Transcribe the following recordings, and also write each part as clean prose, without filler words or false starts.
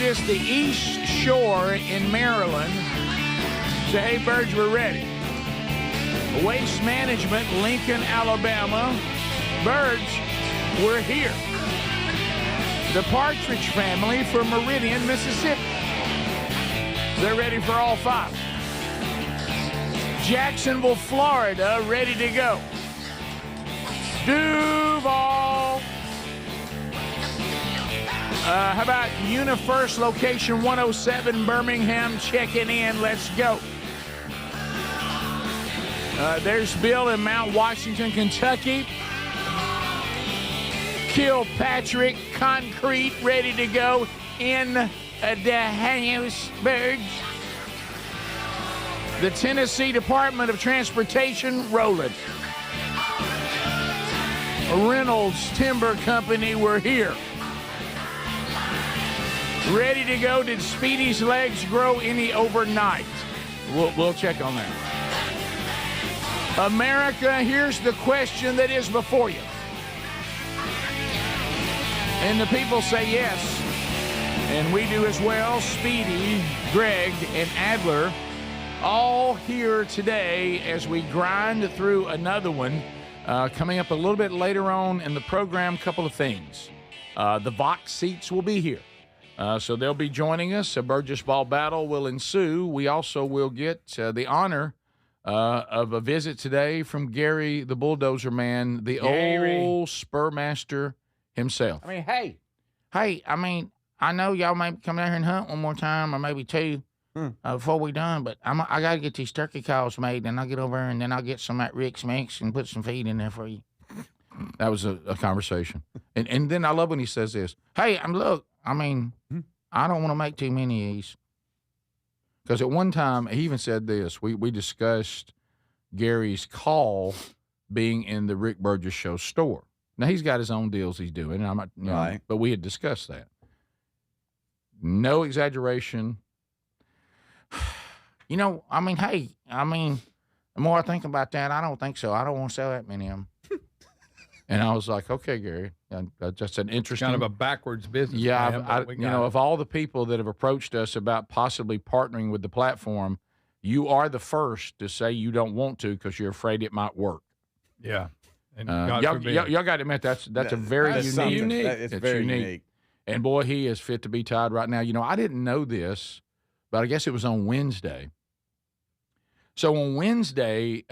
Burgess, the East Shore in Maryland. Say, hey, Burge, we're ready. Waste Management, Lincoln, Alabama. Burge, we're here. The Partridge Family from Meridian, Mississippi. They're ready for all 5. Jacksonville, Florida, ready to go. Duval. How about UniFirst Location 107, Birmingham, checking in. Let's go. There's Bill in Mount Washington, Kentucky. Kilpatrick Concrete, ready to go in the Harrisburg. The Tennessee Department of Transportation, rolling. Reynolds Timber Company, we're here. Ready to go. Did Speedy's legs grow any overnight? We'll check on that. America, here's the question that is before you. And the people say yes, and we do as well. Speedy, Greg, and Adler all here today as we grind through another one. Coming up a little bit later on in the program, couple of things. The Vox seats will be here. So they'll be joining us. A Burgess Ball battle will ensue. We also will get the honor of a visit today from Gary, the Bulldozer Man, the old Spur Master himself. I mean, hey, I know y'all may come down here and hunt one more time or maybe 2 before we done, but I got to get these turkey calls made, and I'll get over and then I'll get some of that Rick's Mix and put some feed in there for you. That was a conversation. And then I love when he says this. Hey, I don't want to make too many of these. Because at one time, he even said this. We discussed Gary's call being in the Rick Burgess Show store. Now, he's got his own deals he's doing, and I'm not, right. But we had discussed that. No exaggeration. The more I think about that, I don't think so. I don't want to sell that many of them. And I was like, okay, Gary, just an interesting. Kind of a backwards business. Yeah, of all the people that have approached us about possibly partnering with the platform, you are the first to say you don't want to because you're afraid it might work. Yeah. And y'all got to admit that's a very unique. It's very unique. And boy, he is fit to be tied right now. I didn't know this, but I guess it was on Wednesday. So on Wednesday,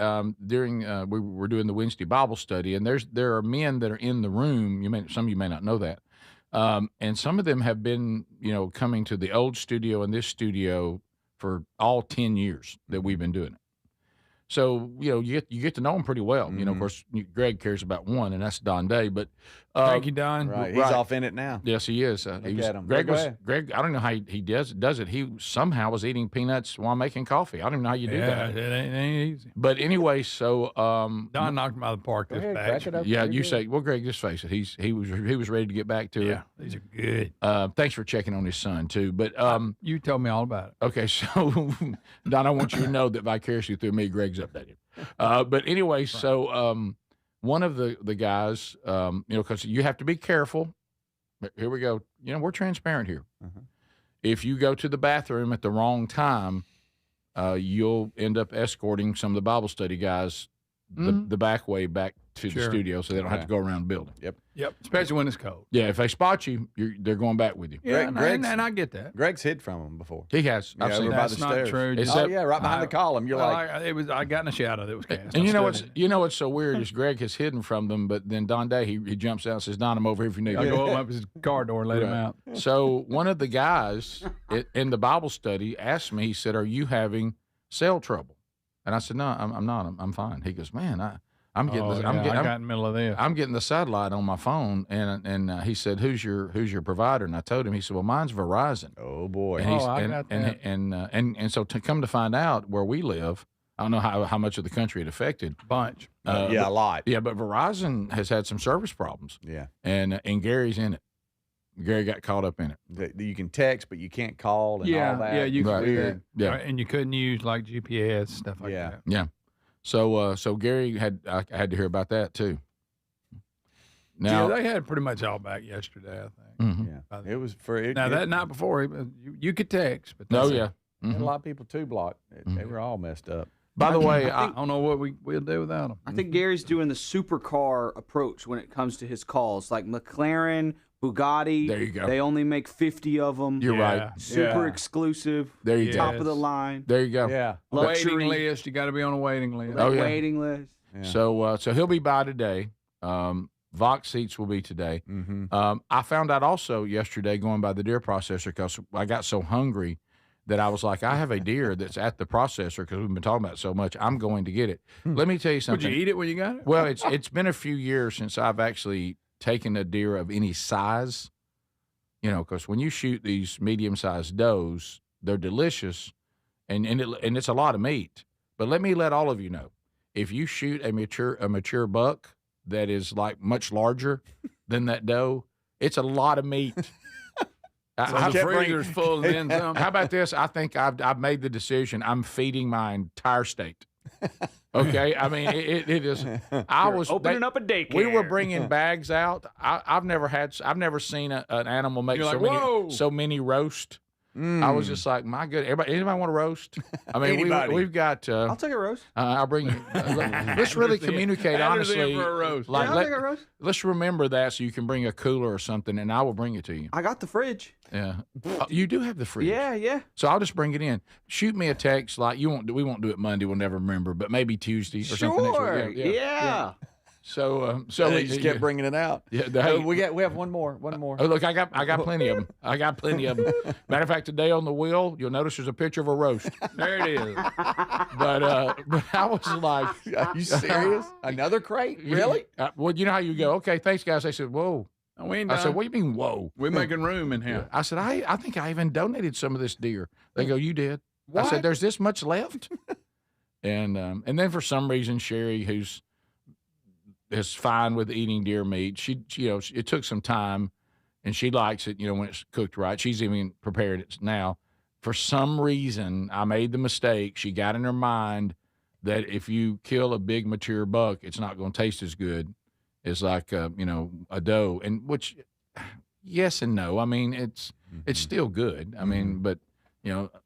during we were doing the Wednesday Bible study, and there are men that are in the room. Some of you may not know that, and some of them have been coming to the old studio and this studio for all 10 years that we've been doing it. So you get to know them pretty well. Mm-hmm. Of course, Greg cares about one, and that's Don Day. But thank you, Don. Right, he's off in it now. Yes, he is. Look at him. Greg. I don't know how he does it. He somehow was eating peanuts while making coffee. I don't even know how you do that. It ain't easy. But anyway, so Don knocked him out of the park this batch. Yeah, you say, well, Greg, just face it. He was ready to get back to it. Yeah, these are good. Thanks for checking on his son too. But you tell me all about it. Okay, so Don, I want you to know that vicariously through me, Greg's updated. But anyway, right. So one of the guys, because you have to be careful. Here we go. We're transparent here. Uh-huh. If you go to the bathroom at the wrong time, you'll end up escorting some of the Bible study guys the back way back to the studio, so they don't have to go around the building. Yep. Especially when it's cold. Yeah, if they spot you, they're going back with you. Yeah, and I get that. Greg's hid from them before. He has. I've seen that's not stairs. true. Right behind the column. You're I got in a shadow that was cast. And what's so weird is Greg has hidden from them, but then Don Day he jumps out and says, "Don, I'm over here if you need." I go up his car door and let him out. So one of the guys in the Bible study asked me. He said, "Are you having cell trouble?" And I said, "No, I'm not. I'm fine." He goes, "Man, I'm getting I got in the middle of this. I'm getting the satellite on my phone," and he said, "Who's your provider?" And I told him. He said, "Well, mine's Verizon." Oh boy! And I got that. And so to come to find out where we live, I don't know how much of the country it affected. Bunch. A lot. Yeah, but Verizon has had some service problems. Yeah, and Gary's in it. Gary got caught up in it. You can text, but you cann't call and all that. Yeah, you can do that. Yeah, and you couldn't use like GPS stuff like that. Yeah. So Gary I had to hear about that too. Now, they had pretty much all back yesterday, I think. mhm. Yeah, it was for it. Now, it- that night before, you could text. But Oh, that's it. yeah. had Mhm. a lot of people too blocked. They were all messed up. By the way, I don't know what we'll do without them. I think Gary's doing the supercar approach when it comes to his calls. Like McLaren, Bugatti. There you go. They only make 50 of them. you're right. Super Yeah. exclusive. There you Yeah. go. Top of the line. There you go. Yeah. Luxury. Waiting list. You got to be on a waiting list. Oh, yeah. Waiting list. Yeah. So he'll be by today. Vox seats will be today. Mm-hmm. I found out also yesterday going by the deer processor because I got so hungry that I was like, I have a deer that's at the processor because we've been talking about it so much. I'm going to get it. Let me tell you Would something. you eat it when you got it? Well, it's been a few years since I've actually taken a deer of any size. You know, because when you shoot these medium-sized does, they're delicious, and it's a lot of meat. But let all of you know, if you shoot a mature buck that is like much larger than that doe, it's a lot of meat. So the freezer's full and then some. How about this? I think I've made the decision. I'm feeding my entire state. Okay, I mean it is. I was Opening up a daycare. We were bringing bags out. I've never seen an animal make You're so like, many "Whoa." so many roast. I was just like, my good. Anybody want to roast? I mean, Anybody. we've got. I'll take a roast. I'll bring you. Let's really communicate Adler's in honestly. for a roast. Like, I'll take a roast. let's remember that so you can bring a cooler or something, and I will bring it to you. I got the fridge. Yeah, you do have the fridge. Yeah. So I'll just bring it in. Shoot me a text like you won't. We won't do it Monday. We'll never remember, but maybe Tuesday or something next Sure. week. Yeah. So They just kept bringing it out. Yeah, We have one more. Oh, look, I got plenty of them. I got plenty of them. Matter of fact, today on the wheel, you'll notice there's a picture of a roast. There it is. But I was like, Are you serious? Another crate? Really? well, you know how you go, okay, thanks, guys. They said, whoa. No, we ain't I done. said, what do you mean, whoa? We're making room in here. I said, I think I even donated some of this deer. They go, you did? I What? said, there's this much left? and then for some reason, Sherry, who's is fine with eating deer meat, she it took some time, and she likes it, when it's cooked right. She's even prepared it now. For some reason, I made the mistake. She got in her mind that if you kill a big mature buck, it's not going to taste as good as like a doe, and which yes and no. I mean, it's still good. I mean, but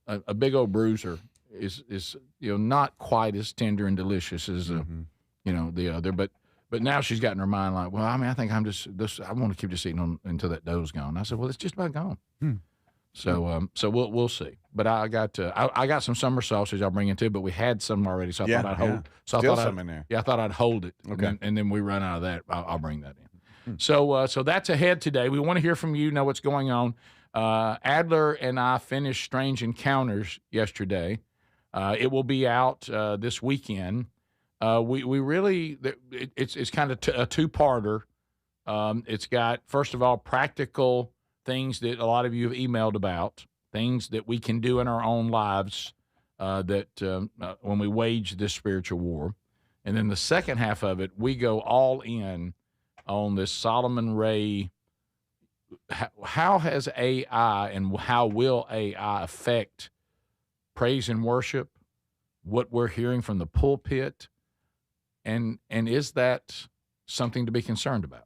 a big old bruiser is not quite as tender and delicious as the other. But now she's got in her mind like, well, I mean, I think I'm just this. I want to keep just eating on until that dough's gone. I said, well, it's just about gone. So we'll see. But I got some summer sausage I'll bring in too. But we had some already, so I thought I'd hold. So Still I thought some in there. Yeah, I thought I'd hold it. Okay. And then we run out of that. I'll bring that in. So that's ahead today. We want to hear from you. Know what's going on. Adler and I finished Strange Encounters yesterday. It will be out this weekend. We really it's kind of a two-parter. It's got, first of all, practical things that a lot of you have emailed about, things that we can do in our own lives when we wage this spiritual war. And then the second half of it, we go all in on this Solomon Ray. How has AI and how will AI affect praise and worship, what we're hearing from the pulpit, and is that something to be concerned about?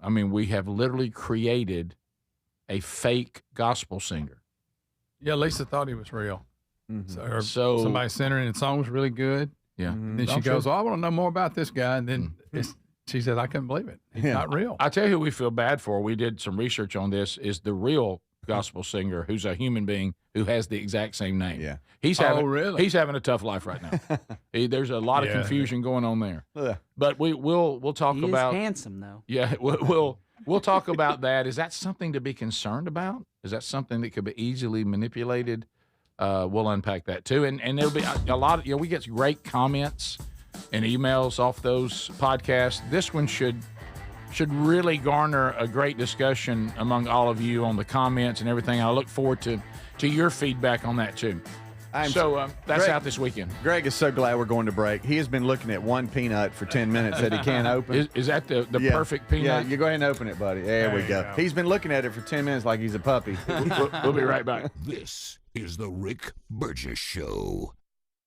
I mean, we have literally created a fake gospel singer. Yeah, Lisa thought he was real. Mm-hmm. So somebody sent her, and the song was really good. Yeah. And then she goes, "Oh, I want to know more about this guy." And then she said, "I couldn't believe it. He's not real." I tell you who we feel bad for. We did some research on this. Is the real gospel singer who's a human being who has the exact same name. Yeah. He's really? He's having a tough life right now. There's a lot of confusion going on there. Ugh. But we'll talk He about. is handsome though. Yeah, we'll talk about that. Is that something to be concerned about? Is that something that could be easily manipulated? We'll unpack that too, and there'll be a lot of we get great comments and emails off those podcasts. This one should really garner a great discussion among all of you on the comments and everything. I look forward to your feedback on that too. That's Greg, out this weekend. Greg is so glad we're going to break. He has been looking at one peanut for 10 minutes that he can't open. Is that the Yeah. perfect peanut? Yeah, you go ahead and open it, buddy. There we you go. go. He's been looking at it for 10 minutes like he's a puppy. We'll be right back. This is the Rick Burgess Show.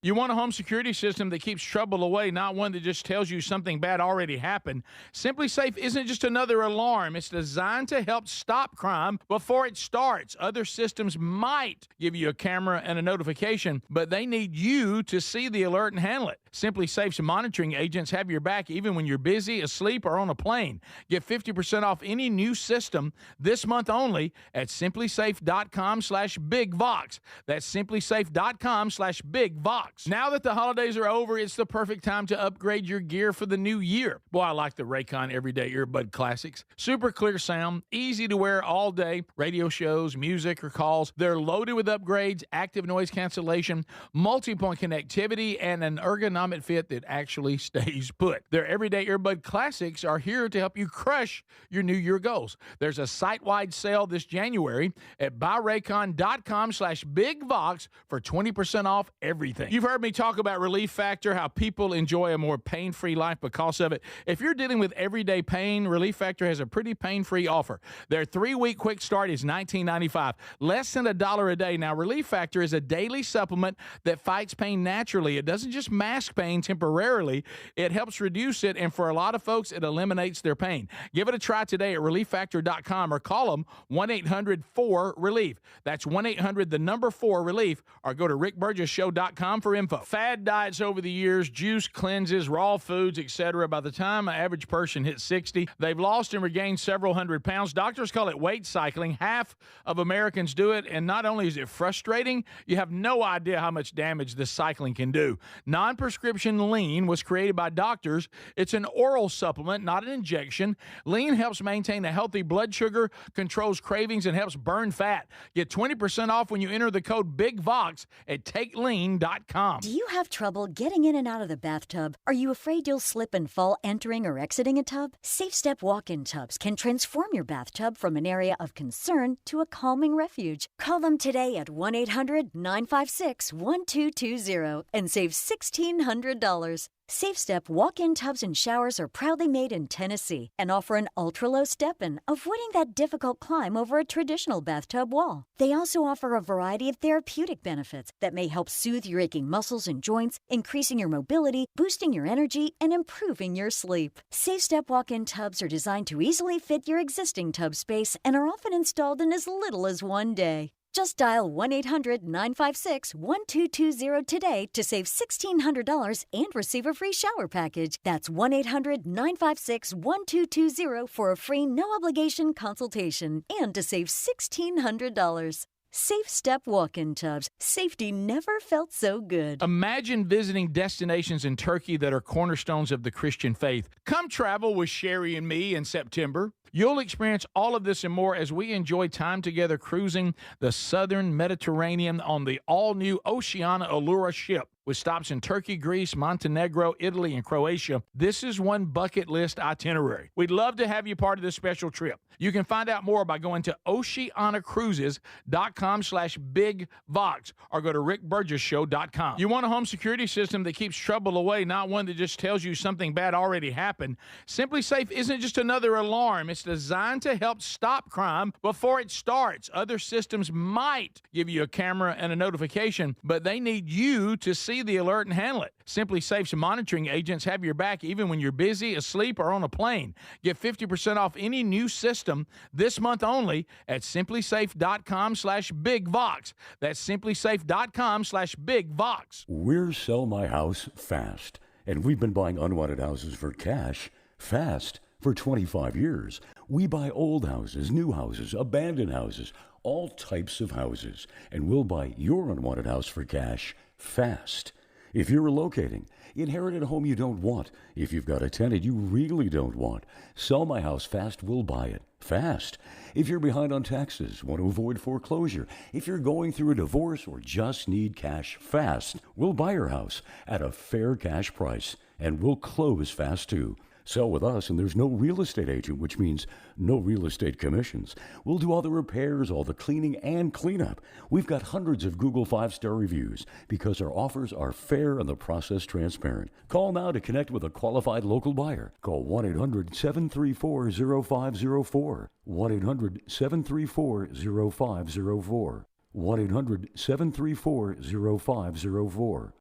You want a home security system that keeps trouble away, not one that just tells you something bad already happened. Simply Safe isn't just another alarm. It's designed to help stop crime before it starts. Other systems might give you a camera and a notification, but they need you to see the alert and handle it. Simply Safe's monitoring agents have your back even when you're busy, asleep, or on a plane. Get 50% off any new system this month only at simplysafe.com/bigvox. That's simplysafe.com/bigvox. Now that the holidays are over, it's the perfect time to upgrade your gear for the new year. Boy, I like the Raycon Everyday Earbud Classics. Super clear sound, easy to wear all day, radio shows, music, or calls. They're loaded with upgrades, active noise cancellation, multi-point connectivity, and an ergonomic fit that actually stays put. Their Everyday Earbud Classics are here to help you crush your new year goals. There's a site-wide sale this January at buyraycon.com/bigvox for 20% off everything. You've heard me talk about Relief Factor, how people enjoy a more pain-free life because of it. If you're dealing with everyday pain, Relief Factor has a pretty pain-free offer. Their 3-week quick start is $19.95, less than $1 a day. Now, Relief Factor is a daily supplement that fights pain naturally. It doesn't just mask pain temporarily, it helps reduce it, and for a lot of folks, it eliminates their pain. Give it a try today at relieffactor.com or call them 1-800-4RELIEF. That's 1-800-4RELIEF, or go to rickburgessshow.com for info. Fad diets over the years, juice cleanses, raw foods, etc. By the time an average person hits 60, they've lost and regained several hundred pounds. Doctors call it weight cycling. Half of Americans do it, and not only is it frustrating, you have no idea how much damage this cycling can do. Non-prescription Lean was created by doctors. It's an oral supplement, not an injection. Lean helps maintain a healthy blood sugar, controls cravings, and helps burn fat. Get 20% off when you enter the code BIGVOX at takelean.com. Do you have trouble getting in and out of the bathtub? Are you afraid you'll slip and fall entering or exiting a tub? SafeStep walk-in tubs can transform your bathtub from an area of concern to a calming refuge. Call them today at 1-800-956-1220 and save $1,600. SafeStep walk-in tubs and showers are proudly made in Tennessee and offer an ultra-low step-in, avoiding that difficult climb over a traditional bathtub wall. They also offer a variety of therapeutic benefits that may help soothe your aching muscles and joints, increasing your mobility, boosting your energy, and improving your sleep. SafeStep walk-in tubs are designed to easily fit your existing tub space and are often installed in as little as one day. Just dial 1-800-956-1220 today to save $1,600 and receive a free shower package. That's 1-800-956-1220 for a free no-obligation consultation and to save $1,600. SafeStep walk-in tubs. Safety never felt so good. Imagine visiting destinations in Turkey that are cornerstones of the Christian faith. Come travel with Sherry and me in September. You'll experience all of this and more as we enjoy time together cruising the southern Mediterranean on the all-new Oceana Allura ship. With stops in Turkey, Greece, Montenegro, Italy, and Croatia, this is one bucket list itinerary. We'd love to have you part of this special trip. You can find out more by going to oceanacruises.com/bigvox or go to rickburgessshow.com. You want a home security system that keeps trouble away, not one that just tells you something bad already happened. Simply Safe isn't just another alarm. It's designed to help stop crime before it starts. Other systems might give you a camera and a notification, but they need you to see the alert and handle it. Simply Safe's monitoring agents have your back even when you're busy, asleep, or on a plane. Get 50% off any new system this month only at simplysafe.com/bigvox. That's simplysafe.com/bigvox. We're Sell My House Fast, and we've been buying unwanted houses for cash fast for 25 years. We buy old houses, new houses, abandoned houses, all types of houses, and we'll buy your unwanted house for cash fast. If you're relocating, inherited a home you don't want, if you've got a tenant you really don't want, Sell My House Fast will buy it fast. If you're behind on taxes, want to avoid foreclosure, if you're going through a divorce or just need cash fast, we'll buy your house at a fair cash price, and we'll close fast too. Sell with us, and there's no real estate agent, which means no real estate commissions. We'll do all the repairs, all the cleaning, and cleanup. We've got hundreds of Google 5-star reviews because our offers are fair and the process transparent. Call now to connect with a qualified local buyer. Call 1-800-734-0504. 1-800-734-0504. 1-800-734-0504.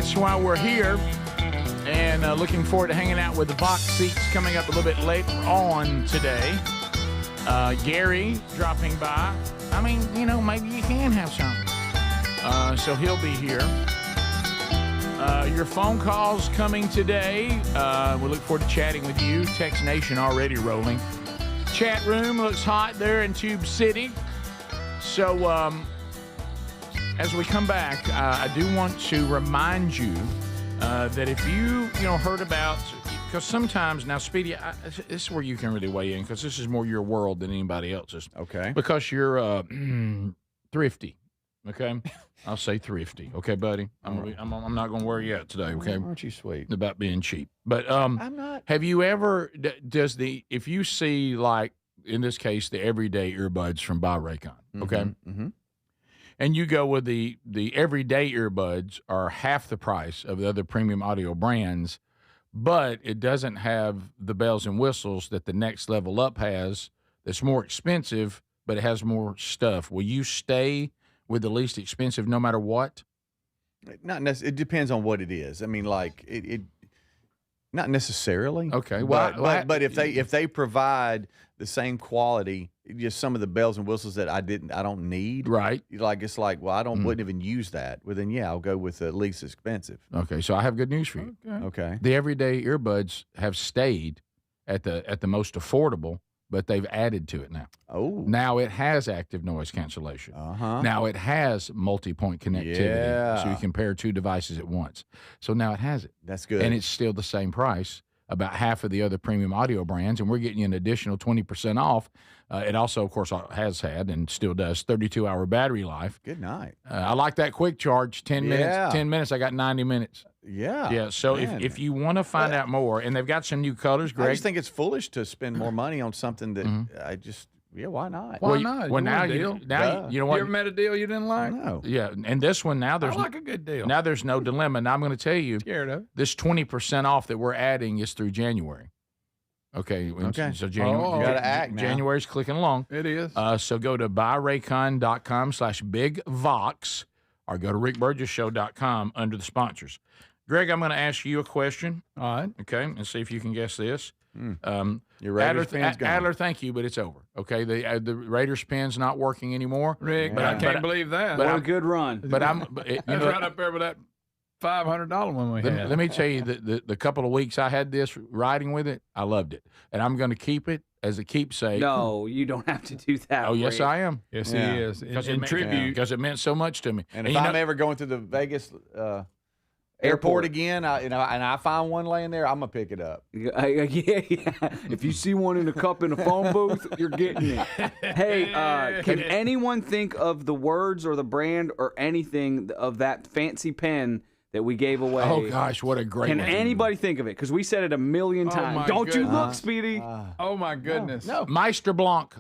that's why we're here. And looking forward to hanging out with the box seats coming up a little bit later on today. Gary dropping by. I mean, maybe you can have something. So he'll be here. Your phone calls coming today. We look forward to chatting with you. Text Nation already rolling. Chat room looks hot there in Tube City. So as we come back, I do want to remind you that if you heard about, because sometimes now, Speedy, this is where you can really weigh in because this is more your world than anybody else's. Okay. Because you're thrifty. Okay, I'll say thrifty. Okay, buddy. I'm not going to wear you out today. Okay. Aren't you sweet? About being cheap, but I'm not. Have you ever if you see, like in this case, the everyday earbuds from Buy Raycon, okay, and you go with the everyday earbuds are half the price of the other premium audio brands, but it doesn't have the bells and whistles that the Next Level Up has. That's more expensive, but it has more stuff. Will you stay with the least expensive no matter what? Not necessarily. It depends on what it is. I mean, like it not necessarily. Okay. But if they provide the same quality, just some of the bells and whistles that I don't need. Right. Like it's like, well, wouldn't even use that. Well, then yeah, I'll go with the least expensive. Okay. So I have good news for you. Okay. The everyday earbuds have stayed at the most affordable, but they've added to it now. Oh. Now it has active noise cancellation. Now it has multi-point connectivity, so you can pair two devices at once. So now it has it. That's good. And it's still the same price, about half of the other premium audio brands, and we're getting you an additional 20% off. It also, of course, has had and still does 32-hour battery life. Good night. I like that quick charge. 10 minutes. 10 minutes. I got 90 minutes. Yeah. Yeah. So if you want to find out more, and they've got some new colors, Greg. I just think it's foolish to spend more money on something that why not? Why not? Well, You now want a deal? you know You what? ever met a deal you didn't like? No. Yeah, and this one now I there's like a good deal. now there's no dilemma. Now I'm going to tell you, Scared of it. this 20% off that we're adding is through January. Okay. So January, You gotta act now. January's clicking along. It is. So go to buyraycon.com/bigvox or go to rickburgessshow.com under the sponsors. Greg, I'm going to ask you a question. All right. Okay, and see if you can guess this. Your Raiders pen's gone. Adler, thank you, but it's over. Okay, the Raiders pen's not working anymore. Rick, But I I- can't but- believe that. What a good run. But That's right up there with that $500 one we had. let me tell you, the couple of weeks I had this riding with it, I loved it, and I'm going to keep it as a keepsake. No, you don't have to do that. Oh yes, Rick. I am. Yes, Yeah. he is. Because In tribute. because it meant so much to me. And if you I'm know- ever going to the Vegas airport again, and I find one laying there, I'm gonna pick it up. Yeah. If you see one in a cup in a phone booth, you're getting it. Hey, can anyone think of the words or the brand or anything of that fancy pen that we gave away? oh gosh, what a great Can one. anybody think of it? Because we said it a million Oh, times. my Don't you goodness. look, Speedy? Oh, my goodness. No. Meister Blanc.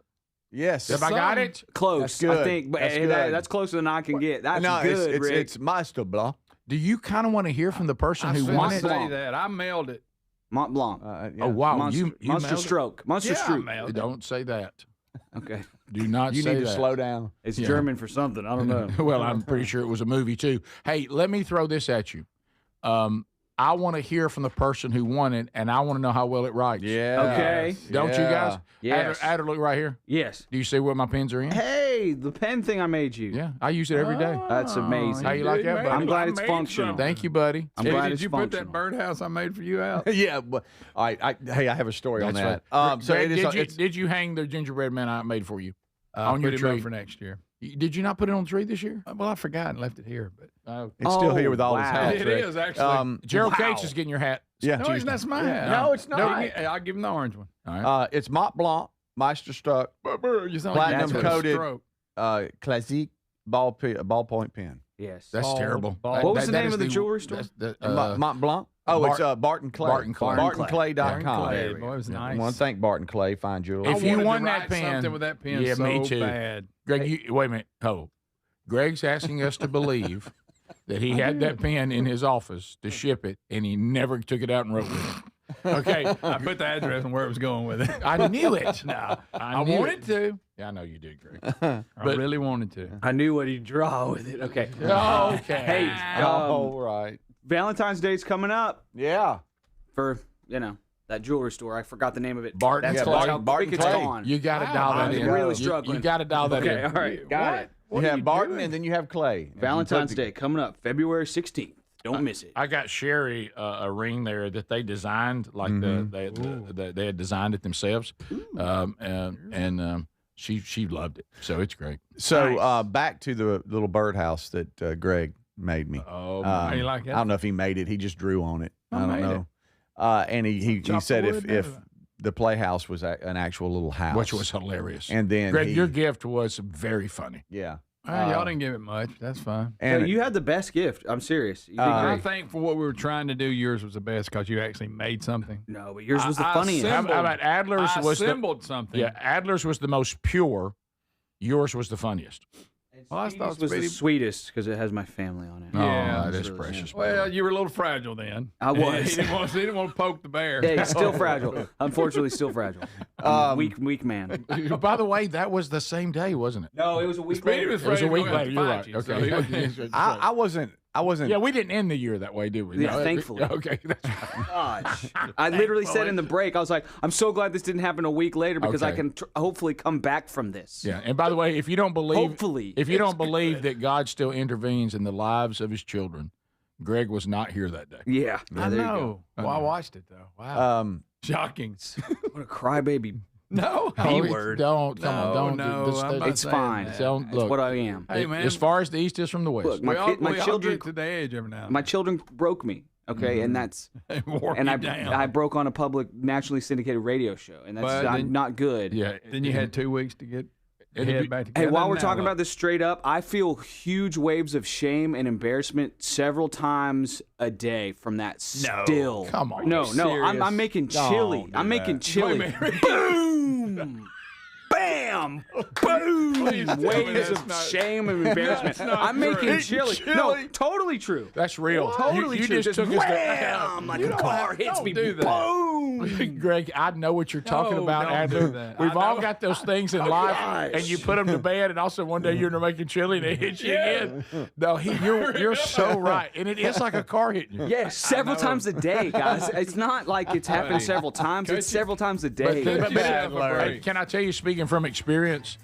Yes. Have I got it? Close, That's good. I think. But That's hey, good. that's closer than I can get. That's no, good, Rick. it's Meister Blanc. Do you kind of want to hear from the person I who was won going it? to say that. I mailed it. Mont Blanc. Yeah. Oh wow, Monster, you Monster mailed it? Stroke. Monster Yeah, I Stroke. mailed it. Don't say that. Okay. Do not You say need to that. slow down. It's Yeah. German for something. I don't know. Well, I'm pretty sure it was a movie too. Hey, let me throw this at you. I want to hear from the person who won it, and I want to know how well it writes. Yeah. Okay. Don't you guys? Yes. Adler, look right here. Yes. Do you see where my pens are in? Hey, the pen thing I made you. Yeah, I use it every day. That's amazing. How you like that, buddy? I'm glad I it's made functional. something. Thank you, buddy. I'm Hey, glad did it's you put functional. that birdhouse I made for you out? Yeah. But, all right. Hey, I have a story on That's that. right. So Greg, it is. did, did you hang the gingerbread man I made for you I'll on your put it up tree? for next year. Did you not put it on the tree this year? Well, I forgot and left it here. But It's still here with all his wow. hats. it Rick. is, actually. Gerald Wow. Cates is getting your hat. Yeah. No, that's my hat. No, it's No, not. I'll give him the orange one. All right. It's Mont Blanc, Meister Stroke, You sound Platinum like you got a coated. stroke. Classique ballpoint pen. Yes. That's Ball- terrible. ball- What was the name is of the jewelry store? Mont Blanc. Oh, it's Barton Clay. Barton Clay. BartonClay.com. Clay, boy, it was nice. I want to thank Barton Clay, fine jewelry. If I you wanted to won that write pen- something with that pen Yeah, so me too. bad. Greg, wait a minute. Hold. Greg's asking us to believe that he had that pen in his office to ship it, and he never took it out and wrote with it. Okay. I put the address and where it was going with it. I knew it. No, I knew wanted it. to. Yeah, I know you did, Greg. I really wanted to. I knew what he'd draw with it. Okay. Okay. Hey, All right. Valentine's Day's coming up Yeah. for, that jewelry store. I forgot the name of it. Barton That's Clay. how Barton quick it's Clay. gone. You got to dial that I'm in. really You struggling. got to dial that Okay, in. all right. Got it. You have Barton and then you have Clay. Valentine's Day coming up, February 16th. Don't miss it. I got Sherry a ring there that they designed, like they had designed it themselves, and she loved it. So it's great. So back to the little birdhouse that Greg made me. Oh, How you like I it? don't know if he made it. He just drew on it. I don't made know. And he Chop said the wood if down. the playhouse was an actual little house, which was hilarious. and then Greg, your gift was very funny. yeah. Well, y'all didn't give it much. That's fine. And So you had the best gift. I'm serious. You did I great. think for what we were trying to do, yours was the best because you actually made something. No, but yours was the I funniest. How about Adler's I was assembled something. Yeah, Adler's was the most pure. Yours was the funniest. Well, I thought This was the Speedy- sweet because it has my family on it. Yeah, that is really precious. Well, you were a little fragile then. I was. he didn't want to poke the bear. Hey, still fragile. Unfortunately, still fragile. Weak man. By the way, that was the same day, wasn't it? No, it was a week Speedy later. was It was a afraid week to later. You're right. fight you, so Okay. he was- I wasn't. Yeah, we didn't end the year that way, did we? Yeah, No, thankfully. Okay, that's right. Gosh. I literally said in the break, I was like, I'm so glad this didn't happen a week later because I Okay. can hopefully come back from this. Yeah, and by the way, if you don't believe, Hopefully. if you don't believe that God still intervenes in the lives of His children, Greg was not here that day. Yeah. I there you know. Well, I watched it though. Wow. Shocking. go. What a crybaby. No. B-word. Don't come on, don't. No, this- I'm not It's saying fine. that. Don't That's look. what I am. Hey, man. As far as the east is from the west. Look, We my, all, kid, my we all children, get to the edge every now my children broke me. Okay, and that's and wore and you I down. broke on a public nationally syndicated radio show, and that's But then- not good. yeah. Then you had 2 weeks to get It'd head be- back together. Hey, while we're Now talking what? about this straight up, I feel huge waves of shame and embarrassment several times a day from that. Still, Come on. no, serious? I'm making chili. Don't do I'm making that. chili. Wait a minute. Boom, bam, boom. Please tell me Waves that's of not- shame and embarrassment. not I'm true. making chili. No, totally true. That's real. Totally you true. just took us wham, like You a don't car have- hits don't me. do that. Boom. Greg, I know what you're talking No, about, don't do Adler. that. We've I all know. got those things in life, and you put them to bed, and also one day you're in there making chili, and it hits you again. No, you're so right, and it is like a car hitting you. Yeah, several times a day, guys. It's not like it's happened several times. It's several times a day. But- yourself a break. can I tell you, speaking from experience,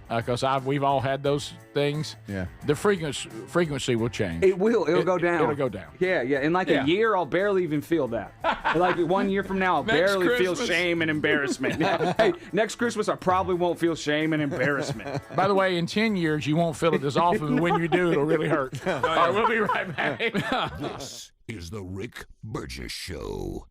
because we've all had those things. Yeah. The frequency will change. It will. It'll go down. It'll go down. Yeah, yeah. In like Yeah. a year, I'll barely even feel that. Like 1 year from now, I'll Next barely feel Christmas. shame and embarrassment. Hey, next Christmas, I probably won't feel shame and embarrassment. By the way, in 10 years, you won't feel it as often. But when you do, it'll really hurt. All right, we'll be right back. This is the Rick Burgess Show.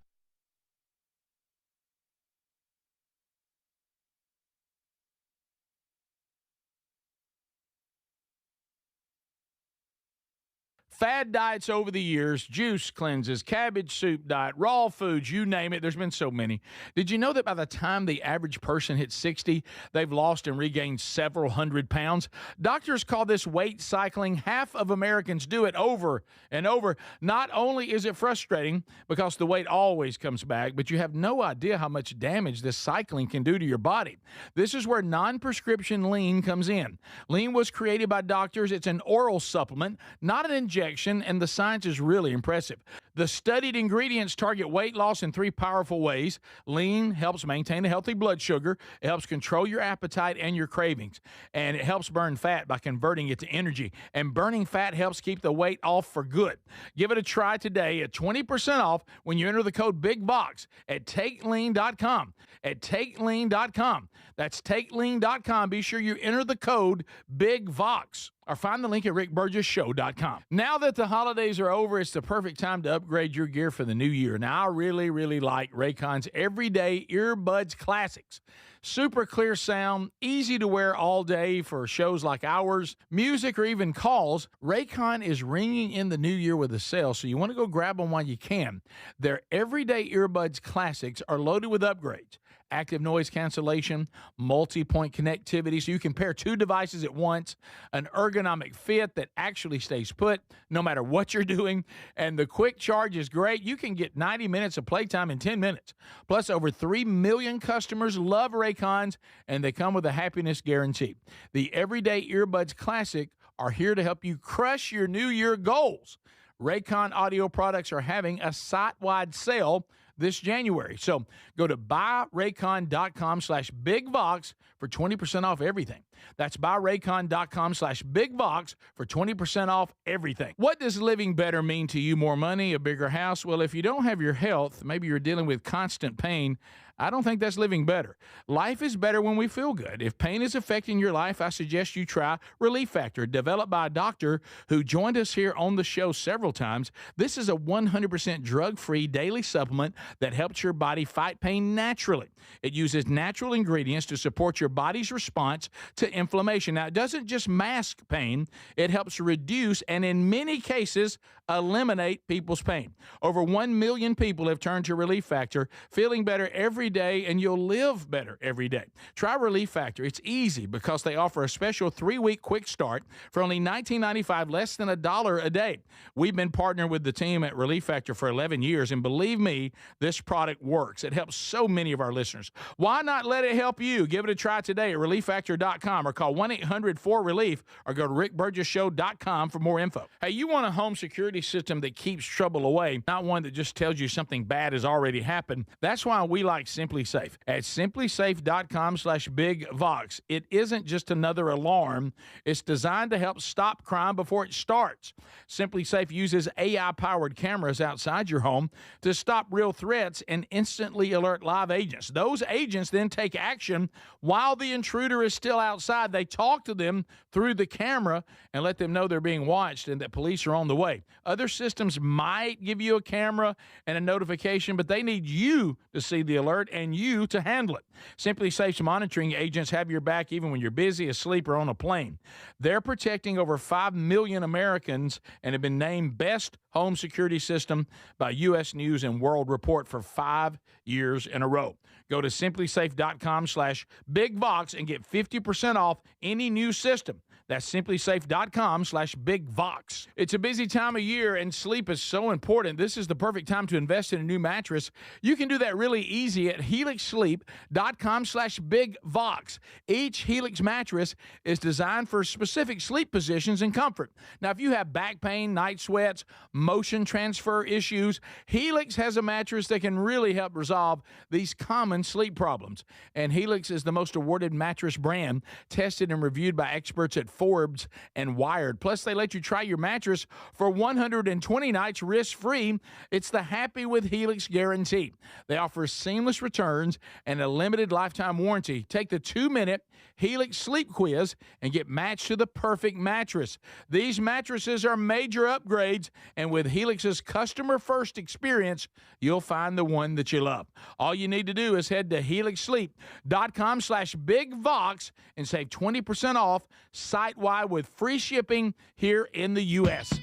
Fad diets over the years, juice cleanses, cabbage soup diet, raw foods, you name it. There's been so many. Did you know that by the time the average person hits 60, they've lost and regained several hundred pounds? Doctors call this weight cycling. Half of Americans do it over and over. Not only is it frustrating because the weight always comes back, but you have no idea how much damage this cycling can do to your body. This is where non-prescription lean comes in. Lean was created by doctors. It's an oral supplement, not an injection, and the science is really impressive. The studied ingredients target weight loss in 3 powerful ways. Lean helps maintain a healthy blood sugar. It helps control your appetite and your cravings. And it helps burn fat by converting it to energy. And burning fat helps keep the weight off for good. Give it a try today at 20% off when you enter the code BIGBOX at TakeLean.com. At TakeLean.com. That's TakeLean.com. Be sure you enter the code BIGVOX. Or find the link at rickburgessshow.com. Now that the holidays are over, it's the perfect time to upgrade your gear for the new year. Now, I really like Raycon's Everyday Earbuds Classics. Super clear sound, easy to wear all day for shows like ours, music, or even calls. Raycon is ringing in the new year with a sale, so you want to go grab them while you can. Their Everyday Earbuds Classics are loaded with upgrades. Active noise cancellation, multi-point connectivity, so you can pair 2 devices at once, an ergonomic fit that actually stays put no matter what you're doing, and the quick charge is great. You can get 90 minutes of playtime in 10 minutes. Plus, over 3 million customers love Raycons, and they come with a happiness guarantee. The Everyday Earbuds Classic are here to help you crush your New Year goals. Raycon audio products are having a site-wide sale this January. So go to buyraycon.com/bigvox for 20% off everything. That's buyraycon.com/bigvox for 20% off everything. What does living better mean to you? More money, a bigger house? Well, if you don't have your health, maybe you're dealing with constant pain, I don't think that's living better. Life is better when we feel good. If pain is affecting your life, I suggest you try Relief Factor, developed by a doctor who joined us here on the show several times. This is a 100% drug-free daily supplement that helps your body fight pain naturally. It uses natural ingredients to support your body's response to inflammation. Now, it doesn't just mask pain, it helps reduce and in many cases eliminate people's pain. Over 1 million people have turned to Relief Factor, feeling better every day, and you'll live better every day. Try Relief Factor. It's easy because they offer a special 3-week quick start for only $19.95, less than $1 a day. We've been partnering with the team at Relief Factor for 11 years, and believe me, this product works. It helps so many of our listeners. Why not let it help you? Give it a try today at relieffactor.com or call 1-800-4RELIEF or go to rickburgessshow.com for more info. Hey, you want a home security system that keeps trouble away, not one that just tells you something bad has already happened. That's why we like Simply Safe. At simplysafe.com/bigvox. It isn't just another alarm. It's designed to help stop crime before it starts. Simply Safe uses AI-powered cameras outside your home to stop real threats and instantly alert live agents. Those agents then take action while the intruder is still outside. They talk to them through the camera and let them know they're being watched and that police are on the way. Other systems might give you a camera and a notification, but they need you to see the alert and you to handle it. Simply Safe's monitoring agents have your back even when you're busy, asleep, or on a plane. They're protecting over 5 million Americans and have been named Best Home Security System by U.S. News and World Report for 5 years in a row. Go to simplysafe.com/bigvox and get 50% off any new system. That's simplysafe.com/bigvox. It's a busy time of year and sleep is so important. This is the perfect time to invest in a new mattress. You can do that really easy at helixsleep.com/bigvox. Each Helix mattress is designed for specific sleep positions and comfort. Now, if you have back pain, night sweats, motion transfer issues, Helix has a mattress that can really help resolve these common sleep problems. And Helix is the most awarded mattress brand, tested and reviewed by experts at Forbes and Wired. Plus, they let you try your mattress for 120 nights risk-free. It's the Happy with Helix guarantee. They offer seamless returns and a limited lifetime warranty. Take the 2-minute Helix sleep quiz and get matched to the perfect mattress. These mattresses are major upgrades, and with Helix's customer-first experience, you'll find the one that you love. All you need to do is head to helixsleep.com/bigvox and save 20% off site-wide with free shipping here in the U.S.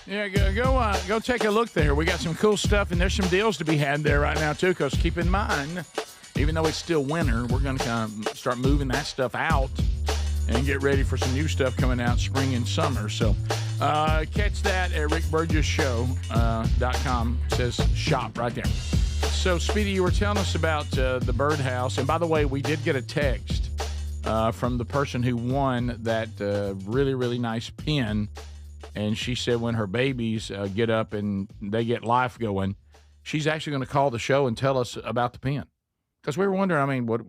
Yeah, go take a look there. We got some cool stuff, and there's some deals to be had there right now, too, because keep in mind, even though it's still winter, we're going to kind of start moving that stuff out and get ready for some new stuff coming out spring and summer. So catch that at rickburgessshow.com. It says shop right there. So, Speedy, you were telling us about the birdhouse. And by the way, we did get a text from the person who won that really, really nice pen. And she said when her babies get up and they get life going, she's actually going to call the show and tell us about the pen. Because we were wondering, I mean, what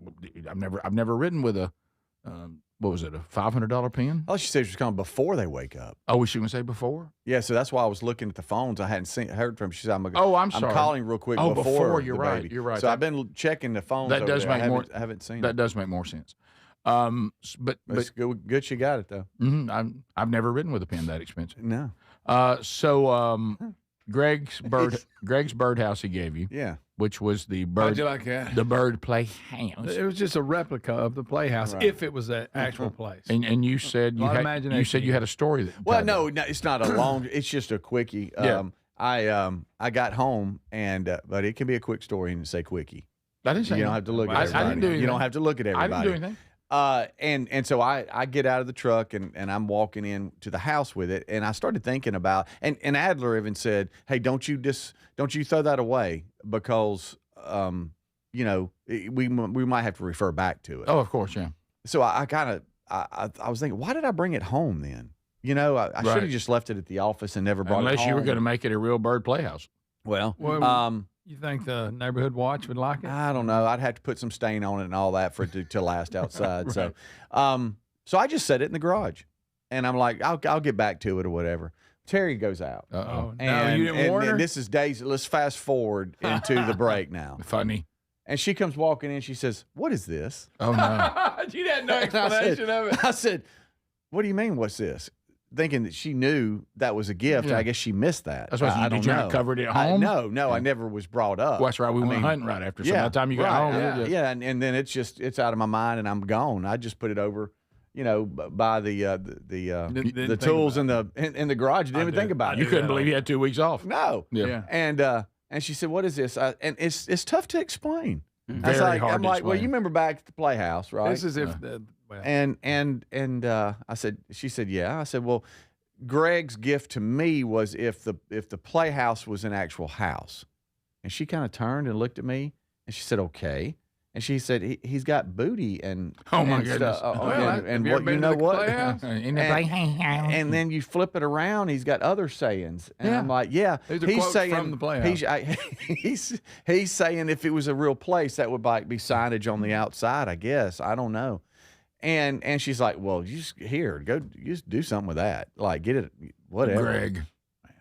I've never ridden with a what was it, a $500 pen? Oh, she said she was calling before they wake up. Oh, was she going to say before? Yeah, so that's why I was looking at the phones. I hadn't heard from her. She said, I'm sorry. calling real quick before the you're right. baby. You're right. So I've been checking the phones. That does make more. I haven't seen that it. does make more sense. But It's good she got it though. Mm-hmm, I've never ridden with a pen that expensive. No. Greg's birdhouse he gave you. Yeah. Which was the bird. How'd you like that? The bird playhouse. It was just a replica of the playhouse, Right. if it was an actual place. And you said you had a story. Well, no, it's not a long. It's just a quickie. Yeah. I got home and but it can be a quick story and say quickie. I didn't say You don't have to look at everybody. I didn't do anything. You don't have to look at everybody. I didn't do anything. And so I get out of the truck and I'm walking in to the house with it, and I started thinking about and Adler even said, "Hey, don't you throw that away because you know we might have to refer back to it." Oh, of course, yeah. So I was thinking, why did I bring it home then? You know, I should have just left it at the office and never brought it home. Unless you were going to make it a real bird playhouse. Well, You think the neighborhood watch would like it? I don't know. I'd have to put some stain on it and all that for it to last outside. Right. So I just set it in the garage, and I'm like, I'll get back to it or whatever. Terry goes out. Oh, and, no, you didn't warn her? And this is days. Let's fast forward into the break now. Funny. And she comes walking in. She says, "What is this?" Oh no. She had no explanation of it. I said, "What do you mean? What's this?" Thinking that she knew that was a gift. Yeah. I guess she missed that. That's why I don't did you know. not cover it at home? No, I never was brought up. Well, that's right. We went hunting right after. So by the time you got home, yeah, and then it's out of my mind and I'm gone. I just put it over, you know, by the tools in the garage. Didn't even think about it. you couldn't believe you had 2 weeks off. No. Yeah. And she said, "What is this?" And it's tough to explain. Very hard I'm to like, well, explain. you remember back at the Playhouse, right? This is if And I said, she said, yeah. I said, well, Greg's gift to me was if the Playhouse was an actual house. And she kind of turned and looked at me and she said, okay. And she said, he's got booty and Oh my and goodness. stuff. have you ever what been you to know the what? Playhouse? And then you flip it around, he's got other sayings. And I'm like, yeah. These are he's quotes saying from the Playhouse. he's saying if it was a real place, that would like be signage on the outside, I guess. I don't know. And she's like, well, you just do something with that. Like, get it, whatever. Greg.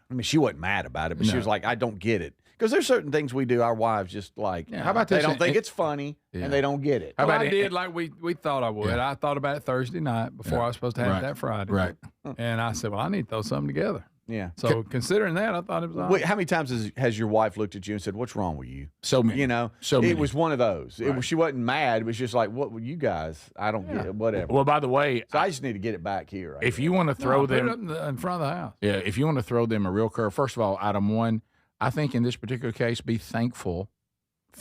I mean, she wasn't mad about it, but she No. was like, I don't get it. Because there's certain things we do, our wives just like, How about they this? don't think it's funny and they don't get it. How Well, about I it- did like we thought I would. Yeah. I thought about it Thursday night before I was supposed to have Right. it that Friday. Right. And I said, well, I need to throw something together. Yeah. So considering that, I thought it was Wait, how many times has your wife looked at you and said, what's wrong with you? So many. You know, So many. it was one of those. Right. She wasn't mad. It was just like, what were you guys? I don't get it. Whatever. Well, by the way, So I just need to get it back here. if you want to throw put it them, up in front of the house. yeah, if you want to throw them a real curve, first of all, item one, I think in this particular case, be thankful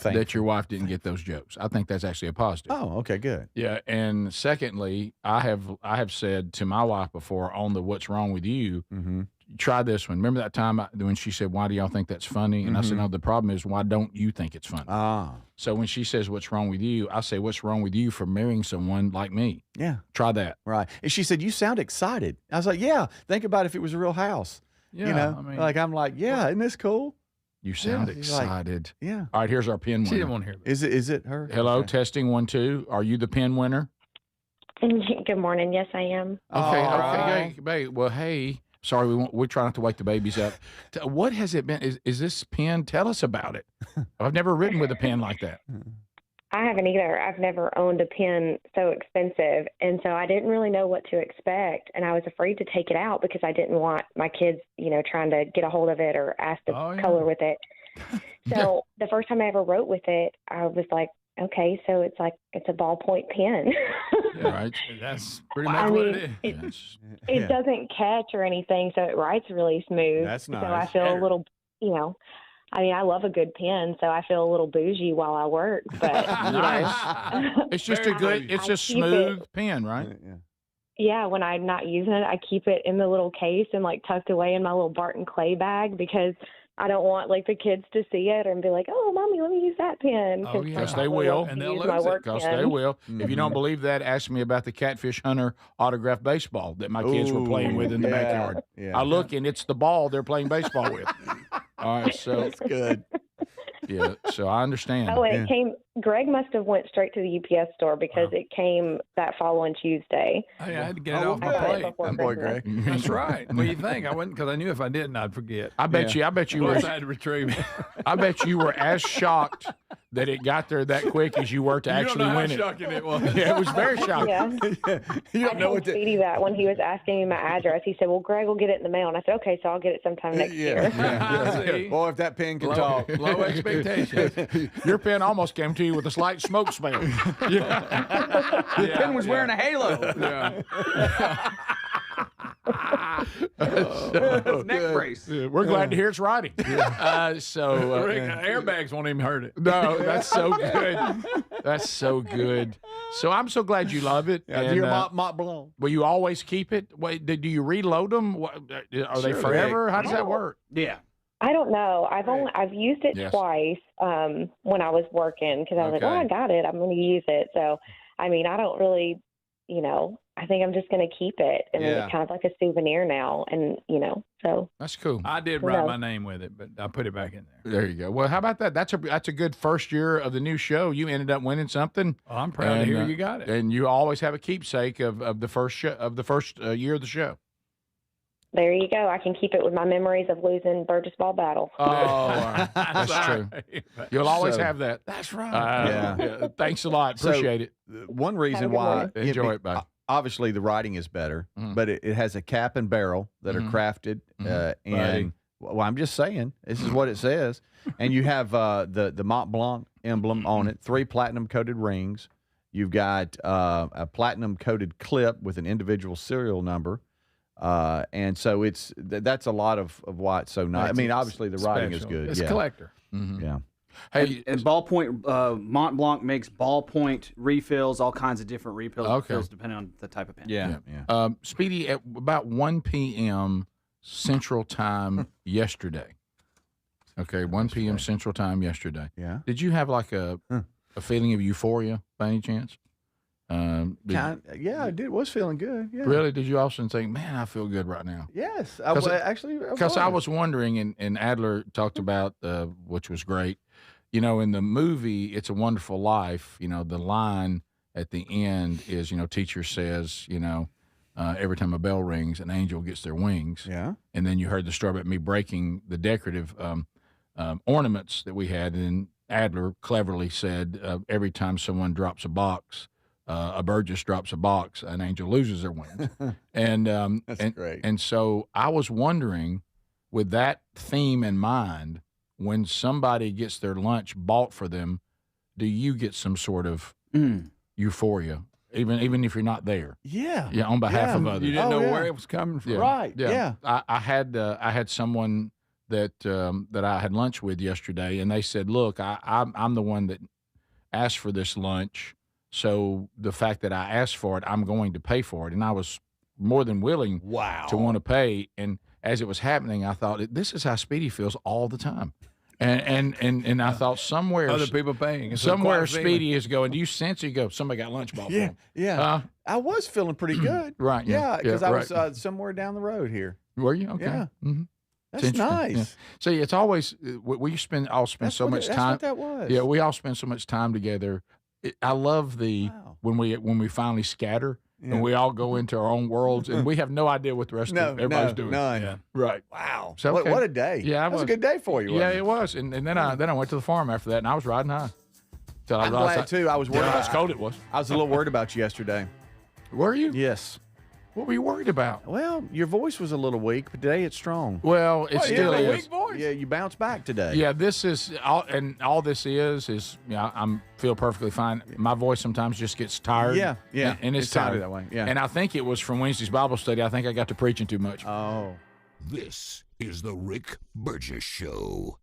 that your wife didn't get those jokes. I think that's actually a positive. Oh, okay, good. Yeah, and secondly, I have said to my wife before on the "What's wrong with you?" Mm-hmm. Try this one. Remember that time when she said, "Why do y'all think that's funny?" And I said, "No, the problem is why don't you think it's funny?" Ah, So when she says, "What's wrong with you?" I say, "What's wrong with you for marrying someone like me?" yeah, Try that. right. And she said, you sound excited. I was like, yeah, think about if it was a real house. Yeah, You know, I mean, I'm like, yeah, isn't this cool? You sound she's like- excited. Yeah. All right, here's our pin she winner. didn't want to hear that. Is it her? Hello, Okay. testing 1 2. Are you the pin winner? Good morning. Yes, I am. Okay, right. okay, babe. Well, hey, sorry, we're trying not to wake the babies up. What has it been? Is this pen? Tell us about it. I've never written with a pen like that. I haven't either. I've never owned a pen so expensive, and so I didn't really know what to expect, and I was afraid to take it out because I didn't want my kids, trying to get a hold of it or ask to Oh, yeah. color with it. So the first time I ever wrote with it, I was like, okay, so it's a ballpoint pen. All right. That's pretty I much what mean, it is. Yes. It Yeah. doesn't catch or anything, so it writes really smooth. That's So I nice. feel a little, I love a good pen, so I feel a little bougie while I work. But Nice. It's just a good. It's I a keep it- smooth pen, right? Yeah. yeah, when I'm not using it, I keep it in the little case and tucked away in my little Barton clay bag because I don't want the kids to see it and be like, "Oh, mommy, let me use that pen." Oh, yeah. Because they will. And they'll use lose my it, work Because pen. they will. If you Mm-hmm. don't believe that, ask me about the Catfish Hunter autographed baseball that my kids were playing with in the yeah, backyard. yeah. I look and it's the ball they're playing baseball with. All right, so That's good. yeah, so I understand. Oh, and it came. Greg must have went straight to the UPS store because it came that following Tuesday. Hey, I had to get it Oh, off I my got it plate. before That boy, Christmas. Greg. That's right. What do you think? I wouldn't because I knew if I didn't, I'd forget. I bet you were. Plus, I had to retrieve it. I bet you were as shocked that it got there that quick as you were to actually win it. shocking it was. Yeah, it was very shocking. Yeah. You I don't know told what to. Speedy that when he was asking me my address, he said, "Well, Greg will get it in the mail," and I said, "Okay, so I'll get it sometime next year." Yeah. See? Boy, if that pen can Low, talk. low expectations. Your pen almost came to you with a slight smoke smell. The pen was wearing a halo. Yeah. So, Neck brace. we're glad to hear it's writing. Rick, airbags won't even hurt it. No, that's so good. That's so good. So I'm so glad you love it. Yeah, And, your Mont Blanc. will you always keep it? Wait, do you reload them? What, are they Sure, forever? Rick. How does that work? Yeah. I don't know. I've used it Yes. twice when I was working because I was like, Okay. oh, I got it. I'm going to use it. So, I mean, I don't really, I think I'm just going to keep it. And then Yeah. it's kind of like a souvenir now. And, so. That's cool. I did Who write knows? my name with it, but I put it back in there. There you go. Well, how about that? That's a good first year of the new show. You ended up winning something. Oh, I'm proud to And, hear you got it. And you always have a keepsake of the first year of the show. There you go. I can keep it with my memories of losing Burgess Ball Battle. Oh, that's true. You'll always So- have that. That's right. Yeah. Thanks a lot. So- Appreciate it. One reason Have a good why morning. Enjoy it, bud. Obviously, the writing is better, Mhm. but it has a cap and barrel that Mhm. are crafted, Mhm. and well, I'm just saying this is what it says. And you have the Mont Blanc emblem on it, 3 platinum coated rings. You've got a platinum coated clip with an individual serial number. And so that's a lot of why it's so nice. I mean, obviously the writing is Special. good. It's yeah. collector. Mhm. Yeah. Hey, And ballpoint, Mont Blanc makes ballpoint refills, all kinds of different refills Okay. depending on the type of pen. Yeah. Speedy, at about 1 p.m. Central Time yesterday. Okay, 1 p.m. Central Time yesterday. Yeah. Did you have like a feeling of euphoria by any chance? Yeah, I did. Was feeling good. Yeah. Really? Did you also think, man, I feel good right now? Yes. Actually, Because I was wondering, and Adler talked about, which was great, in the movie It's a Wonderful Life, the line at the end is, teacher says, every time a bell rings, an angel gets their wings. Yeah. And then you heard the story about me breaking the decorative ornaments that we had. And Adler cleverly said, every time someone drops a box, a Burgess drops a box, an angel loses their wings. And That's great. And so I was wondering, with that theme in mind, when somebody gets their lunch bought for them, do you get some sort of euphoria, even if you're not there? Yeah. Yeah, on behalf of others. You didn't know yeah. where it was coming from. Yeah. Right. Yeah. I had someone that I had lunch with yesterday, and they said, "Look, I'm the one that asked for this lunch, so the fact that I asked for it, I'm going to pay for it." And I was more than willing to want to pay. And as it was happening, I thought, this is how Speedy feels all the time. And I thought somewhere Other people paying. It's a somewhere quiet feeling. Speedy is going. Do you sense you go? Somebody got lunch bought for Yeah. him. Yeah. I was feeling pretty good. Right, yeah, Yeah. Because yeah, I right. was somewhere down the road here. Were you okay? Yeah. Mm-hmm. That's nice. So it's always we all spend That's so what much that's time. what that was. Yeah, we all spend so much time together. I love the Wow. when we finally scatter Yeah. and we all go into our own worlds and we have no idea what the rest of everybody's doing. None. Yeah. Right. Wow. So, What, okay. what a day. Yeah, that was a good day for you. Yeah, wasn't it was. And then I went to the farm after that and I was riding high. Till I I'm realized glad too. I was worried. how About, cold it was. I was a little worried about you yesterday. Were you? Yes. What were you worried about? Well, your voice was a little weak, but today it's strong. Well, it still yeah, is. weak voice. Yeah, you bounced back today. Yeah, this is all this is I'm feel perfectly fine. My voice sometimes just gets tired. Yeah, yeah. and it's sounded tired that way. Yeah. and I think it was from Wednesday's Bible study. I think I got to preaching too much. Oh. This is the Rick Burgess Show.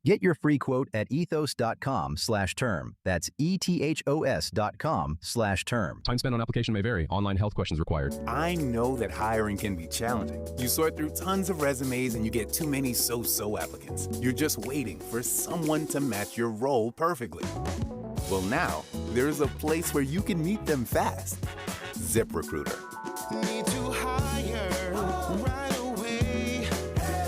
Get your free quote at ethos.com/term. That's ETHOS.com/term. Time spent on application may vary. Online health questions required. I know that hiring can be challenging. You sort through tons of resumes and you get too many so-so applicants. You're just waiting for someone to match your role perfectly. Well, now, there's a place where you can meet them fast. ZipRecruiter. Need to hire right away.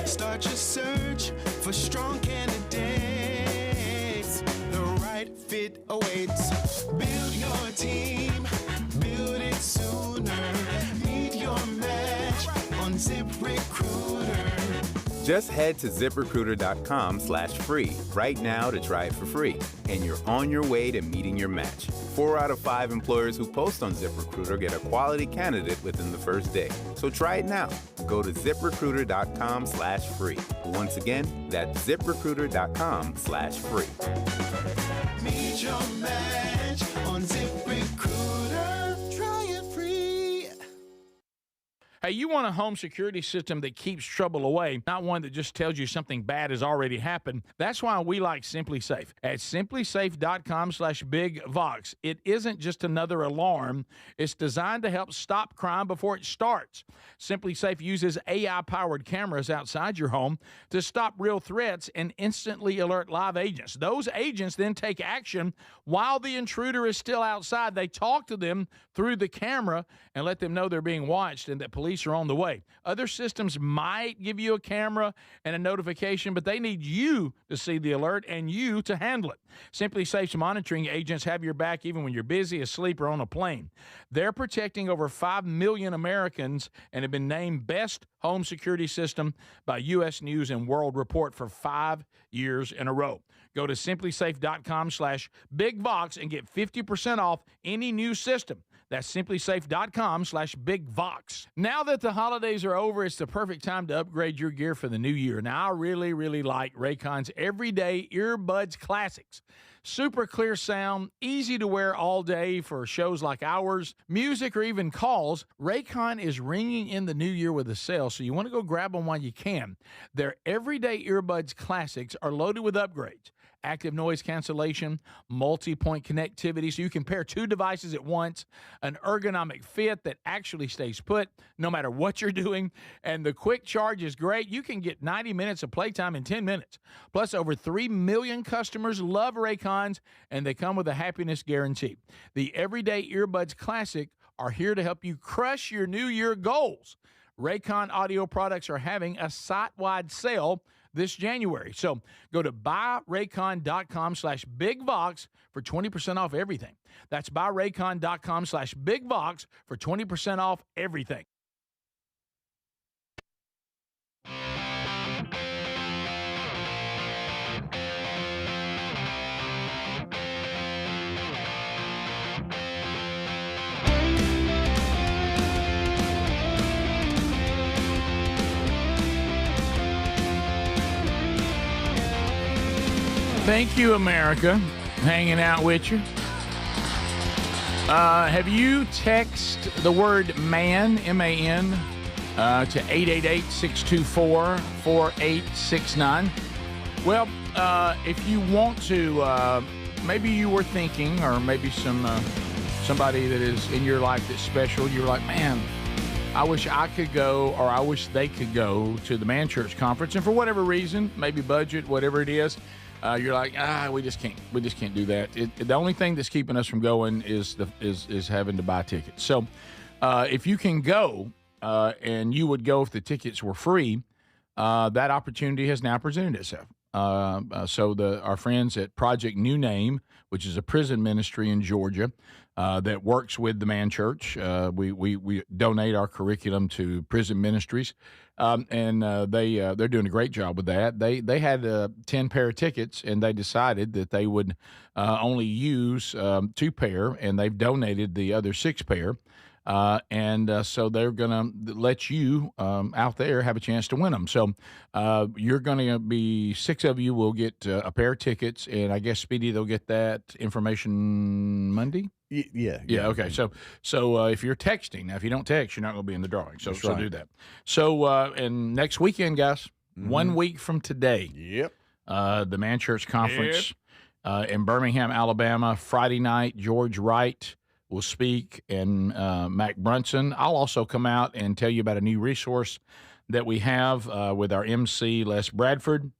Start your search for strong candidates. The right fit awaits. Build your team. Build it sooner. Meet your match on ZipRecruiter. Just head to ZipRecruiter.com/free right now to try it for free. And you're on your way to meeting your match. 4 out of 5 employers who post on ZipRecruiter get a quality candidate within the first day. So try it now. Go to ZipRecruiter.com/free. Once again, that's ZipRecruiter.com/free. Meet your match on ZipRecruiter. Try it free. Hey, you want a home security system that keeps trouble away, not one that just tells you something bad has already happened. That's why we like Simply Safe. At simplysafe.com/bigvox, it isn't just another alarm. It's designed to help stop crime before it starts. Simply Safe uses AI-powered cameras outside your home to stop real threats and instantly alert live agents. Those agents then take action while the intruder is still outside. They talk to them through the camera and let them know they're being watched and that police are on the way. Other systems might give you a camera and a notification, but they need you to see the alert and you to handle it. Simply Safe's monitoring agents have your back even when you're busy, asleep, or on a plane. They're protecting over 5 million Americans and have been named Best Home Security System by U.S. News and World Report for 5 years in a row. Go to simplysafe.com/bigvox and get 50% off any new system. That's simplysafe.com/bigvox. Now that the holidays are over, it's the perfect time to upgrade your gear for the new year. Now, I really like Raycon's Everyday Earbuds Classics. Super clear sound, easy to wear all day for shows like ours, music, or even calls. Raycon is ringing in the new year with a sale, so you want to go grab them while you can. Their Everyday Earbuds Classics are loaded with upgrades. Active noise cancellation, multi-point connectivity, so you can pair 2 devices at once, an ergonomic fit that actually stays put no matter what you're doing, and the quick charge is great. You can get 90 minutes of playtime in 10 minutes. Plus, over 3 million customers love Raycons, and they come with a happiness guarantee. The Everyday Earbuds Classic are here to help you crush your New Year goals. Raycon audio products are having a site-wide sale this January. So go to buyraycon.com/bigvox for 20% off everything. That's buyraycon.com/bigvox for 20% off everything. Thank you, America. Hanging out with you. Have you texted the word MAN, M-A-N, to 888-624-4869? Well, if you want to, maybe you were thinking, or maybe somebody that is in your life that's special, you're like, man, I wish I could go, or I wish they could go to the Man Church Conference, and for whatever reason, maybe budget, whatever it is, you're like, we just can't do that. The only thing that's keeping us from going is having to buy tickets. So, if you can go, and you would go if the tickets were free, that opportunity has now presented itself. So our friends at Project New Name, which is a prison ministry in Georgia, that works with the Man Church. We donate our curriculum to prison ministries, and they're doing a great job with that. They had 10 pair of tickets, and they decided that they would only use 2 pair, and they've donated the other 6 pair. So they're going to let you out there have a chance to win them. So you're going to be 6 of you will get a pair of tickets, and I guess, Speedy, they'll get that information Monday? Yeah. Okay. So if you're texting, now if you don't text, you're not going to be in the drawing. So That's right. do that. So and next weekend, guys, 1 week from today. Yep. the Man Church Conference in Birmingham, Alabama. Friday night, George Wright will speak, and Mac Brunson. I'll also come out and tell you about a new resource that we have with our MC, Les Bradford.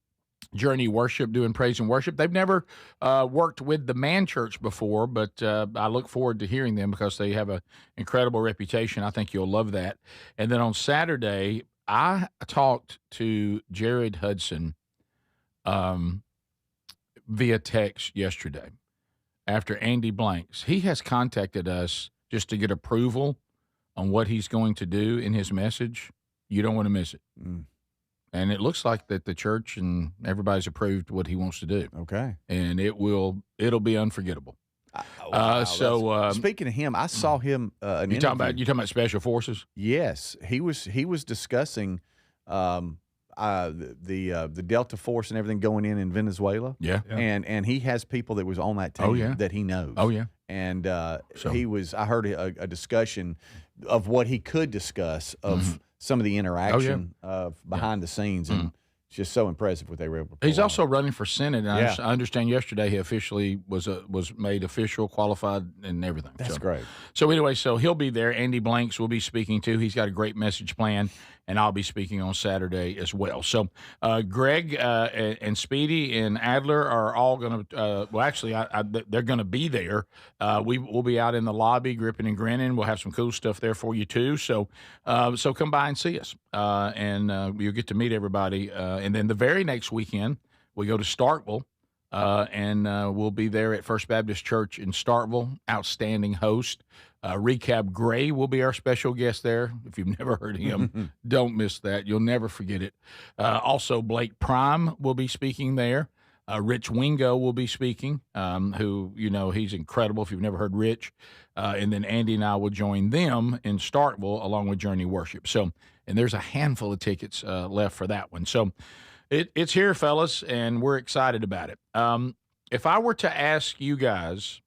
Journey Worship, doing praise and worship. They've never worked with the Man Church before, but I look forward to hearing them because they have an incredible reputation. I think you'll love that. And then on Saturday, I talked to Jared Hudson via text yesterday after Andy Blanks. He has contacted us just to get approval on what he's going to do in his message. You don't want to miss it. And it looks like that the church and everybody's approved what he wants to do. Okay. And it'll be unforgettable. Speaking of him, I saw him. You talking about Special Forces? Yes, he was discussing the Delta Force and everything going in Venezuela. Yeah. And he has people that was on that team that he knows. Oh yeah. And he was. I heard a discussion of what he could discuss of some of the interaction of behind the scenes, and it's just so impressive what they were able to pull He's also off. running for Senate. And I understand yesterday he officially was made official, qualified, and everything. That's great. So anyway, he'll be there. Andy Blanks will be speaking too. He's got a great message plan, and I'll be speaking on Saturday as well. So Greg and Speedy and Adler are all going to. Well, actually, they're going to be there. We'll be out in the lobby, gripping and grinning. We'll have some cool stuff there for you too. So come by and see us, and you'll get to meet everybody. And then the very next weekend, we go to Starkville, and we'll be there at First Baptist Church in Starkville. Outstanding host. Recap Gray will be our special guest there. If you've never heard him, don't miss that. You'll never forget it. Also, Blake Prime will be speaking there. Rich Wingo will be speaking, who, he's incredible if you've never heard Rich. And then Andy and I will join them in Starkville along with Journey Worship. So, and there's a handful of tickets left for that one. So it's here, fellas, and we're excited about it. If I were to ask you guys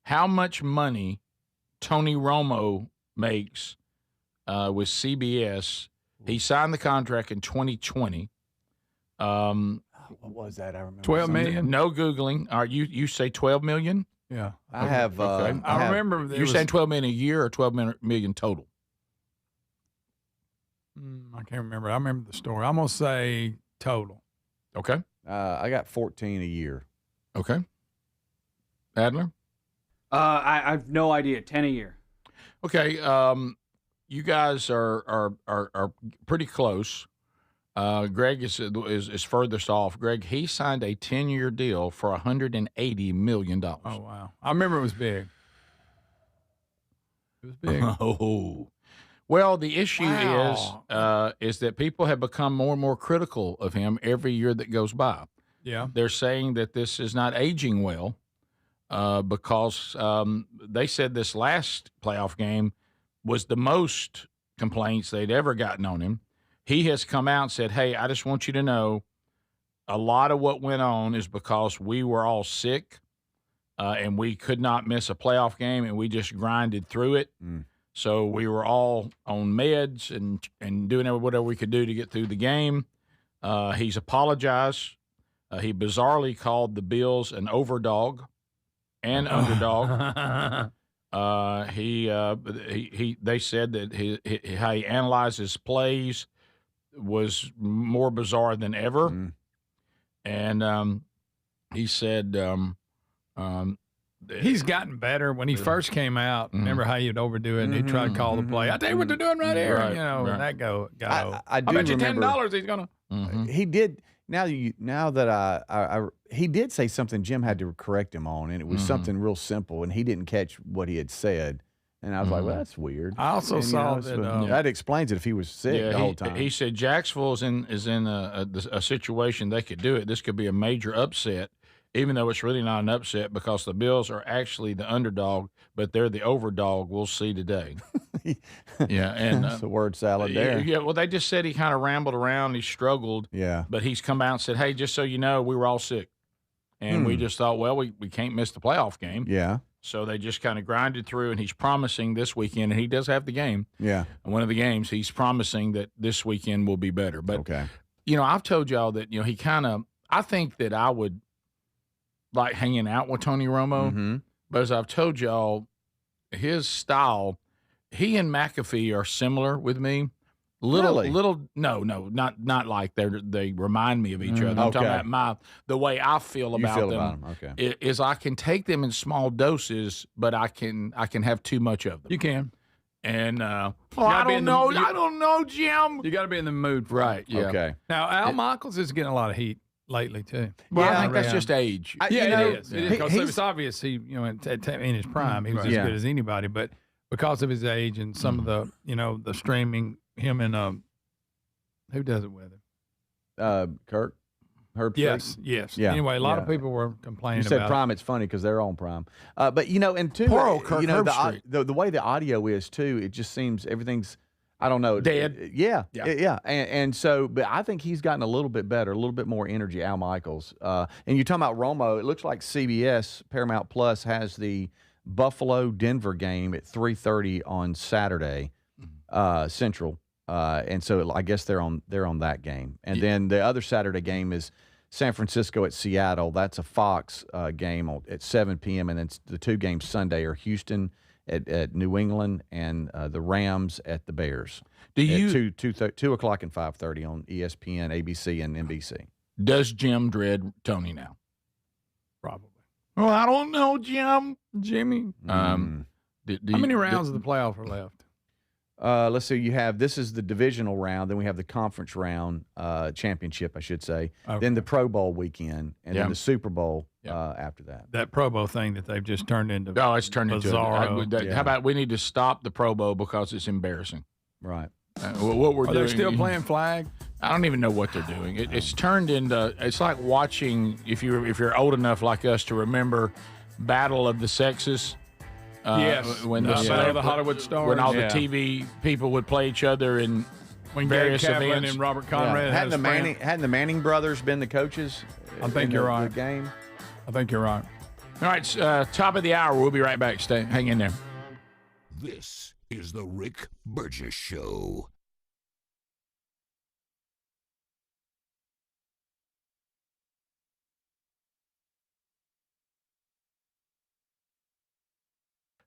how much money Tony Romo makes with CBS, he signed the contract in 2020. What was that? I remember. 12 million? No Googling. All right, you say 12 million? Yeah. I have. Okay. I remember. You're saying 12 million a year or 12 million total? I can't remember. I remember the story. I'm going to say total. Okay. I got 14 a year. Okay. Adler? I have no idea. 10 a year. Okay. You guys are pretty close. Greg is furthest off. Greg, he signed a 10-year deal for $180 million. Oh, wow. I remember it was big. It was big. Oh. Well, the issue is that people have become more and more critical of him every year that goes by. Yeah. They're saying that this is not aging well because they said this last playoff game was the most complaints they'd ever gotten on him. He has come out and said, hey, I just want you to know a lot of what went on is because we were all sick and we could not miss a playoff game, and we just grinded through it. So we were all on meds and doing whatever we could do to get through the game. He's apologized. He bizarrely called the Bills an overdog and underdog. They said that how he analyzes plays was more bizarre than ever. And he said he's gotten better. When he first came out, remember how he'd overdo it and he'd try to call the play. I tell you what they're doing right here. Right, and right. that go. I do bet you remember- $10 he's going to. He did. Now that he did say something Jim had to correct him on, and it was something real simple, and he didn't catch what he had said. And I was like, well, that's weird. I also saw that. That explains it if he was sick the whole time. He said Jacksonville is in a situation they could do it. This could be a major upset, even though it's really not an upset because the Bills are actually the underdog, but they're the overdog. We'll see today. Yeah, and that's the word salad there. Yeah, well, they just said he kind of rambled around. He struggled. Yeah. But he's come out and said, hey, just so you know, we were all sick. And we just thought, well, we can't miss the playoff game. Yeah. So they just kind of grinded through, and he's promising this weekend, and he does have the game. Yeah. One of the games, he's promising that this weekend will be better. But, okay. I've told y'all that, he kind of, I think that I would like hanging out with Tony Romo, but as I've told y'all, his style, he and McAfee are similar with me. No, not like they remind me of each other. I'm talking about the way I feel about them. Okay. Is I can take them in small doses, but I can have too much of them. You can. And I don't know, Jim. You got to be in the mood for Right. Yeah. Okay. Now, Al Michaels is getting a lot of heat lately too. Well, I think that's just age. It is. It is. Because it's obvious he, in his prime, he was as good as anybody. But because of his age and some of the, the streaming, him and who does it with him? Kirk. Herb Yes. Yeah. Anyway, a lot of people were complaining You said about prime. It's funny because they're on prime. But and too, Poor old Kirk Herbstreit. the way the audio is too, it just seems everything's, I don't know, dead. Yeah. And so, but I think he's gotten a little bit better, a little bit more energy. Al Michaels. And you're talking about Romo. It looks like CBS Paramount Plus has the Buffalo Denver game at 3:30 on Saturday Central. And so I guess they're on that game. And then the other Saturday game is San Francisco at Seattle. That's a Fox game at 7 p.m. And then the two games Sunday are Houston at New England and the Rams at the Bears. Do you 2 o'clock and 5:30 on ESPN, ABC, and NBC? Does Jim dread Tony now? probably. Well, I don't know, Jimmy. How many rounds of the playoff are left? Let's see. This is the divisional round. Then we have the conference round, championship, I should say. Okay. Then the Pro Bowl weekend, and then the Super Bowl after that. That Pro Bowl thing that they've just turned into. Oh, it's turned into. Bizarro. How about we need to stop the Pro Bowl because it's embarrassing. Right. What we're Are doing? they still playing flag? I don't even know what they're doing. It's turned into. It's like watching if you're old enough like us to remember Battle of the Sexes. Yes, when the Hollywood stars. When all the TV people would play each other in when various Gabe Kaplan events. and Robert Conrad Hadn't the Manning brothers been the coaches? I think you're right. The game. I think you're right. All right, top of the hour. We'll be right back. Hang in there. This is the Rick Burgess Show.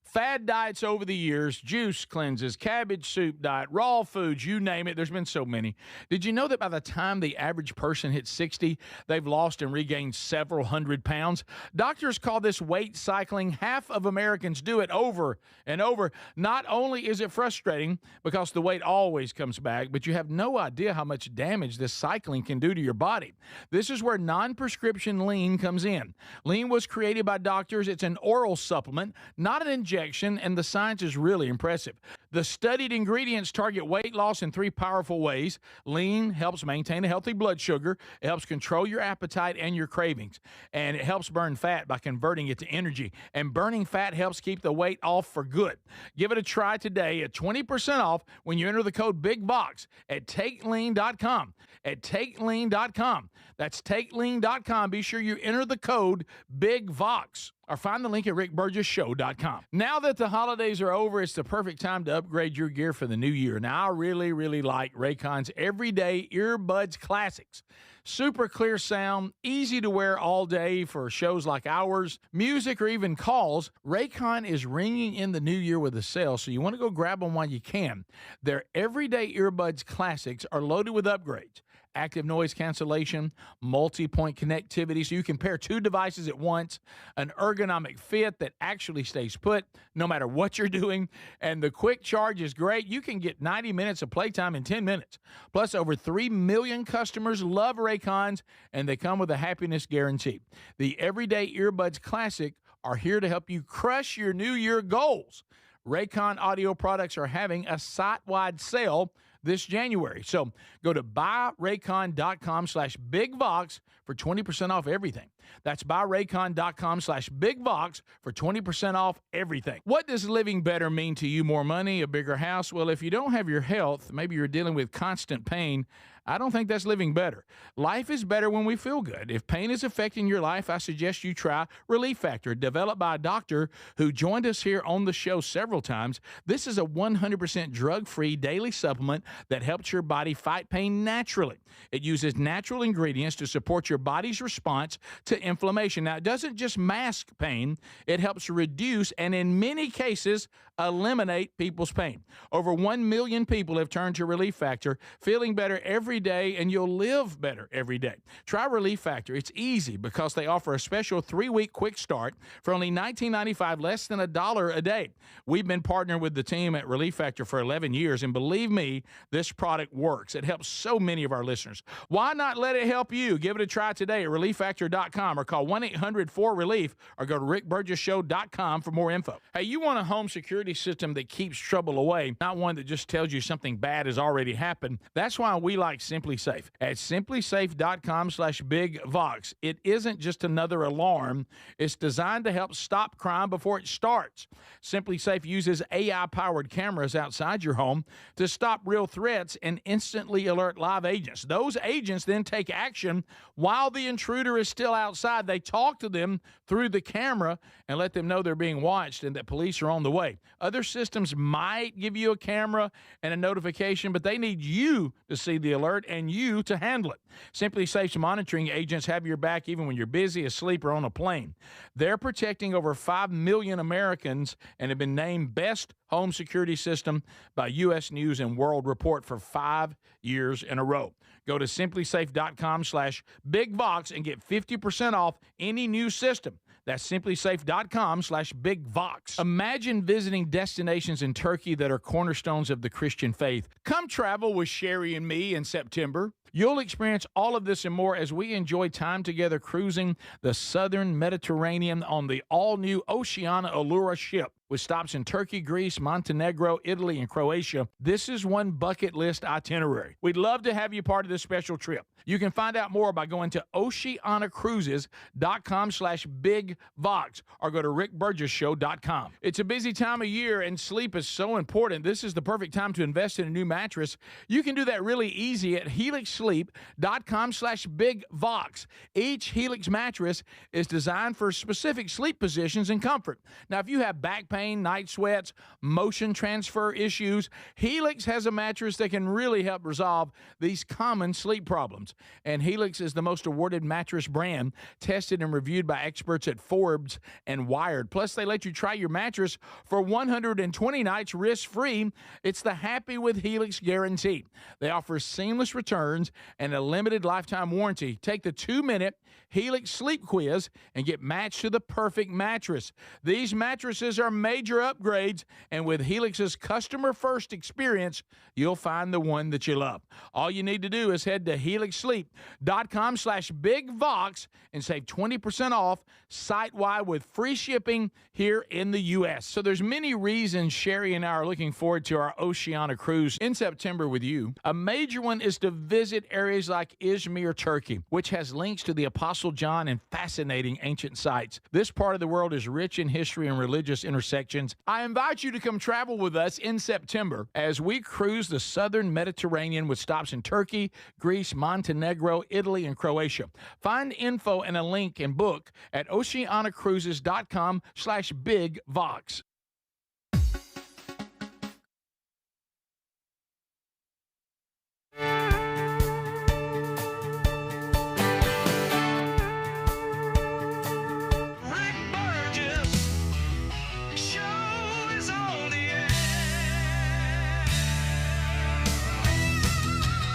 Fad diets over the years, juice cleanses, cabbage soup diet, raw foods, you name it. There's been so many. Did you know that by the time the average person hits 60, they've lost and regained several hundred pounds? Doctors call this weight cycling. Half of Americans do it over and over. Not only is it frustrating because the weight always comes back, but you have no idea how much damage this cycling can do to your body. This is where non-prescription lean comes in. Lean was created by doctors. It's an oral supplement, not an injection. And the science is really impressive. The studied ingredients target weight loss in 3 powerful ways. Lean helps maintain a healthy blood sugar. It helps control your appetite and your cravings. And it helps burn fat by converting it to energy. And burning fat helps keep the weight off for good. Give it a try today at 20% off when you enter the code BIGVOX at TakeLean.com. At TakeLean.com. That's TakeLean.com. Be sure you enter the code BIGVOX. Or find the link at rickburgessshow.com. Now that the holidays are over, it's the perfect time to upgrade your gear for the new year. Now, I really, really like Raycon's Everyday Earbuds Classics. Super clear sound, easy to wear all day for shows like ours, music, or even calls. Raycon is ringing in the new year with a sale, so you want to go grab them while you can. Their Everyday Earbuds Classics are loaded with upgrades. Active noise cancellation, multi-point connectivity, so you can pair 2 devices at once, an ergonomic fit that actually stays put no matter what you're doing, and the quick charge is great. You can get 90 minutes of playtime in 10 minutes. Plus, over 3 million customers love Raycons, and they come with a happiness guarantee. The Everyday Earbuds Classic are here to help you crush your New Year goals. Raycon audio products are having a site-wide sale this January. So go to buyraycon.com/bigvox for 20% off everything. That's buyraycon.com/bigvox for 20% off everything. What does living better mean to you? More money, a bigger house? Well, if you don't have your health, maybe you're dealing with constant pain, I don't think that's living better. Life is better when we feel good. If pain is affecting your life, I suggest you try Relief Factor, developed by a doctor who joined us here on the show several times. This is a 100% drug-free daily supplement that helps your body fight pain naturally. It uses natural ingredients to support your your body's response to inflammation. Now, it doesn't just mask pain, it helps reduce and in many cases eliminate people's pain. Over 1 million people have turned to Relief Factor, feeling better every day, and you'll live better every day. Try Relief Factor. It's easy because they offer a special 3-week quick start for only $19.95, less than $1 a day. We've been partnering with the team at Relief Factor for 11 years, and believe me, this product works. It helps so many of our listeners. Why not let it help you? Give it a try today at ReliefFactor.com or call 1-800-4RELIEF or go to RickBurgessShow.com for more info. Hey, you want a home security system that keeps trouble away, not one that just tells you something bad has already happened. That's why we like Simply Safe. At simplysafe.com/BigVox, it isn't just another alarm. It's designed to help stop crime before it starts. Simply Safe uses AI-powered cameras outside your home to stop real threats and instantly alert live agents. Those agents then take action while the intruder is still outside. They talk to them through the camera and let them know they're being watched and that police are on the way. Other systems might give you a camera and a notification, but they need you to see the alert and you to handle it. Simply Safe's monitoring agents have your back even when you're busy, asleep, or on a plane. They're protecting over 5 million Americans and have been named Best Home Security System by U.S. News and World Report for 5 years in a row. Go to simplysafe.com/BigVox and get 50% off any new system. That's simplysafe.com/BigVox. Imagine visiting destinations in Turkey that are cornerstones of the Christian faith. Come travel with Sherry and me in September. You'll experience all of this and more as we enjoy time together cruising the southern Mediterranean on the all-new Oceana Allura ship. With stops in Turkey, Greece, Montenegro, Italy, and Croatia, this is one bucket list itinerary. We'd love to have you part of this special trip. You can find out more by going to oceanacruises.com/BigVox or go to rickburgessshow.com. It's a busy time of year and sleep is so important. This is the perfect time to invest in a new mattress. You can do that really easy at helixsleep.com/BigVox. Each Helix mattress is designed for specific sleep positions and comfort. Now, if you have back pain, night sweats, motion transfer issues, Helix has a mattress that can really help resolve these common sleep problems. And Helix is the most awarded mattress brand, tested and reviewed by experts at Forbes and Wired. Plus, they let you try your mattress for 120 nights risk-free. It's the Happy with Helix guarantee. They offer seamless returns and a limited lifetime warranty. Take the 2-minute Helix sleep quiz and get matched to the perfect mattress. These mattresses are major upgrades, and with Helix's customer-first experience, you'll find the one that you love. All you need to do is head to helixsleep.com/BigVox and save 20% off site-wide with free shipping here in the U.S. So there's many reasons Sherry and I are looking forward to our Oceana cruise in September with you. A major one is to visit areas like Izmir, Turkey, which has links to the Apostle John and fascinating ancient sites. This part of the world is rich in history and religious intersections. I invite you to come travel with us in September as we cruise the southern Mediterranean with stops in Turkey, Greece, Montenegro, Italy, and Croatia. Find info and a link and book at oceanacruises.com/BigVox.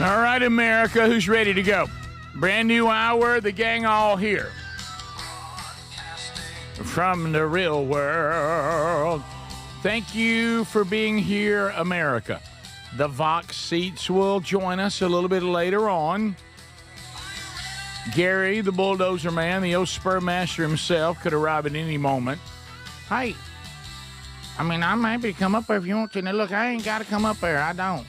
All right, America, who's ready to go? Brand new hour, the gang all here. From the real world. Thank you for being here, America. The Vox seats will join us a little bit later on. Gary, the bulldozer man, the old spur master himself, could arrive at any moment. Hey, I'm happy to come up there if you want to. Now, look, I ain't got to come up there. I don't.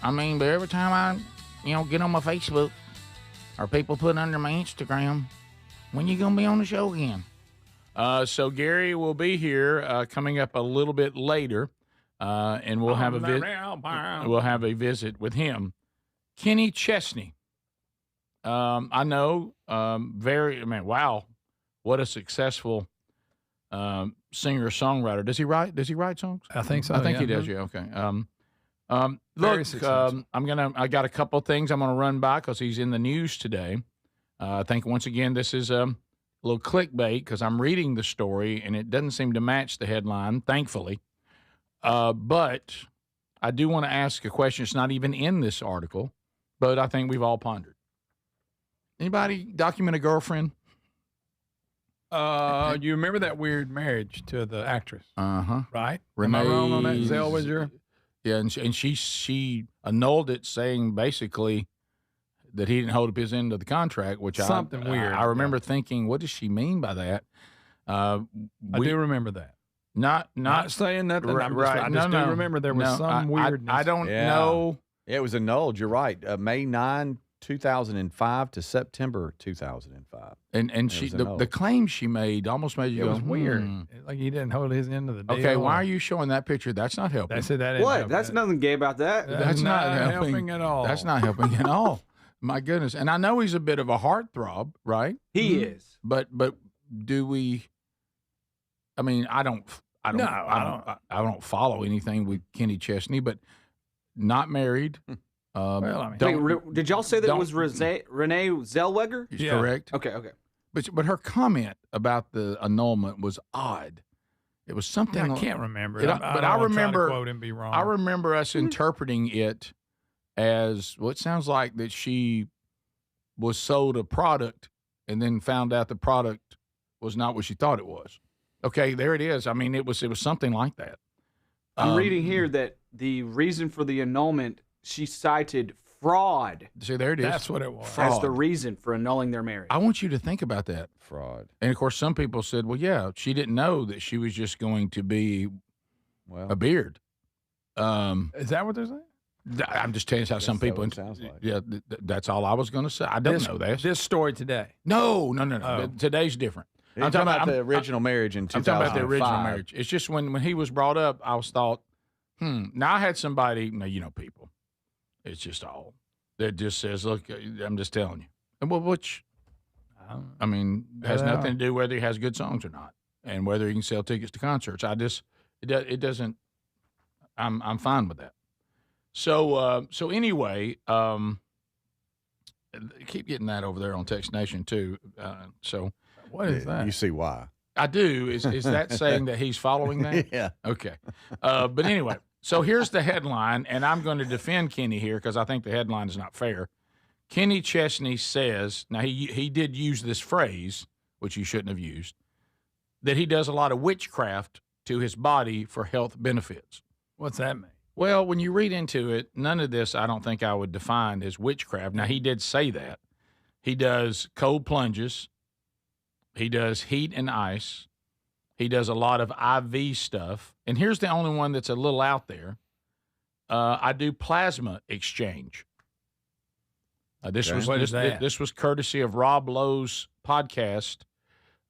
But every time I, get on my Facebook or people put under my Instagram, when you going to be on the show again? So Gary will be here coming up a little bit later, and we'll have a visit with him. Kenny Chesney. I know, wow, what a successful singer-songwriter. Does he write songs? I think so. I think yeah. he does. Yeah. Okay. Look, I got a couple of things I'm going to run by because he's in the news today. I think, once again, this is a little clickbait because I'm reading the story, and it doesn't seem to match the headline, thankfully. But I do want to ask a question. It's not even in this article, but I think we've all pondered. Anybody document a girlfriend? You remember that weird marriage to the actress? Uh-huh. Right? Renee, Am I wrong on that? Zellweger? Yeah, and she annulled it, saying basically that he didn't hold up his end of the contract, which Something weird. I remember thinking, what does she mean by that? I do remember that. Not saying nothing. Right, I just do remember there was some weirdness. I don't know. Yeah, it was annulled. You're right. May 9, 2005 to September 2005. And she the claim she made almost made you go, was weird. Like he didn't hold his end of the deal. Okay, why are you showing that picture? That's not helping. That's that. What? That's nothing gay about that. That's not helping at all. That's not helping at all. My goodness. And I know he's a bit of a heartthrob, right? He is. But do we? I mean, I don't follow anything with Kenny Chesney, but not married. Well, I mean, Wait, did y'all say that it was Renee Zellweger? He's correct. Okay. But her comment about the annulment was odd. It was something I can't remember. I remember. Quote and be wrong. I remember us interpreting it as it sounds like that she was sold a product and then found out the product was not what she thought it was. Okay, there it is. I mean, it was something like that. I'm reading here that the reason for the annulment, she cited fraud. See, there it is. That's what it was. As the reason for annulling their marriage. I want you to think about that. Fraud. And of course, some people said, well, yeah, she didn't know that she was just going to be a beard. Is that what they're saying? I'm just telling you how some people. Sounds like. Yeah, that's all I was going to say. I don't know that. This story today. No. Oh. Today's different. I'm talking about the original marriage in 2005. I'm talking about the original marriage. It's just when he was brought up, I was thought, Now I had somebody, people. It's just all that just says, look, I'm just telling you. And which, I mean, has nothing to do whether he has good songs or not, and whether he can sell tickets to concerts. It doesn't. I'm fine with that. So anyway, keep getting that over there on Text Nation too. So what is that? You see why? I do. Is that saying that he's following that? Yeah. Okay. But anyway, so here's the headline, and I'm going to defend Kenny here because I think the headline is not fair. Kenny Chesney says, now he did use this phrase, which he shouldn't have used, that he does a lot of witchcraft to his body for health benefits. What's that mean? Well, when you read into it, none of this I don't think I would define as witchcraft. Now, he did say that. He does cold plunges. He does heat and ice. He does a lot of IV stuff. And here's the only one that's a little out there. I do plasma exchange. This was courtesy of Rob Lowe's podcast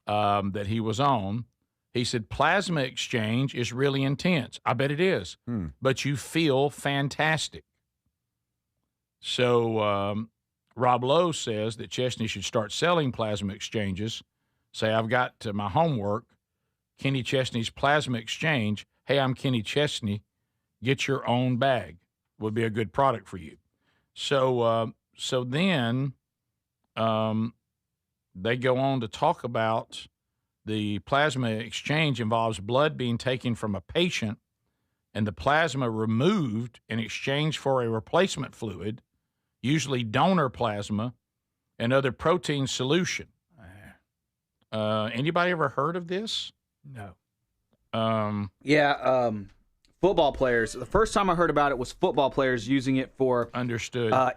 that he was on. He said, plasma exchange is really intense. I bet it is. But you feel fantastic. So Rob Lowe says that Chesney should start selling plasma exchanges. Say, I've got my homework, Kenny Chesney's Plasma Exchange. Hey, I'm Kenny Chesney. Get your own bag. Would be a good product for you. So then they go on to talk about the plasma exchange involves blood being taken from a patient and the plasma removed in exchange for a replacement fluid, usually donor plasma, and other protein solution. Anybody ever heard of this? No. Football players. The first time I heard about it was football players using it for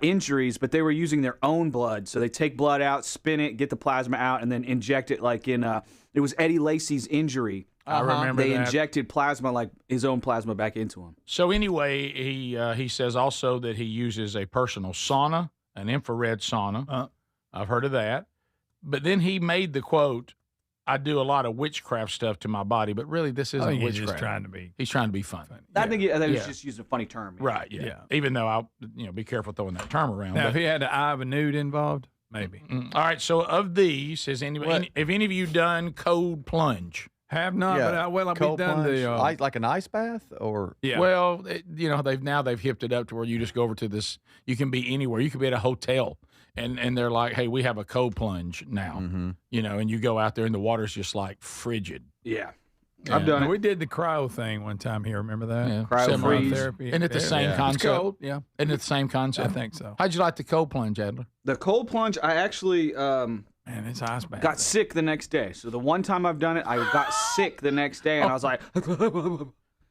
injuries, but they were using their own blood. So they take blood out, spin it, get the plasma out, and then inject it like in it was Eddie Lacy's injury. I remember they that. injected plasma, like his own plasma, back into him. So anyway, he says also that he uses a personal sauna, an infrared sauna. I've heard of that. But then he made the quote, I do a lot of witchcraft stuff to my body, but really this isn't witchcraft. He's just trying to be. He's trying to be fun. I think he's just using a funny term. Right, yeah. Even though I'll be careful throwing that term around. Now, if he had the eye of a nude involved, maybe. All right, so of these, if any of you done cold plunge? Have not, Yeah, but I've cold done plunge, the like an ice bath, or yeah. Well, they've hipped it up to where you just go over to this. You can be anywhere. You could be at a hotel, and they're like, "Hey, we have a cold plunge now." Mm-hmm. And you go out there, and the water's just like frigid. Yeah. I've done it. We did the cryo thing one time here. Remember that? Yeah. Cryo freeze. Therapy. Isn't it the same concept? It's cold. Yeah. Isn't it the same concept? I think so. How'd you like the cold plunge, Adler? The cold plunge, I actually Man, it's ice bath. got sick the next day. So the one time I've done it, I got sick the next day, and I was like,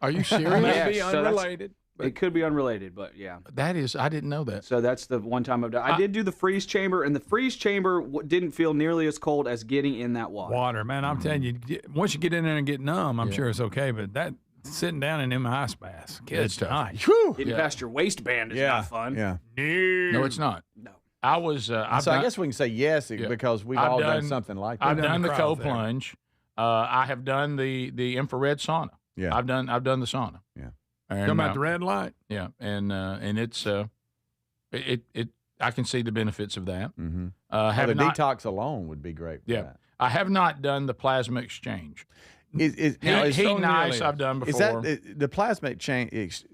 Are you serious? Maybe Yeah, so unrelated. it could be unrelated, but yeah. That is, I didn't know that. So that's the one time I've done. I did do the freeze chamber, and the freeze chamber didn't feel nearly as cold as getting in that water. Man, I'm telling you, once you get in there and get numb, I'm sure it's okay. But that sitting down in them ice baths, It's tough. nice. Getting past your waistband is not fun. Yeah. No, it's not. No. I was. I guess we can say yes because we've all done something like that. I've done the cryo cold therapy. plunge. I have done the infrared sauna. Yeah. I've done the sauna. Yeah. And, Talking about the red light. Yeah, and it's it. I can see the benefits of that. Mm-hmm. Have the not, detox alone would be great. For Yeah, that. I have not done the plasma exchange. Is Heat nice. I've done before. Is that the plasma exchange?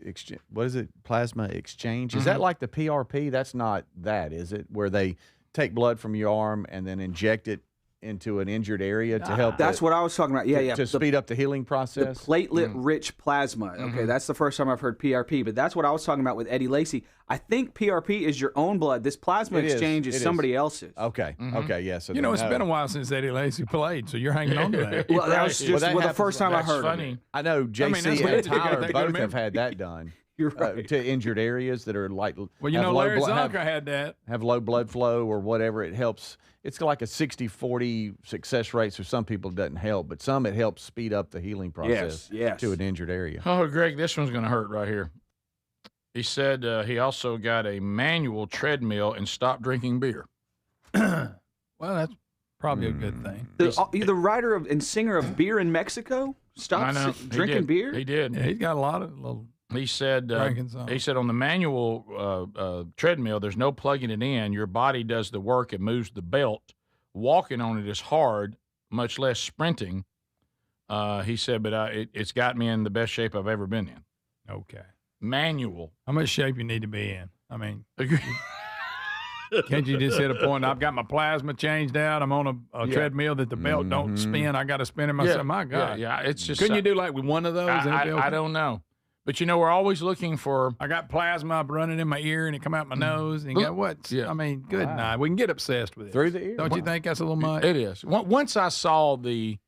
What is it? Plasma exchange? Is that like the PRP? That's not that, is it? Where they take blood from your arm and then inject it into an injured area to help. That's what I was talking about. Yeah, to speed up the healing process. The platelet-rich plasma. Okay, that's the first time I've heard PRP, but that's what I was talking about with Eddie Lacy. I think PRP is your own blood. This plasma exchange is somebody else's. Okay. Okay. Yeah. So It's been a while since Eddie Lacy played, so you're hanging on to that. Well, that was just that the happens- first time I That's heard funny. of it. I know JC that's what and they got- Tyler they got both remember. have had that done. You're right. To injured areas that are like Well, have low Larry blood- Zonka had that. have low blood flow or whatever. It helps. It's like a 60-40 success rate. So some people it doesn't help, but some it helps speed up the healing process Yes. to an injured area. Oh, Greg, this one's going to hurt right here. He said he also got a manual treadmill and stopped drinking beer. Well, that's probably a good thing. The writer and singer of Beer in Mexico I stopped know. drinking beer? He did. Yeah, he's got a lot of little. He said Drinking some. he said on the manual treadmill, there's no plugging it in. Your body does the work and moves the belt. Walking on it is hard, much less sprinting. He said, but it's got me in the best shape I've ever been in. Okay. Manual. How much shape you need to be in? I mean, can't you just hit a point? I've got my plasma changed out. I'm on a treadmill that the belt don't spin. I got to spin it myself. My God. Yeah, it's just. Couldn't you do like with one of those? I don't know. But, we're always looking for. I got plasma up running in my ear and it come out my nose. And you got what? Yeah. I mean, good night. We can get obsessed with it. Through the ear? Don't you think that's a little much? It is. Once I saw the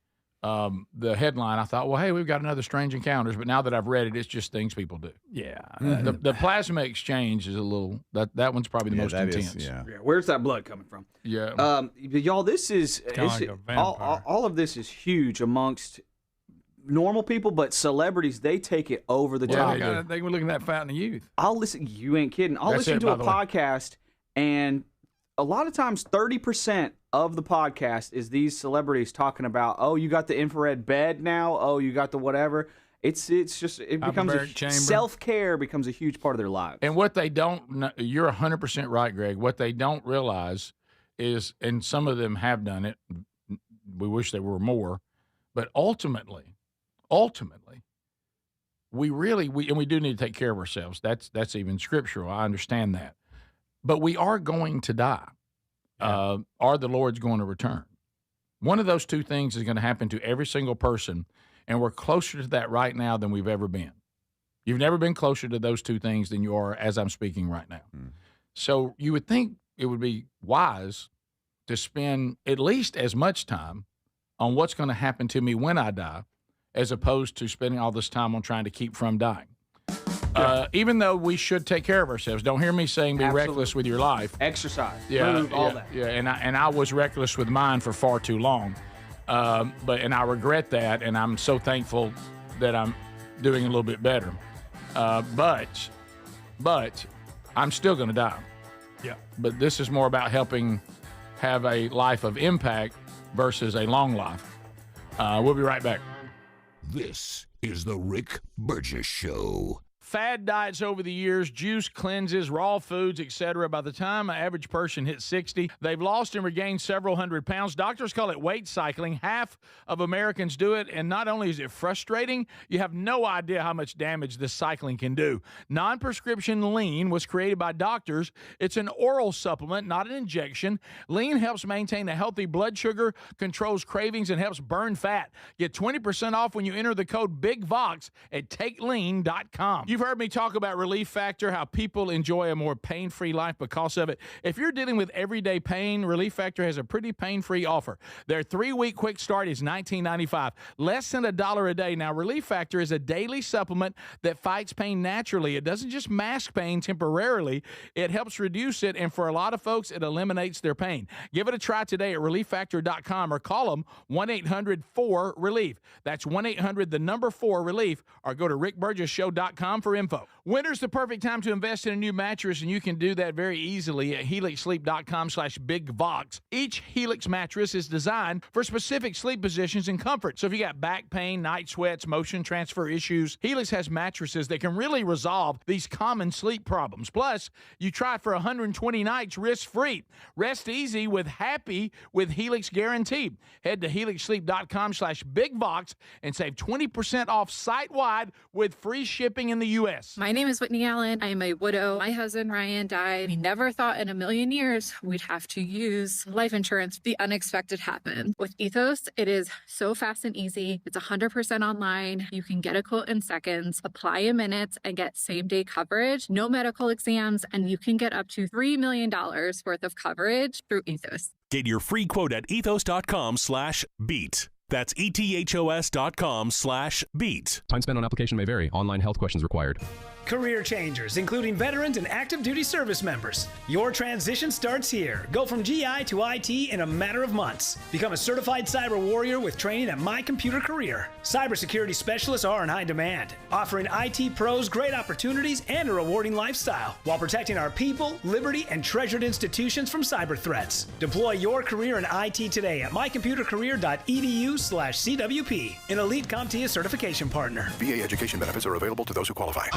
headline, I thought, well, hey, we've got another Strange Encounters. But now that I've read it, it's just things people do. Yeah. The plasma exchange is a little. That one's probably the most that intense. is, yeah. Yeah, where's that blood coming from? Yeah. But y'all, this is kinda like a vampire. all of this is huge amongst normal people, but celebrities, they take it over the top. They were looking at that Fountain of Youth. I'll listen. You ain't kidding. I'll That's listen it, to by a the way. podcast, and a lot of times, 30% of the podcast is these celebrities talking about, oh, you got the infrared bed now. Oh, you got the whatever. It becomes Hyperbaric chamber. self-care becomes a huge part of their lives. And what they don't know, you're 100% right, Greg. What they don't realize is, and some of them have done it, we wish there were more, but ultimately, we do need to take care of ourselves. That's even scriptural. I understand that. But we are going to die. Or the Lord's going to return. One of those two things is going to happen to every single person, and we're closer to that right now than we've ever been. You've never been closer to those two things than you are as I'm speaking right now. So you would think it would be wise to spend at least as much time on what's going to happen to me when I die, as opposed to spending all this time on trying to keep from dying. Even though we should take care of ourselves. Don't hear me saying be reckless with your life. Exercise, move, all that. Yeah, and I was reckless with mine for far too long. And I regret that, and I'm so thankful that I'm doing a little bit better. But I'm still going to die. Yeah. But this is more about helping have a life of impact versus a long life. We'll be right back. This is the Rick Burgess Show. fad diets over the years, juice cleanses, raw foods, etc. By the time an average person hits 60, they've lost and regained several hundred pounds. Doctors call it weight cycling. Half of Americans do it, and not only is it frustrating, you have no idea how much damage this cycling can do. Non-prescription Lean was created by doctors. It's an oral supplement, not an injection. Lean helps maintain a healthy blood sugar, controls cravings, and helps burn fat. Get 20% off when you enter the code BIGVOX at TakeLean.com. You've heard me talk about Relief Factor, how people enjoy a more pain-free life because of it. If you're dealing with everyday pain, Relief Factor has a pretty pain-free offer. Their 3-week quick start is $19.95, less than $1 a day. Now, Relief Factor is a daily supplement that fights pain naturally. It doesn't just mask pain temporarily. It helps reduce it, and for a lot of folks, it eliminates their pain. Give it a try today at ReliefFactor.com or call them 1-800-4-RELIEF. That's 1-800-4-RELIEF, or go to rickburgessshow.com for info. Winter's the perfect time to invest in a new mattress, and you can do that very easily at helixsleep.com/bigvox. Each Helix mattress is designed for specific sleep positions and comfort. So if you got back pain, night sweats, motion transfer issues, Helix has mattresses that can really resolve these common sleep problems. Plus, you try it for 120 nights risk-free. Rest easy with Happy with Helix Guarantee. Head to helixsleep.com/bigvox and save 20% off site-wide with free shipping in the U.S. My name is Whitney Allen. I am a widow. My husband, Ryan, died. We never thought in a million years we'd have to use life insurance. The unexpected happened. With Ethos, it is so fast and easy. It's 100% online. You can get a quote in seconds, apply in minutes, and get same-day coverage. No medical exams, and you can get up to $3 million worth of coverage through Ethos. Get your free quote at ethos.com/beat. That's ethos.com/beat. Time spent on application may vary. Online health questions required. Career changers, including veterans and active duty service members. Your transition starts here. Go from GI to IT in a matter of months. Become a certified cyber warrior with training at My Computer Career. Cybersecurity specialists are in high demand, offering IT pros great opportunities and a rewarding lifestyle while protecting our people, liberty, and treasured institutions from cyber threats. Deploy your career in IT today at mycomputercareer.edu/CWP, an elite CompTIA certification partner. VA education benefits are available to those who qualify.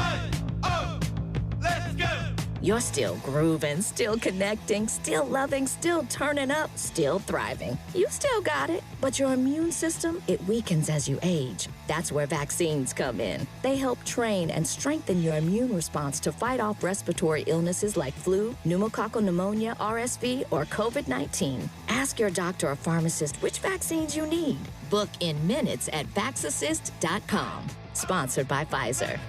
Let's go! You're still grooving, still connecting, still loving, still turning up, still thriving. You still got it, but your immune system, it weakens as you age. That's where vaccines come in. They help train and strengthen your immune response to fight off respiratory illnesses like flu, pneumococcal pneumonia, RSV, or COVID-19. Ask your doctor or pharmacist which vaccines you need. Book in minutes at VaxAssist.com. Sponsored by Pfizer.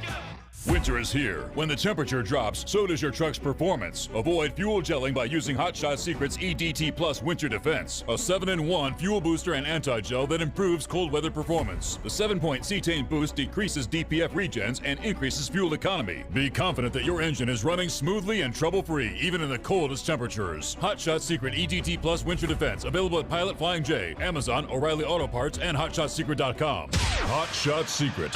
Winter is here. When the temperature drops, so does your truck's performance. Avoid fuel gelling by using Hot Shot Secret's EDT Plus Winter Defense, a 7-in-1 fuel booster and anti-gel that improves cold weather performance. The 7-point cetane boost decreases DPF regens and increases fuel economy. Be confident that your engine is running smoothly and trouble-free, even in the coldest temperatures. Hot Shot Secret EDT Plus Winter Defense, available at Pilot Flying J, Amazon, O'Reilly Auto Parts, and HotShotSecret.com. Hot Shot Secret,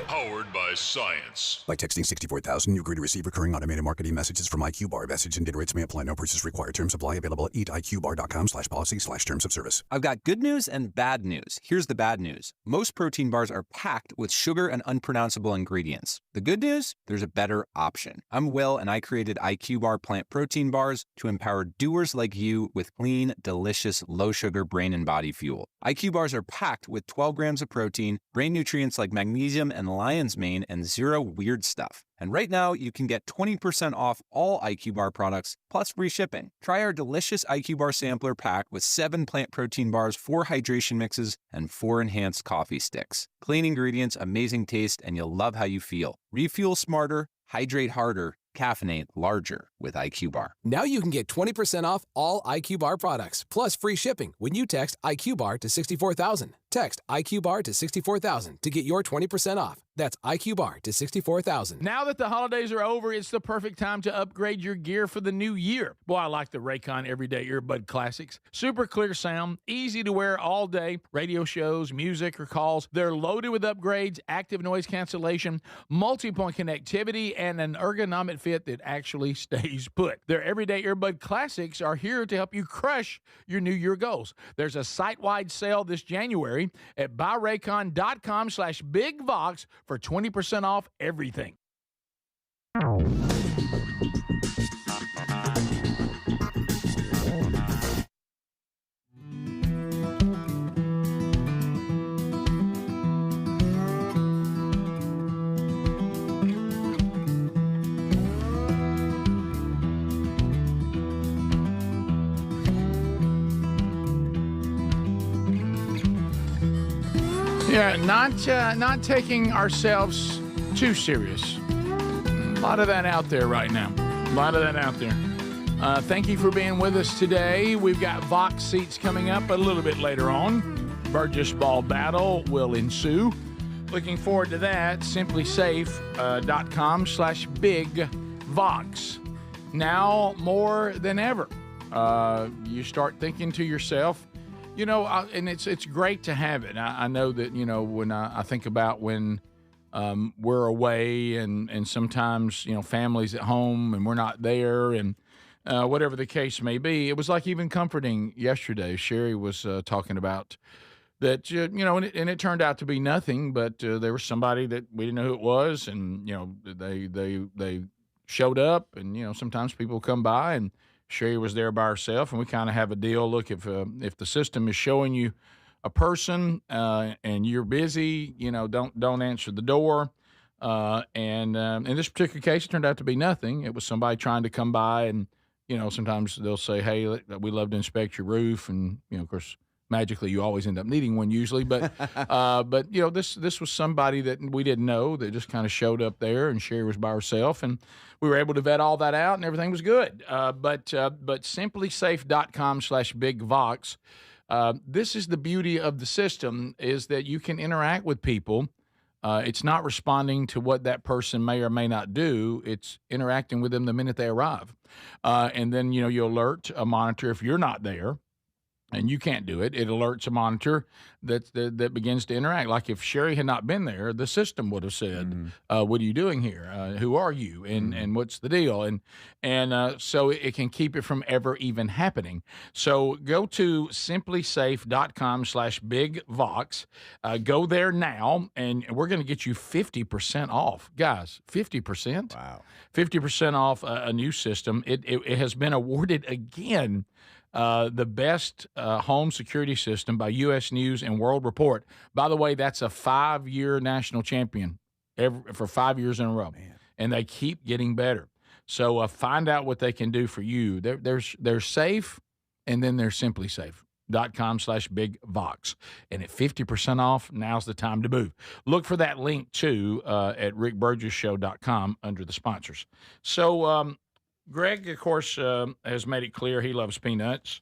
powered by science. By texting 64,000, you agree to receive recurring automated marketing messages from IQ Bar. Message and data rates may apply. No purchase required. Terms apply. Available at eatiqbar.com/policy/terms of service. I've got good news and bad news. Here's the bad news. Most protein bars are packed with sugar and unpronounceable ingredients. The good news? There's a better option. I'm Will, and I created IQ Bar plant protein bars to empower doers like you with clean, delicious, low-sugar brain and body fuel. IQ Bars are packed with 12 grams of protein, brain nutrients like magnesium and lion's mane, and zero weird stuff. And right now, you can get 20% off all IQ Bar products, plus free shipping. Try our delicious IQ Bar sampler pack with 7 plant protein bars, 4 hydration mixes, and 4 enhanced coffee sticks. Clean ingredients, amazing taste, and you'll love how you feel. Refuel smarter, hydrate harder, caffeinate larger with IQ Bar. Now you can get 20% off all IQ Bar products, plus free shipping when you text IQ Bar to 64,000. Text IQ Bar to 64,000 to get your 20% off. That's IQ Bar to 64,000. Now that the holidays are over, it's the perfect time to upgrade your gear for the new year. Boy, I like the Raycon Everyday Earbud Classics. Super clear sound, easy to wear all day, radio shows, music, or calls. They're loaded with upgrades, active noise cancellation, multi-point connectivity, and an ergonomic fit that actually stays put. Their Everyday Earbud Classics are here to help you crush your new year goals. There's a site-wide sale this January at buyraycon.com/bigvox for 20% off everything. Yeah, not taking ourselves too serious. A lot of that out there right now. A lot of that out there. Thank you for being with us today. We've got Vox seats coming up a little bit later on. Burgess ball battle will ensue. Looking forward to that. SimplySafe.com/BigVox. Now more than ever, you start thinking to yourself, you know, and it's great to have it. I know that, you know, when I think about when we're away and sometimes, you know, families at home and we're not there and whatever the case may be, it was like even comforting yesterday. Sherry was talking about that, you know, and it turned out to be nothing, but there was somebody that we didn't know who it was, and, you know, they showed up, and, you know, sometimes people come by, and Sherry was there by herself, and we kind of have a deal. Look, if the system is showing you a person and you're busy, you know, don't answer the door. And in this particular case, it turned out to be nothing. It was somebody trying to come by, and, you know, sometimes they'll say, "Hey, we'd love to inspect your roof," and, you know, of course, magically you always end up needing one usually, but but you know, this was somebody that we didn't know that just kind of showed up there, and Sherry was by herself, and we were able to vet all that out, and everything was good. But SimplySafe.com/BigVox. This is the beauty of the system, is that you can interact with people. It's not responding to what that person may or may not do. It's interacting with them the minute they arrive. And then, you know, you alert a monitor if you're not there and you can't do it. It alerts a monitor that begins to interact. Like if Sherry had not been there, the system would have said, "What are you doing here? Who are you? And what's the deal?" And so it can keep it from ever even happening. So go to SimplySafe.com/BigVox. Go there now, and we're going to get you 50% off, guys. 50%. Wow. 50% off a new system. It has been awarded again. The best home security system by U.S. News and World Report. By the way, that's a 5-year national champion for 5 years in a row. Man. And they keep getting better. So find out what they can do for you. They're safe, and then they're SimplySafe.com/BigVox. And at 50% off, now's the time to move. Look for that link, too, at rickburgessshow.com under the sponsors. So, Greg, of course, has made it clear he loves peanuts.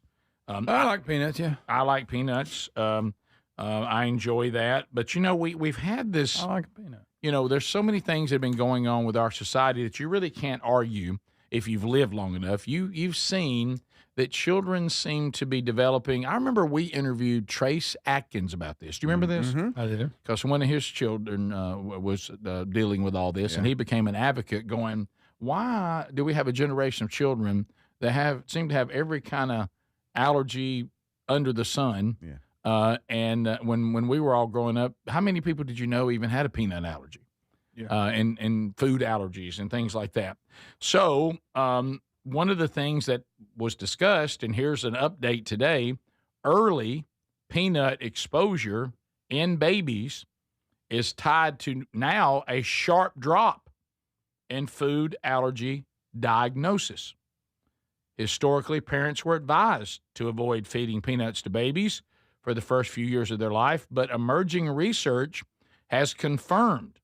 I like peanuts, yeah. I like peanuts. I enjoy that. But, you know, we've had this. I like a peanut. You know, there's so many things that have been going on with our society that you really can't argue if you've lived long enough. You've seen that children seem to be developing. I remember we interviewed Trace Atkins about this. Do you remember this? Mm-hmm. I do. Because one of his children was dealing with all this, and he became an advocate going, why do we have a generation of children that seem to have every kind of allergy under the sun? Yeah. And when we were all growing up, how many people did you know even had a peanut allergy? Yeah. And food allergies and things like that. So one of the things that was discussed, and here's an update today, early peanut exposure in babies is tied to now a sharp drop in food allergy diagnosis. Historically, parents were advised to avoid feeding peanuts to babies for the first few years of their life, but emerging research has confirmed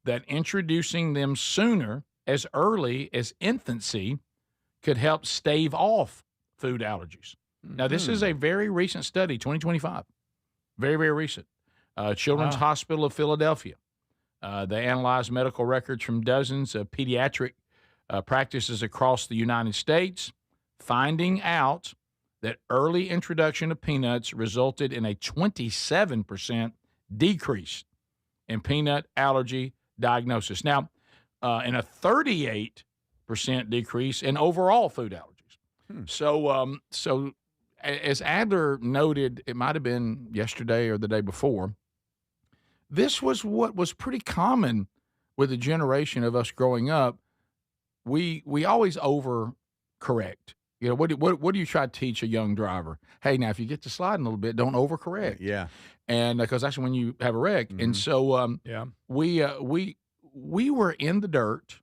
that introducing them sooner, as early as infancy, could help stave off food allergies. Mm-hmm. Now, this is a very recent study, 2025, very, very recent. Children's Hospital of Philadelphia. They analyzed medical records from dozens of pediatric practices across the United States, finding out that early introduction of peanuts resulted in a 27% decrease in peanut allergy diagnosis. Now, and a 38% decrease in overall food allergies. So as Adler noted, it might have been yesterday or the day before, this was what was pretty common with a generation of us growing up. we always overcorrect. You know, what do you try to teach a young driver? Hey, now if you get to sliding a little bit, don't overcorrect. Yeah. And because that's when you have a wreck. And so we were in the dirt.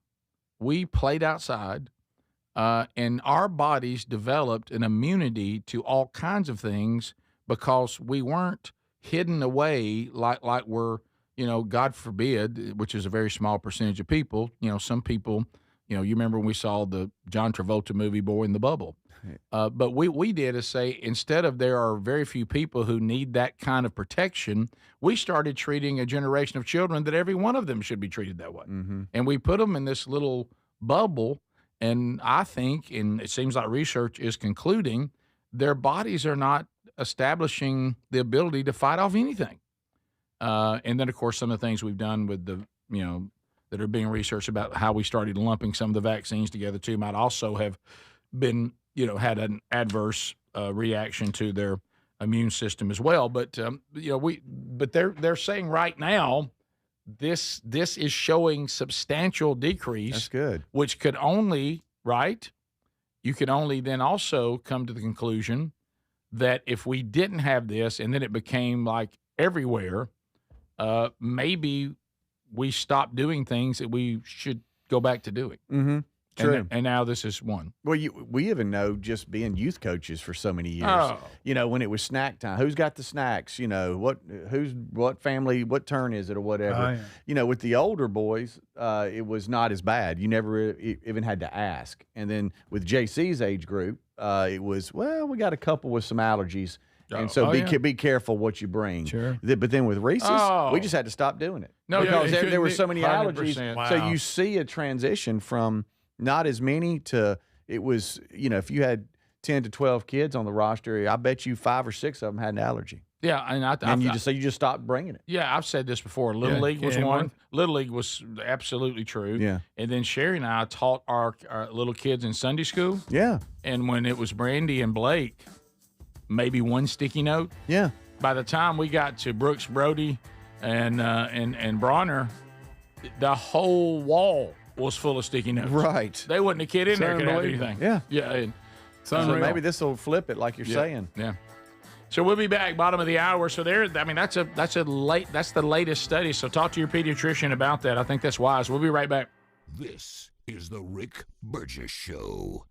We played outside. And our bodies developed an immunity to all kinds of things because we weren't hidden away like we're, you know, God forbid, which is a very small percentage of people. You know, some people, you know, you remember when we saw the John Travolta movie Boy in the Bubble. But we did is say, instead of there are very few people who need that kind of protection, we started treating a generation of children that every one of them should be treated that way. And we put them in this little bubble. And I think, and it seems like research is concluding, their bodies are not establishing the ability to fight off anything. And then, of course, some of the things we've done with the, you know, that are being researched about how we started lumping some of the vaccines together too might also have been, you know, had an adverse reaction to their immune system as well. But you know, but they're saying right now, this is showing substantial decrease. That's good. Which could only, right? You could only then also come to the conclusion that if we didn't have this and then it became like everywhere, maybe we stopped doing things that we should go back to doing. Mm-hmm. True. And now this is one. Well, we even know just being youth coaches for so many years. Oh. You know, when it was snack time, who's got the snacks? You know, what family, what turn is it or whatever. Oh, yeah. You know, with the older boys, it was not as bad. You never even had to ask. And then with JC's age group, it was, well, we got a couple with some allergies. And so be careful what you bring. Sure. But then with Reese's, we just had to stop doing it. No, because there were so many 100%. allergies. Wow. So you see a transition from not as many to, it was, you know, if you had 10 to 12 kids on the roster, I bet you 5 or 6 of them had an allergy. Yeah, and you just stopped bringing it. Yeah, I've said this before. Little League was one. Little League was absolutely true. Yeah. And then Sherry and I taught our little kids in Sunday school. Yeah. And when it was Brandy and Blake, maybe one sticky note. Yeah. By the time we got to Brooks, Brody, and Bronner, the whole wall was full of sticky notes. Right. They wasn't a kid in there could have anything. Yeah. Yeah. And so maybe this will flip it like you're saying. Yeah. So we'll be back bottom of the hour. So that's the latest study. So talk to your pediatrician about that. I think that's wise. We'll be right back. This is the Rick Burgess Show.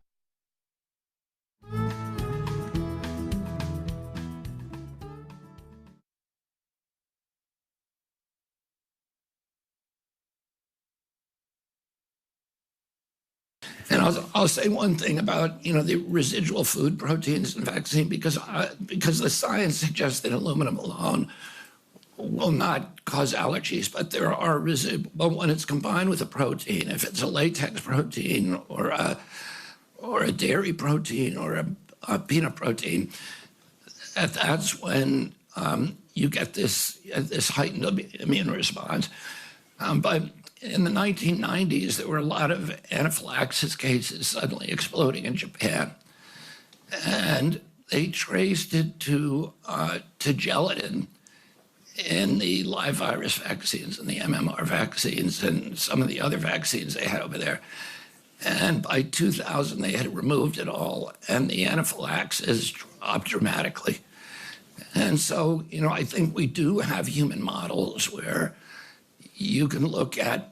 And I'll say one thing about, you know, the residual food proteins in vaccine, because the science suggests that aluminum alone will not cause allergies, but there are residual when it's combined with a protein. If it's a latex protein or a dairy protein or a peanut protein, that's when you get this heightened immune response. But in the 1990s, there were a lot of anaphylaxis cases suddenly exploding in Japan. And they traced it to gelatin in the live virus vaccines and the MMR vaccines and some of the other vaccines they had over there. And by 2000, they had removed it all, and the anaphylaxis dropped dramatically. And so, you know, I think we do have human models where you can look at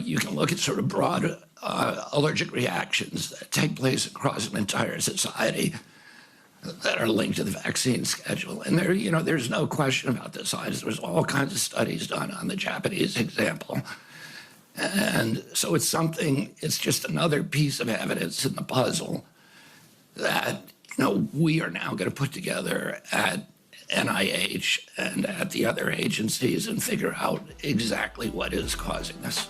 you can look at sort of broad allergic reactions that take place across an entire society that are linked to the vaccine schedule. And there's no question about the science. There's all kinds of studies done on the Japanese example. And so it's just another piece of evidence in the puzzle that, you know, we are now going to put together at NIH and at the other agencies and figure out exactly what is causing this.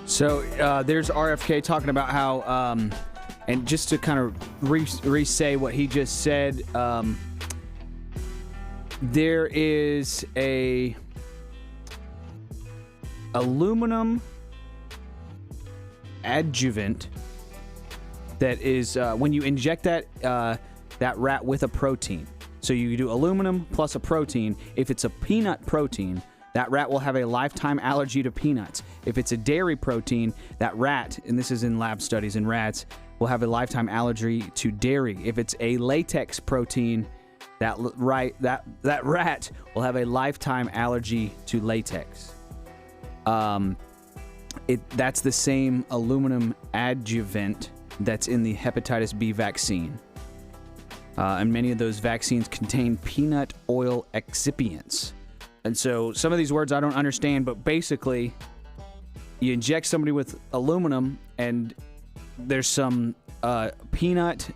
So there's RFK talking about how, and just to kind of re-say what he just said, there is a aluminum adjuvant that is when you inject that rat with a protein. So you do aluminum plus a protein. If it's a peanut protein, that rat will have a lifetime allergy to peanuts. If it's a dairy protein, that rat, and this is in lab studies in rats, will have a lifetime allergy to dairy. If it's a latex protein, that rat will have a lifetime allergy to latex. That's the same aluminum adjuvant that's in the hepatitis B vaccine. And many of those vaccines contain peanut oil excipients. And so some of these words I don't understand, but basically you inject somebody with aluminum and there's some peanut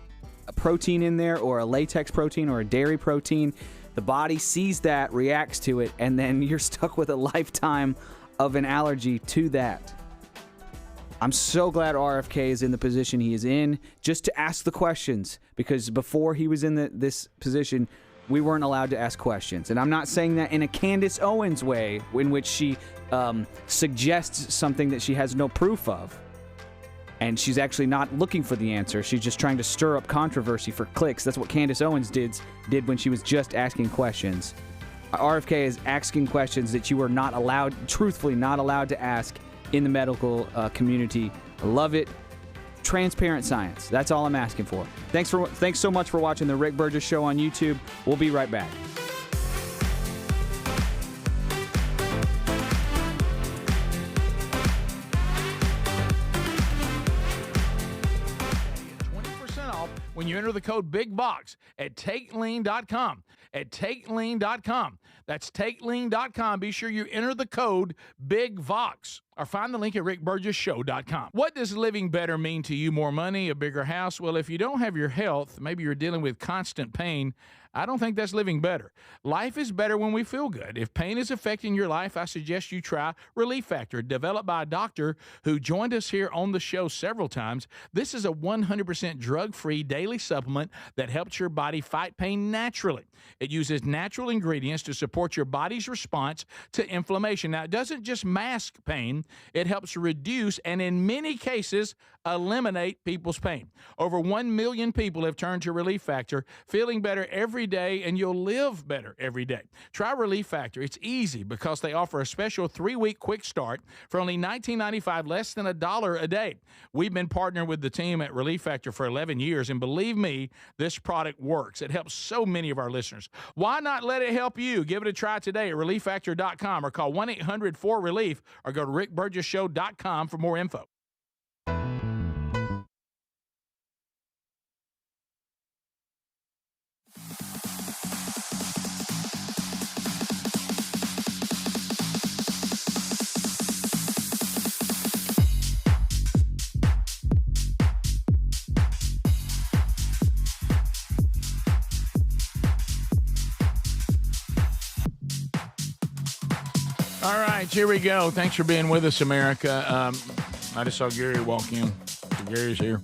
protein in there, or a latex protein, or a dairy protein. The body sees that, reacts to it, and then you're stuck with a lifetime of an allergy to that. I'm so glad RFK is in the position he is in just to ask the questions, because before he was in this position, we weren't allowed to ask questions. And I'm not saying that in a Candace Owens way, in which she suggests something that she has no proof of. And she's actually not looking for the answer. She's just trying to stir up controversy for clicks. That's what Candace Owens did when she was just asking questions. RFK is asking questions that you are not allowed, truthfully not allowed to ask in the medical community. I love it. Transparent science. That's all I'm asking for. Thanks so much for watching the Rick Burgess Show on YouTube. We'll be right back. When you enter the code BIGBOX at TakeLean.com. At TakeLean.com. That's TakeLean.com. Be sure you enter the code BIGVOX. Or find the link at rickburgessshow.com. What does living better mean to you? More money, a bigger house? Well, if you don't have your health, maybe you're dealing with constant pain, I don't think that's living better. Life is better when we feel good. If pain is affecting your life, I suggest you try Relief Factor, developed by a doctor who joined us here on the show several times. This is a 100% drug-free daily supplement that helps your body fight pain naturally. It uses natural ingredients to support your body's response to inflammation. Now, it doesn't just mask pain, it helps reduce and in many cases eliminate people's pain. Over 1 million people have turned to Relief Factor, feeling better every day, and you'll live better every day. Try Relief Factor. It's easy because they offer a special 3-week quick start for only $19.95, less than $1 a day. We've been partnering with the team at Relief Factor for 11 years, and believe me, this product works. It helps so many of our listeners. Why not let it help you? Give it a try today at ReliefFactor.com or call 1-800-4RELIEF or go to rickburgessshow.com for more info. All right, here we go. Thanks for being with us, America. I just saw Gary walk in. So Gary's here.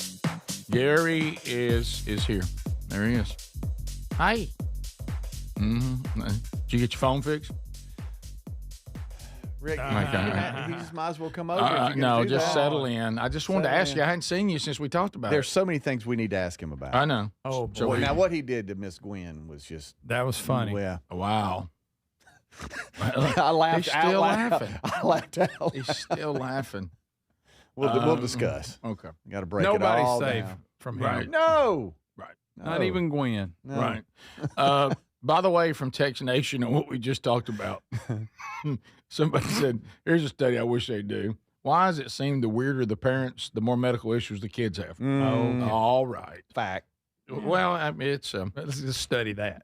Gary is here. There he is. Hi. Mm-hmm. Did you get your phone fixed? Rick, he just might as well come over. No, just settle in. I just wanted to ask you. I hadn't seen you since we talked about There's it. so many things we need to ask him about. I know. Oh, boy. Now, what he did to Miss Gwen was just... That was funny. Yeah. Wow. I laughed He's still out laughing. I laughed out. He's still laughing. We'll discuss. Okay. Got to break Nobody's it all safe down. from him. Right. No. Right. Not even Gwen. No. Right. By the way, from Text Nation and what we just talked about, somebody said, here's a study I wish they'd do. Why does it seem the weirder the parents, the more medical issues the kids have? Oh, all right. Fact. Well, I mean, it's Let's just study that.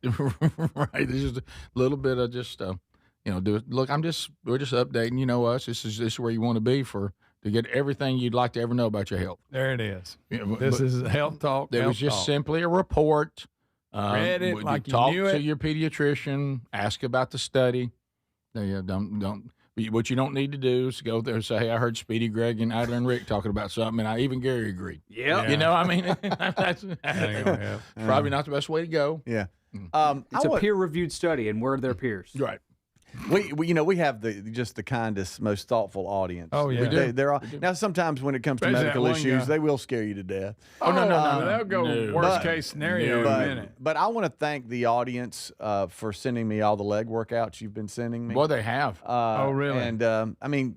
right. It's just a little bit of just do it. Look, we're just updating. You know us. This is where you want to be to get everything you'd like to ever know about your health. There it is. Yeah, This is health talk. It was just simply a report. Read it like you talk knew to it. your pediatrician. Ask about the study. Don't. What you don't need to do is go there and say, "Hey, I heard Speedy, Greg, and Adler and Rick talking about something, and even Gary agreed." Yep. You know, I mean, that's probably not the best way to go. Yeah. It's a peer-reviewed study, and we're their peers. Right. we have just the kindest, most thoughtful audience. Oh, yeah. We do. They're all, now, sometimes when it comes to Especially medical that one issues, guy. they will scare you to death. Oh, no. They'll go worst case scenario in a minute. But I want to thank the audience for sending me all the leg workouts you've been sending me. Boy, they have. Oh, really? And I mean,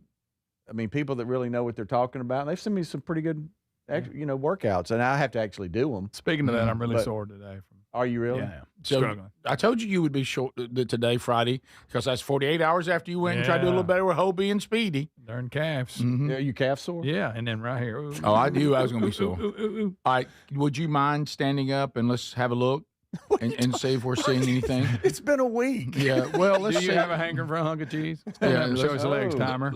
people that really know what they're talking about. They've sent me some pretty good, workouts, and I have to actually do them. Speaking of that, I'm really sore today. Are you really? Yeah. So Struggling. I told you would be short today, Friday, because that's 48 hours after you went and tried to do a little better with Hobie and Speedy. Darn calves. Mm-hmm. Yeah, you calf sore? Yeah, and then right here. Ooh. Oh, I knew I was going to be sore. Ooh. All right, would you mind standing up and let's have a look and see if we're seeing anything? It's been a week. Yeah, well, let's Do you see. have a hankering for a hunk of cheese? Yeah, Show his legs, timer.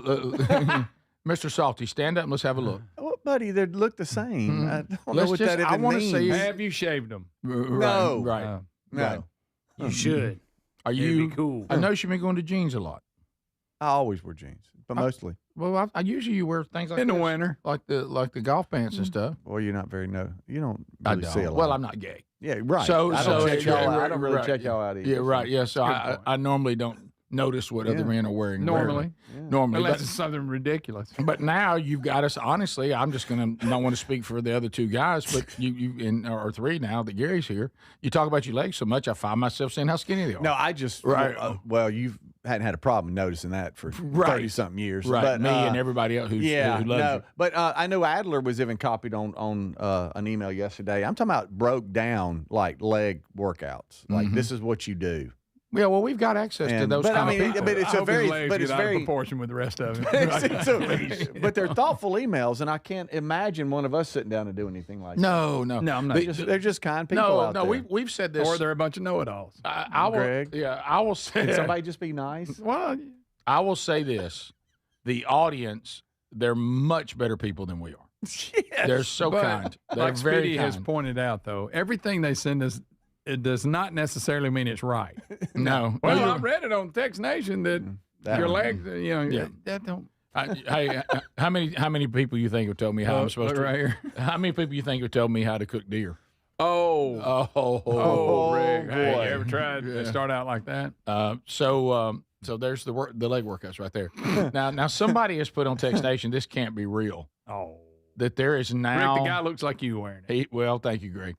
Mr. Salty, stand up and let's have a look. Well, buddy, they look the same. I don't know Let's what just- that I even wanna means. see- Have you shaved them? No. Right. No. You should. Are It'd you be cool. I know you've been going to jeans a lot. I always wear jeans, but mostly. Well, I usually you wear things like In the this, winter. like the golf pants and stuff. Well, you're not very you don't I really see a don't. lot. Well, I'm not gay. Yeah, right. So I don't check y'all out. I don't really right, check y'all out either. Yeah, right. Yeah, so Good I point. normally don't notice what other men are wearing. Normally. Normally. Unless But, it's something ridiculous. but now you've got us. Honestly, I'm just going to not want to speak for the other two guys, but or three now that Gary's here. You talk about your legs so much, I find myself saying how skinny they are. No, I just Right. Well, you hadn't had a problem noticing that for 30-something years, Right, But, me and everybody else who loves you. But I know Adler was even copied on an email yesterday. I'm talking about broke down like leg workouts. Like this is what you do. Yeah, well, we've got access to those but kind I mean, of people. but it's I a hope very, his legs but get it's out of very proportion with the rest of it. but they're thoughtful emails, and I can't imagine one of us sitting down and doing anything like that. No, No, I'm not. They're just kind people no, out there. we've said this. Or they're a bunch of know-it-alls. I will, Greg? Yeah, I will say. Can somebody just be nice? Well, I will say this: the audience, they're much better people than we are. Yes. They're so but kind. They're like very Speedy has kind. pointed out, though, everything they send us, it does not necessarily mean it's right. No. Well, I read it on Text Nation that your legs, that don't. Hey, how many people you think have told me how I'm supposed to? Right here. How many people you think have told me how to cook deer? Oh, Rick. Hey, boy. you ever tried to start out like that? So there's the leg workouts right there. now somebody has put on Text Nation, this can't be real. Oh. That there is now. Rick, the guy looks like you wearing it. Well, thank you, Greg.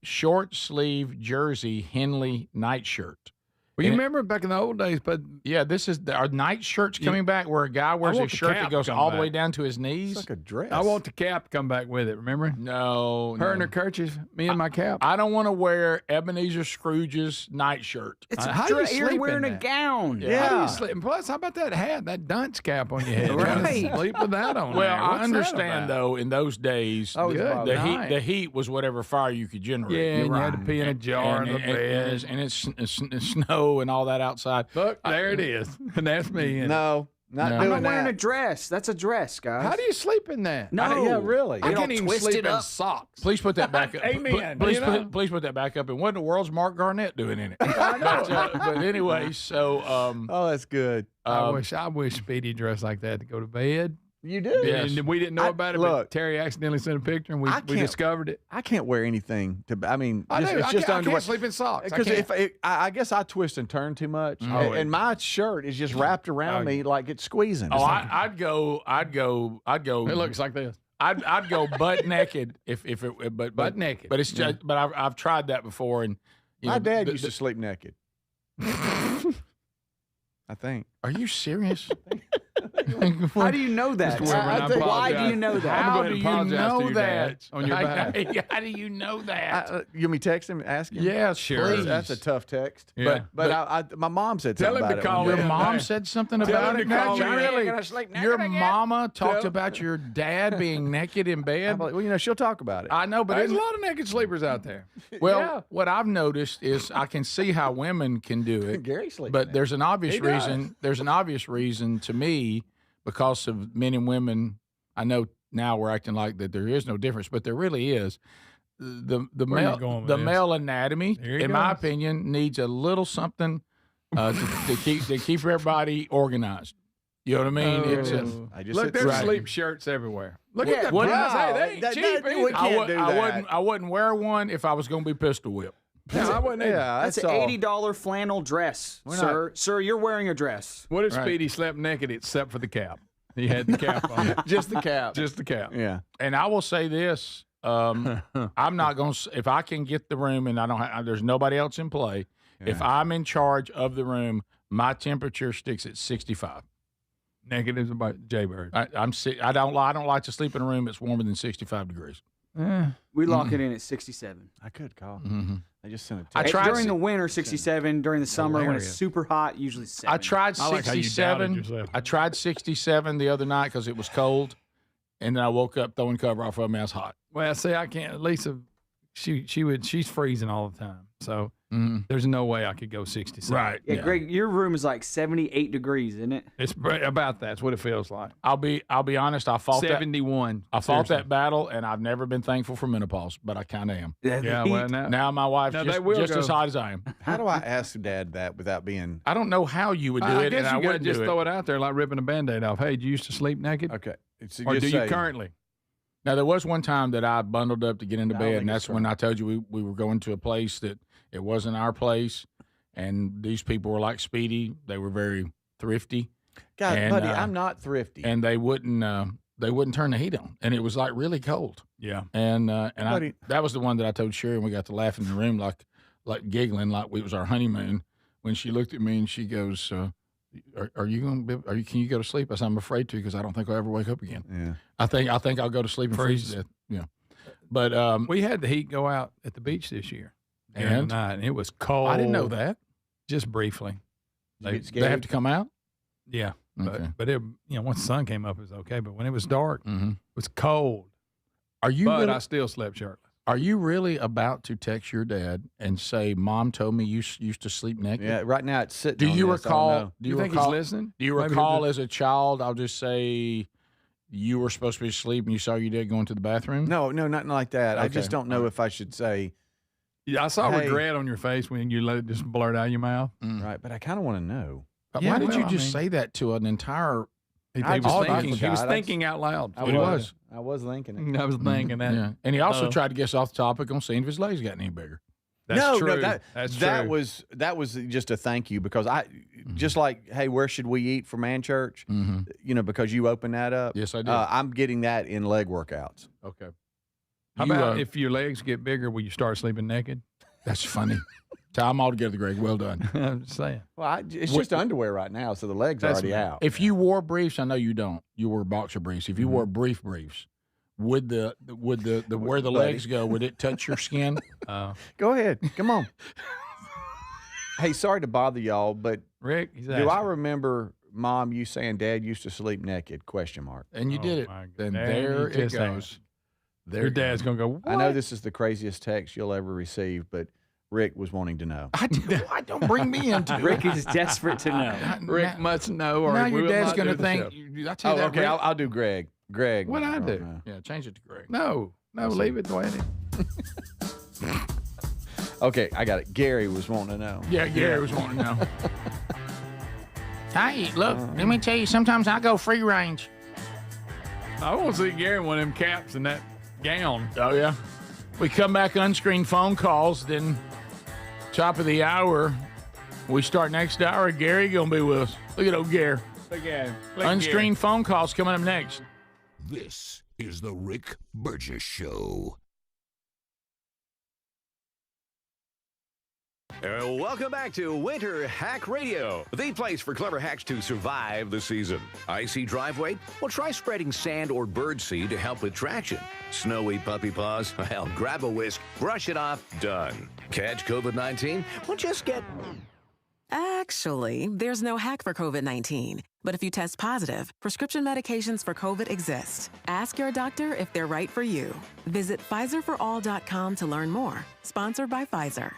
Short sleeve jersey Henley nightshirt. Well, you remember back in the old days, but Yeah, this is our night shirts coming back where a guy wears a want the shirt cap that goes to come all the way back. down to his knees. It's like a dress. I want the cap to come back with it, remember? No, Her and no. her kerchief, me and my cap. I don't want to wear Ebenezer Scrooge's nightshirt. It's How a do you dress. You're sleep wearing in a that? gown. How do Yeah. you sleep? And plus, how about that hat, that dunce cap on your head? Right. You sleep with that on Well, there. I What's that understand about? though. In those days, Oh, the, good night. the heat was whatever fire you could generate. Yeah, and you had to pee in a jar in the bed. and it's snow and all that outside. Look, there it is. And that's me. And No, not No. doing I'm not wearing that. a dress. That's a dress, guys. how do you sleep in that? No. Yeah, really. I You can't don't even twist sleep it in up. socks. Please put that back up. Amen. Please You know? please put that back up. And what in the world's Mark Garnett doing in it? But anyway, so Oh, that's good. I wish Speedy dressed like that to go to bed. You do. Yes. And we didn't know about it, look, but Terry accidentally sent a picture, and we I can't- discovered it. I can't wear anything to. I mean, I just, do. it's I just can't, I underwear. can't sleep in socks. I Because can't. I guess I twist and turn too much, Oh, and my shirt is just wrapped around me like it's squeezing. Oh, I'd go. It looks like this. I'd go butt naked if it but Butt naked. But it's just but I've tried that before and you my know, dad used to sleep naked. I think. Are you serious? How do you know that? Mr. Wilbur, I apologize. Why do you know that? I'm How going do to you apologize know to your that? dad on your behalf. How do you know that? You want me text him, ask him? Yes, Sure. please. That's a tough text. Yeah. But my mom said Tell something him about to it. call Your me. mom Yeah. said something Tell about him it. to call Now, me. really? Gonna sleep naked Your again? mama talked Tell- about your dad being naked in bed. Well, you know, she'll talk about it. I know, but There's a isn't- lot of naked sleepers out there. well, Yeah. what I've noticed is I can see how women can do it. Gary sleeps But naked. there's an obvious He does. reason. There's an obvious reason to me because of men and women. I know now we're acting like that there is no difference, but there really is. The Where you male going with the this? male anatomy, There he in my goes. opinion, needs a little something to keep everybody organized. You know what I mean? It's I just Look, said- there's Right. sleep shirts everywhere. Look Yeah, at the what- price. Hey, No, they ain't that- cheap that- either. we can't do that. I wouldn't wear one if I was going to be pistol whipped. No, I wouldn't. That's an $80 flannel dress, sir. Sir, you're wearing a dress. What if Speedy slept naked except for the cap? He had the cap on. Just the cap. Just the cap. Yeah. And I will say this: I'm not going to. If I can get the room and I don't, there's nobody else in play. Yeah. If I'm in charge of the room, my temperature sticks at 65. Negatives about Jaybird. I don't like to sleep in a room that's warmer than 65 degrees. We lock it in at 67. I could call. Mm-hmm. I just sent a I text. tried during the winter 67. During the summer when it's super hot, usually 70. I tried 67. I tried 67 the other night because it was cold, and then I woke up throwing cover off of me. I was hot. Well, see, I can't. Lisa, she's freezing all the time, so there's no way I could go 67. Right. Yeah, Greg, your room is like 78 degrees, isn't it? It's about that. That's what it feels like. I'll be honest. I fought 71. I fought that battle, and I've never been thankful for menopause, but I kind of am. Yeah. Well, now my wife's just as hot as I am. How do I ask Dad that without being? I don't know how you would do it. I guess and you I got to just throw it out there like ripping a Band-Aid off. Hey, do you used to sleep naked? Okay. Or do you currently? Now, there was one time that I bundled up to get into bed, and that's when I told you we were going to a place that it wasn't our place, and these people were like Speedy. They were very thrifty. God, buddy, I'm not thrifty. And they wouldn't turn the heat on, and it was like really cold. Yeah. And that was the one that I told Sherry, and we got to laugh in the room like giggling like it was our honeymoon. When she looked at me and she goes, Can you go to sleep? I said, I'm afraid to because I don't think I'll ever wake up again. Yeah. I think I'll go to sleep and freeze to death. Yeah. But we had the heat go out at the beach this year. And the night, and it was cold. I didn't know that. Just briefly. They have to come out? Yeah. Okay. But it, once the sun came up, it was okay. But when it was dark, Mm-hmm. it was cold. But I still slept shirtless. Are you really about to text your dad and say, "Mom told me you used to sleep naked"? Yeah, right now it's sitting. Do you recall? Do you think he's listening? Do you recall as a child? I'll just say you were supposed to be asleep and you saw your dad going to the bathroom. No, nothing like that. Okay. I just don't know if I should say. Yeah, I saw regret on your face when you let it just blurt out of your mouth. Right, but I kind of want to know. Why did you just say that to an entire? He was thinking out loud. I was thinking it. I was thinking that. Yeah. And he also tried to get us off the topic on seeing if his legs got any bigger. That's true. That's true. That was just a thank you because just like, hey, where should we eat for Man Church? Because you opened that up. Yes, I did. I'm getting that in leg workouts. Okay. How about if your legs get bigger, will you start sleeping naked? That's funny. Tie them all together, Greg. Well done. I'm just saying. Well, it's just underwear right now, so the legs are already out. If you wore briefs, I know you don't. You wore boxer briefs. If you wore briefs, would the where the legs go? Would it touch your skin? Go ahead. Come on. Hey, sorry to bother y'all, but Rick, do I remember Mom you saying Dad used to sleep naked? ? And you did it. And there it goes. Your dad's gonna go. What? I know this is the craziest text you'll ever receive, but Rick was wanting to know. I don't bring me into it. Rick is desperate to know. Rick must know, or now your dad's going to think. Okay, I'll do Greg. Greg. What I do? Yeah, change it to Greg. No, leave it the way it is. Okay, I got it. Gary was wanting to know. Yeah, Gary was wanting to know. Hey, look, let me tell you, sometimes I go free range. I want to see Gary in one of them caps and that gown. Oh, yeah. We come back unscreened phone calls, then top of the hour, we start next hour. Gary going to be with us. Look at old Gary. Look at him. Unscreened phone calls coming up next. This is the Rick Burgess Show. Welcome back to Winter Hack Radio, the place for clever hacks to survive the season. Icy driveway? Well, try spreading sand or birdseed to help with traction. Snowy puppy paws? Well, grab a whisk, brush it off, done. Catch COVID-19? Well, just get... Actually, there's no hack for COVID-19. But if you test positive, prescription medications for COVID exist. Ask your doctor if they're right for you. Visit PfizerForAll.com to learn more. Sponsored by Pfizer.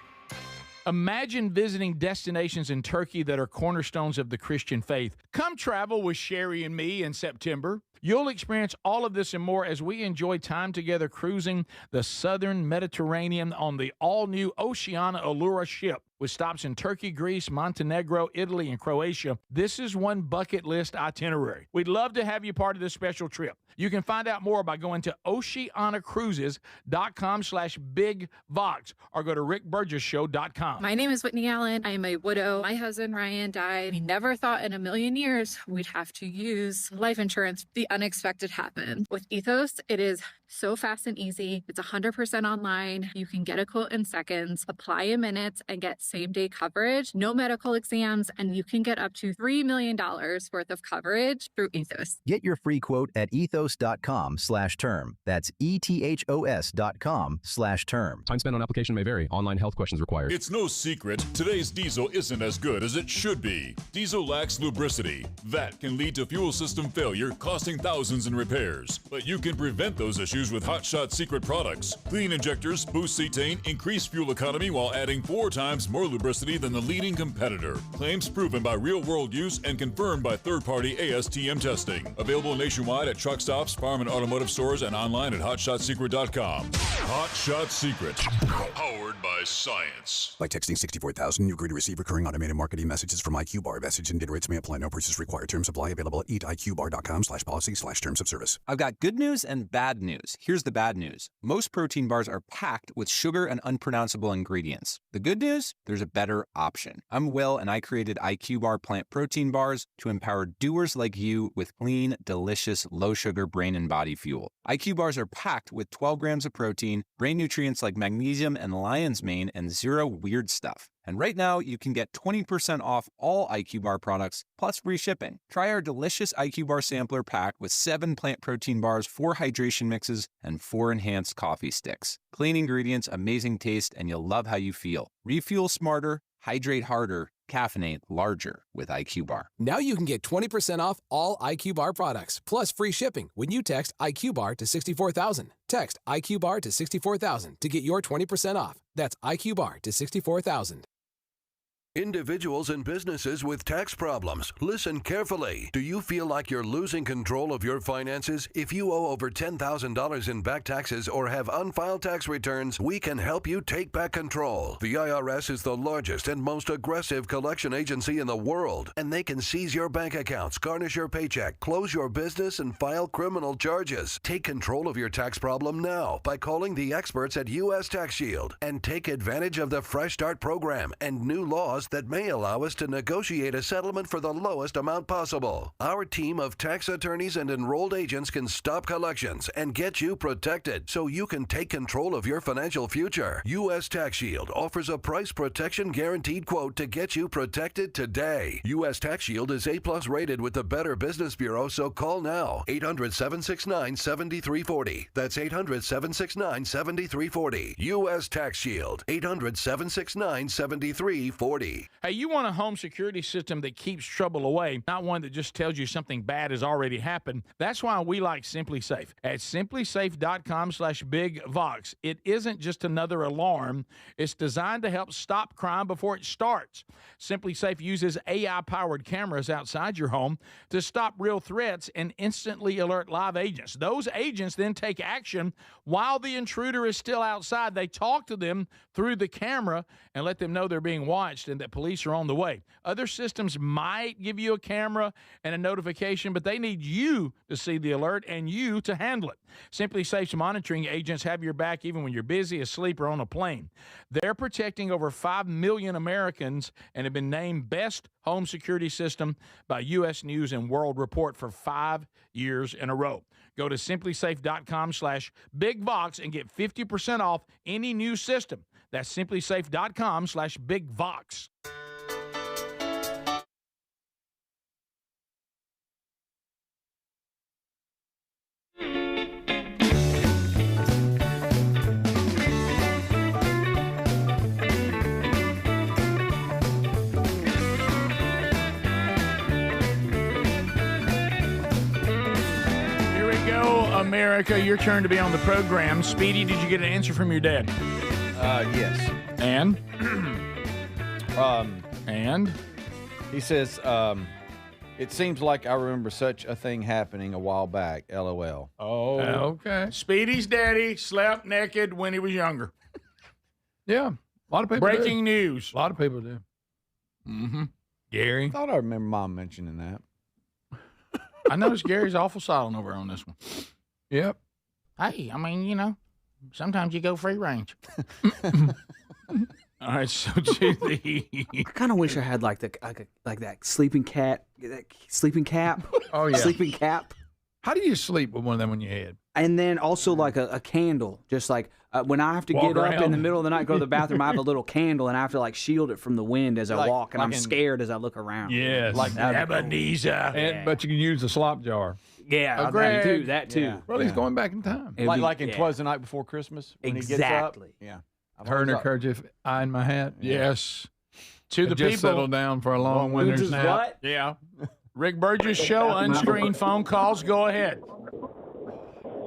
Imagine visiting destinations in Turkey that are cornerstones of the Christian faith. Come travel with Sherry and me in September. You'll experience all of this and more as we enjoy time together cruising the southern Mediterranean on the all-new Oceania Allura ship. With stops in Turkey, Greece, Montenegro, Italy, and Croatia, this is one bucket list itinerary. We'd love to have you part of this special trip. You can find out more by going to oceanacruises.com/bigvox or go to rickburgessshow.com. My name is Whitney Allen. I am a widow. My husband, Ryan, died. We never thought in a million years we'd have to use life insurance. The unexpected happened. With Ethos, it is so fast and easy. It's 100% online. You can get a quote in seconds, apply in minutes, and get same-day coverage, no medical exams, and you can get up to $3 million worth of coverage through Ethos. Get your free quote at ethos.com/term. That's ETHOS.com/term. Time spent on application may vary. Online health questions required. It's no secret today's diesel isn't as good as it should be. Diesel lacks lubricity. That can lead to fuel system failure, costing thousands in repairs. But you can prevent those issues with Hot Shot Secret products. Clean injectors boost cetane, increase fuel economy while adding 4 times more lubricity than the leading competitor. Claims proven by real-world use and confirmed by third-party ASTM testing. Available nationwide at truck stops, farm and automotive stores, and online at hotshotsecret.com. Hot Shot Secret. Powered by science. By texting 64,000, you agree to receive recurring automated marketing messages from IQ Bar. Message and data rates may apply. No purchase required. Terms apply. Available at eatiqbar.com/policy/terms of service. I've got good news and bad news. Here's the bad news. Most protein bars are packed with sugar and unpronounceable ingredients. The good news? There's a better option. I'm Will, and I created IQ Bar plant protein bars to empower doers like you with clean, delicious, low-sugar brain and body fuel. IQ bars are packed with 12 grams of protein, brain nutrients like magnesium and lion's mane, and zero weird stuff. And right now, you can get 20% off all IQ Bar products, plus free shipping. Try our delicious IQ Bar sampler pack with 7 plant protein bars, 4 hydration mixes, and 4 enhanced coffee sticks. Clean ingredients, amazing taste, and you'll love how you feel. Refuel smarter, hydrate harder, caffeinate larger with IQ Bar. Now you can get 20% off all IQ Bar products, plus free shipping when you text IQ Bar to 64,000. Text IQ Bar to 64,000 to get your 20% off. That's IQ Bar to 64,000. Individuals and businesses with tax problems, listen carefully. Do you feel like you're losing control of your finances? If you owe over $10,000 in back taxes or have unfiled tax returns, we can help you take back control. The IRS is the largest and most aggressive collection agency in the world, and they can seize your bank accounts, garnish your paycheck, close your business, and file criminal charges. Take control of your tax problem now by calling the experts at U.S. Tax Shield and take advantage of the Fresh Start program and new laws that may allow us to negotiate a settlement for the lowest amount possible. Our team of tax attorneys and enrolled agents can stop collections and get you protected so you can take control of your financial future. U.S. Tax Shield offers a price protection guaranteed quote to get you protected today. U.S. Tax Shield is A+ rated with the Better Business Bureau, so call now. 800-769-7340. That's 800-769-7340. U.S. Tax Shield. 800-769-7340. Hey, you want a home security system that keeps trouble away, not one that just tells you something bad has already happened. That's why we like Simply Safe. At simplysafe.com/bigvox, it isn't just another alarm. It's designed to help stop crime before it starts. Simply Safe uses AI-powered cameras outside your home to stop real threats and instantly alert live agents. Those agents then take action while the intruder is still outside. They talk to them through the camera and let them know they're being watched and that police are on the way. Other systems might give you a camera and a notification, but they need you to see the alert and you to handle it. Simply Safe's monitoring agents have your back even when you're busy, asleep, or on a plane. They're protecting over 5 million Americans and have been named Best Home Security System by U.S. News and World Report for 5 years in a row. Go to simplysafe.com/bigvox and get 50% off any new system. That's simplysafe.com/bigvox. America, your turn to be on the program. Speedy, did you get an answer from your dad? Yes. And? And? He says, It seems like I remember such a thing happening a while back. LOL. Oh, okay. Speedy's daddy slept naked when he was younger. Yeah, a lot of people. Breaking news. A lot of people do. Mm-hmm. Gary. I thought I remember Mom mentioning that. I noticed Gary's awful silent over on this one. Yep. Hey, I mean, sometimes you go free range. All right, so to the. I kind of wish I had like that sleeping cat, that sleeping cap. Oh yeah, sleeping cap. How do you sleep with one of them on your head? And then also like a candle, just like when I have to Walk get up in around. the middle of the night, go to the bathroom, I have a little candle, and I have to like shield it from the wind as I walk, and I'm scared as I look around. Yes, like Ebenezer. But you can use the slop jar. Yeah, Oh, Greg. do that too. Yeah. Well, he's going back in time. Like in 'Twas the Night Before Christmas when he gets up. Exactly. Yeah. Turner kerchief, eye in my hat. Yes. To the just people. settled down for a long winter's nap. What? Yeah. Rick Burgess Show, unscreened phone calls. Go ahead.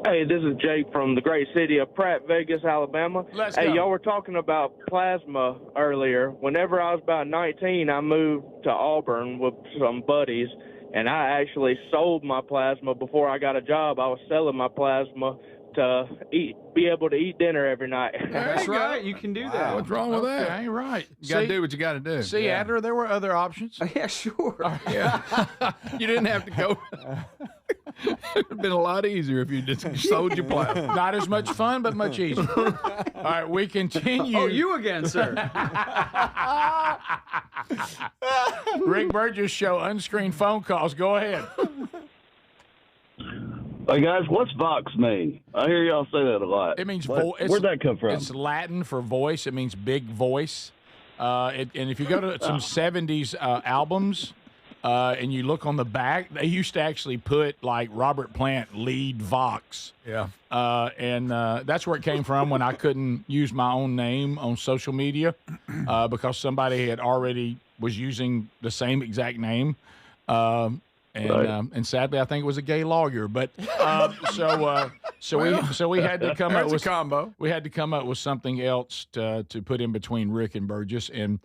Hey, this is Jake from the great city of Pratt, Vegas, Alabama. Let's Hey, go. y'all were talking about plasma earlier. Whenever I was about 19, I moved to Auburn with some buddies, and I actually sold my plasma before I got a job. I was selling my plasma to be able to eat dinner every night. That's right. You can do that. What's wrong with that? Okay, right. You got to do what you got to do. See, Adler, there were other options. Yeah, sure. Yeah. You didn't have to go. It would have been a lot easier if you just sold your plasma. Not as much fun, but much easier. All right, we continue. Oh, you again, sir. Rick Burgess Show, unscreened phone calls. Go ahead. Hey guys, what's Vox mean? I hear y'all say that a lot. It means voice. Where'd that come from? It's Latin for voice. It means big voice. And if you go to some 70s albums and you look on the back, they used to actually put like Robert Plant lead Vox. Yeah. And that's where it came from when I couldn't use my own name on social media because somebody had already was using the same exact name. And sadly, I think it was a gay lawyer. But so we had to come up with combo. We had to come up with something else to put in between Rick and Burgess, and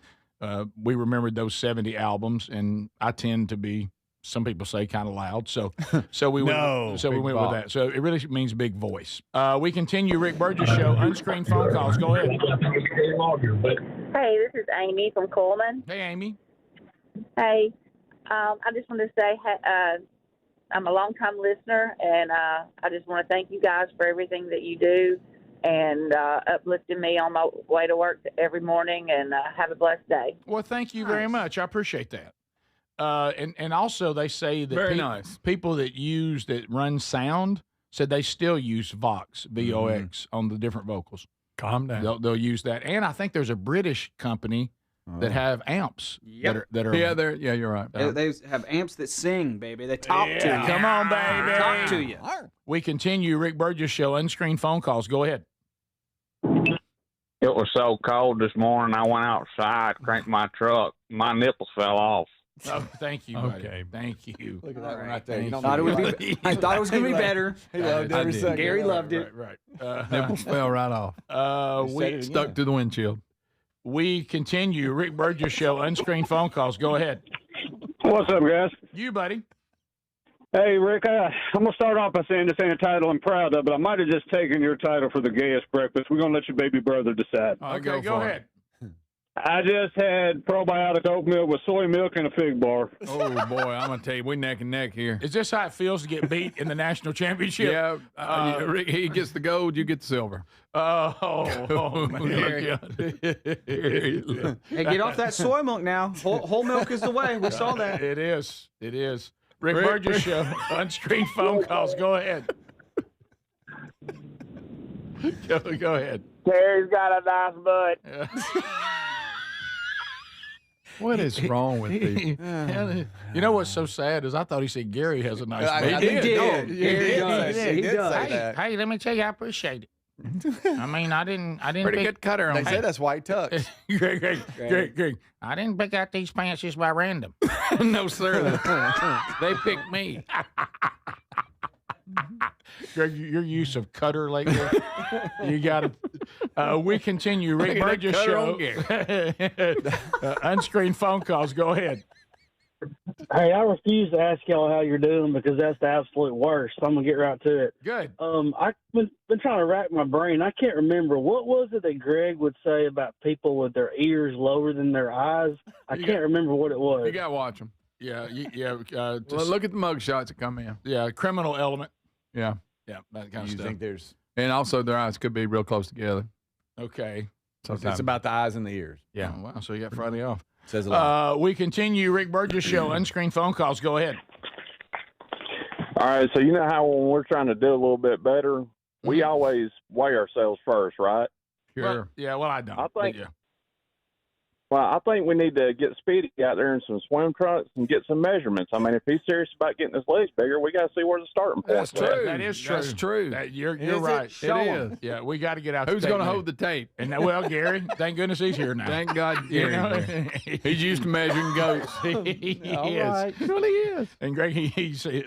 we remembered those 70 albums. And I tend to be, some people say, kind of loud. So we went with that. So it really means big voice. We continue. Rick Burgess Show, unscreened phone calls. Go ahead. Hey, this is Amy from Coleman. Hey, Amy. Hey. I just want to say I'm a long-time listener, and I just want to thank you guys for everything that you do and uplifting me on my way to work every morning, and have a blessed day. Well, thank you very much. I appreciate that. And also they say that Very nice. people that run sound said they still use Vox, V-O-X, on the different vocals. Calm down. They'll use that. And I think there's a British company that have amps that are yeah, you're right. They have amps that sing, baby. They talk to you. Come on, baby. Talk to you. We continue. Rick Burgess Show, unscreened phone calls. Go ahead. It was so cold this morning, I went outside, cranked my truck. My nipples fell off. Oh, thank you, buddy. Okay. Thank you. Look at that one right there. You don't Thought it need would be, I thought it was going to be better. He loved every second. Gary loved it. Right. Nipples fell right off. We Stuck to the windshield. We continue. Rick Burgess Show, unscreened phone calls. Go ahead. What's up, guys? You, buddy. Hey, Rick, I'm going to start off by saying this ain't a title I'm proud of, but I might have just taken your title for the gayest breakfast. We're going to let your baby brother decide. Okay, go ahead. I just had probiotic oatmeal with soy milk and a fig bar. Oh, boy, I'm going to tell you, we're neck and neck here. Is this how it feels to get beat in the national championship? Yeah, Rick, he gets the gold, you get the silver. Oh man. Hey, get off that soy milk now. Whole milk is the way. We saw that. It is. Rick Burgess Show, unscreened phone calls. Go ahead. Go ahead. Gary's got a nice butt. What is wrong with you? You know what's so sad is I thought he said Gary has a nice butt. He did. He does. Hey, let me tell you, I appreciate it. I mean, I didn't. Pretty good cutter on They that. say that's white tux. Greg. I didn't pick out these pants just by random. No, sir. They picked me. Greg, your use of cutter lately, you got to. We continue. Rick Burgess Show. Unscreened phone calls. Go ahead. Hey, I refuse to ask y'all how you're doing because that's the absolute worst. So I'm gonna get right to it. Good. I've been trying to rack my brain. I can't remember what was it that Greg would say about people with their ears lower than their eyes. I can't remember what it was. You got to watch them. Yeah. Well, look at the mug shots that come in. Yeah. Criminal element. Yeah. Yeah. That kind of You stuff. think there's And also their eyes could be real close together. Okay. it's about the eyes and the ears. Yeah. Oh, wow. So you got Friday off. Says a lot. We continue. Rick Burgess Show. Unscreened phone calls. Go ahead. All right, so you know how when we're trying to do a little bit better, we always weigh ourselves first, right? Sure. Well, I don't. I think. Yeah. Well, I think we need to get Speedy out there in some swim trunks and get some measurements. I mean, if he's serious about getting his legs bigger, we got to see where the starting point is. That's true. That is true. That's true. You're Is right. it? Show It 'em. is. Yeah, we got to get out. Who's the going to tape hold the tape? And well, Gary, thank goodness he's here now. Thank God You Gary's know? here. He's used to measuring goats. He All is. right. He really is. And Greg,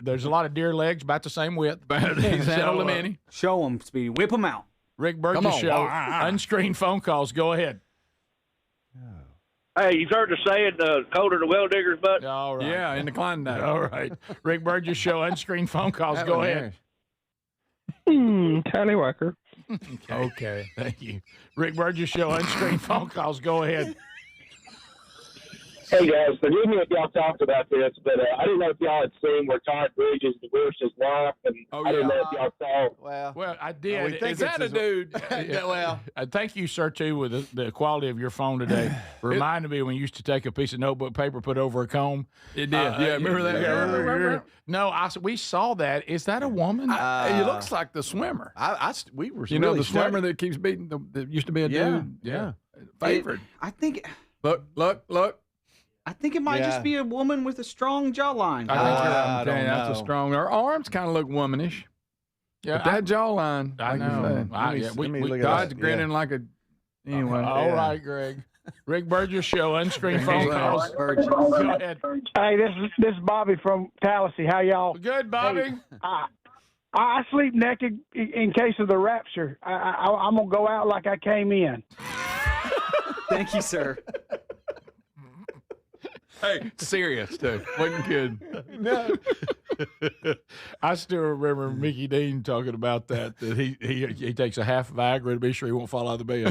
there's a lot of deer legs about the same width. He's So, handled many. Show them, Speedy. Whip them out. Rick Burgess Come on. Show. Unscreened phone calls. Go ahead. Hey, you've heard the saying, colder the well digger's butt? All right. Yeah, in the Klondike. All right. Rick Burgess Show. Unscreened phone calls. Go ahead. Tallywhacker. Okay. Thank you. Rick Burgess Show. Unscreened phone calls. Go ahead. Hey guys, forgive me if y'all talked about this, but I didn't know if y'all had seen where Todd Bridges divorced his wife, and I didn't know if y'all saw. Well, I did. we think Is that a it's dude? Yeah, well. Thank you, sir, too, with the quality of your phone today. Reminded me when you used to take a piece of notebook paper, put over a comb. It did. Yeah, remember that? Yeah, remember. No, we saw that. Is that a woman? He looks like the swimmer. We were. You know, really the swimmer studying. that keeps beating, that used to be a Yeah, dude? yeah. Favorite. I think Look. I think it might Yeah. just be a woman with a strong jawline. I think you're I right. don't That's a know. strong. Her arms kind of look womanish. Yeah, But that jawline. I like you know. said. Let me look at God's that. grinning Yeah. like a. Anyway. All right, Greg. Rick Burgess Show. Unscreened phone calls. Go ahead. Hey, this is Bobby from Tallahassee. How y'all? Good, Bobby. Hey, I sleep naked in case of the rapture. I'm gonna go out like I came in. Thank you, sir. Hey, serious too. Wasn't kidding. No. I still remember Mickey Dean talking about that he takes a half Viagra to be sure he won't fall out of the bed.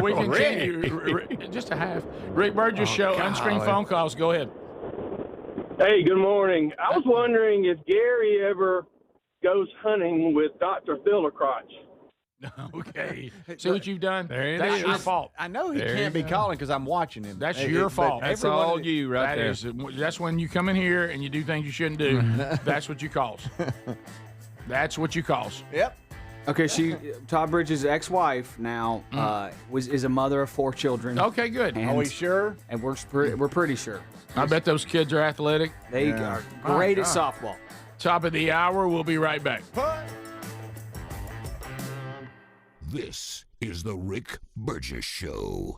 We continue. Just a half. Rick Burgess Show. Unscreened phone calls. Go ahead. Hey, good morning. I was wondering if Gary ever goes hunting with Dr. Fillercrotch. Okay. See what you've done? That's your fault. I know he There can't you be go. calling because I'm watching him. That's your fault. That's everyone- all you right there. That's when you come in here and you do things you shouldn't do. That's what you cause. That's what you cause. Yep. Okay, Todd Bridges' ex-wife now is a mother of 4 children. Okay, good. And, Are we sure? And we're pretty sure. I bet those kids are athletic. They are great at softball. Top of the hour. We'll be right back. This is the Rick Burgess Show.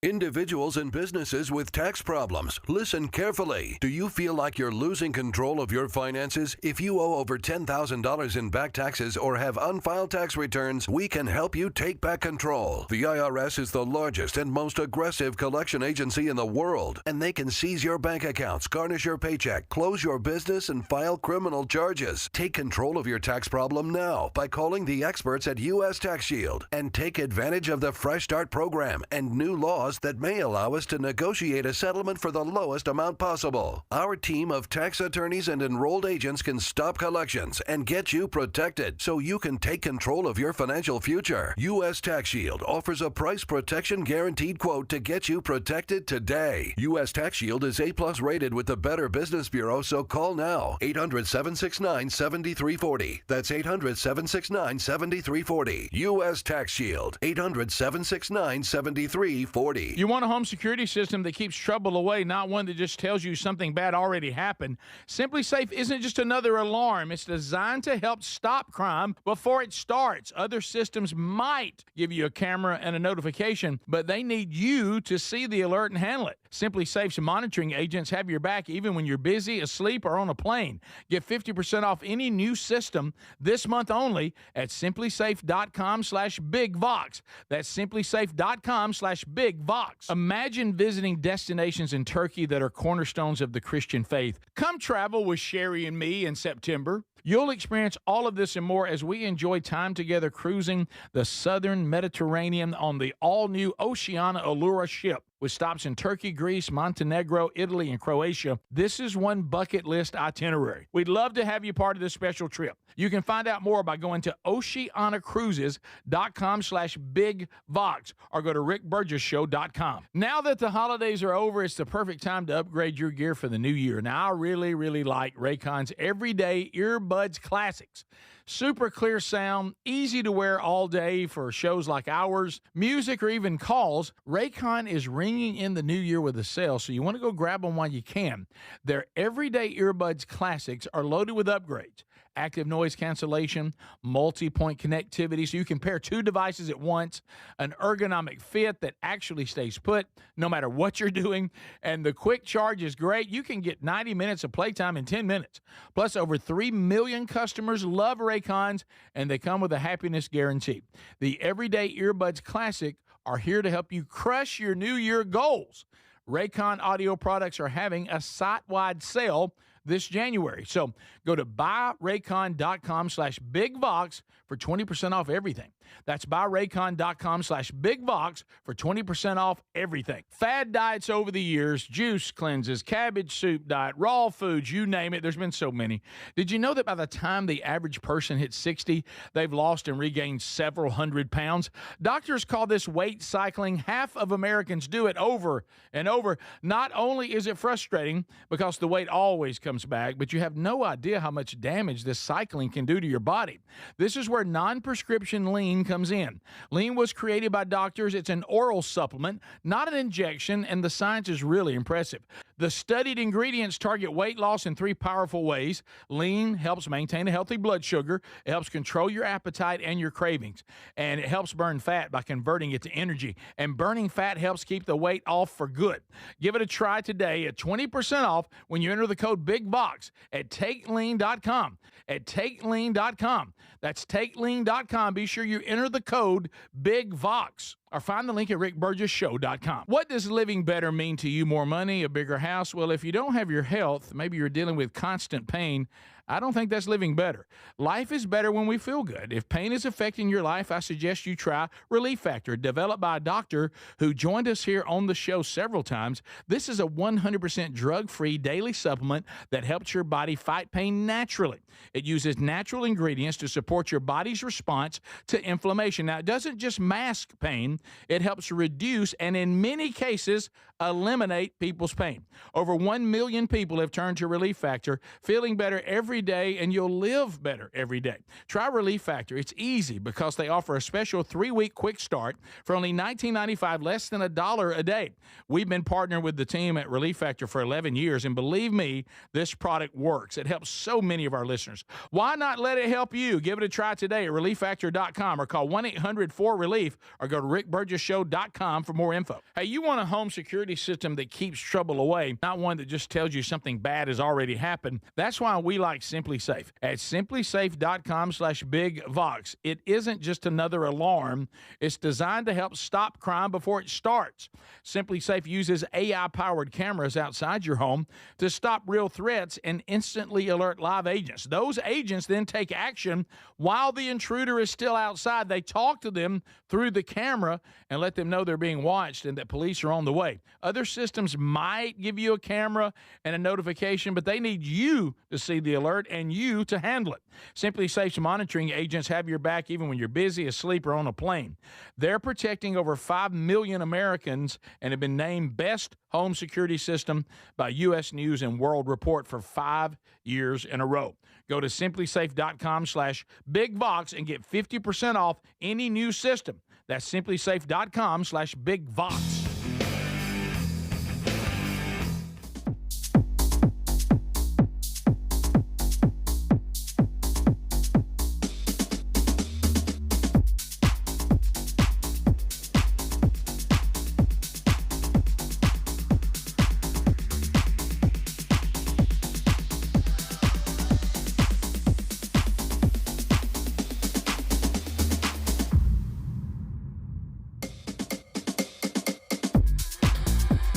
Individuals and businesses with tax problems, listen carefully. Do you feel like you're losing control of your finances? If you owe over $10,000 in back taxes or have unfiled tax returns, we can help you take back control. The IRS is the largest and most aggressive collection agency in the world, and they can seize your bank accounts, garnish your paycheck, close your business, and file criminal charges. Take control of your tax problem now by calling the experts at U.S. Tax Shield and take advantage of the Fresh Start program and new laws that may allow us to negotiate a settlement for the lowest amount possible. Our team of tax attorneys and enrolled agents can stop collections and get you protected so you can take control of your financial future. U.S. Tax Shield offers a price protection guaranteed quote to get you protected today. U.S. Tax Shield is A+ rated with the Better Business Bureau, so call now. 800-769-7340. That's 800-769-7340. U.S. Tax Shield. 800-769-7340. security. You want a home security system that keeps trouble away, not one that just tells you something bad already happened. Simply Safe isn't just another alarm. It's designed to help stop crime before it starts. Other systems might give you a camera and a notification, but they need you to see the alert and handle it. Simply Safe's monitoring agents have your back even when you're busy, asleep, or on a plane. Get 50% off any new system this month only at simplysafe.com/bigvox. That's simplysafe.com/bigvox. Imagine visiting destinations in Turkey that are cornerstones of the Christian faith. Come travel with Sherry and me in September. You'll experience all of this and more as we enjoy time together cruising the southern Mediterranean on the all-new Oceania Allura ship. With stops in Turkey, Greece, Montenegro, Italy, and Croatia, this is one bucket list itinerary. We'd love to have you part of this special trip. You can find out more by going to oceanacruises.com/bigvox or go to rickburgessshow.com. Now that the holidays are over, it's the perfect time to upgrade your gear for the new year. Now, I really like Raycon's Everyday Earbuds Classics. Super clear sound, easy to wear all day for shows like ours, music, or even calls. Raycon is ringing in the new year with a sale, so you want to go grab them while you can. Their Everyday Earbuds Classics are loaded with upgrades. Active noise cancellation, multi-point connectivity so you can pair two devices at once, an ergonomic fit that actually stays put no matter what you're doing, and the quick charge is great. You can get 90 minutes of playtime in 10 minutes. Plus, over 3 million customers love Raycons, and they come with a happiness guarantee. The Everyday Earbuds Classic are here to help you crush your New Year goals. Raycon audio products are having a site-wide sale this January. So go to buyraycon.com/bigvox for 20% off everything. That's buyraycon.com/bigvox for 20% off everything. Fad diets over the years, juice cleanses, cabbage soup diet, raw foods, you name it. There's been so many. Did you know that by the time the average person hits 60, they've lost and regained several hundred pounds? Doctors call this weight cycling. Half of Americans do it over and over. Not only is it frustrating because the weight always comes back, but you have no idea how much damage this cycling can do to your body. This is where non-prescription lean comes in. Lean was created by doctors. It's an oral supplement, not an injection, and the science is really impressive. The studied ingredients target weight loss in 3 powerful ways. Lean helps maintain a healthy blood sugar. It helps control your appetite and your cravings. And it helps burn fat by converting it to energy. And burning fat helps keep the weight off for good. Give it a try today at 20% off when you enter the code BIGVOX at TakeLean.com. At TakeLean.com. That's TakeLean.com. Be sure you enter the code BIGVOX. Or find the link at rickburgessshow.com. What does living better mean to you? More money, a bigger house? Well, if you don't have your health, maybe you're dealing with constant pain, I don't think that's living better. Life is better when we feel good. If pain is affecting your life, I suggest you try Relief Factor, developed by a doctor who joined us here on the show several times. This is a 100% drug-free daily supplement that helps your body fight pain naturally. It uses natural ingredients to support your body's response to inflammation. Now, it doesn't just mask pain, it helps reduce and in many cases eliminate people's pain. Over 1 million people have turned to Relief Factor, feeling better every day, and you'll live better every day. Try Relief Factor. It's easy because they offer a special 3-week quick start for only $19.95, less than $1 a day. We've been partnering with the team at Relief Factor for 11 years, and believe me, this product works. It helps so many of our listeners. Why not let it help you? Give it a try today at ReliefFactor.com or call 1-800-4RELIEF or go to rickburgessshow.com for more info. Hey, you want a home security system that keeps trouble away, not one that just tells you something bad has already happened. That's why we like Simply Safe. At simplysafe.com/bigvox. It isn't just another alarm. It's designed to help stop crime before it starts. Simply Safe uses AI-powered cameras outside your home to stop real threats and instantly alert live agents. Those agents then take action while the intruder is still outside. They talk to them through the camera and let them know they're being watched and that police are on the way. Other systems might give you a camera and a notification, but they need you to see the alert and you to handle it. Simply Safe's monitoring agents have your back even when you're busy, asleep, or on a plane. They're protecting over 5 million Americans and have been named Best Home Security System by U.S. News and World Report for 5 years in a row. Go to simplysafe.com/bigvox and get 50% off any new system. That's simplysafe.com/bigvox.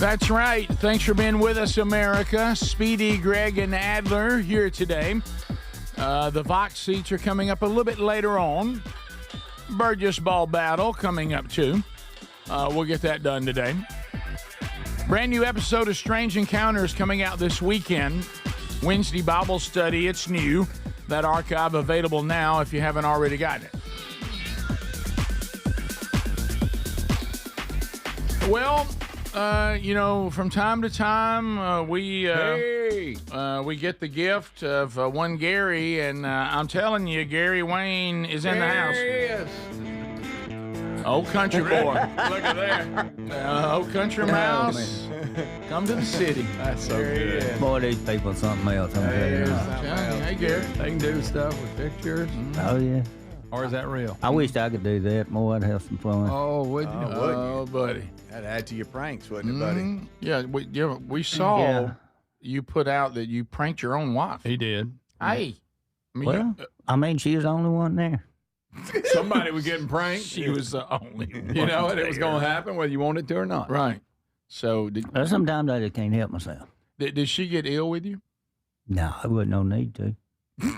That's right. Thanks for being with us, America. Speedy, Greg, and Adler here today. The Vox seats are coming up a little bit later on. Burgess ball battle coming up, too. We'll get that done today. Brand new episode of Strange Encounters coming out this weekend. Wednesday Bible study. It's new. That archive available now if you haven't already gotten it. Well, from time to time, we get the gift of one Gary, and I'm telling you, Gary Wayne is in the house. Yes. Old country boy. Look at there. Old country mouse. Come to the city. That's so good. Boy, these people are something else. Hey, Gary. They can do stuff with pictures. Oh, yeah. Or is that real? I wish I could do that. Boy, I'd have some fun. Oh, would you? Oh, buddy. That'd add to your pranks, wouldn't it, buddy? Yeah, we saw you put out that you pranked your own wife. He did. Hey. I mean, she was the only one there. Somebody was getting pranked. She was the only one. You know, and it was going to happen whether you wanted to or not. Right. So sometimes I just can't help myself. Did she get ill with you? No, I wouldn't no need to.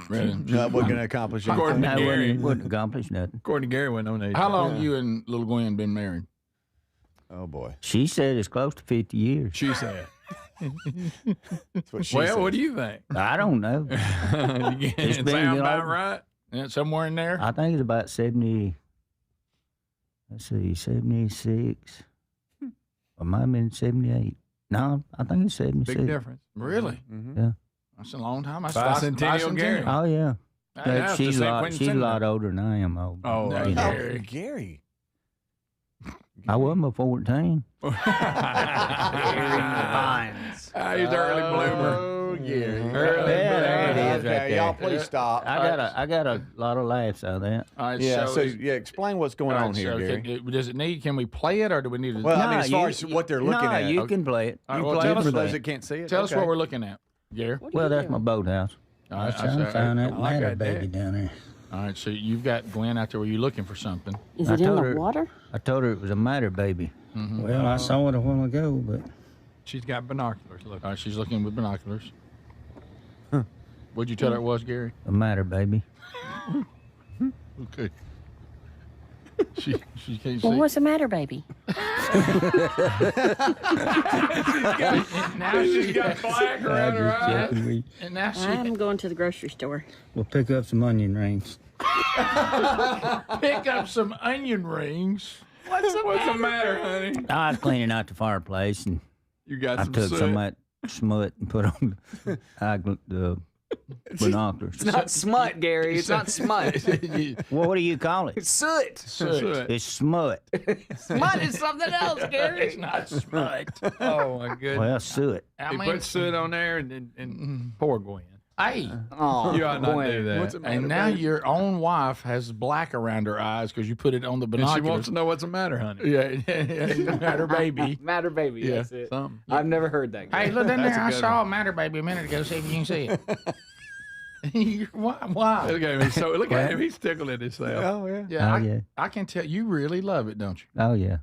Really? That wasn't going to accomplish anything. According to Gary. Wouldn't accomplish nothing. According to Gary, wasn't no need. How long you and little Gwen been married? Oh, boy. She said it's close to 50 years. She said. That's what she Well, said. what do you think? I don't know. It's been, sound you know, about right? Yeah, somewhere in there? I think it's about 70, 76. Or might have been 78. No, I think it's 76. Big difference. Really? Mm-hmm. Yeah. That's a long time. Bicentennial Gary. Oh, yeah. Yeah, She's a lot older than I am. Oh, you know. Gary. I wasn't but 14. Fines. He's an early bloomer. Oh, Gary. There it is right there. Y'all, please stop. I got a lot of laughs out of that. All right, Yeah, so explain what's going on here, Gary. Does it need? Can we play it, or do we need to? Well, I mean, as far as what they're looking at. You can play it. All right, You well, play tell it us for For those that. that can't see it. Tell us Okay. what we're looking at, Gary. Well, that's my boathouse. All I right, was trying to find that like ladder that baby deck. down there. All right, so you've got Gwen out there where you're looking for something. Is I it in told the her- water? I told her it was a matter baby. Mm-hmm. Well, I saw it a while ago, but She's got binoculars. Look. All right, she's looking with binoculars. What'd you tell her it was, Gary? a matter baby. Okay. She can't Well, see. what's the matter, baby? Now she's got black around her eyes. We, And now she I'm going to the grocery store. we'll pick up some onion rings. pick up some onion rings. What's the matter, honey? I was cleaning out the fireplace, and You got I some took soot. some of that smut and put on the binoculars. It's not smut, Gary. It's not smut. Well, what do you call it? It's soot. Soot. It's smut. Smut is something else, Gary. It's not smut. Oh, my goodness. Well, soot. He put soot on there and poor Gwen. Hey, Oh, You ought not do that. and now your own wife has black around her eyes because you put it on the And she binoculars. wants to know what's the matter, honey. Yeah, matter baby. Matter baby. Yeah. That's it. Something. I've never heard that. Hey, Gary. look in That's there. a I good saw a matter baby a minute ago. See if you can see it. Why? Look at him. Look at him. He's tickling himself. Oh, yeah. Yeah, Oh, yeah. I can tell you really love it, don't you? Oh, yeah.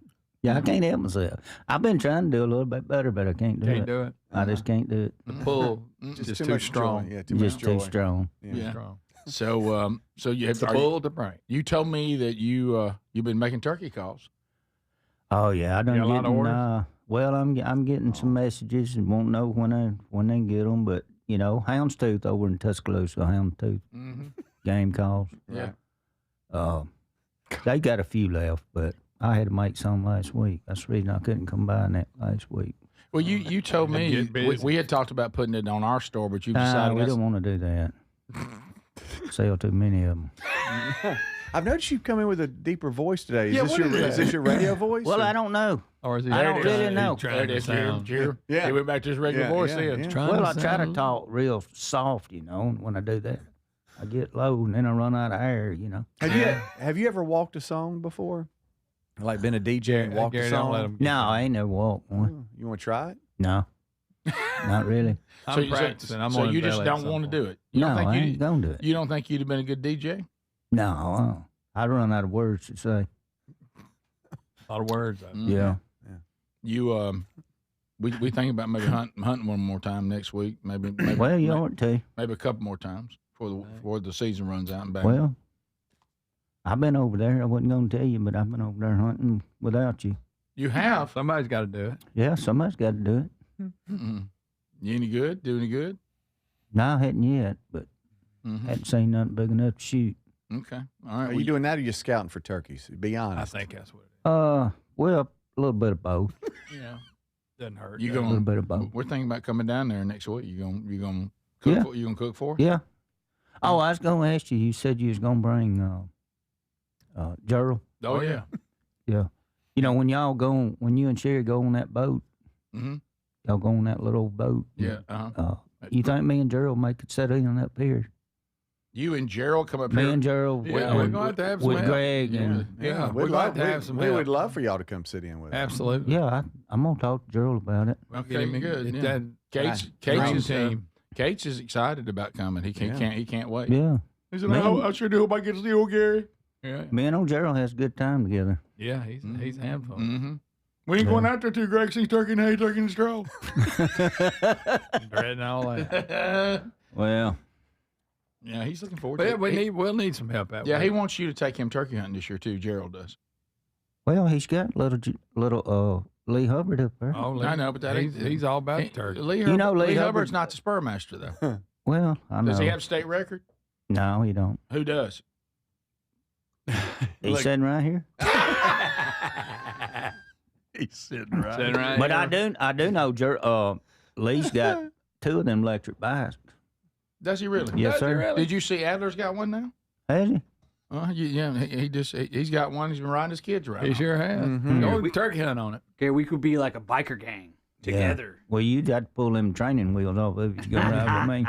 Yeah, I can't help myself. I've been trying to do a little bit better, but I can't do it. Can't do it. I just can't do it. The pull Just is too too much strong. joy. Yeah, too Just much too joy. strong. Yeah. Strong. So you have The pull to prank. You told me that you've been making turkey calls. Oh yeah, I done got a lot of getting. orders? Well, I'm getting some messages and won't know when they get them, but you know, Houndstooth over in Tuscaloosa, Houndstooth Mm-hmm. game calls. Yeah. They got a few left, but I had to make some last week. That's the reason I couldn't come by that last week. Well, you told me Get busy. we had talked about putting it on our store, but you decided we don't want to do that. Sell too many of them. I've noticed you come in with a deeper voice today. Is, Yeah, this, what your, is that? is this your radio voice? Well, or- I don't know. Or is he I don't really know. Trying to sound. Yeah. He went back to his regular Yeah, voice yeah, then. yeah. Trying Well, I to try to sound- talk real soft, you know. And when I do that, I get low, and then I run out of air, you know. Have you ever walked a song before? Like been a DJ and walked Gary, a don't song? let him. No, I ain't never walked one. You want to try it? No, not really. I'm practicing. I'm so on you just ballet don't at some want to point. do it. You No, don't think I you ain't gonna do it. You don't think you'd have been a good DJ? No, I run out of words to say. A lot of words. Mm. Yeah. You We think about maybe hunting one more time next week. Maybe well, you ought to. Maybe a couple more times before the season runs out and back. Well, I've been over there. I wasn't going to tell you, but I've been over there hunting without you. You have? Somebody's got to do it. Yeah, somebody's got to do it. You any good? Do any good? No, I hadn't yet, but hadn't seen nothing big enough to shoot. Okay. All right. Are you doing that or you scouting for turkeys? Be honest. I think that's what it is. Well, a little bit of both. Yeah. Doesn't hurt. You a little bit of both. We're thinking about coming down there next week. You gonna cook? Yeah. You gonna cook for us? Yeah. Oh, I was going to ask you. You said you was going to bring Gerald. Oh yeah. Yeah. You know, when you and Sherry go on that boat, y'all go on that little boat. Yeah. You think me and Gerald make it set in up here? You and Gerald come up here. Me and Gerald. Yeah, we're going to have some with help. Greg and we're going to have some We help. would love for y'all to come sit in with us. Absolutely. Yeah, I'm gonna talk to Gerald about it. Okay, good. It Yeah. doesn't- Cates is excited about coming. He can't wait. Yeah. He said, Man. I sure do hope I get to see old Gary. Yeah. Me and old Gerald has a good time together. Yeah, he's a handful. Mm-hmm. We ain't going out there too, Greg. See turkey and hay, turkey and straw. Bread and all that. Well, yeah, he's looking forward But to yeah, it. we'll need some help out. Yeah, with he it. wants you to take him turkey hunting this year too. Gerald does. well, he's got little Lee Hubbard up there. Oh, I know, but that he's all about the turkey. Lee You know, Lee Hubbard's Hubbard- not the spur master though. Well, I know. Does he have state record? No, he don't. Who does? He's sitting right here. He's sitting right. Sitting right But here. I do know Lee's got 2 of them electric bikes. Does he really? Yes, Does he sir. really? Did you see Adler's got one now? Has he? He's got one. He's been riding his kids around. He sure has. Go turkey hunt on it. Okay, we could be like a biker gang together. Yeah. Well, you got to pull them training wheels off of it. You go ride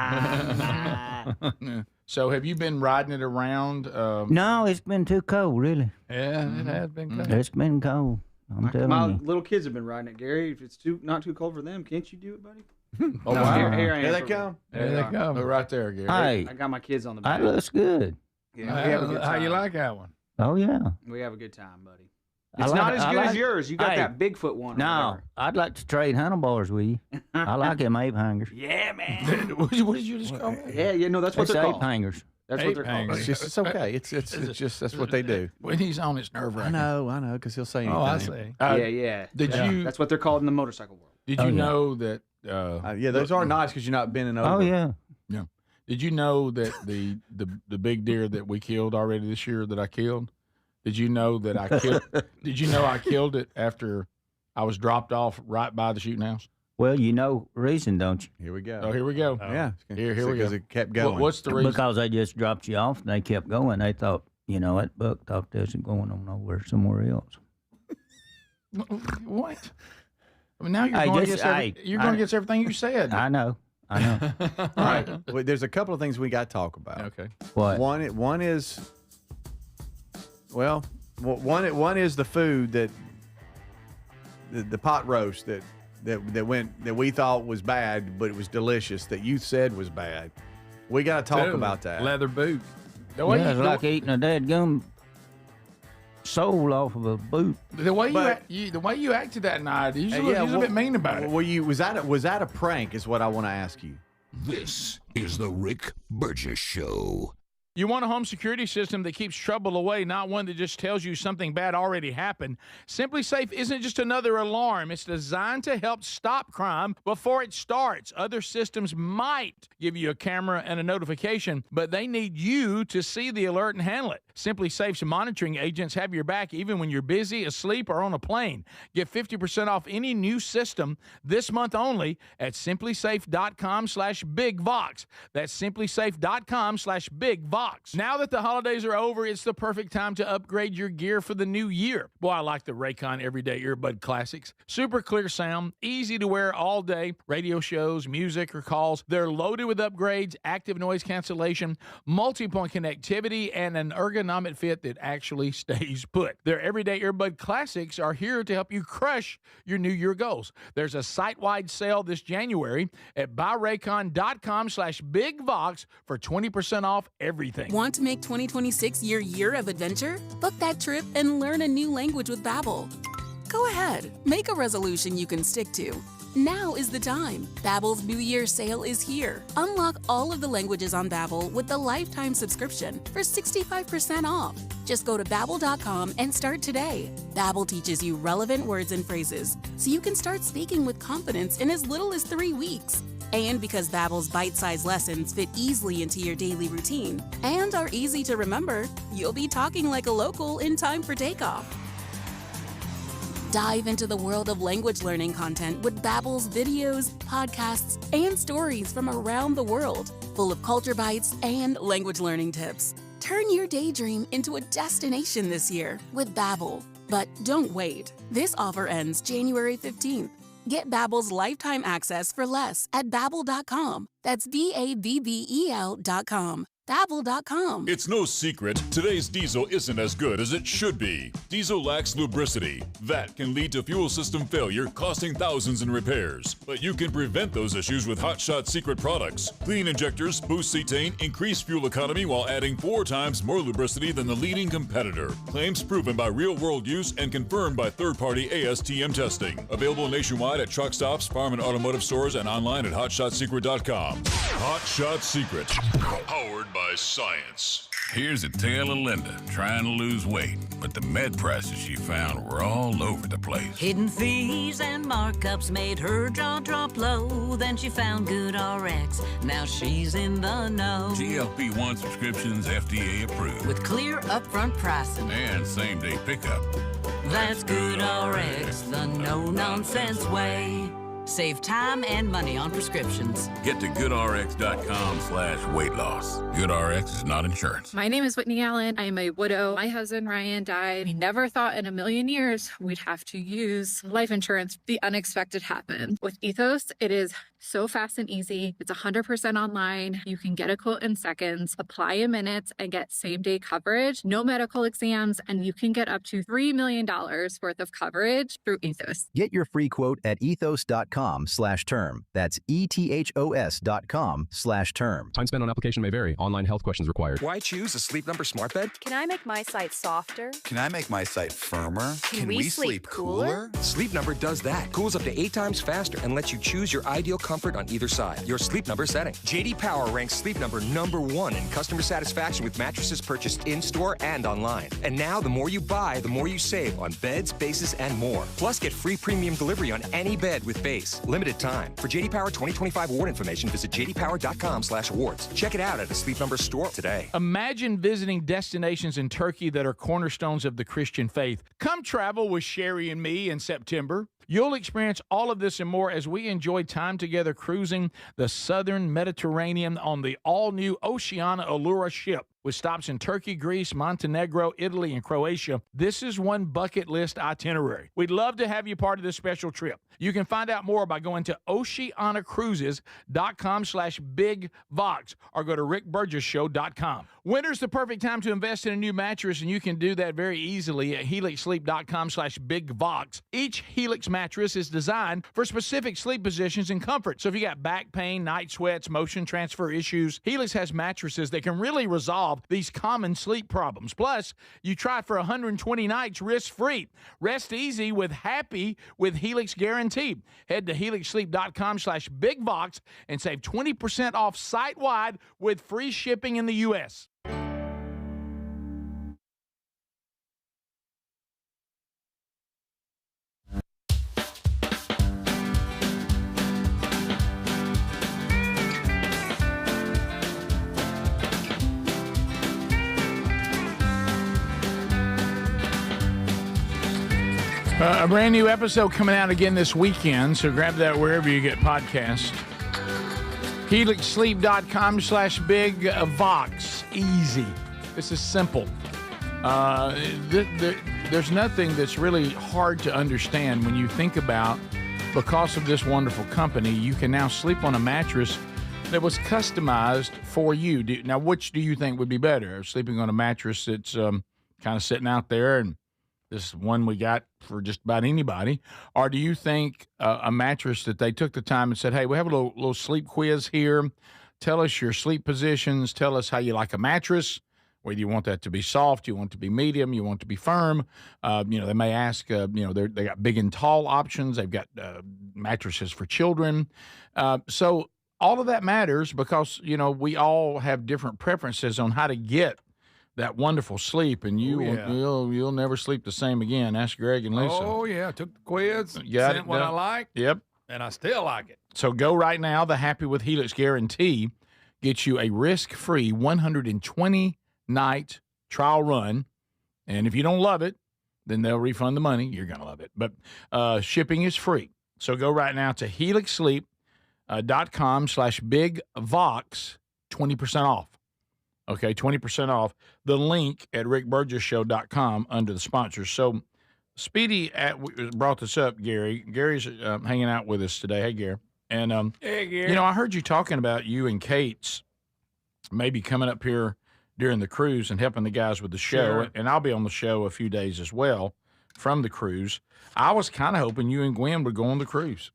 with me. So have you been riding it around? No, it's been too cold, really. Yeah, it has been cold. It's been cold. I'm telling My you. little kids have been riding it, Gary. If it's not too cold for them, can't you do it, buddy? Oh, No, wow. here I am Here they for- come. There they come. Oh, right there, Gary. Hey, I got my kids on the that back. looks good. Yeah, we have a good How you time. like that one? Oh, yeah. We have a good time, buddy. I It's like not it. as I good as like- yours. You got Hey, that Bigfoot one. or No, whatever. I'd like to trade handlebars with you. I like them ape hangers. Yeah, man. what did you just call me? Yeah, no, that's what It's they're ape called. hangers. That's what they're Ape called. hangers. It's okay. It's just that's what they do. When he's on, it's nerve I wracking. know, because he'll say anything. Oh, I see. Yeah. Did you? That's what they're called in the motorcycle world. Did Oh, you yeah. know that? Yeah, those are nice because you're not bending over. Oh, yeah. Yeah. Did you know that the big deer that we killed already this year that I killed? Did you know that I killed? Did you know I killed it after I was dropped off right by the shooting house? Well, you know reason, don't you? Here we go. Oh, here we go. Yeah. Here we go. Because it kept going. What's the reason? Because they just dropped you off and they kept going. They thought, that buck thought they was going on over somewhere else. What? I mean, now you're Hey, going just- against everything you said. I know. All right. Well, there's a couple of things we got to talk about. Okay. What? One is, well, one is the food that the pot roast that we thought was bad, but it was delicious. That you said was bad. We got to talk Dude, about that. Leather boot. The way It's you, like eating a dead gum soul off of a boot. the way But- the way you acted that night, you Yeah, was a bit mean about it. Was that a prank? Is what I want to ask you. This is the Rick Burgess Show. You want a home security system that keeps trouble away, not one that just tells you something bad already happened. Simply Safe isn't just another alarm. It's designed to help stop crime before it starts. Other systems might give you a camera and a notification, but they need you to see the alert and handle it. Simply Safe's monitoring agents have your back even when you're busy, asleep, or on a plane. Get 50% off any new system this month only at simplysafe.com/bigvox. That's simplysafe.com/bigvox. Now that the holidays are over, it's the perfect time to upgrade your gear for the new year. Boy, I like the Raycon Everyday Earbud Classics. Super clear sound, easy to wear all day, radio shows, music, or calls. They're loaded with upgrades, active noise cancellation, multi-point connectivity, and an ergonomic fit that actually stays put. Their Everyday Earbud Classics are here to help you crush your New Year goals. There's a site-wide sale this January at buyraycon.com/bigvox for 20% off everything. Want to make 2026 your year of adventure? Book that trip and learn a new language with Babbel. Go ahead, make a resolution you can stick to. Now is the time. Babbel's New Year sale is here. Unlock all of the languages on Babbel with the lifetime subscription for 65% off. Just go to Babbel.com and start today. Babbel teaches you relevant words and phrases, so you can start speaking with confidence in as little as 3 weeks. And because Babbel's bite-sized lessons fit easily into your daily routine and are easy to remember, you'll be talking like a local in time for takeoff. Dive into the world of language learning content with Babbel's videos, podcasts, and stories from around the world, full of culture bites and language learning tips. Turn your daydream into a destination this year with Babbel. But don't wait. This offer ends January 15th. Get Babbel's lifetime access for less at Babbel.com. That's Babbel.com. Babbel.com. It's no secret, today's diesel isn't as good as it should be. Diesel lacks lubricity. That can lead to fuel system failure, costing thousands in repairs. But you can prevent those issues with Hot Shot Secret products. Clean injectors boost cetane, increase fuel economy while adding 4 times more lubricity than the leading competitor. Claims proven by real-world use and confirmed by third-party ASTM testing. Available nationwide at truck stops, farm and automotive stores, and online at hotshotsecret.com. Hot Shot Secret. Powered by science. Here's a tale of Linda trying to lose weight, but the med prices she found were all over the place. Hidden fees and markups made her jaw drop low. Then she found Good RX. Now she's in the know. GLP-1 subscriptions FDA approved. With clear upfront pricing. And same-day pickup. That's Good RX, the no-nonsense way. Save time and money on prescriptions. Get to goodrx.com/weight loss. GoodRx is not insurance. My name is Whitney Allen. I am a widow. My husband, Ryan, died. We never thought in a million years we'd have to use life insurance. The unexpected happened. With Ethos, it is so fast and easy. It's 100% online. You can get a quote in seconds, apply in minutes, and get same-day coverage. No medical exams, and you can get up to $3 million worth of coverage through Ethos. Get your free quote at ethos.com/term. That's ETHOS.com/term. Time spent on application may vary. Online health questions required. Why choose a Sleep Number smart bed? Can I make my site softer? Can I make my site firmer? Can we sleep cooler? Sleep Number does that. Cools up to 8 times faster and lets you choose your ideal comfort on either side. Your Sleep Number setting. JD Power ranks Sleep Number #1 in customer satisfaction with mattresses purchased in-store and online. And now, the more you buy, the more you save on beds, bases, and more. Plus, get free premium delivery on any bed with base. Limited time. For JD Power 2025 award information, visit jdpower.com/awards. Check it out at a Sleep Number store today. Imagine visiting destinations in Turkey that are cornerstones of the Christian faith. Come travel with Sherry and me in September. You'll experience all of this and more as we enjoy time together cruising the southern Mediterranean on the all-new Oceania Allura ship. With stops in Turkey, Greece, Montenegro, Italy, and Croatia, this is one bucket list itinerary. We'd love to have you part of this special trip. You can find out more by going to oceanacruises.com/bigvox or go to rickburgessshow.com. Winter's the perfect time to invest in a new mattress, and you can do that very easily at helixsleep.com/bigvox. Each Helix mattress is designed for specific sleep positions and comfort. So if you got back pain, night sweats, motion transfer issues, Helix has mattresses that can really resolve these common sleep problems. Plus, you try it for 120 nights risk-free. Rest easy with Happy with Helix Guarantee. Head to helixsleep.com/bigvox and save 20% off site-wide with free shipping in the U.S. A brand new episode coming out again this weekend, so grab that wherever you get podcasts. helixsleep.com/bigvox. Easy. This is simple. There's nothing that's really hard to understand when you think about, because of this wonderful company, you can now sleep on a mattress that was customized for you. Now, which do you think would be better? Sleeping on a mattress that's kind of sitting out there, and this one we got for just about anybody, or do you think a mattress that they took the time and said, hey, we have a little sleep quiz here. Tell us your sleep positions. Tell us how you like a mattress. whether you want that to be soft, you want it to be medium, you want it to be firm. They may ask, they got big and tall options. They've got mattresses for children. So all of that matters because, we all have different preferences on how to get that wonderful sleep, and you'll never sleep the same again. Ask Greg and Lisa. Oh, yeah. I took the quiz, sent what I like. Yep. And I still like it. So go right now. The Happy with Helix guarantee gets you a risk-free 120-night trial run. And if you don't love it, then they'll refund the money. You're going to love it. But shipping is free. So go right now to helixsleep.com/bigvox, 20% off. Okay, 20% off. The link at rickburgesshow.com under the sponsors. So Speedy brought this up, Gary. Gary's hanging out with us today. Hey, Gary. And, hey, Gary. I heard you talking about you and Kate's maybe coming up here during the cruise and helping the guys with the show. Sure. And I'll be on the show a few days as well from the cruise. I was kind of hoping you and Gwen would go on the cruise.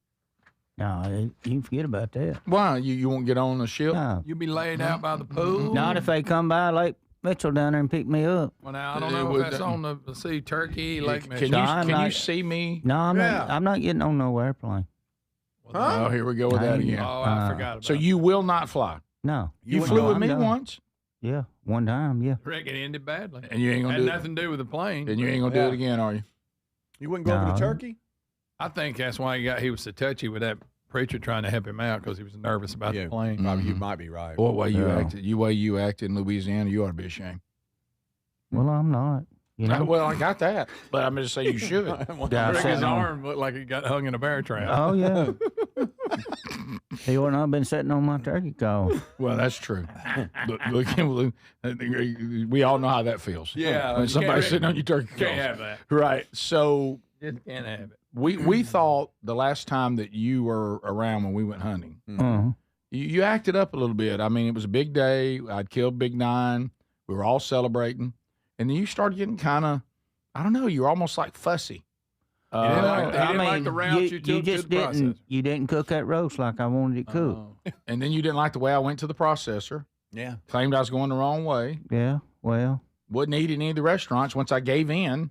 No, you can forget about that. Why? You won't get on the ship? No. You'll be laid out by the pool. Not if they come by Lake Mitchell down there and pick me up. Well, now, I don't know if that's on the sea turkey, Lake Mitchell. Can you see me? No, I'm not getting on no airplane. Oh, here we go with that again. Oh, I forgot about So you will not fly? No. You flew with me once? Yeah, one time, yeah. Rick, it ended badly. And you ain't going to do it? Had nothing to do with the plane. And you ain't going to do it again, are you? You wouldn't go over to Turkey? I think that's why he was so touchy with that preacher trying to help him out because he was nervous about the plane. Probably you might be right. Boy, the way you acted in Louisiana, you ought to be ashamed. Well, I'm not. Well, I got that, but I'm just saying you should. Rick's arm looked like he got hung in a bear trap. Oh, yeah. He wouldn't have been sitting on my turkey call. Well, that's true. Look, we all know how that feels. Yeah. When somebody's sitting on your turkey call. Can't have that. Right. So Just can't have it. we thought the last time that you were around when we went hunting, Uh-huh. you acted up a little bit. I mean, it was a big day. I'd killed Big 9. We were all celebrating. And then you started getting kind of, I don't know, you were almost like fussy. You didn't like the route you took to the processor. You didn't cook that roast like I wanted it cooked. And then you didn't like the way I went to the processor. Yeah. Claimed I was going the wrong way. Yeah, well. Wouldn't eat in any of the restaurants once I gave in.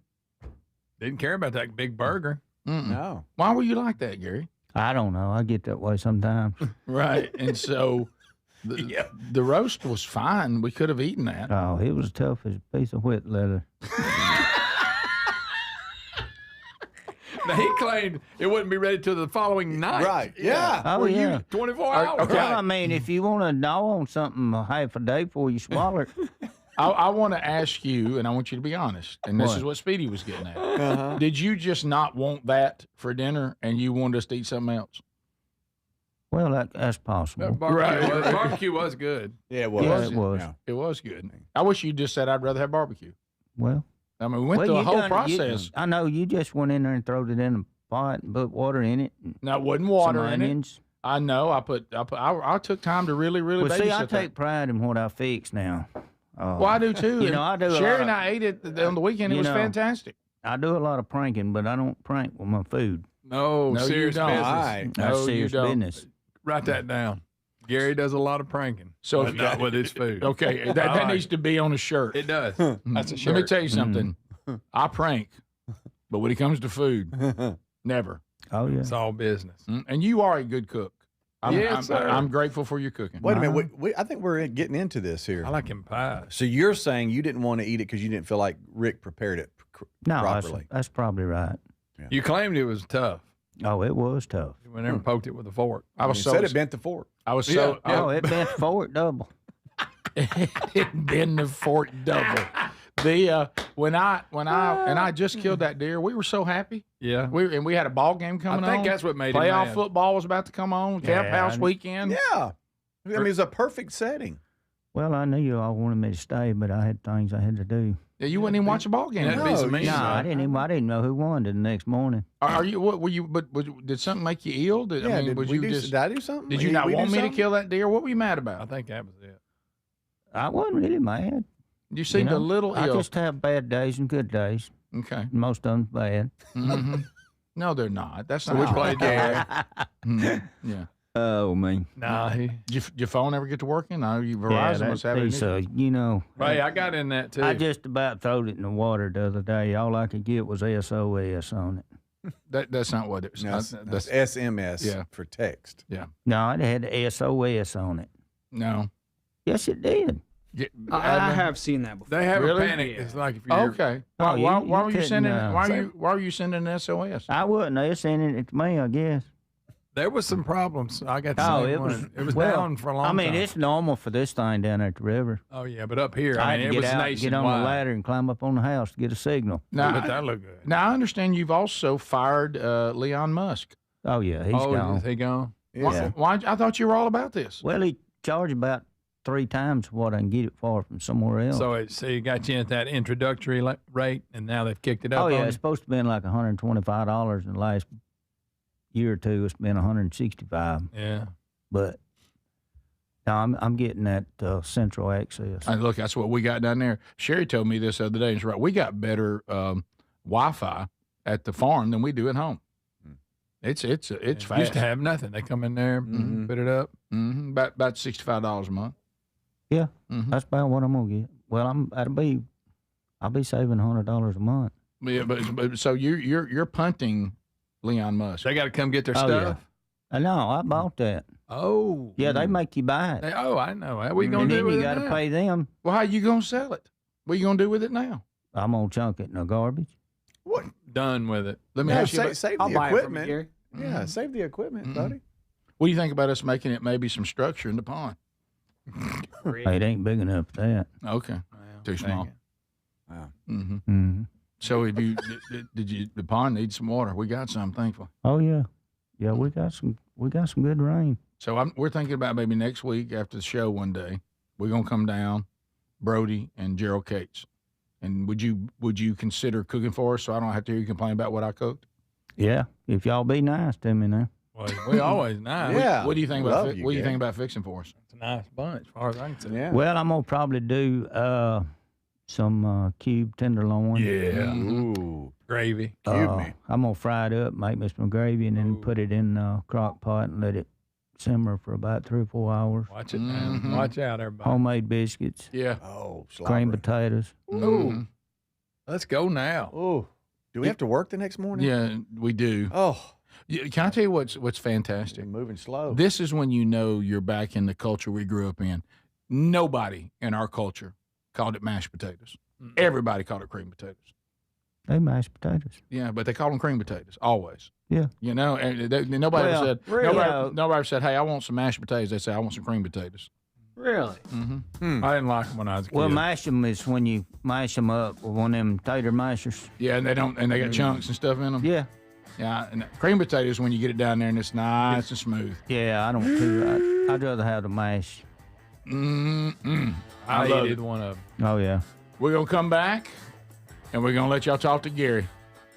Didn't care about that big burger. No. Why were you like that, Gary? I don't know. I get that way sometimes. Right. And so the roast was fine. We could have eaten that. Oh, it was tough as a piece of wet leather. Now, he claimed it wouldn't be ready till the following night. Right. Yeah. Oh, Were yeah. you 24 hours? Okay. Well, I mean, if you want to gnaw on something half a day before you swallow it. I want to ask you, and I want you to be honest, and this is what Speedy was getting at. Did you just not want that for dinner and you wanted us to eat something else? Well, that's possible. Barbecue was good. Yeah, it was. Yeah, it was. Yeah. It was good. I wish you just said I'd rather have barbecue. Well, I mean, we went through a whole process. I know you just went in there and throwed it in a pot and put water in it. No, it wasn't water some in onions. it. I know. I took time to really Well, see, I babysit take that. pride in what I fix now. Well, I do too. You know, I do. Sherry and I ate it on the weekend. It was fantastic. I do a lot of pranking, but I don't prank with my food. No, you serious don't. business. Right. That's No, serious you don't. business. Write that down. Gary does a lot of pranking. So but not with his food. Okay, that needs to be on a shirt. It does. That's a shirt. Let me tell you something. I prank, but when it comes to food, never. Oh, yeah. It's all business. And you are a good cook. Yes, sir. I'm grateful for your cooking. Wait a minute. I think we're getting into this here. I like him pie. So you're saying you didn't want to eat it because you didn't feel like Rick prepared it properly. That's probably right. Yeah. You claimed it was tough. Oh, it was tough. You went there and poked it with a fork. I was You so said it bent the fork. I was so Oh, it bent forward double. it bent the fork double. When I just killed that deer, we were so happy. Yeah. We had a ball game coming on. I think that's what made him Playoff mad. football was about to come on. Camp house weekend. Yeah. I mean, it was a perfect setting. Well, I knew you all wanted me to stay, but I had things I had to do. Yeah, you wouldn't even watch a ball game. That'd be some mean. No, I didn't know who won till the next morning. Are you? What were you? But did something make you ill? Did I do something? Did you not want me to kill that dear? What were you mad about? I think that was it. I wasn't really mad. You seemed a little I ill. just have bad days and good days. Okay. Most of them bad. Mm-hmm. No, they're not. That's not We how played it goes. Yeah. Oh, man. Nah, Did your phone ever get to working? No, Verizon must have it. So, you know. Hey, I got in that too. I just about throwed it in the water the other day. All I could get was SOS on it. That's not what it was. That's SMS for text. Yeah. No, it had SOS on it. No. Yes, it did. I have seen that before. They have Really? a panic. It's like if you're Okay. Oh, Why you were you couldn't, sending? uh, Why were you sending an SOS? I wasn't. They sending it to me, I guess. There was some problems. I got the Oh, same it was. one. It was well, down for a long I mean, time. it's normal for this thing down there at the river. Oh yeah, but up here, I I mean, had it to was get out, nationwide. get on the ladder, and climb up on the house to get a signal. Now, But that looked good. Now I understand you've also fired Leon Musk. Oh yeah, he's Oh, gone. is he gone? Yeah. Why? I thought you were all about this. Well, he charged about 3 times what I can get it for from somewhere else. So you got you at that introductory rate, and now they've kicked it up. Oh yeah, on it's supposed to be like $125 in the last year or two. It's been $165. you? Yeah. But no, I'm getting that central access. And look, that's what we got down there. Sherry told me this the other day. And she's right. We got better Wi-Fi at the farm than we do at home. It's fast. Used to have nothing. They come in there, put it up. About $65 a month. Yeah, that's about what I'm gonna get. Well, I'll be saving $100 a month. Yeah, but so you're punting Leon Musk. They got to come get their Oh, stuff. Yeah. No, I bought that. Oh. Yeah, they make you buy it. I know. What are you gonna And do then with you it got to now? pay them. Well, how you gonna sell it? What are you gonna do with it now? I'm gonna chunk it in the garbage. What? Done with it. Let me Yeah, ask you. save I'll the buy it from you, equipment. Gary. Yeah, save the equipment, buddy. What do you think about us making it maybe some structure in the pond? It ain't big enough for that. Okay, too small. Wow. Mm-hmm. So if you did you the pond needs some water? We got some, thankfully. Oh yeah, yeah. We got some good rain. So we're thinking about maybe next week after the show one day, we're gonna come down, Brody and Gerald Cates. And would you consider cooking for us so I don't have to hear you complain about what I cooked? Yeah, if y'all be nice to me now. Well, we always nice. Yeah. What do you think Love about you, what do you Gary. think about fixing for us? It's a nice bunch, as far as I can tell. Yeah. Well, I'm gonna probably do some cube tenderloin. Yeah. Ooh. Gravy. Cube me. I'm gonna fry it up, make me some gravy, and then put it in a crock pot and let it simmer for about 3 or 4 hours. Watch it now. Watch out, everybody. Homemade biscuits, Yeah. Oh, cream slobbery. potatoes. Ooh. Let's go now. Oh. Do we have to work the next morning? Yeah, we do. Oh, Can I tell you what's fantastic? you're moving slow. This is when you know you're back in the culture we grew up in. Nobody in our culture called it mashed potatoes. Everybody called it cream potatoes. They mashed potatoes. Yeah, but they call them cream potatoes always. Yeah. You know, and nobody Well, said really? nobody said, "Hey, I want some mashed potatoes." They say, "I want some cream potatoes." Really? Mm-hmm. I didn't like them when I was a kid. Well, mash them is when you mash them up with one of them tater mashers. Yeah, and they got chunks and stuff in them. Yeah. Yeah, and cream potatoes when you get it down there and it's nice and smooth. Yeah, I don't too. I'd rather have the mash. I love hated it. one of them. Oh yeah. We're gonna come back and we're gonna let y'all talk to Gary.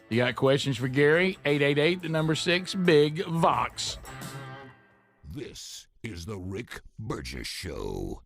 You got questions for Gary? 888 big Vox. This is the Rick Burgess Show.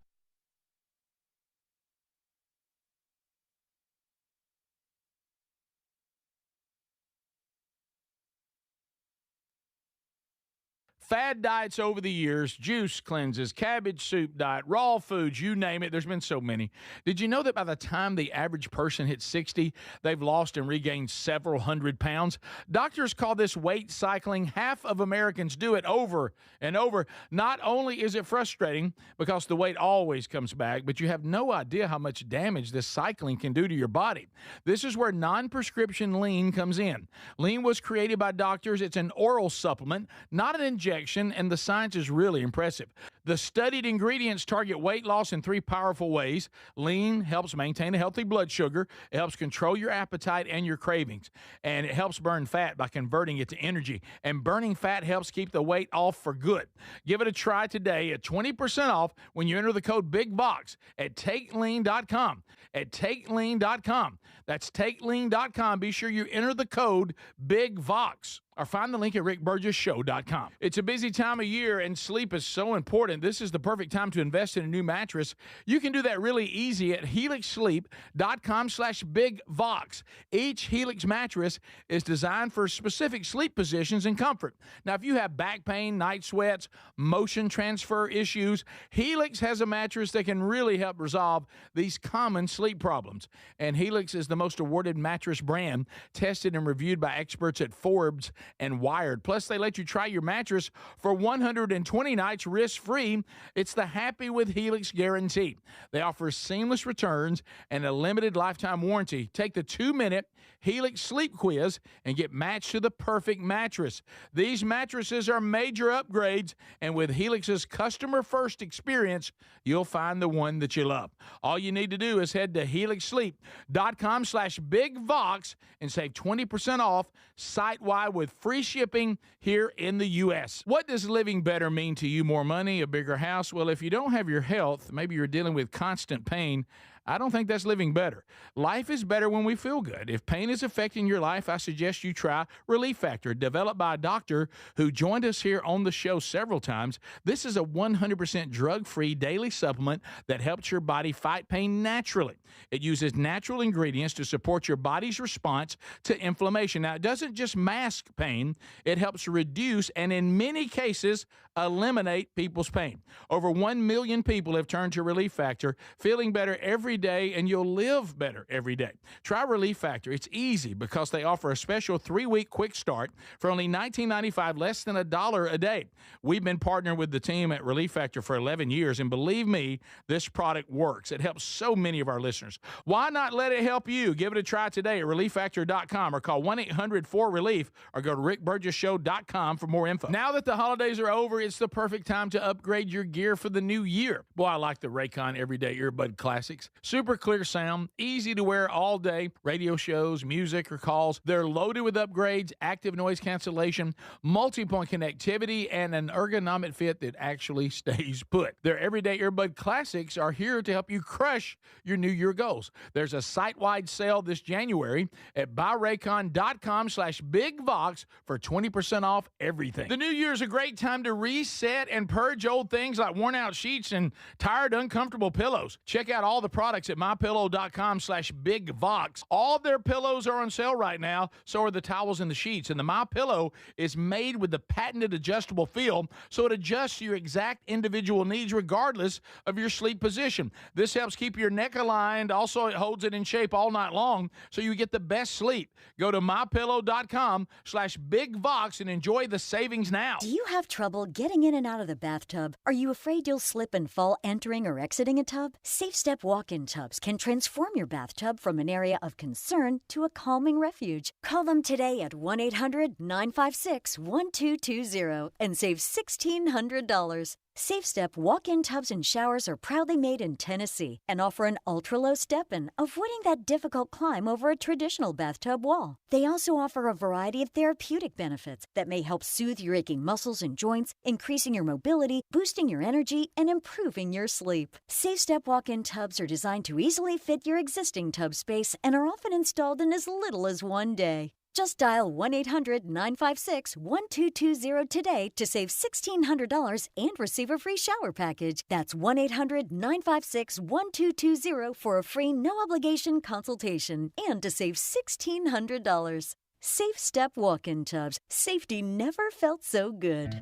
Fad diets over the years, juice cleanses, cabbage soup diet, raw foods, you name it. There's been so many. Did you know that by the time the average person hits 60, they've lost and regained several hundred pounds? Doctors call this weight cycling. Half of Americans do it over and over. Not only is it frustrating because the weight always comes back, but you have no idea how much damage this cycling can do to your body. This is where non-prescription lean comes in. Lean was created by doctors. It's an oral supplement, not an injection, and the science is really impressive. The studied ingredients target weight loss in 3 powerful ways. Lean helps maintain a healthy blood sugar. It helps control your appetite and your cravings. And it helps burn fat by converting it to energy. And burning fat helps keep the weight off for good. Give it a try today at 20% off when you enter the code BIGVOX at TakeLean.com. At TakeLean.com. That's TakeLean.com. Be sure you enter the code BIGVOX or find the link at rickburgessshow.com. It's a busy time of year, and sleep is so important. This is the perfect time to invest in a new mattress. You can do that really easy at helixsleep.com/bigvox. Each Helix mattress is designed for specific sleep positions and comfort. Now, if you have back pain, night sweats, motion transfer issues, Helix has a mattress that can really help resolve these common sleep problems. And Helix is the most awarded mattress brand, tested and reviewed by experts at Forbes and Wired. Plus, they let you try your mattress for 120 nights risk-free. It's the Happy with Helix guarantee. They offer seamless returns and a limited lifetime warranty. Take the 2-minute Helix sleep quiz and get matched to the perfect mattress. These mattresses are major upgrades, and with Helix's customer-first experience, you'll find the one that you love. All you need to do is head to helixsleep.com/bigvox and save 20% off site-wide with free shipping here in the U.S. What does living better mean to you? More money, a bigger house? Well, if you don't have your health, maybe you're dealing with constant pain, I don't think that's living better. Life is better when we feel good. If pain is affecting your life, I suggest you try Relief Factor, developed by a doctor who joined us here on the show several times. This is a 100% drug-free daily supplement that helps your body fight pain naturally. It uses natural ingredients to support your body's response to inflammation. Now, it doesn't just mask pain, it helps reduce and in many cases eliminate people's pain. Over 1 million people have turned to Relief Factor, feeling better every day, and you'll live better every day. Try Relief Factor. It's easy because they offer a special 3-week quick start for only $19.95, less than $1 a day. We've been partnering with the team at Relief Factor for 11 years, and believe me, this product works. It helps so many of our listeners. Why not let it help you? Give it a try today at relieffactor.com or call 1-800-4RELIEF or go to rickburgessshow.com for more info. Now that the holidays are over, it's the perfect time to upgrade your gear for the new year. Boy, I like the Raycon Everyday Earbud Classics. Super clear sound, easy to wear all day, radio shows, music, or calls. They're loaded with upgrades, active noise cancellation, multi-point connectivity, and an ergonomic fit that actually stays put. Their Everyday Earbud Classics are here to help you crush your New Year goals. There's a site-wide sale this January at buyraycon.com/bigvox for 20% off everything. The New Year's a great time to reset and purge old things like worn-out sheets and tired, uncomfortable pillows. Check out all the products at mypillow.com/bigvox. All their pillows are on sale right now, so are the towels and the sheets. And the MyPillow is made with the patented adjustable feel, so it adjusts to your exact individual needs regardless of your sleep position. This helps keep your neck aligned. Also, it holds it in shape all night long, so you get the best sleep. Go to mypillow.com/bigvox and enjoy the savings now. Do you have trouble getting in and out of the bathtub? Are you afraid you'll slip and fall entering or exiting a tub? SafeStep walk-in tubs can transform your bathtub from an area of concern to a calming refuge. Call them today at 1-800-956-1220 and save $1,600. SafeStep walk-in tubs and showers are proudly made in Tennessee and offer an ultra-low step-in, avoiding that difficult climb over a traditional bathtub wall. They also offer a variety of therapeutic benefits that may help soothe your aching muscles and joints, increasing your mobility, boosting your energy, and improving your sleep. SafeStep walk-in tubs are designed to easily fit your existing tub space and are often installed in as little as one day. Just dial 1-800-956-1220 today to save $1,600 and receive a free shower package. That's 1-800-956-1220 for a free no-obligation consultation and to save $1,600. SafeStep walk-in tubs. Safety never felt so good.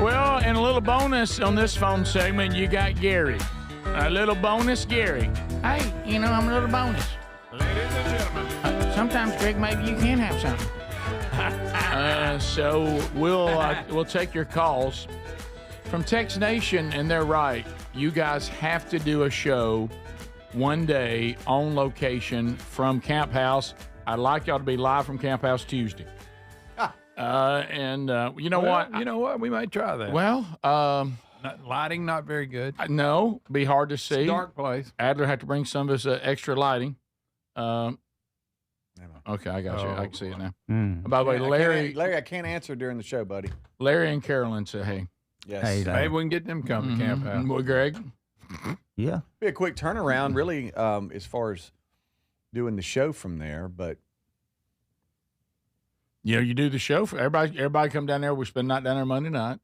Well, and a little bonus on this phone segment, you got Gary. A little bonus, Gary. Hey, I'm a little bonus. Ladies and gentlemen. Sometimes, Greg, maybe you can have something. So we'll take your calls from Tex Nation, and they're right. You guys have to do a show one day on location from Camp House. I'd like y'all to be live from Camp House Tuesday. You know what? You know what? We might try that. Well, Lighting not very good. No, be hard to see. Dark place. Adler had to bring some of his extra lighting. Okay, I got you. I can see it now. By the way, Larry, I can't answer during the show, buddy. Larry and Carolyn say hey. Yes. Hey, Maybe we can get them come to camp out. Well, Greg? Yeah. Be a quick turnaround, really, as far as doing the show from there. But you do the show for everybody. Everybody come down there. We spend night down there Monday night,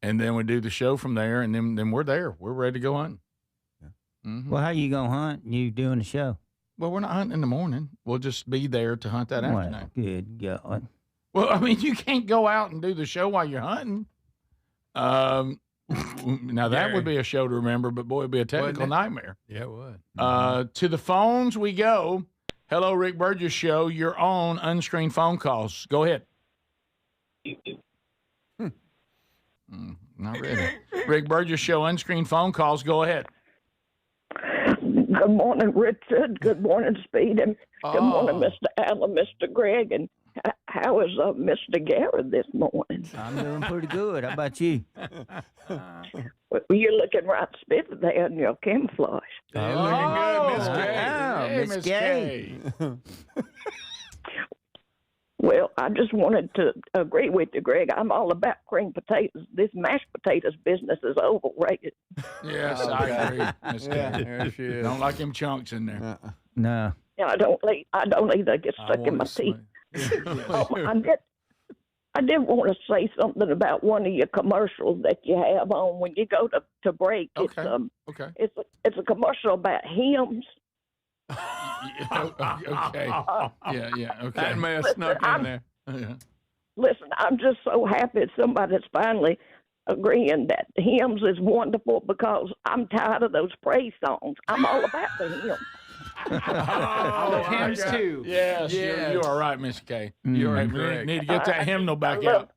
and then we do the show from there, and then we're there. We're ready to go hunting. Well, how you gonna hunt? You doing the show? Well, we're not hunting in the morning. We'll just be there to hunt that afternoon. Good God. Well, I mean, you can't go out and do the show while you're hunting. Now that would be a show to remember, but boy, it'd be a technical nightmare. Yeah, it would. To the phones we go. Hello, Rick Burgess Show. Your own unscreened phone calls. Go ahead. Not ready. Rick Burgess Show unscreened phone calls. Go ahead. Good morning, Richard. Good morning, Speed. And good morning, Mr. Allen, Mr. Greg. And how is Mr. Garrett this morning? I'm doing pretty good. How about you? Well, you're looking right spiffy there in your camouflage. Looking good, Miss K. Hey, Miss K. Well, I just wanted to agree with you, Greg. I'm all about cream potatoes. This mashed potatoes business is overrated. Yes, I agree, Miss K. there she is. Don't like them chunks in there. No. Yeah, I don't either get stuck in my teeth. I did want to say something about one of your commercials that you have on when you go to break. Okay. It's a commercial about hymns. Okay. Yeah. Okay. That may have snuck in there. Yeah. Listen, I'm just so happy somebody's finally agreeing that hymns is wonderful because I'm tired of those praise songs. I'm all about the hymns. Hymns too. Yes, you are right, Miss K. You're right. We need to get that hymnal back out.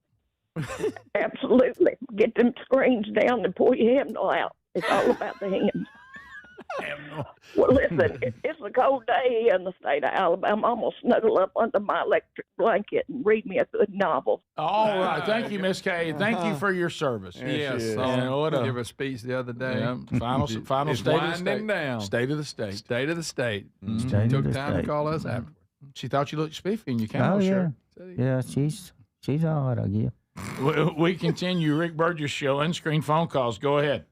Absolutely. Get them screens down and pull your hymnal out. It's all about the hymns. Well, listen, it's a cold day in the state of Alabama. I'm going to snuggle up under my electric blanket and read me a good novel. All right. Thank you, Miss Kay. Thank you for your service. Yes. Give a speech the other day. Yeah, final state of the state. Down. State of the state. State of the state. State She of took the time state. to call us afterward. She thought you looked spiffy in your camo shirt. Yeah, she's all right, I guess. We continue Rick Burgess Show. Unscreened phone calls. Go ahead.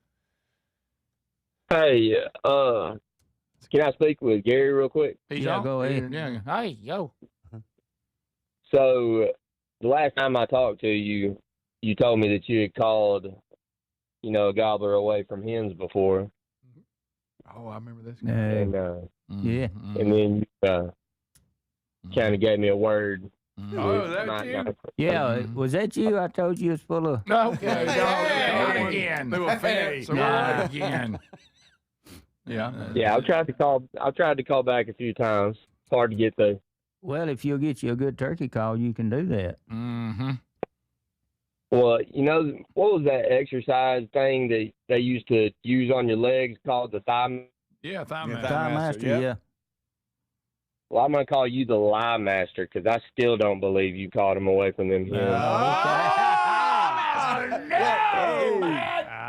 Hey, can I speak with Gary real quick? Go ahead. Yeah. Hey, yo. So, the last time I talked to you, you told me that you had called, a gobbler away from hens before. Oh, I remember this. And, yeah. And then you kind of gave me a word. Oh, that you? Yeah, was that you? I told you it's full of. Okay, not again. They were fans. Not again. Yeah, I've tried to call back a few times. It's hard to get through. Well, if you'll get you a good turkey call, you can do that. Mm-hmm. Well, what was that exercise thing that they used to use on your legs called the thigh? Yeah, thigh master, yeah. Well, I'm going to call you the lie master because I still don't believe you called him away from them hens.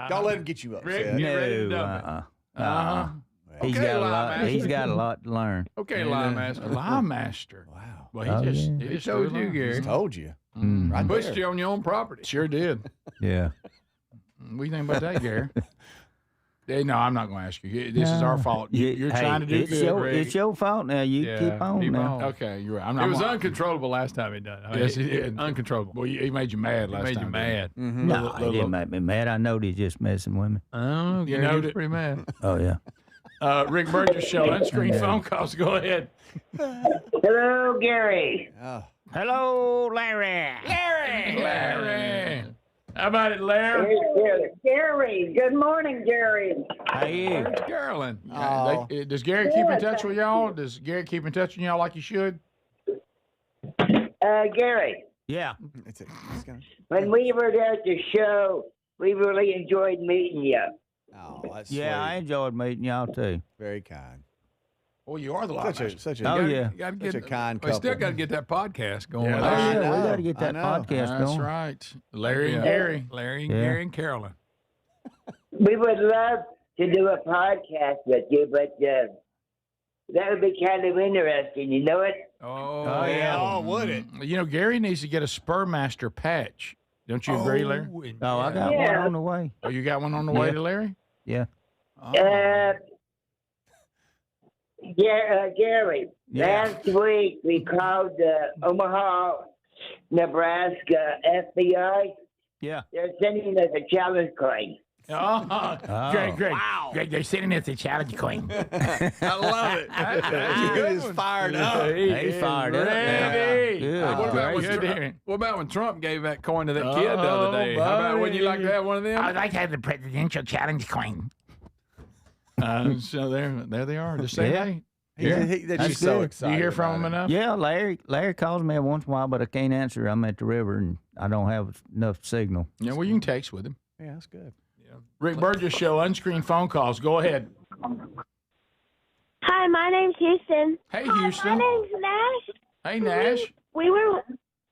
Don't let him get you upset. He's got a lot to learn. Okay, lie master. Lie master. Wow. Well, he told you, Gary. He told you. Right Pushed there. you on your own property. Sure did. Yeah. What do you think about that, Gary? No, I'm not going to ask you. This is our fault. You're trying to do good, Rick. It's your fault now. You keep on now. Okay, you're right. It was uncontrollable last time he done it. Yes, he did. Uncontrollable. Well, he made you mad last time. He made you mad. Mm-hmm. No, he didn't make me mad. I know he's just messing with me. Oh, You Gary know was that- pretty mad. Oh, yeah. Rick Burgess Show. Unscreened phone calls. Go ahead. Hello, Gary. Hello, Larry. Larry. How about it, Larry? Gary. Good morning, Gary. Hey. Carolyn. Does Gary keep in touch with y'all? Does Gary keep in touch with y'all like he should? Gary, Yeah. when we were there at the show, we really enjoyed meeting you. Oh, that's Yeah, I enjoyed meeting y'all, too. very kind. Well, you are the lie master. Such a Such a kind We still couple. got to get that podcast going. Yeah, Oh, I yeah, we know. got to get that I know. podcast That's going. right. Larry and Gary. Larry and Yeah. Gary and Carolyn. We would love to do a podcast with you, but that would be kind of interesting. You know it? Oh yeah. Oh, would it? You know, Gary needs to get a Spurmaster patch. Don't you agree, Larry? Oh, I got one on the way. Oh, you got one on the way to Larry? Yeah. Gary, last week we called the Omaha, Nebraska FBI. Yeah. They're sending us a challenge coin. Oh, Greg. Wow. Greg, they're sitting at the challenge coin. I love it. He is fired up. He's fired up. Ready. What about when Trump gave that coin to that kid the other day? How about, wouldn't you like to have one of them? I'd like to have the presidential challenge coin. So there they are. Just say hey. He's so excited. You hear from him enough? Yeah, Larry calls me once in a while, but I can't answer. I'm at the river and I don't have enough signal. Yeah, well, you can text with him. Yeah, that's good. Rick Burgess Show, unscreened phone calls. Go ahead. Hi, my name's Houston. Hey, Houston. My name's Nash. Hey, Nash. We were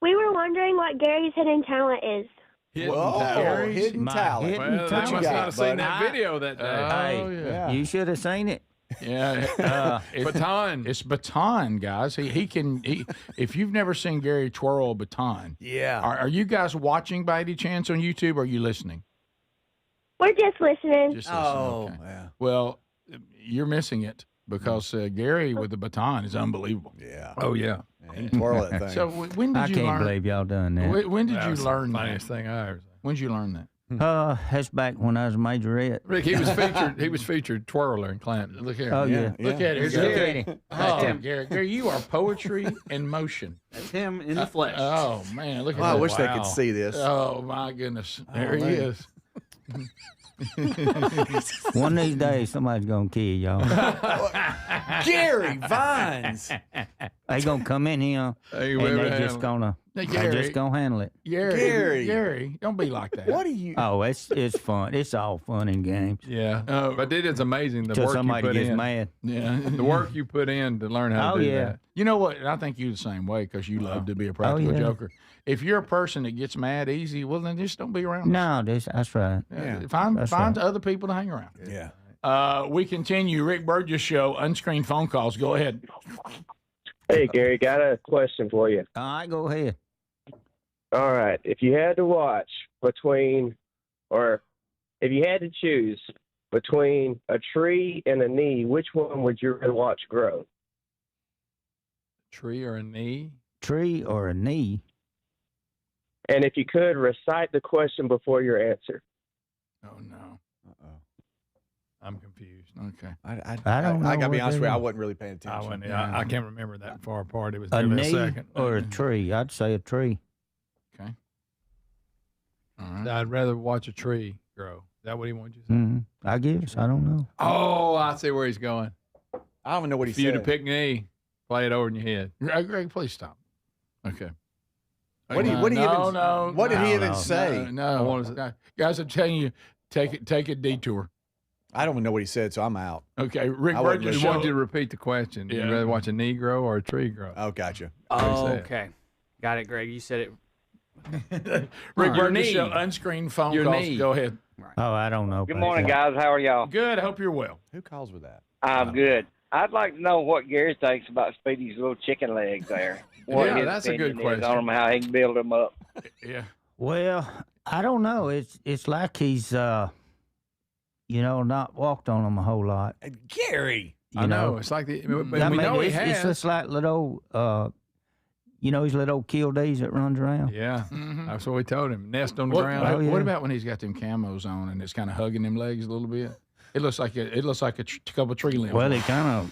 wondering what Gary's hidden talent is. Hidden talent. Hidden talent. Well, they must not have seen that video that day. Yeah. You should have seen it. Yeah, baton. It's baton, guys. He can. If you've never seen Gary twirl a baton, are you guys watching by any chance on YouTube? Or are you listening? We're just listening. Okay. Yeah. Well, you're missing it because Gary with the baton is unbelievable. Yeah. Oh yeah. He can twirl that thing. So when did I you can't learn? believe y'all done that. When did you That's learn the that? funniest thing I ever seen. When did you learn that? That's back when I was a majorette. Rick, he was featured. He was featured twirler in Clanton. Look here. Oh yeah. Look at Look it. at him. Oh, Gary, you are poetry in motion. That's him in the flesh. Oh man, look at Oh, that. I wish they could see this. Oh my goodness, there he is. One of these days, somebody's gonna kill y'all. Gary Vines. They gonna come in here and they just gonna handle it. Gary, don't be like that. What are you? Oh, it's fun. It's all fun and games. Yeah, but it is amazing the Till work you somebody put gets in. mad. Yeah, The work you put in to learn how to do that. You know what? I think you the same way because you love to be a practical joker. If you're a person that gets mad easy, well then just don't be around. No, that's right. Find right. other people to hang around. Yeah. We continue. Rick Burgess Show, unscreened phone calls. Go ahead. Hey, Gary, got a question for you. All right, go ahead. All right. If you had to watch between, or if you had to choose between a tree and a knee, which one would you rather watch grow? Tree or a knee? Tree or a knee? And if you could, recite the question before your answer. Oh, no. I'm confused. Okay. I don't know. I gotta be honest with you, I what wasn't really paying attention. I can't remember that far apart. It was a nearly knee a second. or a tree? I'd say a tree. Okay. All right. I'd rather watch a tree grow. Is that what he wants you to say? Mm-hmm. I guess. I don't know. Oh, I see where he's going. I don't even know what he For you to said. pick knee, play it over in your head. Greg, please stop. Okay. What did he even say? No. Guys, I'm telling you, take a detour. I don't even know what he said, so I'm out. Okay, Rick I Burgess just wanted you to repeat the question. Yeah. You'd rather watch a knee grow or a tree grow? Oh, gotcha. Oh, okay. Got it, Greg. You said it. Rick Your Burgess knee. Show, unscreened phone Your calls. knee. Go ahead. Oh, I don't know. Good morning, guys. How are y'all? Good. I hope you're well. Who calls with that? I'm good. I'd like to know what Gary thinks about Speedy's little chicken legs there. What Yeah, his that's a good opinion is question. on him, how he can build them up. Yeah. Well, I don't know. It's like he's not walked on them a whole lot. Gary. I know. It's like we know he has. It's just like little, his little killdees that runs around. Yeah, that's what we told him. Nest on the What, ground. what about when he's got them camos on and it's kind of hugging them legs a little bit? It looks like a couple tree limbs. Well, he kind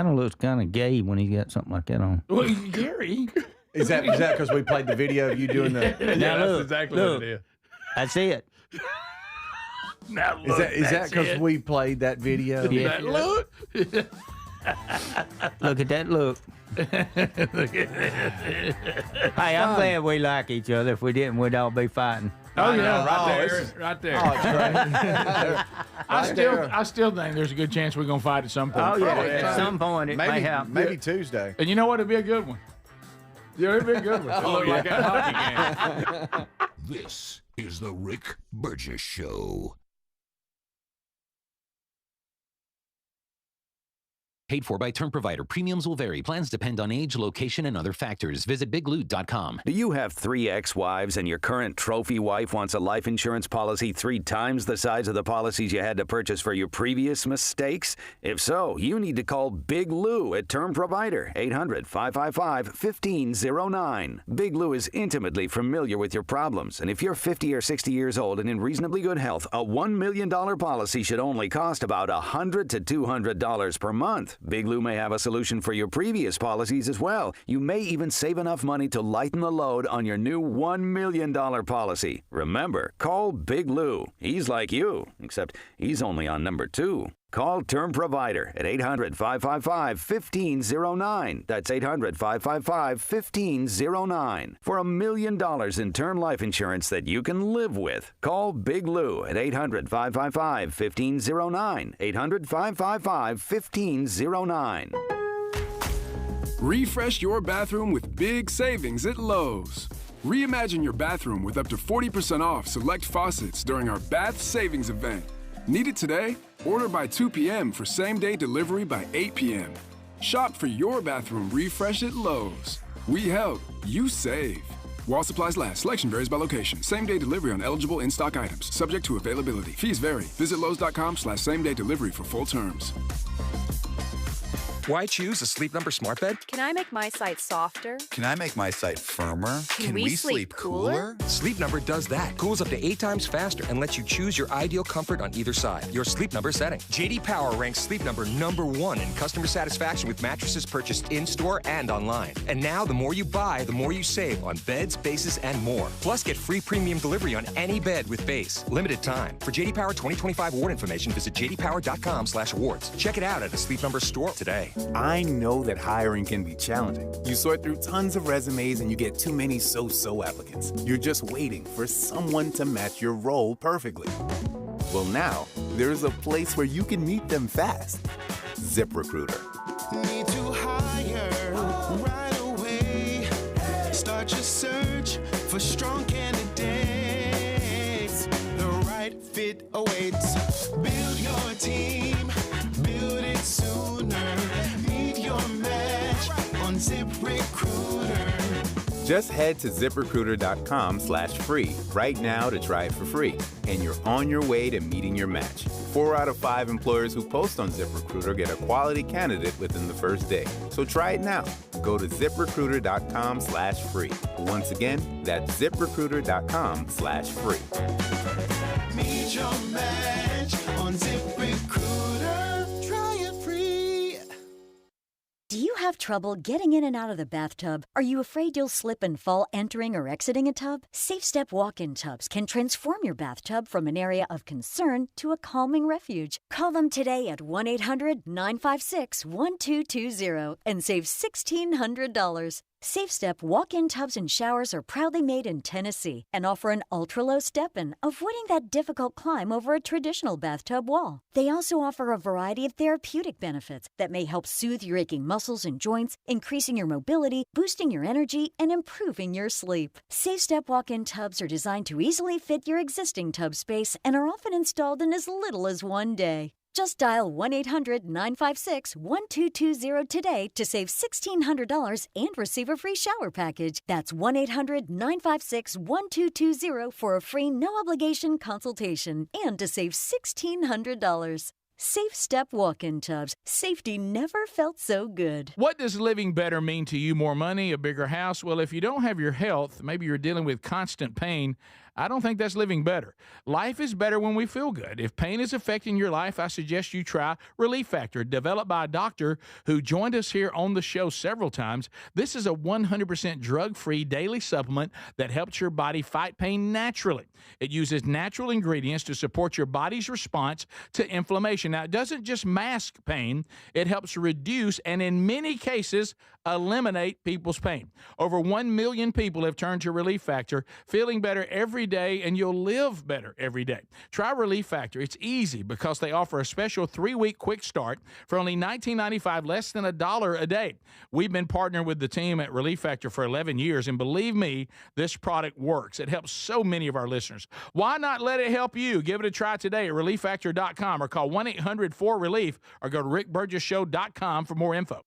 of looks kind of gay when he's got something like that on. Well, Gary. Is that because we played the video of you doing the? Yeah, that's look, exactly look. what it is. That's it. Now Is that because we played that video? Yeah. That look. Look at that look. Hey, I'm glad we like each other. If we didn't, we'd all be fighting. Oh yeah, Right there. Oh, it's great. I still think there's a good chance we're gonna fight at some point. Oh yeah, at some point it may happen. Maybe Tuesday. And you know what? It'd be a good one. Yeah, it'd be a good one. It looked like a hockey game. This is the Rick Burgess Show. Paid for by term provider. Premiums will vary. Plans depend on age, location, and other factors. Visit bigloot.com. Do you have 3 ex-wives and your current trophy wife wants a life insurance policy 3 times the size of the policies you had to purchase for your previous mistakes? If so, you need to call Big Lou at Term Provider, 800-555-1509. Big Lou is intimately familiar with your problems, and if you're 50 or 60 years old and in reasonably good health, a $1 million policy should only cost about $100 to $200 per month. Big Lou may have a solution for your previous policies as well. You may even save enough money to lighten the load on your new $1 million policy. Remember, call Big Lou. He's like you, except he's only on number 2. Call Term Provider at 800-555-1509. That's 800-555-1509. For $1 million in term life insurance that you can live with. Call Big Lou at 800-555-1509. 800-555-1509. Refresh your bathroom with big savings at Lowe's. Reimagine your bathroom with up to 40% off select faucets during our Bath Savings event. Need it today? Order by 2 p.m. for same-day delivery by 8 p.m. Shop for your bathroom refresh at Lowe's. We help, you save. While supplies last, selection varies by location. Same-day delivery on eligible in-stock items, subject to availability. Fees vary. Visit Lowes.com/same-day delivery for full terms. Why choose a Sleep Number smart bed? Can I make my site softer? Can I make my site firmer? Can we sleep cooler? Sleep Number does that. Cools up to 8 times faster and lets you choose your ideal comfort on either side. Your Sleep Number setting. JD Power ranks Sleep Number #1 in customer satisfaction with mattresses purchased in-store and online. And now, the more you buy, the more you save on beds, bases, and more. Plus, get free premium delivery on any bed with base. Limited time. For JD Power 2025 award information, visit jdpower.com/awards. Check it out at a Sleep Number store today. I know that hiring can be challenging. You sort through tons of resumes and you get too many so-so applicants. You're just waiting for someone to match your role perfectly. Well, now, there's a place where you can meet them fast. ZipRecruiter. Need to hire right away. Start your search for strong candidates. The right fit awaits. Build your team. Build it sooner. Meet your match on ZipRecruiter. Just head to ZipRecruiter.com/free right now to try it for free. And you're on your way to meeting your match. 4 out of 5 employers who post on ZipRecruiter get a quality candidate within the first day. So try it now. Go to ZipRecruiter.com/free. Once again, that's ZipRecruiter.com/free. Meet your match on ZipRecruiter. Try it free. Do you have trouble getting in and out of the bathtub? Are you afraid you'll slip and fall entering or exiting a tub? Safe Step walk-in tubs can transform your bathtub from an area of concern to a calming refuge. Call them today at 1-800-956-1220 and save $1,600. Safe Step walk-in tubs and showers are proudly made in Tennessee and offer an ultra-low step-in, avoiding that difficult climb over a traditional bathtub wall. They also offer a variety of therapeutic benefits that may help soothe your aching muscles and joints, increasing your mobility, boosting your energy, and improving your sleep. Safe Step walk-in tubs are designed to easily fit your existing tub space and are often installed in as little as 1 day. Just dial 1-800-956-1220 today to save $1,600 and receive a free shower package. That's 1-800-956-1220 for a free no-obligation consultation and to save $1,600. Safe Step walk-in tubs. Safety never felt so good. What does living better mean to you? More money, a bigger house? Well, if you don't have your health, maybe you're dealing with constant pain, I don't think that's living better. Life is better when we feel good. If pain is affecting your life, I suggest you try Relief Factor, developed by a doctor who joined us here on the show several times. This is a 100% drug-free daily supplement that helps your body fight pain naturally. It uses natural ingredients to support your body's response to inflammation. Now, it doesn't just mask pain, it helps reduce and in many cases eliminate people's pain. Over 1 million people have turned to Relief Factor, feeling better every day, and you'll live better every day. Try Relief Factor. It's easy because they offer a special 3-week quick start for only $19.95, less than $1 a day. We've been partnering with the team at Relief Factor for 11 years, and believe me, this product works. It helps so many of our listeners. Why not let it help you? Give it a try today at ReliefFactor.com or call 1-800-4RELIEF or go to RickBurgessShow.com for more info.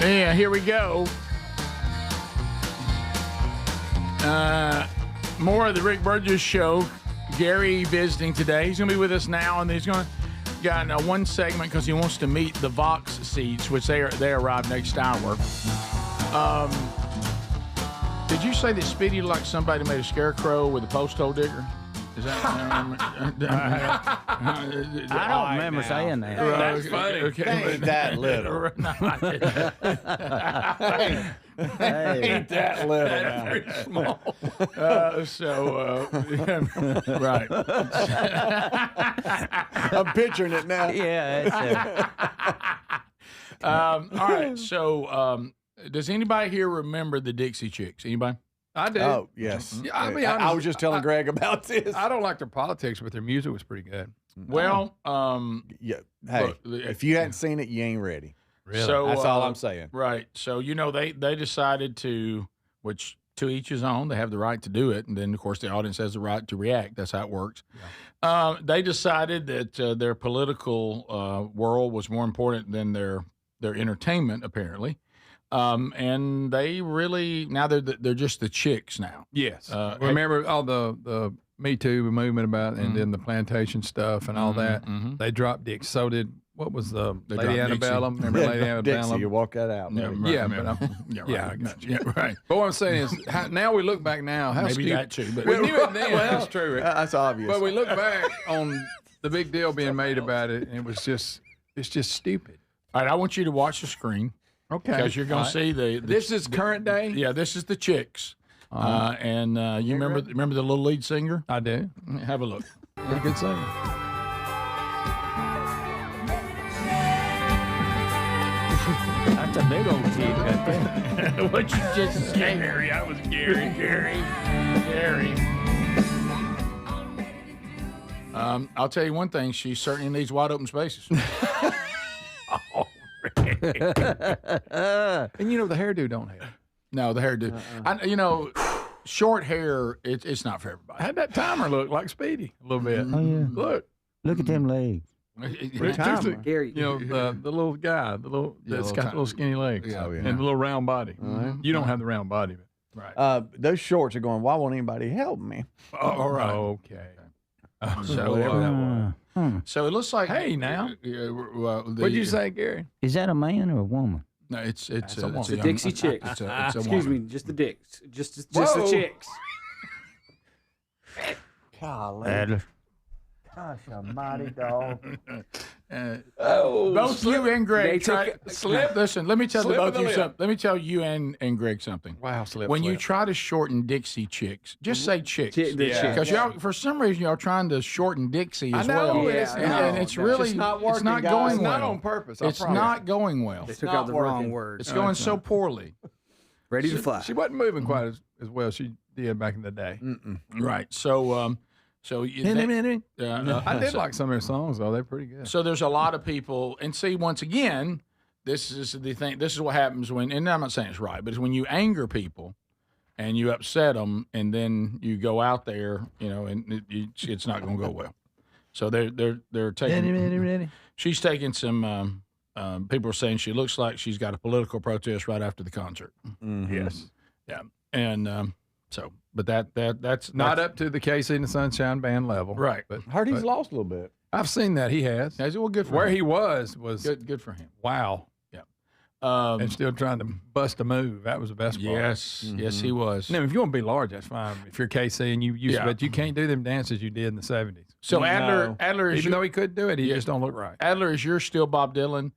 Yeah, here we go. More of the Rick Burgess Show. Gary visiting today. He's going to be with us now, and he's going to got one segment because he wants to meet the Vox seats, which they arrive next hour. Did you say that Speedy looked like somebody made a scarecrow with a post hole digger? Is that? I don't remember saying that. That's funny. Okay. Ain't that little. Ain't that little. That's pretty small. Right. I'm picturing it now. Yeah. All right. So, does anybody here remember the Dixie Chicks? Anybody? I do. Oh, yes. Yeah, I'll be honest, I was just telling Greg about this. I don't like their politics, but their music was pretty good. Well, yeah. Hey, look, if you hadn't seen it, you ain't ready. Really? So, that's all I'm saying. Right. So, they decided to, which to each his own, they have the right to do it. And then, of course, the audience has the right to react. That's how it works. Yeah. They decided that their political world was more important than their entertainment, apparently. And they really, now they're just the chicks now. Yes. Remember all the Me Too movement about it, and then the plantation stuff and all that. Mm-hmm. They dropped Dixie. So did, what was the Lady Antebellum? Remember Lady Antebellum? Dixie, you walk that out. Yeah, I got you. Yeah, right. But what I'm saying is, now we look back now. How Maybe stupid. that too. But We knew it then. That's true. That's obvious. But we look back on the big deal being made about it, and it's just stupid. All right, I want you to watch the screen. Okay. Because you're going to see the This is current day? Yeah, this is the chicks. And you remember the little lead singer? I do. Have a look. Pretty good singer. That's a big old kid right there. What you just say, Gary? I was Gary. I'll tell you one thing. She certainly needs wide open spaces. And the hairdo don't have. No, the hairdo. Short hair, it's not for everybody. How'd that timer look like Speedy? A little bit. Oh, yeah. Look at them legs. Gary, the little guy, that's got the little skinny legs, and the little round body. You don't have the round body, right? Those shorts are going. Why won't anybody help me? All right. Okay. So it looks like. Hey, now. What'd you say, Gary? Is that a man or a woman? No, it's a Dixie chick. It's a Excuse me, just the dicks, just the chicks. Golly. Adler. Gosh almighty, dog. Both you and Greg listen, let me tell Slip both of the you lip. something. Let me tell you and Greg something. Wow, when you try to shorten Dixie chicks, just say chicks. Because y'all, for some reason, y'all trying to shorten Dixie as well. And it's really not working, it's not guys. going It's well. not on purpose. It's not going well. They took out the wrong word. It's going so poorly. Ready to fly. She wasn't moving quite as well as she did back in the day. Right. So I did like some of her songs, though. They're pretty good. So there's a lot of people, and see, once again, this is the thing. This is what happens when, and I'm not saying it's right, but it's when you anger people and you upset them, and then you go out there, and it's not going to go well. So they're taking. She's taking some. People are saying she looks like she's got a political protest right after the concert. Mm-hmm. Yes. Yeah. And so, but that's not up to the KC and the Sunshine Band level, right? But heard he's lost a little bit. I've seen that he has. Well, good for where him. he was good for him. Wow. Yeah. And still trying to bust a move. That was the best part. Yes, yes, he was. Now, if you want to be large, that's fine. If you're KC and you used to, but you can't do them dances you did in the 70s. So Adler is even though he could do it, he just don't look right. Adler is you're still Bob Dylan.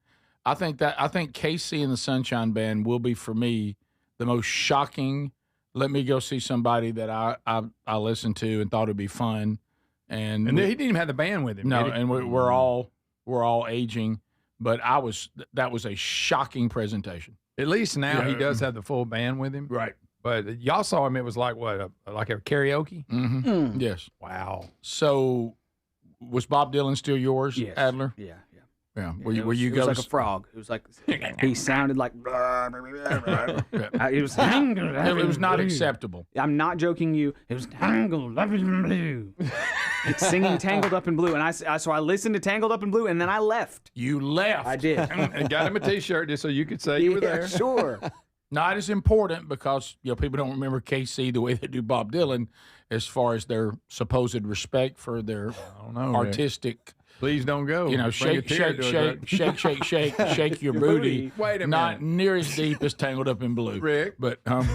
I think KC and the Sunshine Band will be for me the most shocking. Let me go see somebody that I listened to and thought it'd be fun, and he didn't even have the band with him. No, and we're all aging, but that was a shocking presentation. At least now he does have the full band with him, right? But y'all saw him; it was like what, like a karaoke? Mm-hmm. Yes. Wow. So, was Bob Dylan still yours, Yes. Adler? Yeah. Were It was like a frog. It was like he sounded like. It was tangled. It was not acceptable. I'm not joking. You. It was tangled up in blue. It's singing "Tangled Up in Blue," and so I listened to "Tangled Up in Blue," and then I left. You left. I did. And got him a T-shirt just so you could say you were there. Sure. Not as important because people don't remember KC the way they do Bob Dylan, as far as their supposed respect for their artistic. Please don't go. Shake your booty. Wait a minute. Not near as deep as Tangled Up in Blue, Rick. But right.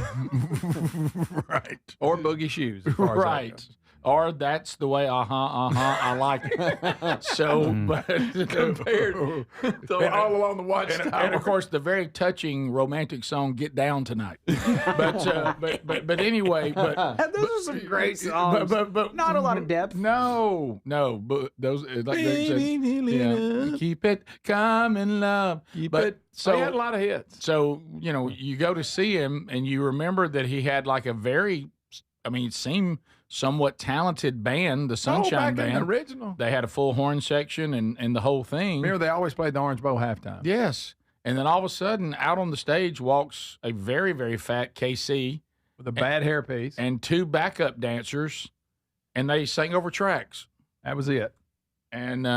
Or Boogie Shoes. As far as that Right. goes. Or that's the way, I like it. So, but Compared to all along the Watchtower. and of course, the very touching romantic song "Get Down Tonight." But anyway, Those are some great songs. But not a lot of depth. No, but those like they said, keep it coming, love. So he had a lot of hits. So you go to see him, and you remember that he had like a very, it seemed somewhat talented band, the Sunshine Band. In the original. They had a full horn section and the whole thing. Remember, they always played the Orange Bowl halftime. Yes. And then all of a sudden, out on the stage walks a very, very fat KC. With a bad hairpiece. And two backup dancers, and they sang over tracks. That was it. And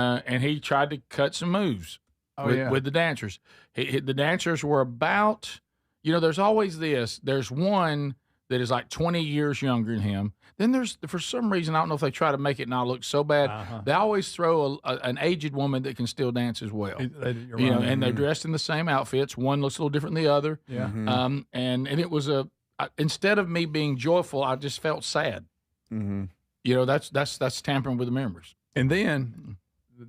he tried to cut some moves with the dancers. The dancers were about, there's always this. There's one that is like 20 years younger than him. Then there's, for some reason, I don't know if they try to make it not look so bad. They always throw an aged woman that can still dance as well. And they're dressed in the same outfits. One looks a little different than the other. Yeah. And it was instead of me being joyful, I just felt sad. Mm-hmm. That's tampering with the memories. And then,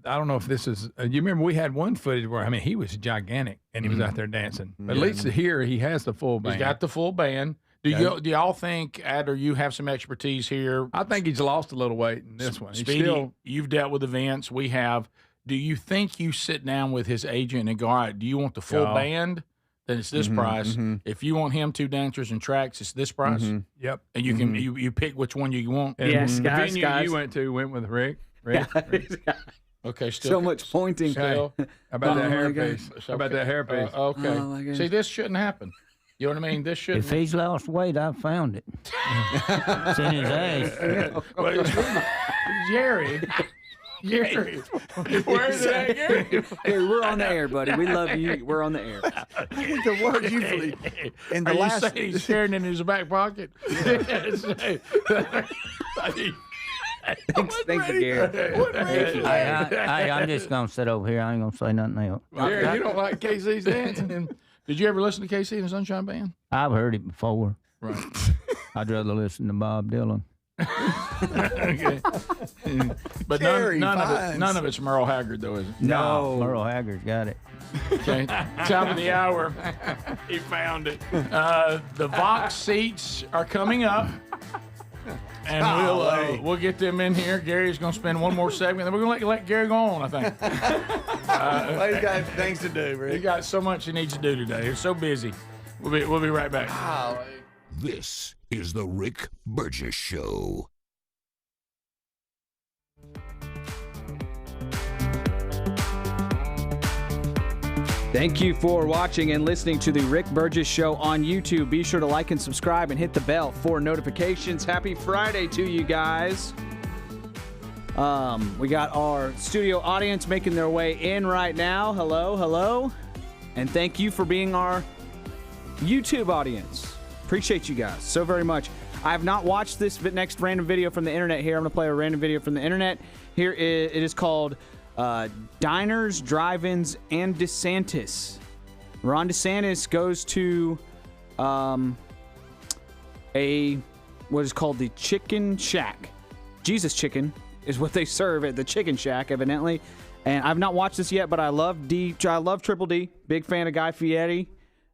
I don't know if this is, you remember we had one footage where, he was gigantic and he was out there dancing. But at least here, he has the full band. He's got the full band. Do y'all think, Adler, you have some expertise here? I think he's lost a little weight in this one. Speedy, you've dealt with events. We have. Do you think you sit down with his agent and go, all right, do you want the full band? Then it's this price. Mm-hmm. If you want him, two dancers and tracks, it's this price. Mm-hmm. Yep. And you can you pick which one you want. And Yes, the guys, venue you went with Rick. Okay, still. So much pointing. Still. How about that hairpiece? How about that hairpiece? Okay. Oh, my goodness. See, this shouldn't happen. You know what I mean? This shouldn't. If he's lost weight, I found it. It's in his ass. Jerry. Where's it at, Gary? Hey, we're on the air, buddy. We love you. We're on the air. The word usually in the Are last. you saying he's carrying it in his back pocket? Thanks, Gary. Hey, I'm just going to sit over here. I ain't going to say nothing else. Gary, you don't like KC's dancing? Did you ever listen to KC and the Sunshine Band? I've heard it before. Right. I'd rather listen to Bob Dylan. Okay. But none of it's Merle Haggard, though, is it? No. Merle Haggard's got it. Okay. Top of the hour. He found it. The Vox seats are coming up. And we'll get them in here. Gary's going to spend one more segment. Then we're going to let Gary go on, I think. He's got things to do, Rick. He got so much he needs to do today. He's so busy. We'll be right back. This is the Rick Burgess Show. Thank you for watching and listening to the Rick Burgess Show on YouTube. Be sure to like and subscribe and hit the bell for notifications. Happy Friday to you guys. We got our studio audience making their way in right now. Hello. And thank you for being our YouTube audience. Appreciate you guys so very much. I have not watched this next random video from the internet here. I'm going to play a random video from the internet. Here it is called Diners, Drive-Ins, and DeSantis. Ron DeSantis goes to what is called the Chicken Shack. Jesus Chicken is what they serve at the Chicken Shack, evidently. And I've not watched this yet, but I love Triple D. Big fan of Guy Fieri.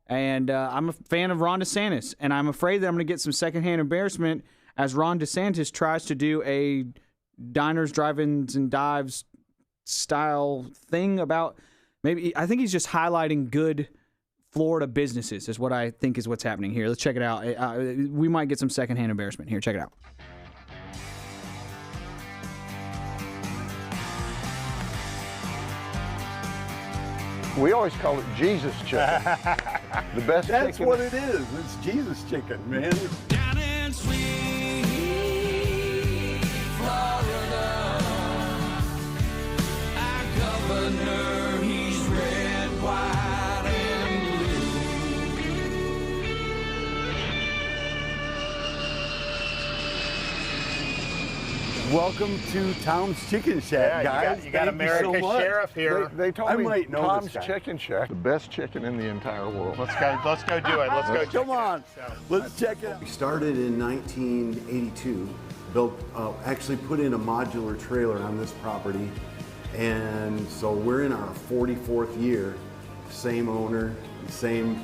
And I'm a fan of Ron DeSantis. And I'm afraid that I'm going to get some secondhand embarrassment as Ron DeSantis tries to do a diners, drive-ins, and dives style thing about I think he's just highlighting good Florida businesses is what I think is what's happening here. Let's check it out. We might get some secondhand embarrassment here. Check it out. We always call it Jesus chicken. The best That's chicken. what it is. It's Jesus chicken, man. Down in sweet Florida, our governor, he's red, white, and Welcome to Tom's Chicken Shack, guys. You got Thank America's so much. sheriff here. They told I me might know Tom's this guy. Chicken Shack, the best chicken in the entire world. Let's go do it. Let's go. Come on. Let's check it out. We started in 1982, actually put in a modular trailer on this property, and so we're in our 44th year. Same owner, same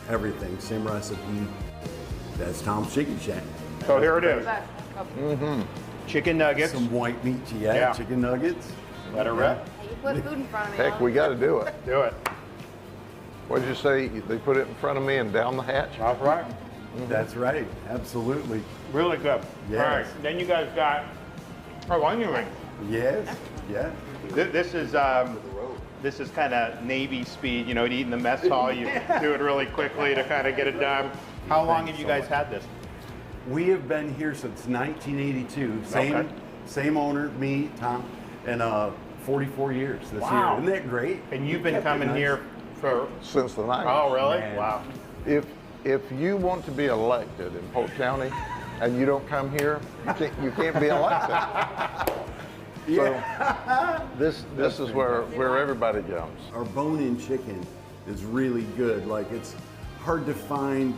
everything, same recipe. That's Tom's Chicken Shack. So here it is. Mm-hmm. Chicken nuggets. Some white meat, Yeah. chicken nuggets. Let it rip. You put food in front of me. Heck, we got to do it. Do it. What did you say? They put it in front of me and down the hatch? That's right. That's right. Absolutely. Really good. Yes. All right. Then you guys got onion rings. Yes. Yeah. This is kind of Navy speed. You know, to eat in the mess hall, you do it really quickly to kind of get it done. How long have you guys had this? We have been here since 1982. Same owner, me, Tom, and 44 years this year. Isn't that great? And you've been coming here for since the 90s. Oh, really? Man. Wow. If you want to be elected in Polk County and you don't come here, you can't be elected. Yeah. So this is where everybody jumps. Our bone-in chicken is really good. Like, it's hard to find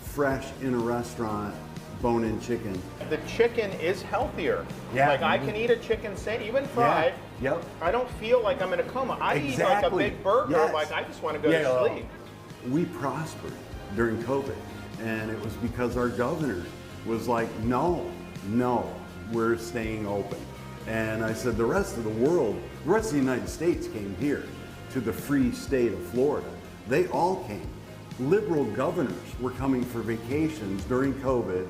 fresh in a restaurant bone-in chicken. The chicken is healthier. Yeah. Like I can eat a chicken even fried. Yeah. Yep. I don't feel like I'm in a coma. I eat like a big burger. Yes. Like I just want to go to sleep. We prospered during COVID, and it was because our governor was like, no, we're staying open. And I said, the rest of the world, the rest of the United States came here to the free state of Florida. They all came. Liberal governors were coming for vacations during COVID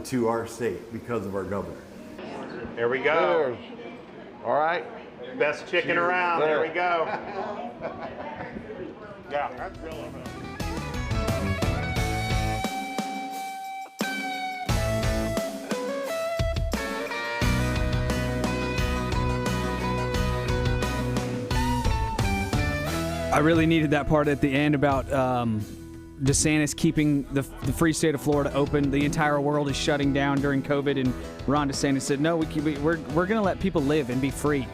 to our state because of our governor. Here we go. Cheers. All right. Best chicken around. There we go. Yeah, that's really good. I really needed that part at the end about DeSantis keeping the free state of Florida open. The entire world is shutting down during COVID, and Ron DeSantis said, no, we're going to let people live and be free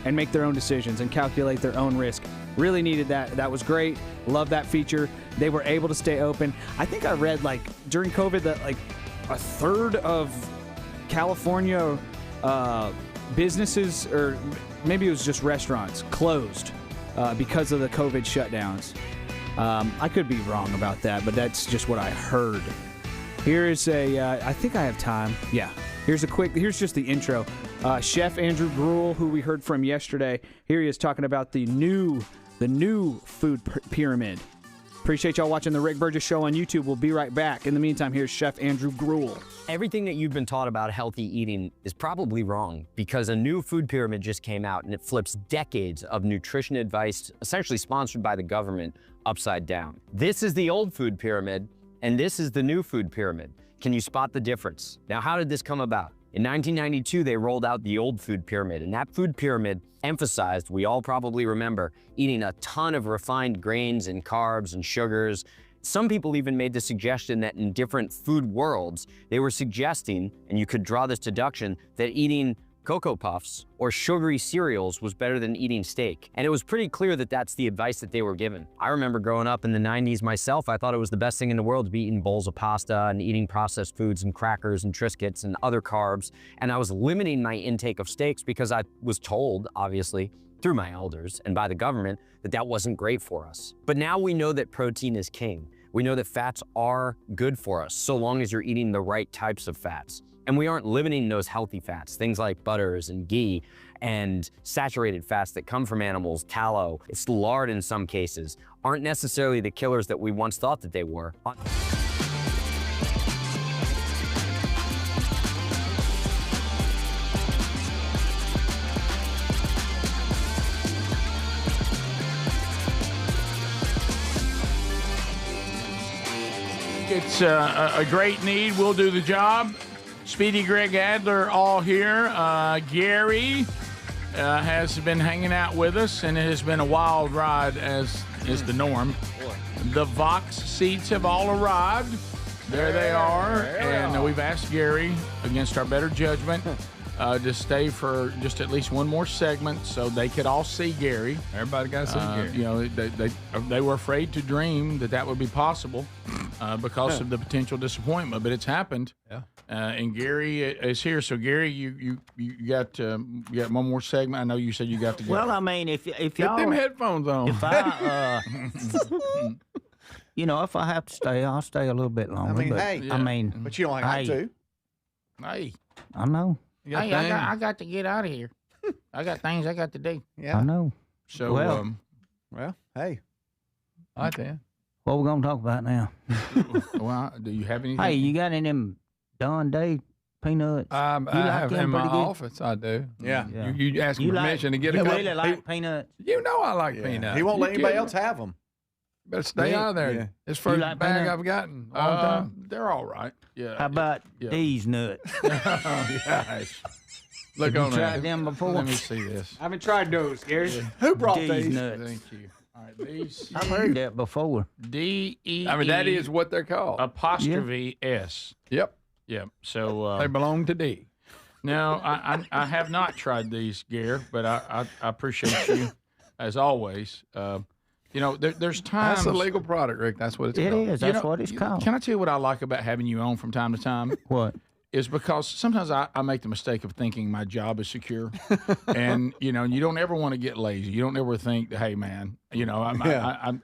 and make their own decisions and calculate their own risk. Really needed that. That was great. Love that feature. They were able to stay open. I think I read, like, during COVID that, like, a third of California businesses, or maybe it was just restaurants, closed because of the COVID shutdowns. I could be wrong about that, but that's just what I heard. Here is I think I have time. Yeah. Here's just the intro. Chef Andrew Gruel, who we heard from yesterday, here he is talking about the new food pyramid. Appreciate y'all watching the Rick Burgess Show on YouTube. We'll be right back. In the meantime, here's Chef Andrew Gruel. Everything that you've been taught about healthy eating is probably wrong, because a new food pyramid just came out and it flips decades of nutrition advice, essentially sponsored by the government, upside down. This is the old food pyramid, and this is the new food pyramid. Can you spot the difference? Now, how did this come about? In 1992, they rolled out the old food pyramid, and that food pyramid emphasized, we all probably remember, eating a ton of refined grains and carbs and sugars. Some people even made the suggestion that in different food worlds, they were suggesting, and you could draw this deduction, that eating Cocoa Puffs or sugary cereals was better than eating steak. And it was pretty clear that that's the advice that they were given. I remember growing up in the 90s myself, I thought it was the best thing in the world to be eating bowls of pasta and eating processed foods and crackers and Triscuits and other carbs. And I was limiting my intake of steaks because I was told, obviously, through my elders and by the government, that that wasn't great for us. But now we know that protein is king. We know that fats are good for us, so long as you're eating the right types of fats. And we aren't limiting those healthy fats, things like butters and ghee and saturated fats that come from animals, tallow, it's lard in some cases, aren't necessarily the killers that we once thought that they were. It's a great need. We'll do the job. Speedy, Greg, Adler, all here. Gary has been hanging out with us, and it has been a wild ride, as is the norm. The Vox seats have all arrived. There they are. And we've asked Gary, against our better judgment, to stay for just at least one more segment so they could all see Gary. Everybody got to see Gary. You know, they were afraid to dream that would be possible because of the potential disappointment, but it's happened. Yeah. And Gary is here. So Gary, you got one more segment. I know you said you got to go. Well, I mean, if Get y'all them headphones on. if I you know, if I have to stay, I'll stay a little bit longer. I mean, but, hey. I mean, But you don't have to. Hey, I know. hey, I got to get out of here. I got things I got to do. Yeah. I know. So, Well, hey. All right, then. What we gonna talk about now? well, do you have anything? Hey, you got any of them Don Day peanuts? I have them in my pretty good? office, I do. Yeah. Yeah. You ask You permission to get a you couple. really like peanuts? You know I like peanuts. He won't let You anybody kidding else have them. me? Better stay out of there. Yeah. It's the first like bag peanut? I've gotten. All the time. They're all right. Yeah. How about these nuts? Yes. Look Have on you there. tried them before? Let me see this. I haven't tried those, Gary. Who brought These these? nuts. Thank you. All right, these I've heard that before. D-E-E. I mean, that is what they're called. apostrophe S. Yep. Yeah. So They belong to D. no, I have not tried these, Gare, but I appreciate you as always. You know, there's times. That's a legal product, Rick. That's what it's It called. is. That's what it's called. Can I tell you what I like about having you on from time to time? What? Is because sometimes I make the mistake of thinking my job is secure, and you know, you don't ever want to get lazy. You don't ever think, hey man, you know,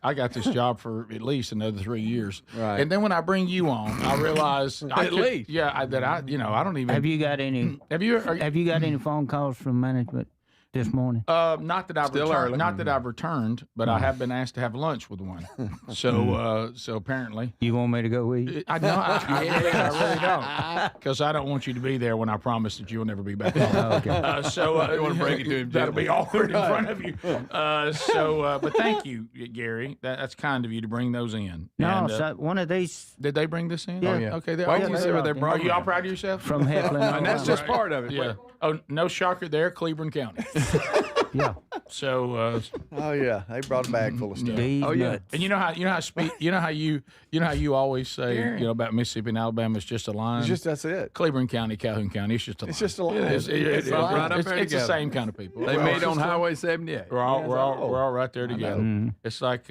I got this job for at least another 3 years, Right. and then when I bring you on, I realize I don't even. Have you got any? Have you? Have you got any phone calls from management this morning? Not that I've Still returned, early. not that I've returned, but I have been asked to have lunch with one. So apparently, You want me to go eat? I know I really don't, because I don't want you to be there when I promise that you'll never be back home. Okay. You want to break it to him? That'll be awkward in front of you. But thank you, Gary. That's kind of you to bring those in. No, And, so one of these did they bring this in? Yeah. Oh, yeah. Okay. Wait till you see what they Are brought you all in. proud of yourself? from Heflin. And that's just part of it. Yeah. Oh, no shocker there, Cleveland County. Yeah. So. Oh yeah, they brought a bag full of stuff. These Oh, yeah. nuts. And you know how you always say about Mississippi and Alabama, it's just a line. It's just that's it. Cleveland County, Calhoun County, it's just a line. It's just a line. It's right up there the together. same kind of people. They made on Highway 78. We're all right there together. Mm-hmm. It's like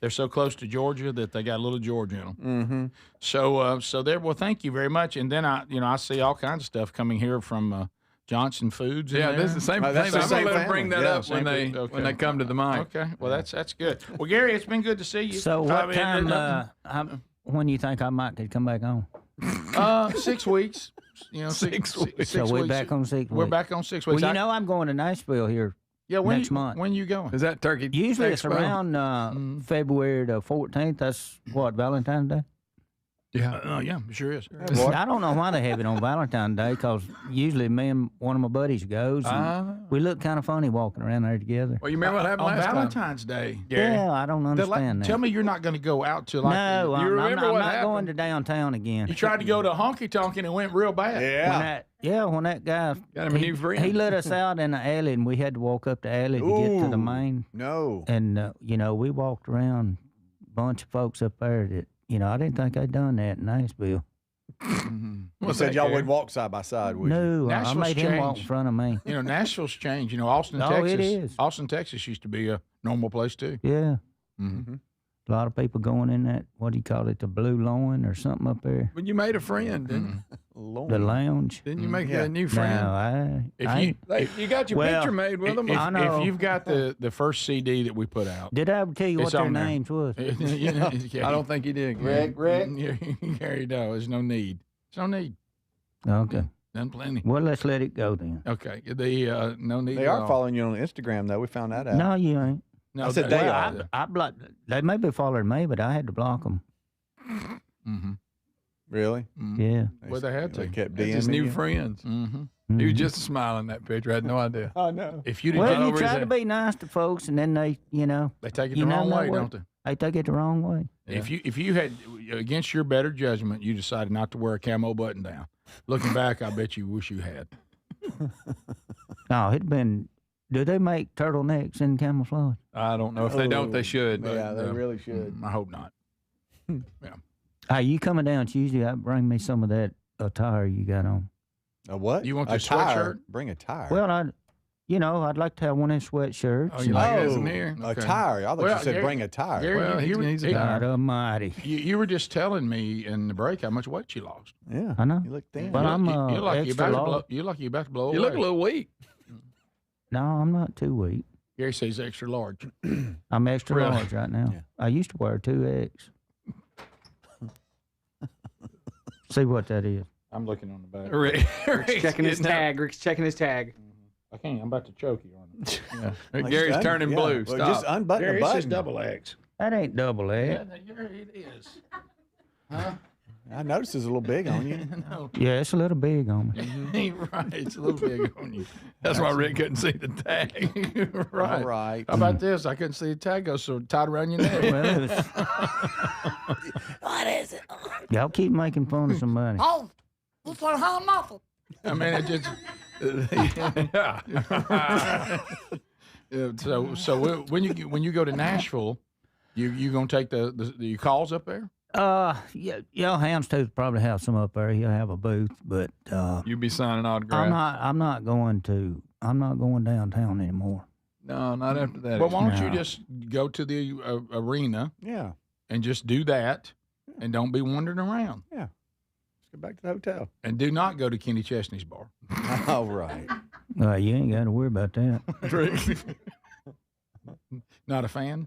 they're so close to Georgia that they got a little Georgia in them. Mm-hmm. So there. Well, thank you very much. And then I see all kinds of stuff coming here from Johnson Foods. in Yeah, there. this is the same. that's thing. the I'm same gonna let them bring family. that Yeah, up when same they people. when they come to the mic. Okay. Well, that's good. Well, Gary, it's been good to see you. So what time? When you think I might could come back on? 6 weeks. You know, 6 weeks. So we're back on 6 We're weeks. back on 6 Well, weeks. you know I'm going to Nashville here yeah, when next month. When you going? Is that Turkey? Usually it's Expo? around February the 14th. That's what, Valentine's Day? Yeah. Yeah, it sure is. I don't know why they have it on Valentine's Day, because usually me and one of my buddies goes, and we look kind of funny walking around there together. Well, you remember what happened on last time? Valentine's Day, Gary. Yeah, I don't understand that. Tell me you're not going to go out to like. No, I'm remember what not happened? going to downtown again. You tried to go to honky tonk and it went real bad. When that guy Got him a new friend. he let us out in the alley, and we had to walk up the alley to get to the main. No. And we walked around, a bunch of folks up there that I didn't think I'd done that in Nashville. He said y'all wouldn't walk side by side, would you? No, I Nashville's made him walk in changed. front of me. You know, Nashville's changed. You know, Austin, Oh, Texas. it is. Austin, Texas used to be a normal place too. Yeah. Mm-hmm. A lot of people going in that, what do you call it, the Blue Loin or something up there? But you made a friend, didn't The lounge. Didn't you make a new friend? No, you got your picture made with them. I know. If you've got the first CD that we put out, Did I ever tell you what it's their on there. names was? I don't think you did. Gary, no, there's no need. There's no need. Okay. Done plenty. Well, let's let it go then. Okay. The no need. They at are all. following you on Instagram, though. We found that out. No, you ain't. No, I said they Well, are. I blocked. They may be following me, but I had to block them. Mm-hmm. Really? Yeah. Well, they had to. They kept That's his DMing new you? friends. Mm-hmm. He was just smiling in that picture. I had no idea. I know. If you didn't Well, get you over his try to head, be nice to folks, and then they, they take it you the never wrong know way, what- don't they? They take it the wrong way. If you had against your better judgment, you decided not to wear a camo button down. Looking back, I bet you wish you had. No, it'd been. Do they make turtlenecks in camouflage? I don't know. If they don't, they should. But, Yeah, they really should. I hope not. Yeah. Hey, you coming down Tuesday? Bring me some of that attire you got on. A what? You want a the tire? sweatshirt? Bring a tire. Well, I'd like to have one of them sweatshirts. Oh, you like it in here? A tire. I thought you said bring a tire. Gary, Well, you, he's a God Almighty. you were just telling me in the break how much weight you lost. Yeah. I know. You look thin. But I'm you're like you're extra about to large. blow. You're like you're about to blow You away. look a little weak. No, I'm not too weak. Gary says extra large. I'm extra Really? large right now. Yeah. I used to wear 2X. See what that is. I'm looking on the back. Rick's checking his tag. Rick's checking his tag. I can't. I'm about to choke you on it. Yeah. Gary's turning blue. Well, Stop. just unbutton Gary, the it says button. double X. That ain't double X. It is. Huh? I noticed it's a little big on you. No. Yeah, it's a little big on me. Right. It's a little big on you. That's why Rick couldn't see the tag. Right. All right. How about this? I couldn't see the tag go so tied around your neck. Well, it was- What is it? y'all keep making fun of somebody. Oh, you can't have nothing. I mean, it just. Yeah, so when you go to Nashville, you gonna take the calls up there? Yeah, Houndstooth probably have some up there. He'll have a booth, but You be signing autographs. I'm not going downtown anymore. No, not after that. But why don't you No. just go to the arena Yeah. and just do that, and don't be wandering around, Let's go back to the hotel. and do not go to Kenny Chesney's bar. All right. You ain't got to worry about that. Not a fan.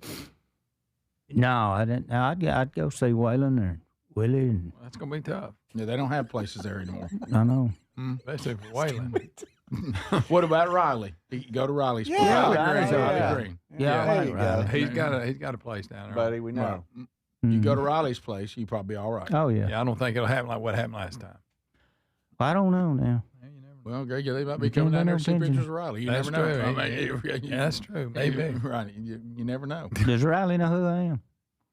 No, I didn't. I'd go see Waylon or Willie, and That's gonna be tough. Yeah, they don't have places there anymore. I know. Especially for Waylon. What about Riley? You go to Riley's place. Yeah, Riley Riley's Green. all Riley right. Green. Yeah, I There like you Riley. go. He's got a place down there. Buddy, we know. You go Mhm. to Riley's place, you probably all right. Oh yeah. Yeah, I don't think it'll happen like what happened last time. I don't know now. Well, Greg, they might be You coming can't down there have to no see pictures pigeons. of Riley. You That's never know. true. I mean, Yeah, that's true. Maybe. Right. You never know. Does Riley know who I am?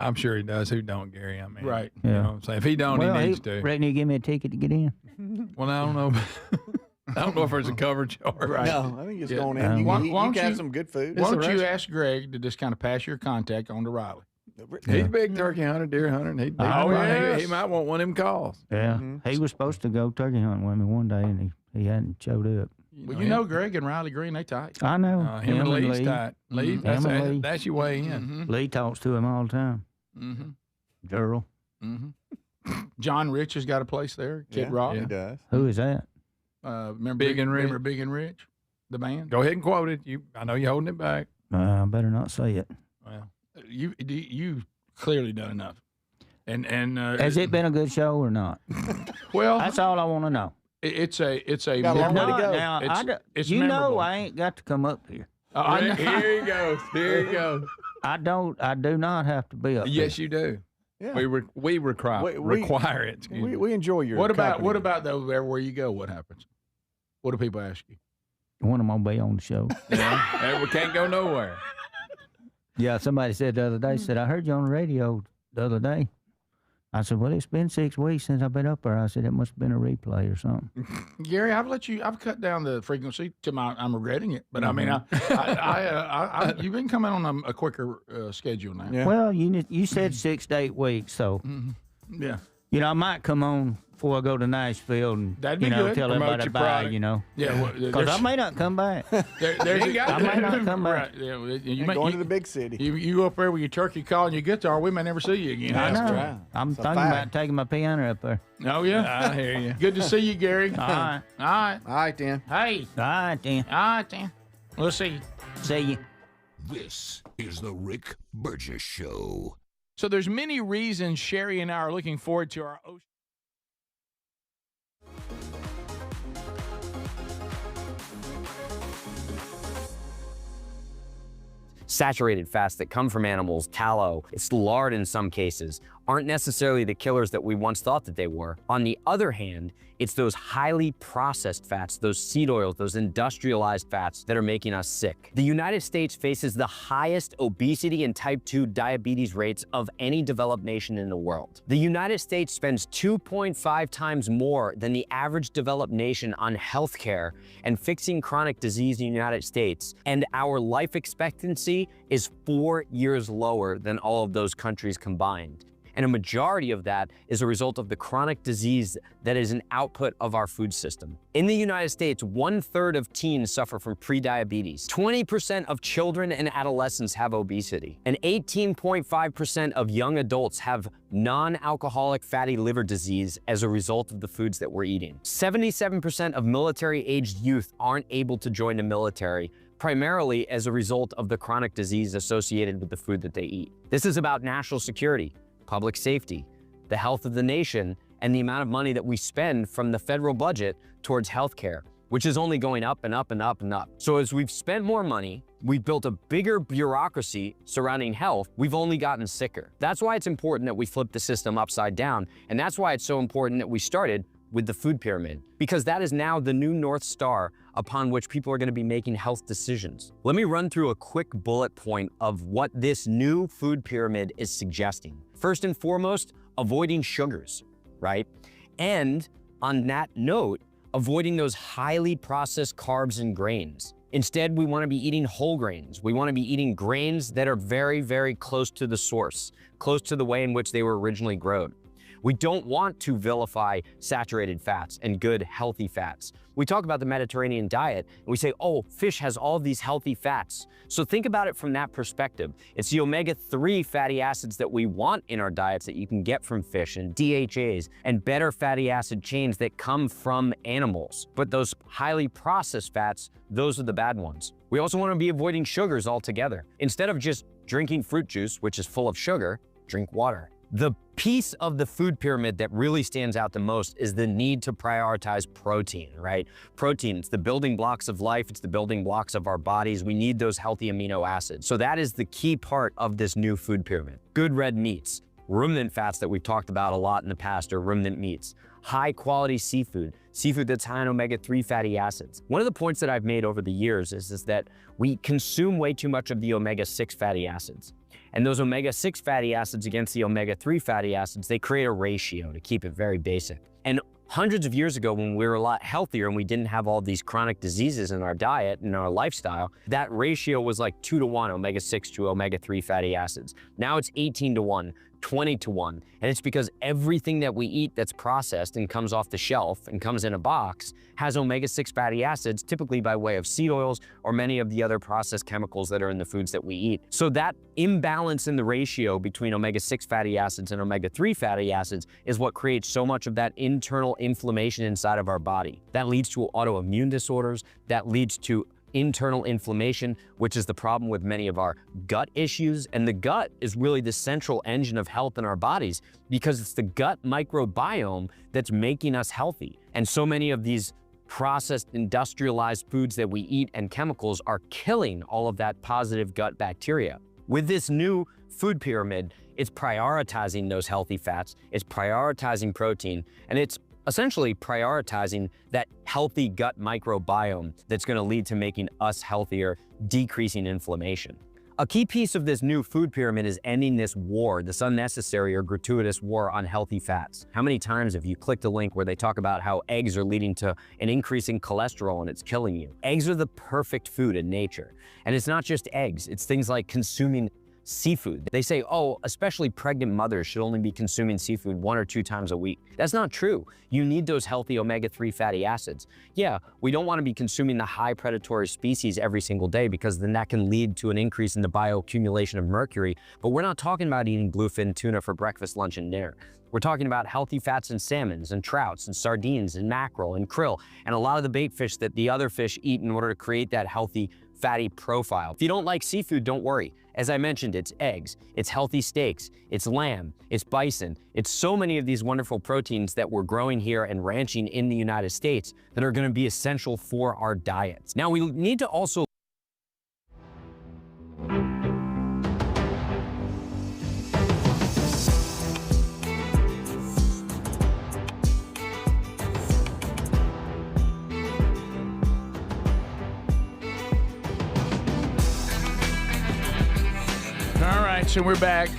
I'm sure he does. Who don't, Gary? I mean, Right. You Yeah. know what I'm saying? If he don't, Well, he needs to. Reckon he give me a ticket to get in. Well, I don't know. I don't know if there's a cover charge. Right. No, I think it's Yeah. going in. You, Why- can, why you don't can have you- some good food. Why don't you ask Greg to just kind of pass your contact on to Riley? He's a big turkey hunter, deer hunter, and he might want one of them calls. Yeah, he was supposed to go turkey hunting with me one day, and he hadn't showed up. Well, you know Greg and Riley Green, they tight. I know. Him and Lee's tight. Lee, Him and Lee. that's your way in. Lee talks to him all the time. Mm-hmm. Gerald. Mm-hmm. John Rich has got a place there. Kid Yeah, Rock. he does. Who is that? Remember Big and Rich? Remember Big and Rich, the band? Go ahead and quote it. I know you're holding it back. I better not say it. Well, you clearly done enough. And Has it been a good show or not? well, That's all I want to know. it's a Got a long way to Not go. now, It's you know memorable. I ain't got to come up here. I know. Here he goes. Here he goes. I do not have to be up Yes, you do. Yeah. We require require it. Excuse me. We enjoy your What company. about though? Everywhere you go, what happens? What do people ask you? here. When am I gonna be on the show? Yeah, we can't go nowhere. Yeah, somebody said the other day, said, I heard you on the radio the other day. I said, well, it's been 6 weeks since I've been up there. I said, it must have been a replay or something. Gary, I've cut down the frequency to I'm regretting it, but I mean, you've been coming on a quicker schedule now. Yeah. Well, you said 6 to 8 weeks, so Yeah. You know, I might come on before I go to Nashville and, That'd be you know, good. tell Promote everybody your bye, product. you know. Yeah, well, Because I there's- may not come back. There's I may not come back. Right, yeah, well, you Ain't going to the big city. You go up there with your turkey call and your guitar, we may never see you again. I know. That's right. I'm It's a thinking fact. about taking my piano up there. Oh, yeah? I hear you. Good to see you, Gary. All right. All right. All right, then. Hey. All right, then. All right, then. We'll see you. See you. This is the Rick Burgess Show. So there's many reasons Sherry and I are looking forward to our ocean. Saturated fats that come from animals, tallow, it's lard in some cases, aren't necessarily the killers that we once thought that they were. On the other hand, it's those highly processed fats, those seed oils, those industrialized fats that are making us sick. The United States faces the highest obesity and type 2 diabetes rates of any developed nation in the world. The United States spends 2.5 times more than the average developed nation on healthcare and fixing chronic disease in the United States, and our life expectancy is 4 years lower than all of those countries combined. And a majority of that is a result of the chronic disease that is an output of our food system. In the United States, 1/3 of teens suffer from prediabetes. 20% of children and adolescents have obesity. And 18.5% of young adults have non-alcoholic fatty liver disease as a result of the foods that we're eating. 77% of military-aged youth aren't able to join the military, primarily as a result of the chronic disease associated with the food that they eat. This is about national security, public safety, the health of the nation, and the amount of money that we spend from the federal budget towards healthcare, which is only going up and up and up and up. So as we've spent more money, we've built a bigger bureaucracy surrounding health, we've only gotten sicker. That's why it's important that we flip the system upside down, and that's why it's so important that we started with the food pyramid, because that is now the new North Star upon which people are going to be making health decisions. Let me run through a quick bullet point of what this new food pyramid is suggesting. First and foremost, avoiding sugars, right? And on that note, avoiding those highly processed carbs and grains. Instead, we want to be eating whole grains. We want to be eating grains that are very, very close to the source, close to the way in which they were originally grown. We don't want to vilify saturated fats and good, healthy fats. We talk about the Mediterranean diet, and we say, oh, fish has all these healthy fats. So think about it from that perspective. It's the omega-3 fatty acids that we want in our diets that you can get from fish, and DHAs, and better fatty acid chains that come from animals. But those highly processed fats, those are the bad ones. We also want to be avoiding sugars altogether. Instead of just drinking fruit juice, which is full of sugar, drink water. The piece of the food pyramid that really stands out the most is the need to prioritize protein, right? Protein, it's the building blocks of life, it's the building blocks of our bodies. We need those healthy amino acids. So that is the key part of this new food pyramid. Good red meats, ruminant fats that we've talked about a lot in the past are ruminant meats. High quality seafood, seafood that's high in omega-3 fatty acids. One of the points that I've made over the years is that we consume way too much of the omega-6 fatty acids. And those omega-6 fatty acids against the omega-3 fatty acids, they create a ratio, to keep it very basic. And hundreds of years ago, when we were a lot healthier and we didn't have all these chronic diseases in our diet and our lifestyle, that ratio was like 2-to-1 omega-6 to omega-3 fatty acids. Now it's 18-to-1, 20-to-1. And it's because everything that we eat that's processed and comes off the shelf and comes in a box has omega-6 fatty acids, typically by way of seed oils or many of the other processed chemicals that are in the foods that we eat. So that imbalance in the ratio between omega-6 fatty acids and omega-3 fatty acids is what creates so much of that internal inflammation inside of our body. That leads to autoimmune disorders, that leads to internal inflammation, which is the problem with many of our gut issues. And the gut is really the central engine of health in our bodies because it's the gut microbiome that's making us healthy. And so many of these processed industrialized foods that we eat and chemicals are killing all of that positive gut bacteria. With this new food pyramid, it's prioritizing those healthy fats, it's prioritizing protein, and it's essentially prioritizing that healthy gut microbiome that's going to lead to making us healthier, decreasing inflammation. A key piece of this new food pyramid is ending this war, this unnecessary or gratuitous war on healthy fats. How many times have you clicked a link where they talk about how eggs are leading to an increase in cholesterol and it's killing you? Eggs are the perfect food in nature. And it's not just eggs, it's things like consuming seafood. They say, oh, especially pregnant mothers should only be consuming seafood 1 or 2 times a week. That's not true. You need those healthy omega-3 fatty acids. Yeah, we don't want to be consuming the high predatory species every single day because then that can lead to an increase in the bioaccumulation of mercury, but we're not talking about eating bluefin tuna for breakfast, lunch, and dinner. We're talking about healthy fats in salmons and trouts and sardines and mackerel and krill and a lot of the bait fish that the other fish eat in order to create that healthy fatty profile. If you don't like seafood, don't worry. As I mentioned, it's eggs, it's healthy steaks, it's lamb, it's bison. It's so many of these wonderful proteins that we're growing here and ranching in the United States that are gonna be essential for our diets. Now, we need to also So we're back.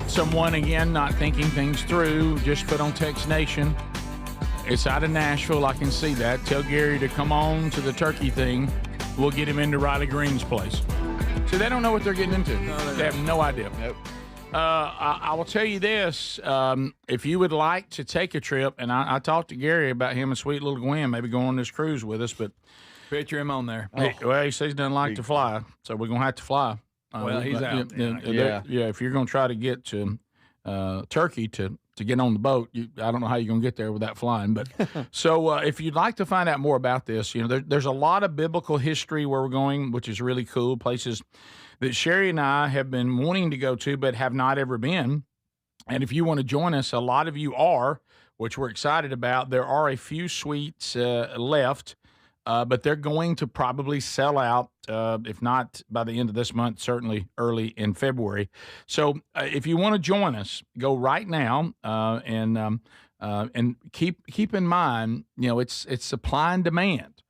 Someone, again, not thinking things through, just put on Text Nation. It's out of Nashville. I can see that. Tell Gary to come on to the turkey thing. We'll get him into Riley Green's place. So they don't know what they're getting into. They have no idea. Nope. I will tell you this. If you would like to take a trip, and I talked to Gary about him and sweet little Gwen maybe going on this cruise with us, but picture him on there. Well, he says he doesn't like to fly, so we're going to have to fly. Well, he's out. If you're going to try to get to Turkey to get on the boat, I don't know how you're going to get there without flying. But so if you'd like to find out more about this, there's a lot of biblical history where we're going, which is really cool. Places that Sherry and I have been wanting to go to but have not ever been. And if you want to join us, a lot of you are, which we're excited about. There are a few suites left. But they're going to probably sell out, if not by the end of this month, certainly early in February. So if you want to join us, go right now and keep in mind, it's supply and demand.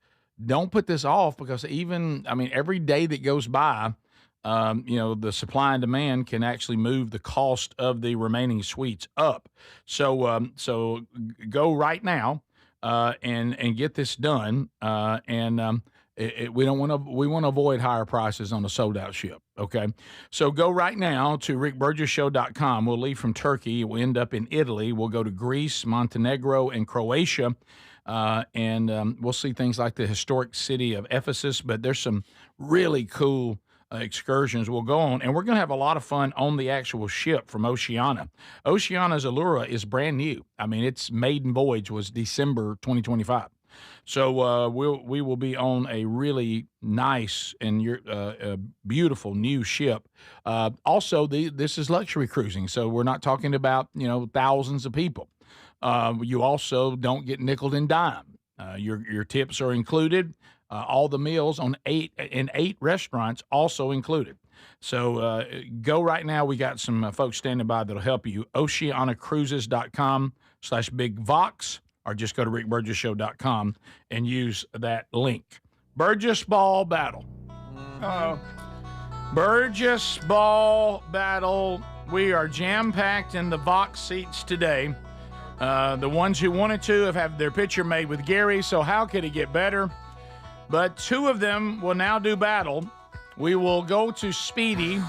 Don't put this off because every day that goes by, the supply and demand can actually move the cost of the remaining suites up. So go right now. And get this done. We want to avoid higher prices on a sold out ship. Okay. So go right now to rickburgessshow.com. We'll leave from Turkey. We'll end up in Italy. We'll go to Greece, Montenegro, and Croatia. And we'll see things like the historic city of Ephesus, but there's some really cool excursions we'll go on, and we're going to have a lot of fun on the actual ship from Oceania. Oceania's Allura is brand new. Its maiden voyage was December 2025. So we will be on a really nice and beautiful new ship. Also, this is luxury cruising, so we're not talking about thousands of people. You also don't get nickeled and dime. Your tips are included. All the meals in 8 restaurants also included. So go right now. We got some folks standing by that'll help you. OceanaCruises.com/BigVox, or just go to rickburgessshow.com and use that link. Burgess Ball Battle. Burgess Ball Battle. We are jam-packed in the Vox seats today. The ones who wanted to have had their picture made with Gary, so how could it get better? But 2 of them will now do battle. We will go to Speedy,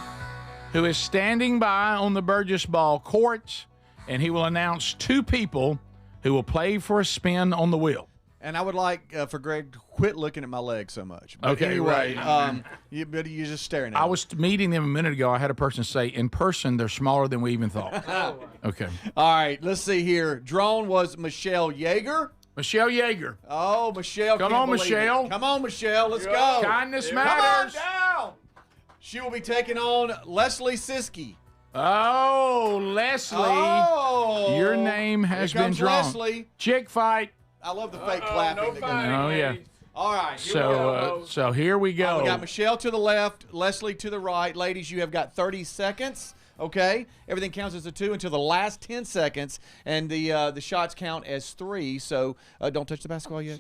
who is standing by on the Burgess Ball court, and he will announce 2 people who will play for a spin on the wheel. And I would like for Greg to quit looking at my leg so much. But okay, anyway, right. You're just staring at I me. was meeting them a minute ago. I had a person say, in person, they're smaller than we even thought. Okay. All right, let's see here. Drone was Michelle Yeager. Michelle Yeager. Oh, Michelle. Come on, Michelle. Come on, Michelle. Let's go. Kindness matters. Come on down. She will be taking on Leslie Siskey. Oh, Leslie. Oh. Your name has been drawn. Leslie. Chick fight. I love the fake clapping. Oh, yeah. All right. So here we go. We got Michelle to the left, Leslie to the right. Ladies, you have got 30 seconds. Okay, everything counts as a 2 until the last 10 seconds, and the shots count as 3. So don't touch the basketball yet.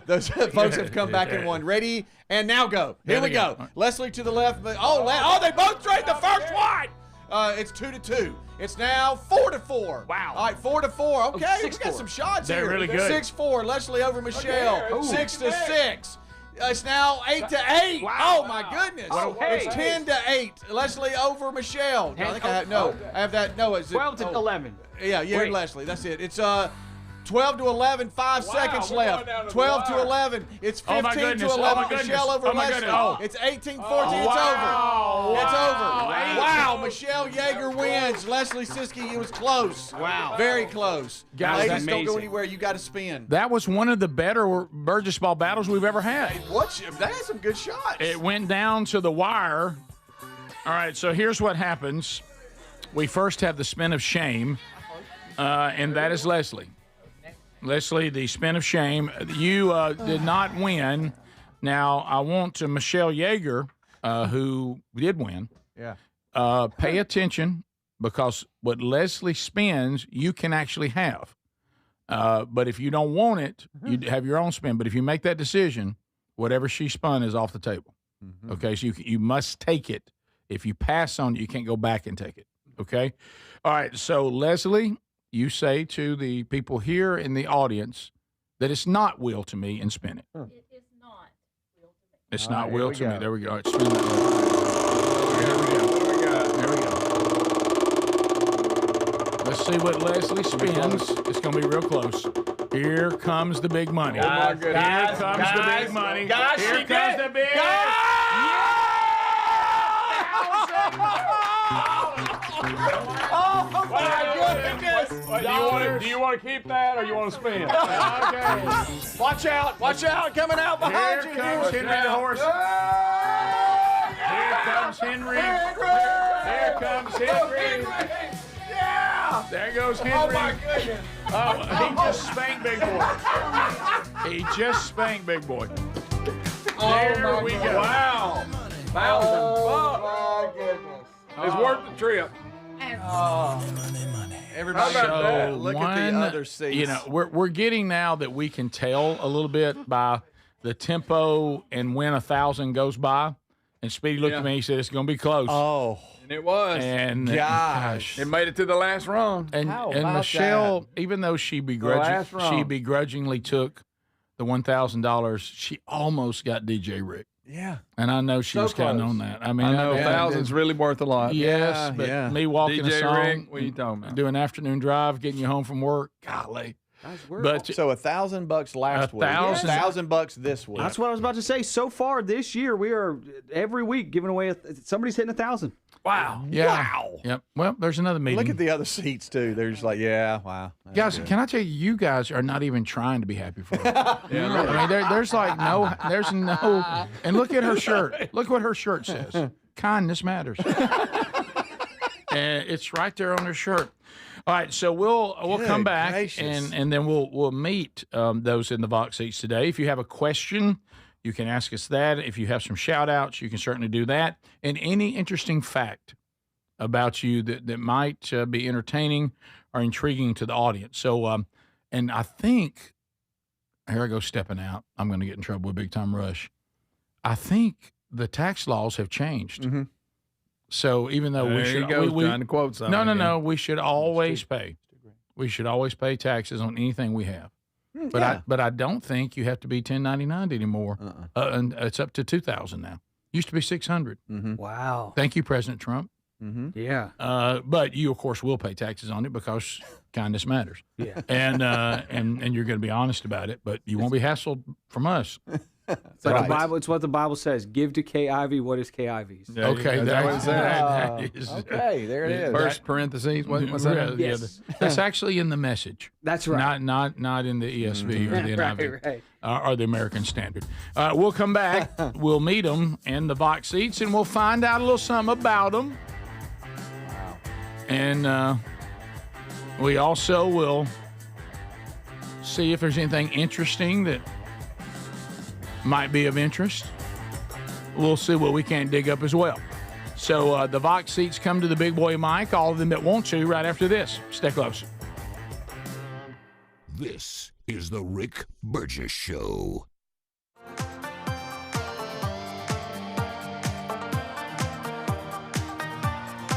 Those folks have come back and won. Ready and now go. Here we go. Leslie to the left. Oh, they both trade the first one. It's 2-2. It's now 4-4. Wow. All right, 4-4. Okay, we got some shots They're here. really good. 6-4. Leslie over Michelle. 6-6. It's now 8-8. Wow. Oh my goodness! hey. It's 10-8. Leslie over Michelle. I think I have that. No, it's 12 to 11. Yeah, Wait. and Leslie. That's it. It's 12 to 11. 5 seconds left. 12 to 11. It's 15 my to goodness. 11. Oh, my goodness. Michelle over Oh, my Leslie. goodness. Oh. It's 18-14. It's Wow. over. It's over. Wow. Wow. Michelle Yeager wins. Leslie Siskey, it was close. Wow. Very close. Guys, Ladies, don't go amazing. anywhere. You got to spin. That was one of the better Burgess ball battles we've ever had. That had some good shots. It went down to the wire. All right, so here's what happens. We first have the spin of shame, and that is Leslie. Leslie, the spin of shame. You did not win. Now, I want to Michelle Yeager, who did win. Yeah. Pay attention, because what Leslie spins, you can actually have. But if you don't want it, you have your own spin. But if you make that decision, whatever she spun is off the table. Okay, so you must take it. If you pass on it, you can't go back and take it. Okay? All right, so Leslie, you say to the people here in the audience that it's not will to me and spin it. It is not will to me. It's All not right, will here we to me. go. There we go. All right, spin that. There we go. Let's see what Leslie spins. It's going to be real close. Here comes the big money. my goodness. Here comes the big money. Guys, Here she comes did. the big. Oh my goodness! Do you want to keep that or you want to spin? Okay. Watch out! Watch out! Coming out behind Here you! comes Henry the horse. Here comes Henry. Here comes Henry. Yeah! There goes Henry. Oh my goodness! Oh, he just spanked Big Boy. He just spanked Big Boy. There we go. Wow! Oh my goodness! It's worth the trip. Everybody, look at the other seats. You know, we're getting now that we can tell a little bit by the tempo and when 1,000 goes by. And Speedy looked at me. He said, "It's going to be close." Oh, And it was. and gosh. It made it to the last run. and How and about Michelle, even though she last round. begrudgingly took the $1,000, she almost got DJ Rick. Yeah. And I know she So was counting close. on that. I mean, I know I- thousands really worth a lot. Yes, Yeah, but yeah. me walking a DJ song, Rick, what you talking about? doing afternoon drive, getting you home from work, golly. But So $1,000 last week. $1,000 this week. That's what I was about to say. So far this year, we are every week giving away. Somebody's hitting 1,000. Wow. yeah, Wow. yep. Well, there's another meeting. Look at the other seats too. They're just like, yeah, wow. That's Guys, good. can I tell you, you guys are not even trying to be happy for her. I mean, there's like no, there's no, and look at her shirt. Look what her shirt says. Kindness matters. And it's right there on her shirt. All right, so we'll Good come back gracious. and then we'll meet those in the Vox seats today. If you have a question, you can ask us that. If you have some shout outs, you can certainly do that. And any interesting fact about you that might be entertaining or intriguing to the audience. So, and I think, here I go stepping out. I'm going to get in trouble with Big Time Rush. I think the tax laws have changed. Mm-hmm. So even though we There should, you go, we, trying to quote something no, again. we should always pay. We should always pay taxes on anything we have. But I don't think you have to be 1099 anymore. And it's up to 2,000 now. Used to be 600. Mm-hmm. Wow. Thank you, President Trump. Mm-hmm. Yeah. But you, of course, will pay taxes on it because kindness matters. Yeah. And you're going to be honest about it, but you won't be hassled from us. But the Bible, it's what the Bible says. Give to KIV what is KIV's. Yeah, Okay, that what it says? that is. Okay, there it is. First parentheses. What's that? Yeah, Yes. that's actually in the Message. That's right. Not in the ESV or the NIV. Right. Or the American Standard. We'll come back. We'll meet them in the Vox seats, and we'll find out a little something about them. And we also will see if there's anything interesting that might be of interest. We'll see what we can dig up as well. So the Vox seats come to the big boy mic, all of them that want to, right after this. Stay close. This is the Rick Burgess Show.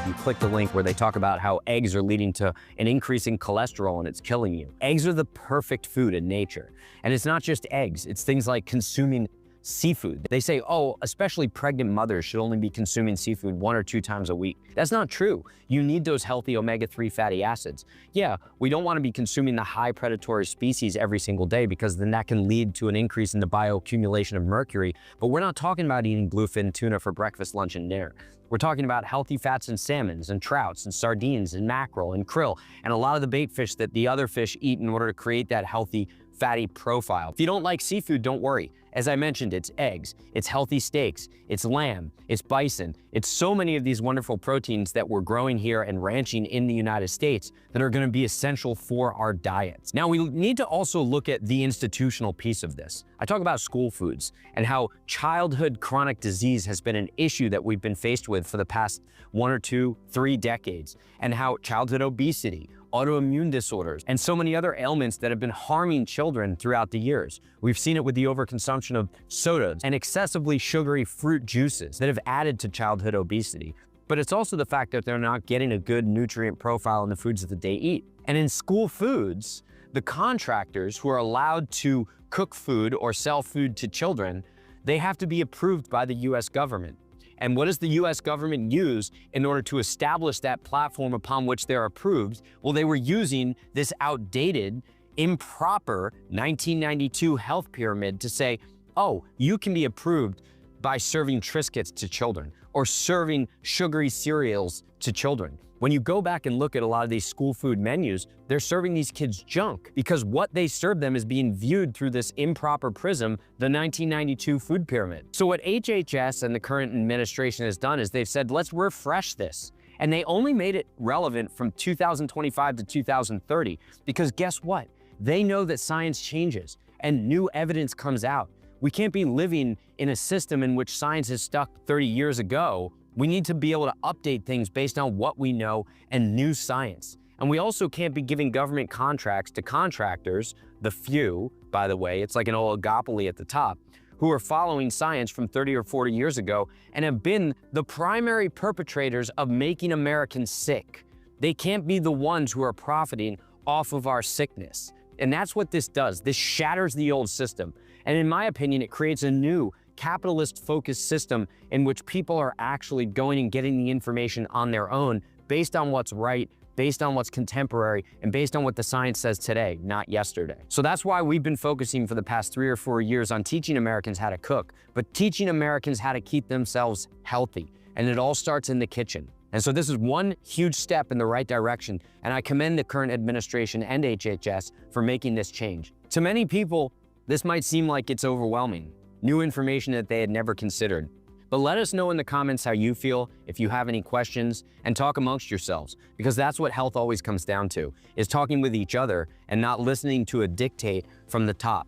You click the link where they talk about how eggs are leading to an increase in cholesterol and it's killing you. Eggs are the perfect food in nature. And it's not just eggs, it's things like consuming seafood. They say, oh, especially pregnant mothers should only be consuming seafood 1 or 2 times a week. That's not true. You need those healthy omega-3 fatty acids. Yeah, we don't want to be consuming the high predatory species every single day because then that can lead to an increase in the bioaccumulation of mercury, but we're not talking about eating bluefin tuna for breakfast, lunch, and dinner. We're talking about healthy fats in salmons and trouts and sardines and mackerel and krill and a lot of the bait fish that the other fish eat in order to create that healthy fatty profile. If you don't like seafood, don't worry. As I mentioned, it's eggs, it's healthy steaks, it's lamb, it's bison. It's so many of these wonderful proteins that we're growing here and ranching in the United States that are going to be essential for our diets. Now, we need to also look at the institutional piece of this. I talk about school foods and how childhood chronic disease has been an issue that we've been faced with for the past 1 or 2, 3 decades, and how childhood obesity, autoimmune disorders, and so many other ailments that have been harming children throughout the years. We've seen it with the overconsumption of sodas and excessively sugary fruit juices that have added to childhood obesity. But it's also the fact that they're not getting a good nutrient profile in the foods that they eat. And in school foods, the contractors who are allowed to cook food or sell food to children, they have to be approved by the US government. And what does the US government use in order to establish that platform upon which they're approved? Well, they were using this outdated, improper 1992 health pyramid to say, oh, you can be approved by serving Triscuits to children or serving sugary cereals to children. When you go back and look at a lot of these school food menus, they're serving these kids junk because what they serve them is being viewed through this improper prism, the 1992 food pyramid. So what HHS and the current administration has done is they've said, let's refresh this. And they only made it relevant from 2025 to 2030 because guess what? They know that science changes and new evidence comes out. We can't be living in a system in which science is stuck 30 years ago. We need to be able to update things based on what we know and new science. And we also can't be giving government contracts to contractors, the few, by the way, it's like an oligopoly at the top, who are following science from 30 or 40 years ago and have been the primary perpetrators of making Americans sick. They can't be the ones who are profiting off of our sickness. And that's what this does. This shatters the old system. And in my opinion, it creates a new capitalist-focused system in which people are actually going and getting the information on their own based on what's right, based on what's contemporary, and based on what the science says today, not yesterday. So that's why we've been focusing for the past 3 or 4 years on teaching Americans how to cook, but teaching Americans how to keep themselves healthy. And it all starts in the kitchen. And so this is one huge step in the right direction, and I commend the current administration and HHS for making this change. To many people, this might seem like it's overwhelming. New information that they had never considered. But let us know in the comments how you feel, if you have any questions, and talk amongst yourselves, because that's what health always comes down to, is talking with each other and not listening to a dictate from the top.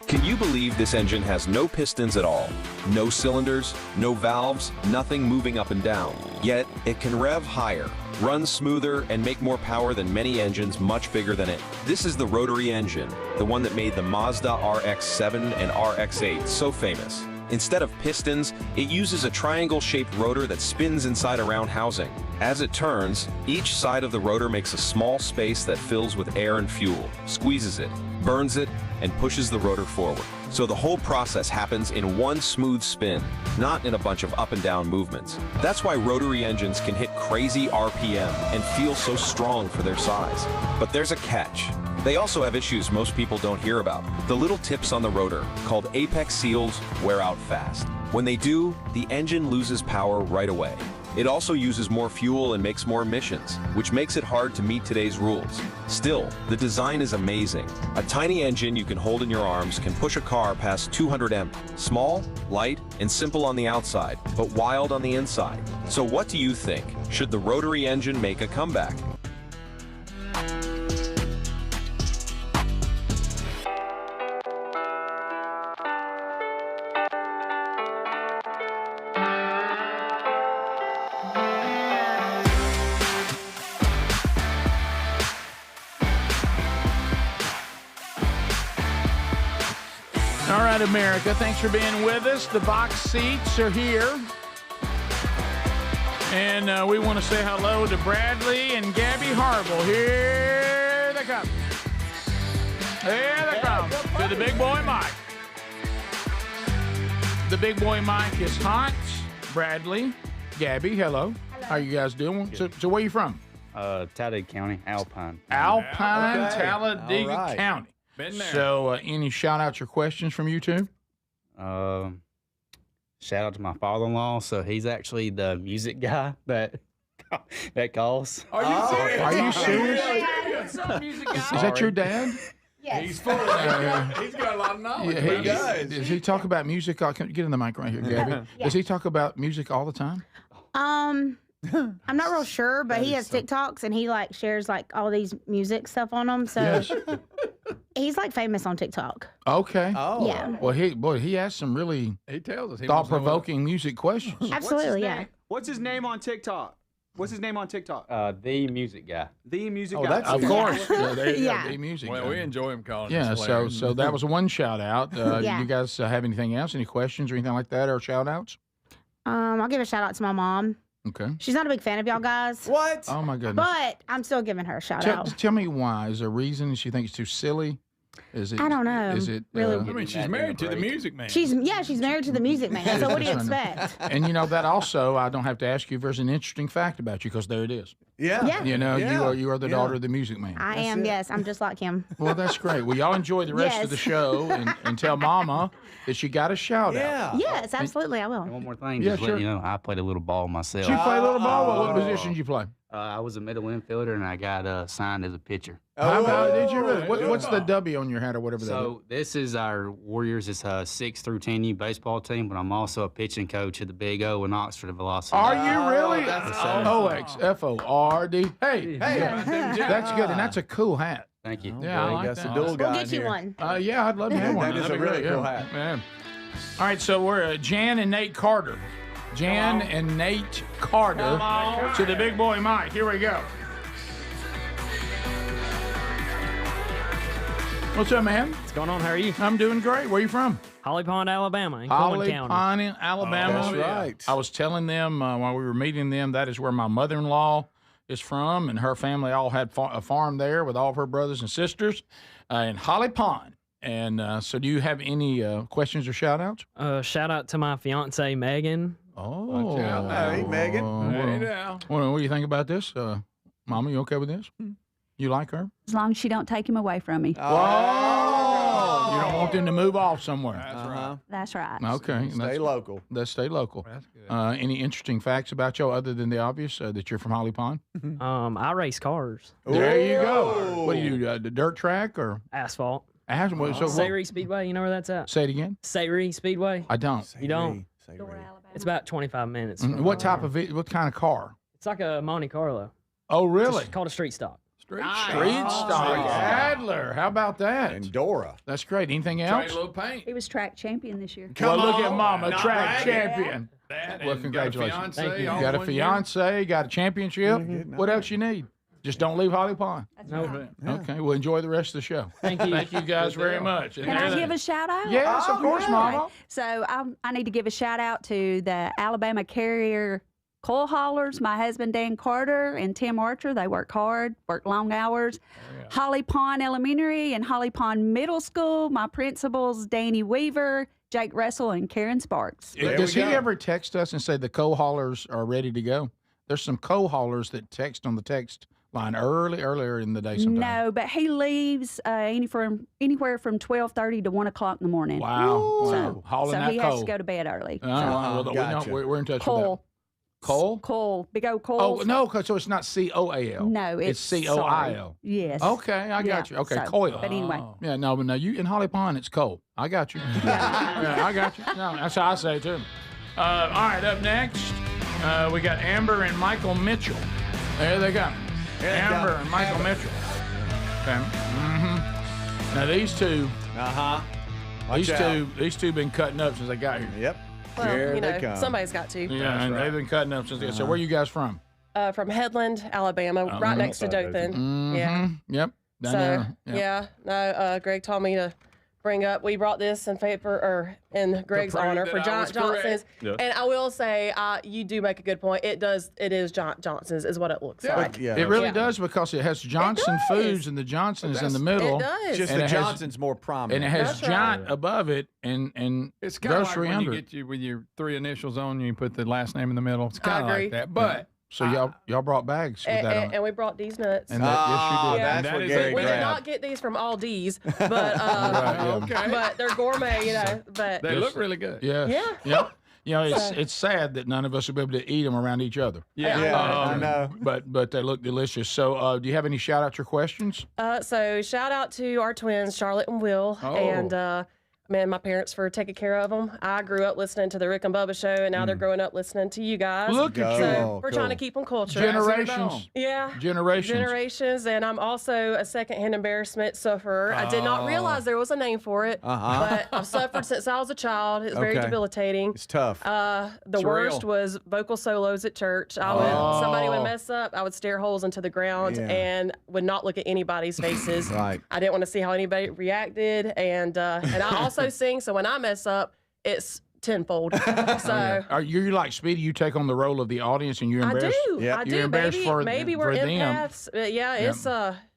Can you believe this engine has no pistons at all? No cylinders, no valves, nothing moving up and down. Yet, it can rev higher, run smoother, and make more power than many engines much bigger than it. This is the rotary engine, the one that made the Mazda RX-7 and RX-8 so famous. Instead of pistons, it uses a triangle-shaped rotor that spins inside a round housing. As it turns, each side of the rotor makes a small space that fills with air and fuel, squeezes it, burns it, and pushes the rotor forward. So the whole process happens in one smooth spin, not in a bunch of up and down movements. That's why rotary engines can hit crazy RPM and feel so strong for their size. But there's a catch. They also have issues most people don't hear about. The little tips on the rotor, called apex seals, wear out fast. When they do, the engine loses power right away. It also uses more fuel and makes more emissions, which makes it hard to meet today's rules. Still, the design is amazing. A tiny engine you can hold in your arms can push a car past 200 mph. Small, light, and simple on the outside, but wild on the inside. So what do you think? Should the rotary engine make a comeback? All right, America, thanks for being with us. The box seats are here. And we want to say hello to Bradley and Gabby Harble. Here they come. Here they come to the big boy Mike. The big boy Mike is hot. Bradley, Gabby, hello. How you guys doing? So where you from? Talladega County, Alpine. Alpine, Okay. Talladega All right. County. Been there. So any shout-outs or questions from you two? Shout out to my father-in-law. So he's actually the music guy that calls. Are you serious? Are you serious? What's up, music guy? Is that your dad? Yes. He's full of that. He's got a lot of knowledge. Yeah, He does. Does he talk about music? Get in the mic right here, Gabby. Yeah. Does he talk about music all the time? I'm not real sure, but he has TikToks and he like shares like all these music stuff on them. So Yes. he's like famous on TikTok. Okay. Oh. Yeah. Well, he asked some really He tells us. thought-provoking music questions. Absolutely, yeah. What's his name on TikTok? What's his name on TikTok? The music guy. The music Oh, guy. that's Of Yeah. course. Yeah, there you Yeah. go. The music. Well, guy. we enjoy him calling Yeah, us. so that was one shout out. Yeah. You guys have anything else? Any questions or anything like that, or shout outs? I'll give a shout out to my mom. Okay. She's not a big fan of y'all guys. What? Oh my goodness. But I'm still giving her a shout Tell, out. tell me why. Is there a reason she thinks it's too silly? Is it? I don't know. Is it Really? I mean, she's married to the music man. She's married to the music man. So what do you expect? And you know that also, I don't have to ask you if there's an interesting fact about you because there it is. Yeah. Yeah. You know, Yeah. you are the Yeah. daughter of the music man. I am, yes. I'm just like him. Well, that's great. Well, y'all enjoy the rest of the Yes. show and tell Mama that she got a shout out. Yes, absolutely, I will. And one more thing, Yeah, just sure. let you know, I played a little ball myself. She play a little ball. What position did you play? I was a middle infielder, and I got signed as a pitcher. How about did you really? What's the W on your hat or whatever that is? So this is our Warriors. It's a 6 through 10U baseball team, but I'm also a pitching coach at the Big O in Oxford Velocity. Are you really? That's OXFORD. Hey, that's good, and that's a cool hat. Thank you. Yeah, I like That's that. a dual guy We'll in get you here. one. Yeah, I'd love to have one. That is That'd a be really great, cool yeah. hat. Man. All right, so we're Jan and Nate Carter. Jan and Nate Carter to the big boy Mike. Here we go. What's up, man? What's going on? How are you? I'm doing great. Where are you from? Holly Pond, Alabama, in Coleman Holly County. Pond, Alabama. That's right. I was telling them while we were meeting them that is where my mother-in-law is from, and her family all had a farm there with all of her brothers and sisters in Holly Pond. And so do you have any questions or shout-outs? Shout out to my fiance Megan. Oh. Hey, Megan. Hey, now. What do you think about this? Mama, you okay with this? You like her? As long as she don't take him away from me. Oh. You don't want them to move off somewhere. That's right. That's right. Okay. Stay local. Let's stay local. That's good. Any interesting facts about you other than the obvious that you're from Holly Pond? I race cars. There you go. What do you do? The dirt track or Asphalt. asphalt? So Sayre Speedway, you know where that's at? say it again. Sayre Speedway. I don't. You don't? It's about 25 minutes. from What type where- of what kind of car? It's like a Monte Carlo. Oh, really? It's called a street stock. Street stock. Adler. How about that? And Dora. That's great. Anything Try else? a little paint. He was track champion this year. Well, look at Mama, track bragging. champion. That Well, and congratulations. Got a fiance, Thank you. all Got a one year. fiance, got a championship. What else you need? Just don't leave Holly Pond. No. Okay, well, enjoy the rest of the show. Thank you. Thank you guys very much. And Can I there give they- a shout out? Yes, of course, Mama. So I need to give a shout out to the Alabama Carrier coal haulers, my husband Dan Carter and Tim Archer. They work hard, work long hours. Holly Pond Elementary and Holly Pond Middle School, my principals Danny Weaver, Jake Russell, and Karen Sparks. Does he ever text us and say the coal haulers are ready to go? There's some coal haulers that text on the text line earlier in the day sometimes. No, but he leaves anywhere from 12:30 to 1 o'clock in the morning. Wow. So, Hauling so that he coal. has to go to bed early. Well, gotcha. we're in touch with Coal. that. Coal? Coal. Big old coal. Oh, no, so it's not COAL. No, it's COIL. Yes. Okay, I got Yeah, you. Okay, so, coil. But anyway. Yeah, no, but no, you in Holly Pond, it's coal. I got you. Yeah, I got you. No, that's how I say it, too. All right, up next, we got Amber and Michael Mitchell. There they go. Amber and Michael Mitchell. Okay. Mm-hmm. Now, these two, these two been cutting up since they got here. Yep. Well, Here you they know, come. somebody's got to. Yeah, and they've been cutting up since they So where you guys from? From Headland, Alabama, right next to Dothan. Mhm. Yeah. Yep. Down So, there. yeah. No, Greg told me to bring up. We brought this in in Greg's honor for Giant Johnson's. Yeah. And I will say, you do make a good point. It is Giant Johnson's is what it looks like. It really does, because it has Johnson Foods and the Johnson's in the middle. It does. Just And the it has- Johnson's more prominent. And it has That's Giant right. above it, and It's kind of like grocery when under you it. get you with your 3 initials on, you put the last name in the middle. It's I kind of agree. like that. But So y'all brought bags with that on. And we brought these nuts. And that, yes, you did. Yeah. And That's that what is Gary a- We did grabbed. not get these from Aldi's, but Right, but they're gourmet, you know. But they look really good. Yeah. Yeah. Yep. You know, it's sad that none of us will be able to eat them around each other. Yeah, I know. But they look delicious. So, do you have any shout outs or questions? So shout out to our twins, Charlotte and Will, Oh. and man, my parents for taking care of them. I grew up listening to the Rick and Bubba show, and now they're growing up listening to you guys. Look at so you. Oh, we're cool. trying to keep them cultured. Generations. Yeah. Generations. And I'm also a secondhand embarrassment sufferer. I did not realize there was a name for it, but I've suffered since I was a child. It's very Okay. debilitating. It's tough. The It's worst real. was vocal solos at church. Somebody would mess up, I would stare holes into the ground Yeah. and would not look at anybody's faces. Right. I didn't want to see how anybody reacted, and I also sing. So when I mess up, it's tenfold. So. Are you like Speedy? You take on the role of the audience, and you're I embarrassed. do. Yep. I You're do. embarrassed Maybe for we're them. empaths. Yeah,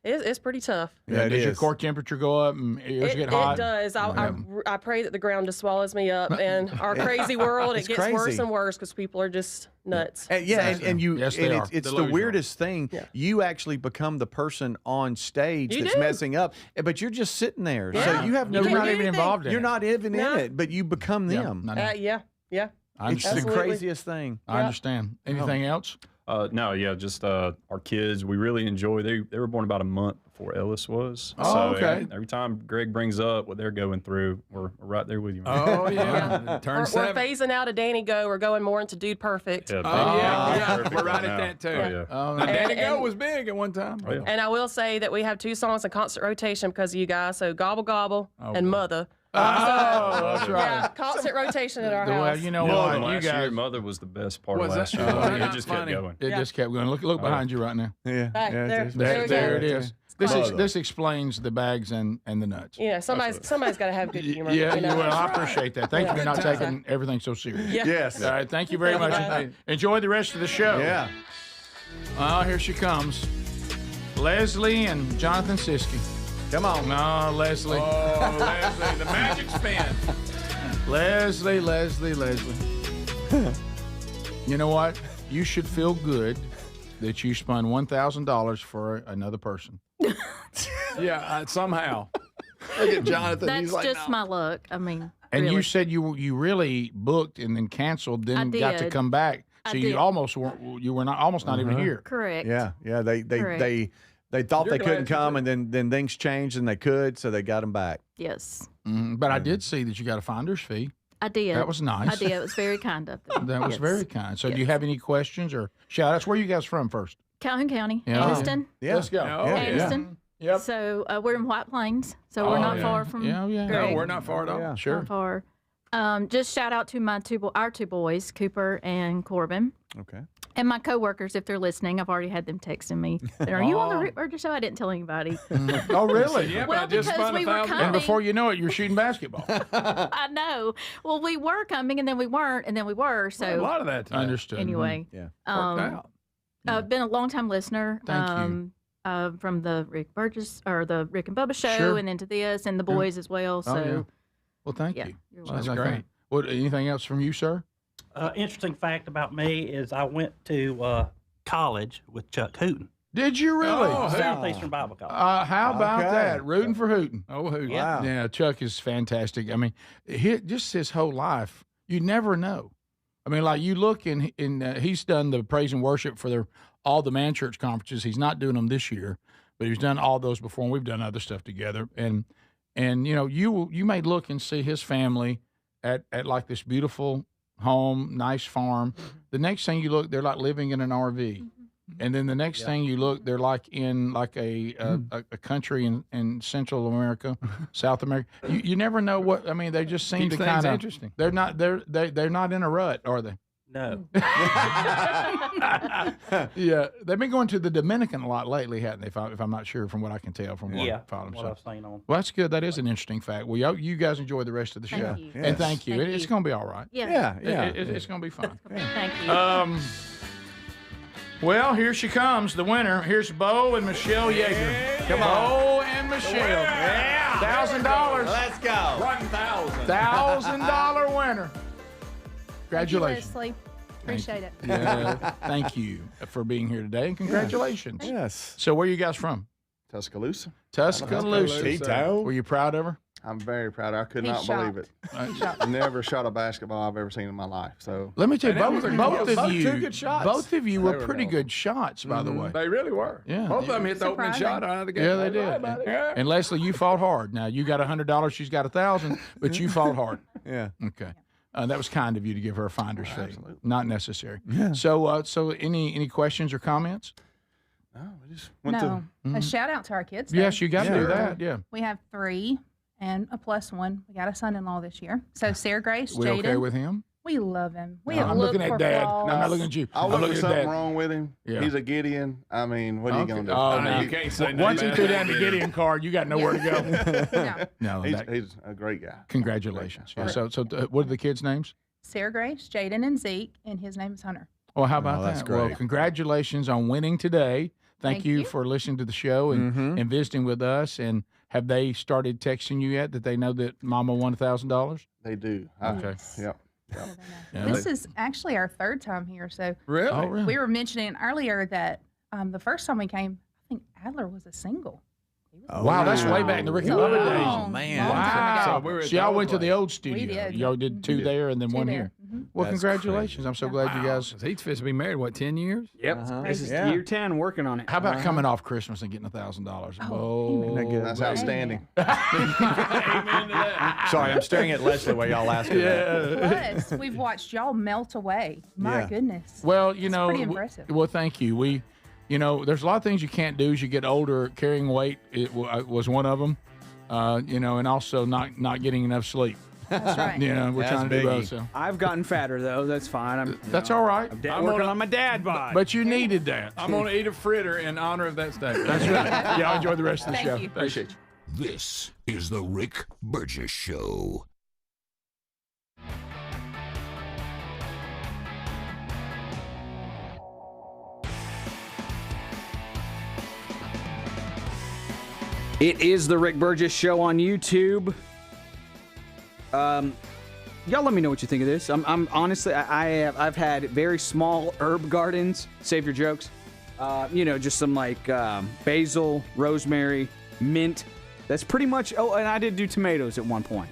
it's pretty tough. Yeah, it does your is. core temperature go up and ears get hot? It does. I pray that the ground just swallows me up. And our crazy world, it It's gets worse crazy. and worse because people are just nuts. And yeah, So- and you, Yes, they and are. it's the Delusional. weirdest thing. Yeah. You actually become the person on stage You that's do. messing up, but you're just sitting there. Yeah. So you have no. You You're can't not do even anything. involved in You're it. not even No. in it, but you become Yeah, them. I know. Yeah. I It's the understand. Absolutely. craziest thing. I understand. Anything else? No, yeah, just our kids. We really enjoy. They were born about a month before Ellis was. Oh, so okay. Every time Greg brings up what they're going through, we're right there with you. Man. Oh, yeah. Turn We're 7. phasing out of Danny Go. We're going more into Dude Perfect. Yeah, Oh, yeah. perfect We're right now. at that, too. Oh, yeah. Oh, Now, Danny Go and- was big at one time. Oh, yeah. And I will say that we have 2 songs in constant rotation because of you guys. So Gobble Gobble Oh, and boy. Mother. Oh, that's right. Yeah, constant rotation at our Well, house. you know Well, what? and You last year, guys, Mother was the best part Was of that- last year. Oh, it that's just funny. kept going. it just kept going. Look behind you right now. Yeah. Right, yeah, there. it's- There we There go. it is. This explains the bags and the nuts. You know, somebody's got to have good humor. Yeah, you know? well, I appreciate that. Thank you for Yeah. not Good taking everything so serious. Yeah. Yes. All right, thank you very Thank you, much. guys. Enjoy the rest of the show. Yeah. Oh, here she comes. Leslie and Jonathan Siskey. Come on. No, Leslie. Oh, Leslie, the magic spin. Leslie. You know what? You should feel good that you spun $1,000 for another person. Yeah, somehow. Look at Jonathan. That's He's like, just no. my luck. I mean, And really. you said you really booked and then canceled, then got to did. come back. I So did. you almost weren't. You were not almost not even here. Correct. Yeah. They Correct. they thought You're they couldn't glad you come, and then things changed, and they could, so they got them back. Yes, But I did see that you got a finder's fee. I did. That was nice. I did. It was very kind of them. That was Yes. very kind. So do you have any questions or shout outs? Where are you guys from first? Calhoun County, Yeah. Anniston. Yeah. Let's go. Oh, Yeah. Anniston. Yep. So we're in White Plains, so we're Oh, not yeah. far from. Yeah, yeah. Greg. No, we're not far at all. Yeah. Sure. Not far. Just shout out to our 2 boys, Cooper and Corbin, Okay. and my coworkers if they're listening. I've already had them texting me. Are you on the Rick Burgess show? I didn't tell anybody. Oh, really? Yeah, Well, but I just because spun we were $1,000. coming. And before you know it, you're shooting basketball. I know. Well, we were coming, and then we weren't, and then we were. So a lot of that. Understood. anyway, Yeah. Worked out. I've been a long time listener. Thank you. From the Rick Burgess or the Rick and Bubba show, Sure. and into this, and the boys as well. So, Oh, yeah. Well, thank yeah, you. you're Sounds welcome. like Great. that. What? Anything else from you, sir? Interesting fact about me is I went to college with Chuck Hooten, Did you really? Oh, Southeastern Bible College. How about Okay. that? Rooting for Hooten. Oh, who? Wow. Yeah, Chuck is fantastic. I mean, just his whole life, you never know. I mean, like you look in he's done the praise and worship for all the Man Church conferences. He's not doing them this year, but he's done all those before, and we've done other stuff together. And you know, you may look and see his family at like this beautiful home, nice farm. The next thing you look, they're like living in an RV. And then the next thing you look, they're like in like a country in Central America, South America. You never know what. I mean, they just seem Keeps to things kind of interesting. They're not in a rut, are they? No. Yeah, they've been going to the Dominican a lot lately, hadn't they? If I'm not sure from what I can tell from what I follow them. what I've seen on. Well, that's good. That is an interesting fact. Well, you guys enjoy the rest of the show. you. And thank you. It's going to be all right. Yeah. It's going to be fun. Thank you. Well, here she comes, the winner. Here's Bo and Michelle Yeager. Come on. Bo and Michelle. Yeah. $1,000. Let's go. $1,000 winner. Congratulations. Thank you, Leslie. Appreciate it. Yeah, thank you for being here today, and congratulations. Yes. So, where are you guys from? Tuscaloosa. Tuscaloosa. T-Town. Were you proud of her? I'm very proud. I could He's not believe it. shocked. Never shot a basketball I've ever seen in my life. So Let me tell you, both of you, two good shots. both of you They were were pretty good. good shots, by the way. They really were. Yeah. Both of them hit the opening Surprising. shot out of the game. Yeah, they Right did. about it. Yeah. And Leslie, you fought hard. Now you got $100, she's got 1,000, but you fought hard. Yeah. Okay. That was kind of you to give her a finder's fee. absolutely. Not necessary. Yeah. So any questions or comments? no, we just went to. A shout out to our kids. Yes, you got to Yeah. do that. Yeah. We have 3 and a +1. We got a son-in-law this year. So Sarah Grace, We Jaden. okay with him? We love him. We No, have I'm looked looking for at Dad. flaws. No, I'm not looking at you. I I'm look looking for at something Dad. wrong with him. Yeah. He's a Gideon. I mean, what are you Okay. going to do? Oh, I mean, no. You can't say Once he nothing threw bad down the about Gideon card, you got nowhere to go. No. No, he's a great guy. congratulations. Yeah, so what are the kids' names? Sarah Grace, Jaden, and Zeke, and his name is Hunter. Well, how about that's that? Well, great. congratulations on winning today. Thank Thank you you. for listening to the show and visiting with us. And have they started texting you yet that they know that Mama won $1,000? They do. Okay. Yep. Yeah, This is actually our 3rd time here. So Really? Oh, really? we were mentioning earlier that the first time we came, I think Adler was a single. Wow, that's way back in the Ricky Wow. Bobby days. Long, man. long time ago. Wow. So we were at So y'all the went to old the old studio. We did. Y'all did 2 there and then 1 there. here. Mhm. Well, That's congratulations. I'm so glad you guys. He's supposed to be married, what, 10 years? Yep. This is Yeah. year 10 working on it. How about coming off Christmas and getting $1,000? Oh, Isn't that good? That's outstanding. Amen to that. Sorry, I'm staring at Leslie while y'all ask her that. Plus, we've watched y'all melt away. My Yeah. goodness. Well, you know, pretty impressive. well, thank you. There's a lot of things you can't do as you get older. Carrying weight was one of them. And also not getting enough sleep. That's right. We're That's trying to do biggie. both. So I've gotten fatter though. That's fine. that's all right. I'm working on my dad bod. But you needed that. I'm going to eat a fritter in honor of that statement. That's right. Y'all enjoy the rest of the Thank show. you. Appreciate you. This is the Rick Burgess Show. It is the Rick Burgess Show on YouTube. Y'all let me know what you think of this. I'm honestly, I've had very small herb gardens. Save your jokes. Just some like basil, rosemary, mint. That's pretty much. Oh, and I did do tomatoes at one point.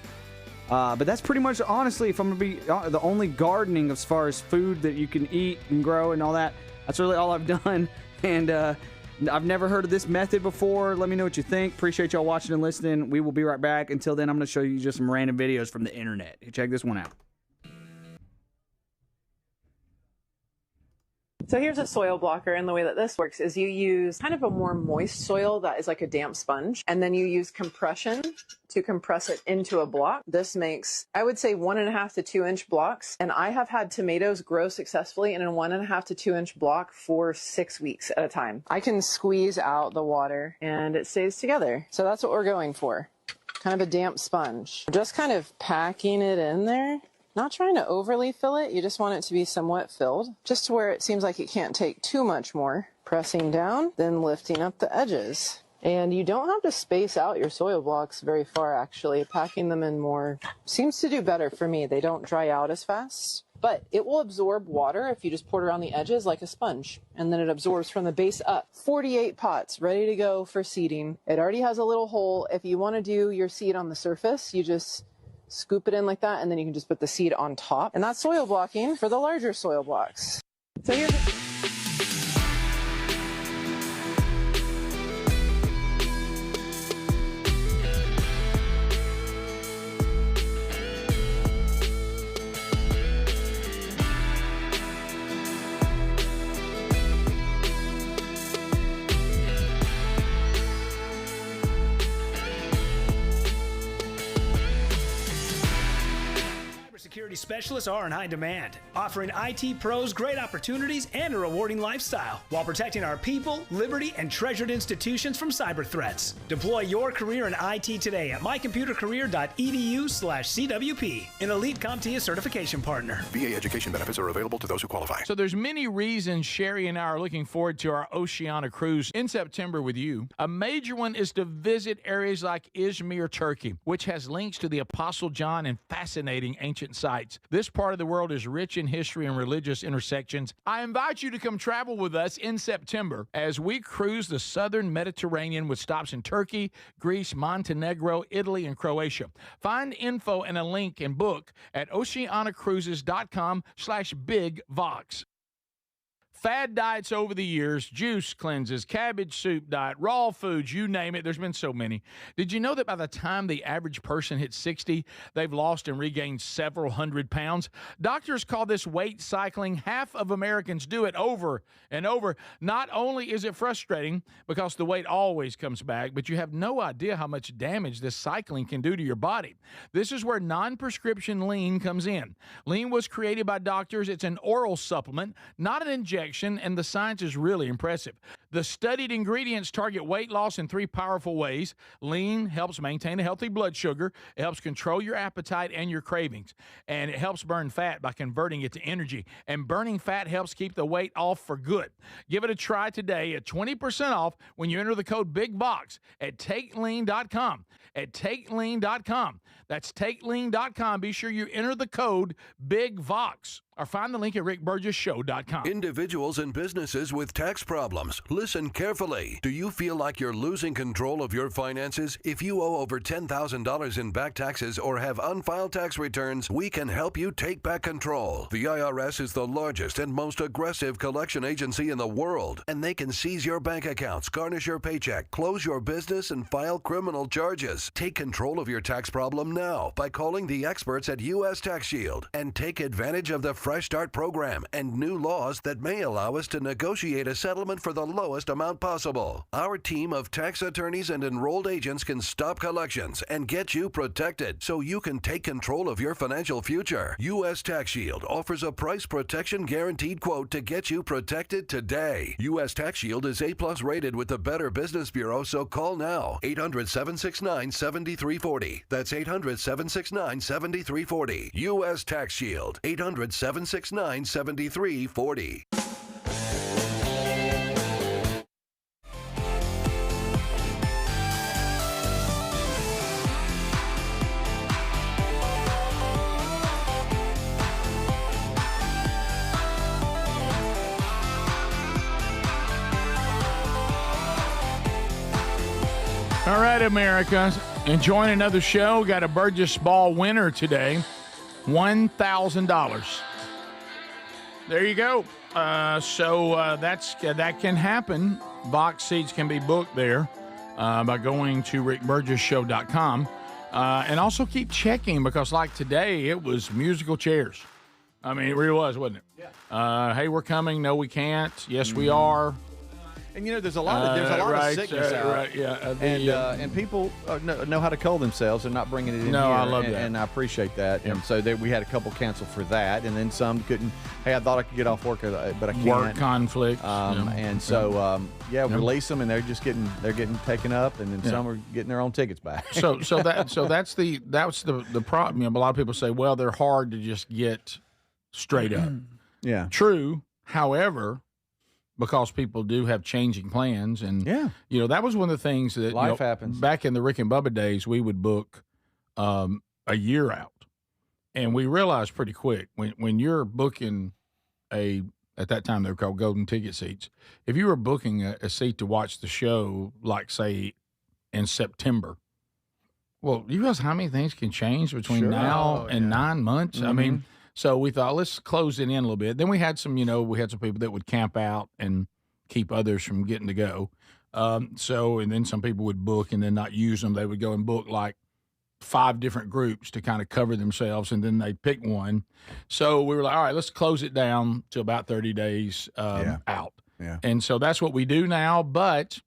But that's pretty much, honestly, if I'm gonna be the only gardening as far as food that you can eat and grow and all that. That's really all I've done. And I've never heard of this method before. Let me know what you think. Appreciate y'all watching and listening. We will be right back. Until then, I'm going to show you just some random videos from the internet. Check this one out. So here's a soil blocker, and the way that this works is you use kind of a more moist soil that is like a damp sponge, and then you use compression to compress it into a block. This makes, I would say, 1.5 to 2 inch blocks, and I have had tomatoes grow successfully in a 1.5 to 2 inch block for 6 weeks at a time. I can squeeze out the water and it stays together. So that's what we're going for. Kind of a damp sponge. Just kind of packing it in there. Not trying to overly fill it, you just want it to be somewhat filled, just to where it seems like it can't take too much more. Pressing down, then lifting up the edges. And you don't have to space out your soil blocks very far, actually. Packing them in more seems to do better for me. They don't dry out as fast, but it will absorb water if you just pour it around the edges like a sponge, and then it absorbs from the base up. 48 pots ready to go for seeding. It already has a little hole. If you want to do your seed on the surface, you just scoop it in like that, and then you can just put the seed on top. And that's soil blocking for the larger soil blocks. So here's Cybersecurity specialists are in high demand, offering IT pros great opportunities and a rewarding lifestyle while protecting our people, liberty, and treasured institutions from cyber threats. Deploy your career in IT today at mycomputercareer.edu/CWP, an elite CompTIA certification partner. VA education benefits are available to those who qualify. So there's many reasons Sherry and I are looking forward to our Oceania cruise in September with you. A major one is to visit areas like Izmir, Turkey, which has links to the Apostle John and fascinating ancient sites. This part of the world is rich in history and religious intersections. I invite you to come travel with us in September as we cruise the southern Mediterranean with stops in Turkey, Greece, Montenegro, Italy, and Croatia. Find info and a link and book at oceanacruises.com/bigvox. Fad diets over the years, juice cleanses, cabbage soup diet, raw foods, you name it. There's been so many. Did you know that by the time the average person hits 60, they've lost and regained several hundred pounds? Doctors call this weight cycling. Half of Americans do it over and over. Not only is it frustrating because the weight always comes back, but you have no idea how much damage this cycling can do to your body. This is where non-prescription lean comes in. Lean was created by doctors. It's an oral supplement, not an injection. And the science is really impressive. The studied ingredients target weight loss in 3 powerful ways. Lean helps maintain a healthy blood sugar. It helps control your appetite and your cravings. And it helps burn fat by converting it to energy. And burning fat helps keep the weight off for good. Give it a try today at 20% off when you enter the code BIGVOX at TakeLean.com. At TakeLean.com. That's TakeLean.com. Be sure you enter the code BIGVOX. Or find the link at rickburgessshow.com. Individuals and businesses with tax problems, listen carefully. Do you feel like you're losing control of your finances? If you owe over $10,000 in back taxes or have unfiled tax returns, we can help you take back control. The IRS is the largest and most aggressive collection agency in the world, and they can seize your bank accounts, garnish your paycheck, close your business, and file criminal charges. Take control of your tax problem now by calling the experts at U.S. Tax Shield and take advantage of the Fresh Start program and new laws that may allow us to negotiate a settlement for the lowest amount possible. Our team of tax attorneys and enrolled agents can stop collections and get you protected so you can take control of your financial future. U.S. Tax Shield offers a price protection guaranteed quote to get you protected today. U.S. Tax Shield is A+ rated with the Better Business Bureau, so call now. 800-769-7340. That's 800-769-7340. U.S. Tax Shield. 800-769-7340. All right, America, enjoying another show. Got a Burgess Ball winner today, $1,000. There you go. That can happen. Box seats can be booked there by going to rickburgessshow.com. And also keep checking because like today, it was musical chairs. I mean, it really was, wasn't it? Yeah. Hey, we're coming. No, we can't. Yes, we are. And you know, there's a lot of sickness out, right? Yeah, and people know how to cull themselves. They're not bringing it in. No, here, I love that, and I appreciate that. Yep. And so we had a couple cancel for that, and then some couldn't. Hey, I thought I could get off work, but I can't. Work conflict. And so release them, and they're getting taken up, and then some are getting their own tickets back. that's the problem. You know, a lot of people say, well, they're hard to just get straight up. Yeah, true. However, because people do have changing plans, and you know, that was one of the things that life happens. Back in the Rick and Bubba days, we would book a year out, and we realized pretty quick when you're booking at that time they were called golden ticket seats. If you were booking a seat to watch the show, like say in September, well, you realize how many things can change between now and 9 months. Mm-hmm. I mean. So we thought, let's close it in a little bit. Then we had some people that would camp out and keep others from getting to go. And then some people would book and then not use them. They would go and book like 5 different groups to kind of cover themselves, and then they'd pick one. So we were like, all right, let's close it down to about 30 days out. Yeah. And so that's what we do now, but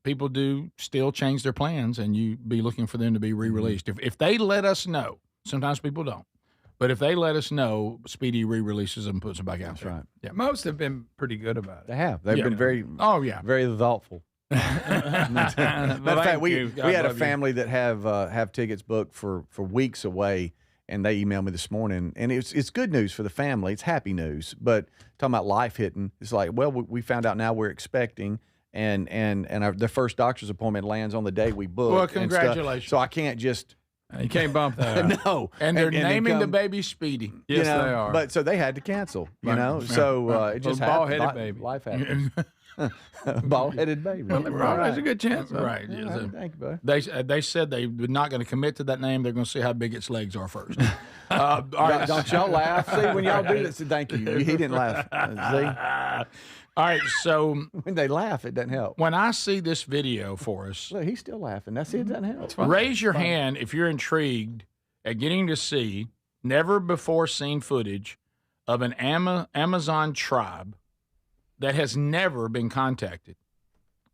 people do still change their plans, and you be looking for them to be re-released. If they let us know, sometimes people don't. But if they let us know, Speedy re-releases them and puts them back out there. right. Yeah, most have been pretty good about it. They have. They've been very. Oh yeah. Very thoughtful. Matter of fact, we had a family that have tickets booked for weeks away, and they emailed me this morning, and it's good news for the family. It's happy news, but talking about life hitting, it's like, well, we found out now we're expecting, and the first doctor's appointment lands on the day we booked. Well, congratulations. So I can't just. You can't bump that. No, and they're naming the baby Speedy. Yes, they are. But so they had to cancel. You know, so it just bald-headed baby. Life happens. Bald-headed baby. Well, there's a good chance. Right. Thank you, buddy. They said they were not going to commit to that name. They're going to see how big its legs are first. Don't y'all laugh? See, when y'all do this, thank you. He didn't laugh. See? All right, so when they laugh, it doesn't help. When I see this video for us, look, he's still laughing. That's it. Doesn't help. Raise your hand if you're intrigued at getting to see never before seen footage of an Amazon tribe that has never been contacted.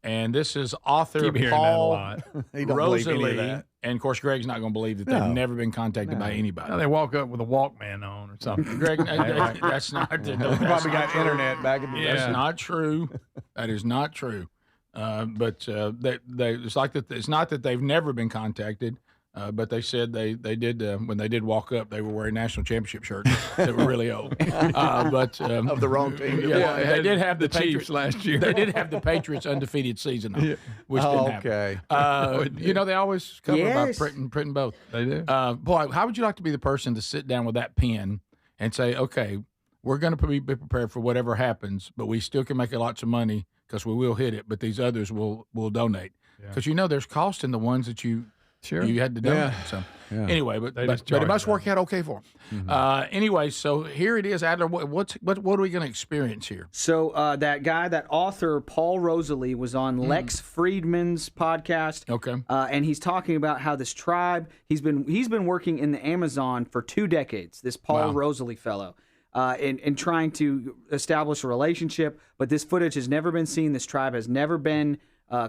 And this is author Paul Rosalie. And, of course, Greg's not going to believe that they've never been contacted by anybody. No, they walk up with a Walkman on or something. Greg, that's not. They probably got internet back in the day. That's not true. That is not true. But it's like that. It's not that they've never been contacted. But they said they did when they did walk up, they were wearing national championship shirts that were really old. But of the wrong team. Yeah, they did have the Chiefs last year. They did have the Patriots undefeated season, which didn't happen. You know, they always cover by printing both. They do. Boy, how would you like to be the person to sit down with that pen and say, okay, we're going to be prepared for whatever happens, but we still can make lots of money because we will hit it, but these others will donate. Because you know there's cost in the ones that you had to donate. Yeah. So anyway, but it must work out okay for them. Anyway, so here it is, Adler. What are we going to experience here? So that guy, that author Paul Rosalie, was on Lex Friedman's podcast. Okay, and he's talking about how this tribe he's been working in the Amazon for 2 decades. This Paul Rosalie fellow. And trying to establish a relationship, but this footage has never been seen. This tribe has never been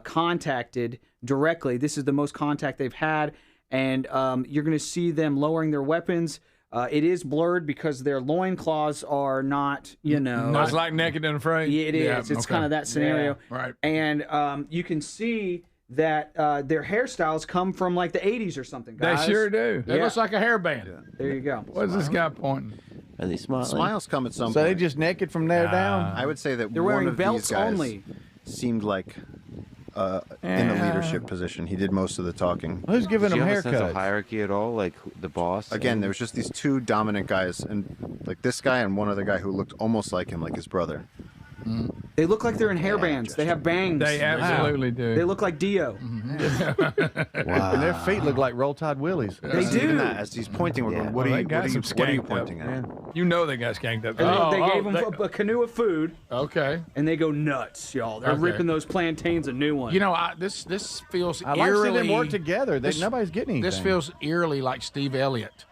contacted directly. This is the most contact they've had, and you're going to see them lowering their weapons. It is blurred because their loincloths are not, Not like Naked and Afraid? Yeah, it is. It's kind of that scenario. Yeah, right. And you can see that their hairstyles come from like the 80s or something, guys. They sure do. It looks like a hairband. Yeah. There you go. What's this guy pointing? Are they smiling? Smiles come at some point. So they just naked from there down? I would say that they're one wearing of belts these guys only. seemed like in the leadership position. He did most of the talking. Who's giving Did him you have a sense haircuts? of hierarchy at all? Like the boss? Again, there was just these 2 dominant guys, and like this guy and one other guy who looked almost like him, like his brother. They look like they're in hairbands. They have bangs. They absolutely do. They look like Dio. Wow. And their feet look like Roll Tide Willies. They do. Even that, as he's pointing, we're going, what are you pointing at? You know they got skanked up. And they gave them a canoe of food. Okay. And they go nuts, y'all. They're ripping those plantains a new one. You know, this feels I like eerily. seeing them work together. Nobody's getting anything. This feels eerily like Steve Elliott.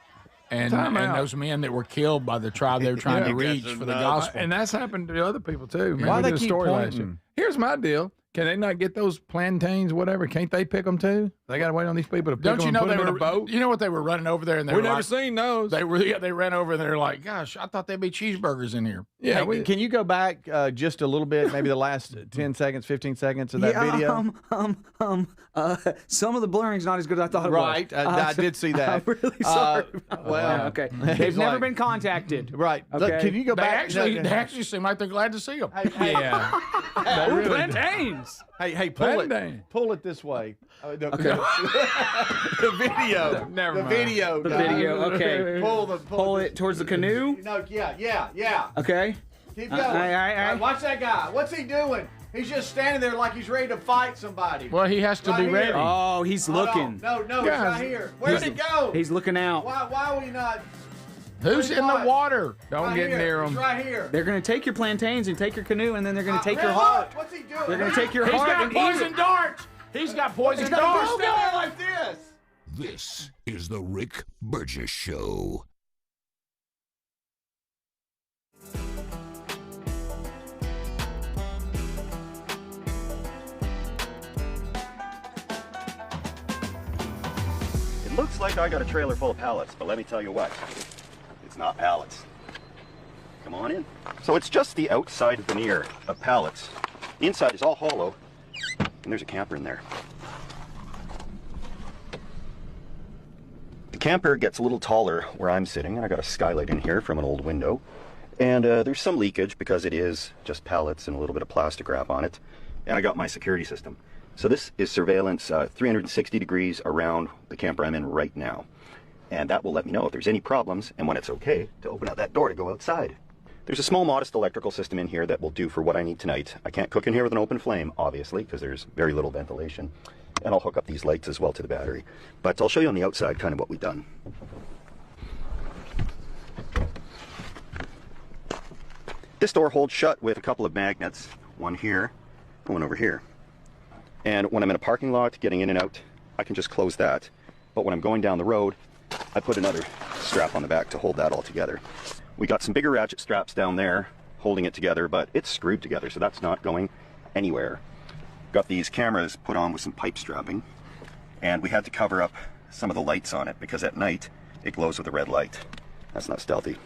And those men that were killed by the tribe they were trying to reach for the gospel. And that's happened to other people, too. Why they did a keep story last pointing? year. Here's my deal. Can they not get those plantains, whatever? Can't they pick them, too? They got to wait on these people to pick them and put them in a boat? You know what they were running over there? And they We were never like, seen those. They ran over and they're like, gosh, I thought there'd be cheeseburgers in here. Yeah. Hey, can you go back just a little bit, maybe the last 10 seconds, 15 seconds of that video? Some of the blurring's not as good as I thought it was. Right. I did see that. I'm really sorry. Well, okay. They've never been contacted. Right. Okay. Look, can you go They back? actually seem like they're glad to see them. Yeah. Ooh, plantains. Hey, pull it this way. Okay. The video. Never the mind. video. The guys. video. Okay. Pull it towards the canoe. No. Yeah. Okay. Keep going. All right. Watch that guy. What's he doing? He's just standing there like he's ready to fight somebody. Well, he has to be here. ready. Oh, he's looking. No, he's right here. Where'd he go? He's looking out. Why are we not? Who's in the water? Don't get near He's them. right here. They're going to take your plantains and take your canoe, and then they're going to take your Man, heart. look, what's he doing? They're going to take your He's heart got and eat it. poison darts. He's got poison He's got darts. a guy like this. This is the Rick Burgess Show. It looks like I got a trailer full of pallets, but let me tell you what. not pallets. Come on in. So it's just the outside veneer of pallets. The inside is all hollow, and there's a camper in there. The camper gets a little taller where I'm sitting, and I got a skylight in here from an old window. And there's some leakage because it is just pallets and a little bit of plastic wrap on it. And I got my security system. So this is surveillance 360 degrees around the camper I'm in right now. And that will let me know if there's any problems and when it's okay to open up that door to go outside. There's a small, modest electrical system in here that will do for what I need tonight. I can't cook in here with an open flame, obviously, because there's very little ventilation. And I'll hook up these lights as well to the battery. But I'll show you on the outside kind of what we've done. This door holds shut with a couple of magnets, one here, one over here. And when I'm in a parking lot, getting in and out, I can just close that. But when I'm going down the road, I put another strap on the back to hold that all together. We got some bigger ratchet straps down there holding it together, but it's screwed together, so that's not going anywhere. Got these cameras put on with some pipe strapping, and we had to cover up some of the lights on it because at night it glows with a red light. That's not stealthy.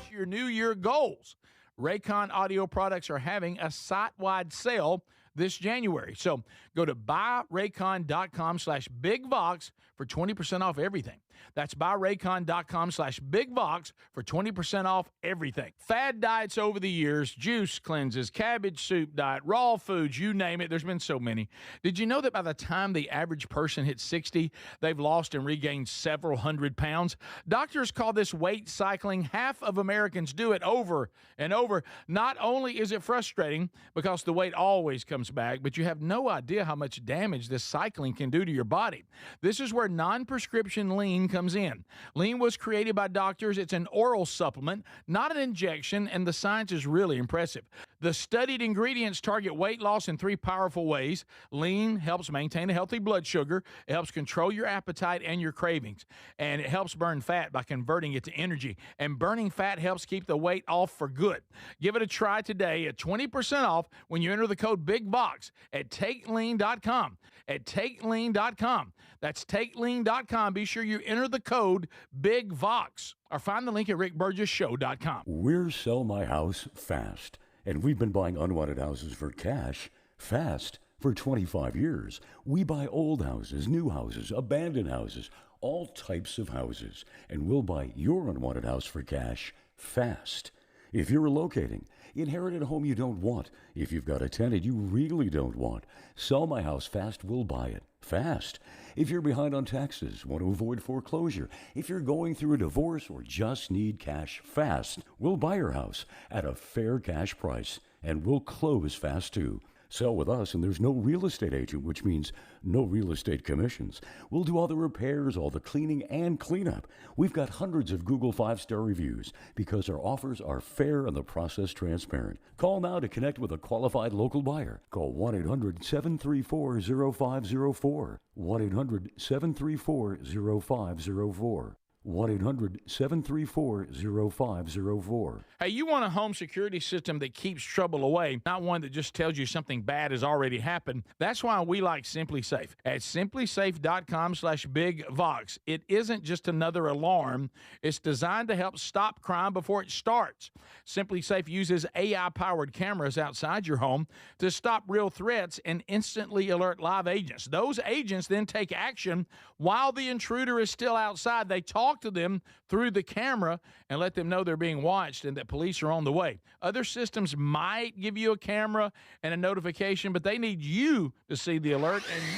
Your New Year goals. Raycon Audio Products are having a site-wide sale this January. So go to buyraycon.com/bigvox for 20% off everything. That's buyraycon.com/bigvox for 20% off everything. Fad diets over the years, juice cleanses, cabbage soup diet, raw foods, you name it. There's been so many. Did you know that by the time the average person hits 60, they've lost and regained several hundred pounds? Doctors call this weight cycling. Half of Americans do it over and over. Not only is it frustrating because the weight always comes back, but you have no idea how much damage this cycling can do to your body. This is where non-prescription lean comes in. Lean was created by doctors. It's an oral supplement, not an injection, and the science is really impressive. The studied ingredients target weight loss in 3 powerful ways. Lean helps maintain a healthy blood sugar. It helps control your appetite and your cravings. And it helps burn fat by converting it to energy. And burning fat helps keep the weight off for good. Give it a try today at 20% off when you enter the code BIGVOX at TakeLean.com. At TakeLean.com. That's TakeLean.com. Be sure you enter the code BIGVOX or find the link at RickBurgessShow.com. We're Sell My House Fast, and we've been buying unwanted houses for cash fast for 25 years. We buy old houses, new houses, abandoned houses, all types of houses, and we'll buy your unwanted house for cash fast. If you're relocating, inherited a home you don't want, if you've got a tenant you really don't want, Sell My House Fast will buy it fast. If you're behind on taxes, want to avoid foreclosure, if you're going through a divorce or just need cash fast, we'll buy your house at a fair cash price, and we'll close fast too. Sell with us, and there's no real estate agent, which means no real estate commissions. We'll do all the repairs, all the cleaning, and cleanup. We've got hundreds of Google 5-star reviews because our offers are fair and the process transparent. Call now to connect with a qualified local buyer. Call 1-800-734-0504. 1-800-734-0504. 1-800-734-0504. Hey, you want a home security system that keeps trouble away, not one that just tells you something bad has already happened. That's why we like Simply Safe. At simplysafe.com/bigvox. It isn't just another alarm. It's designed to help stop crime before it starts. Simply Safe uses AI-powered cameras outside your home to stop real threats and instantly alert live agents. Those agents then take action while the intruder is still outside. They talk to them through the camera and let them know they're being watched and that police are on the way. Other systems might give you a camera and a notification, but they need you to see the alert and you.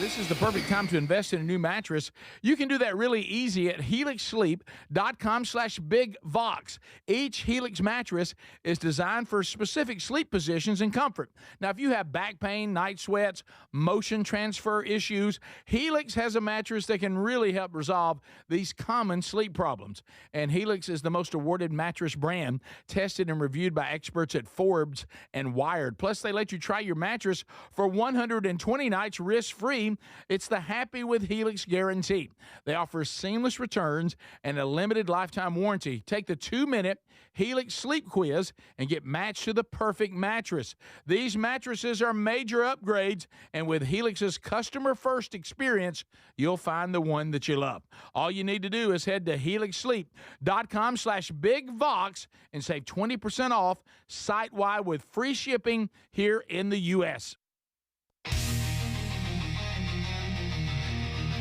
this is the perfect time to invest in a new mattress. You can do that really easy at helixsleep.com/bigvox. Each Helix mattress is designed for specific sleep positions and comfort. Now, if you have back pain, night sweats, motion transfer issues, Helix has a mattress that can really help resolve these common sleep problems. And Helix is the most awarded mattress brand, tested and reviewed by experts at Forbes and Wired. Plus, they let you try your mattress for 120 nights risk-free. It's the Happy with Helix guarantee. They offer seamless returns and a limited lifetime warranty. Take the 2-minute Helix sleep quiz and get matched to the perfect mattress. These mattresses are major upgrades, and with Helix's customer-first experience, you'll find the one that you love. All you need to do is head to helixsleep.com/bigvox and save 20% off site-wide with free shipping here in the U.S.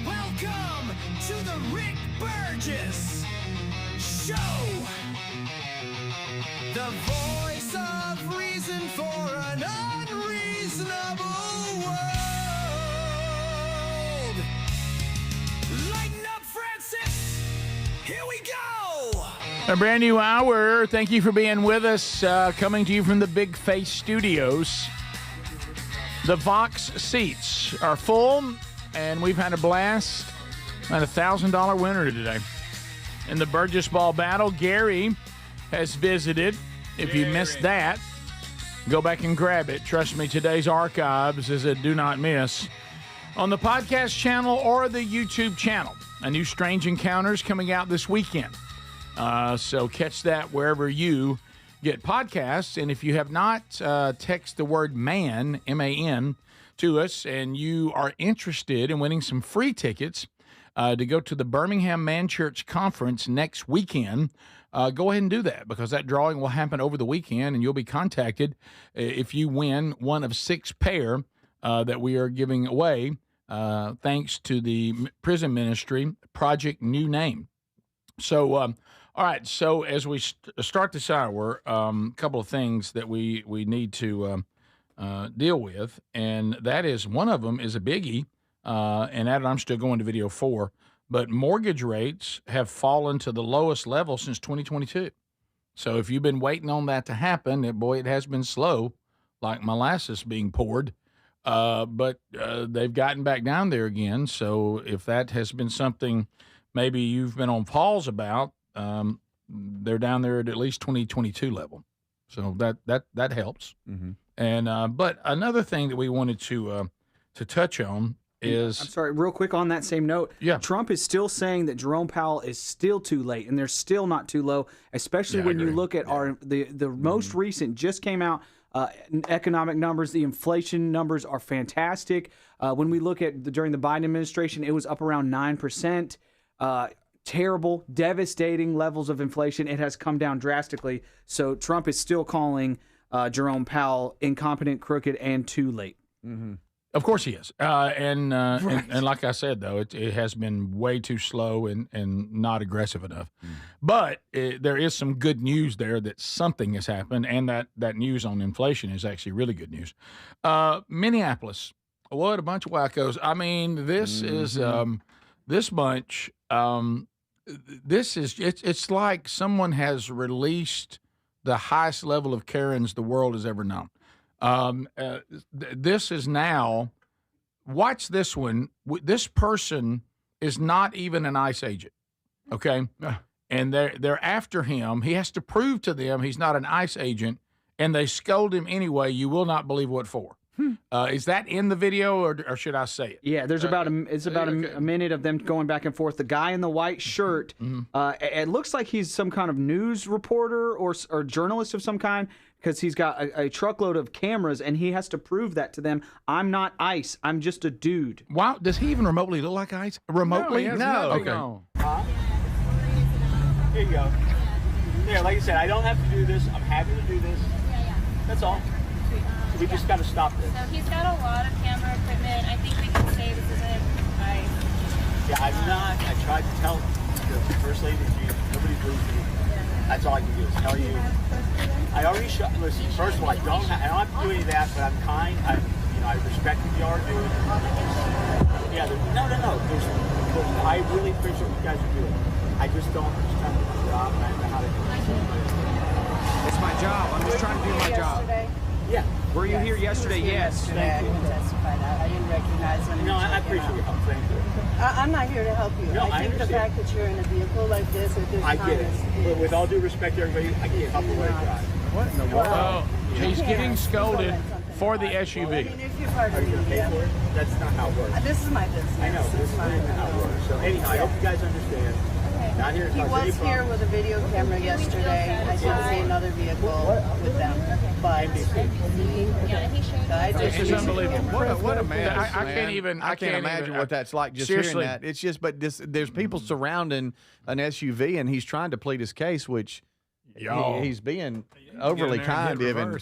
Welcome to the Rick Burgess Show. The voice of reason for an unreasonable world. Lighten up, Francis. Here we go. A brand new hour. Thank you for being with us. Coming to you from the Big Face Studios. The Vox seats are full, and we've had a blast. Had a $1,000 winner today. In the Burgess Ball battle, Gary has visited. If you missed that, go back and grab it. Trust me, today's archives is a do not miss. On the podcast channel or the YouTube channel, a new Strange Encounters coming out this weekend. So catch that wherever you get podcasts. And if you have not, text the word MAN, M-A-N, to us, and you are interested in winning some free tickets to go to the Birmingham Man Church Conference next weekend, go ahead and do that, because that drawing will happen over the weekend, and you'll be contacted if you win one of 6 pair that we are giving away, thanks to the prison ministry, Project New Name. So, all right, so as we start this hour, a couple of things that we need to deal with, and that is, one of them is a biggie, and I'm still going to video 4, but mortgage rates have fallen to the lowest level since 2022. So if you've been waiting on that to happen, it has been slow, like molasses being poured, but they've gotten back down there again. So if that has been something maybe you've been on pause about, they're down there at least 2022 level. So that helps. Mm-hmm. And but another thing that we wanted to touch on is, I'm sorry, real quick on that same note. Yeah. Trump is still saying that Jerome Powell is still too late, and they're still not too low, especially when you look at the most recent, just came out, economic numbers. The inflation numbers are fantastic. When we look at during the Biden administration, it was up around 9%. Terrible, devastating levels of inflation. It has come down drastically. So Trump is still calling Jerome Powell incompetent, crooked, and too late. Mm-hmm. Of course he is. And like I said, though, it has been way too slow and not aggressive enough. But there is some good news there that something has happened, and that news on inflation is actually really good news. Minneapolis, what a bunch of wackos. I mean, this is this bunch. It's like someone has released the highest level of Karens the world has ever known. This is now, watch this one. This person is not even an ICE agent, okay? And they're after him. He has to prove to them he's not an ICE agent, and they scold him anyway. You will not believe what for. Is that in the video, or should I say it? Yeah, there's about a minute of them going back and forth. The guy in the white shirt, it looks like he's some kind of news reporter or journalist of some kind, because he's got a truckload of cameras, and he has to prove that to them. I'm not ICE. I'm just a dude. Wow, does he even remotely look like ICE? Remotely? No. Okay. Here you go. Yeah, like I said, I don't have to do this. I'm happy to do this. Yeah. That's all. We just got to stop this. So he's got a lot of camera equipment. I think we can say this isn't ICE. Yeah, I'm not. I tried to tell the first lady, nobody believes me. That's all I can do is tell you. I already shot. Listen, first of all, I don't have to do any of that, but I'm kind. I respect what you are doing. Yeah, no. I really appreciate what you guys are doing. I just don't understand the job and I don't know how to do it. It's my job. I'm just trying to do my job. Yeah. Were you here yesterday? Yes. Thank you. I can testify that. I didn't recognize him. No, I appreciate your help. Thank you. I'm not here to help you. No, I think the fact that you're in a vehicle like this at this I time get it. But with all due respect to everybody, I can't help the way I drive. What in the world? Oh, he's getting scolded for the SUV. I mean, if you've heard Are you going to pay of for it? That's not how it works. This is my business. I know. This is not how it works. So anyhow, I hope you guys understand. Not here to He cause any was here problems. with a video camera yesterday. I did see another vehicle with them. But It's unbelievable. What a mess! I man. can't even. I can't imagine what that's like. Just seriously. hearing that. It's just, but there's people surrounding an SUV, and he's trying to plead his case, which he's being overly kind. Even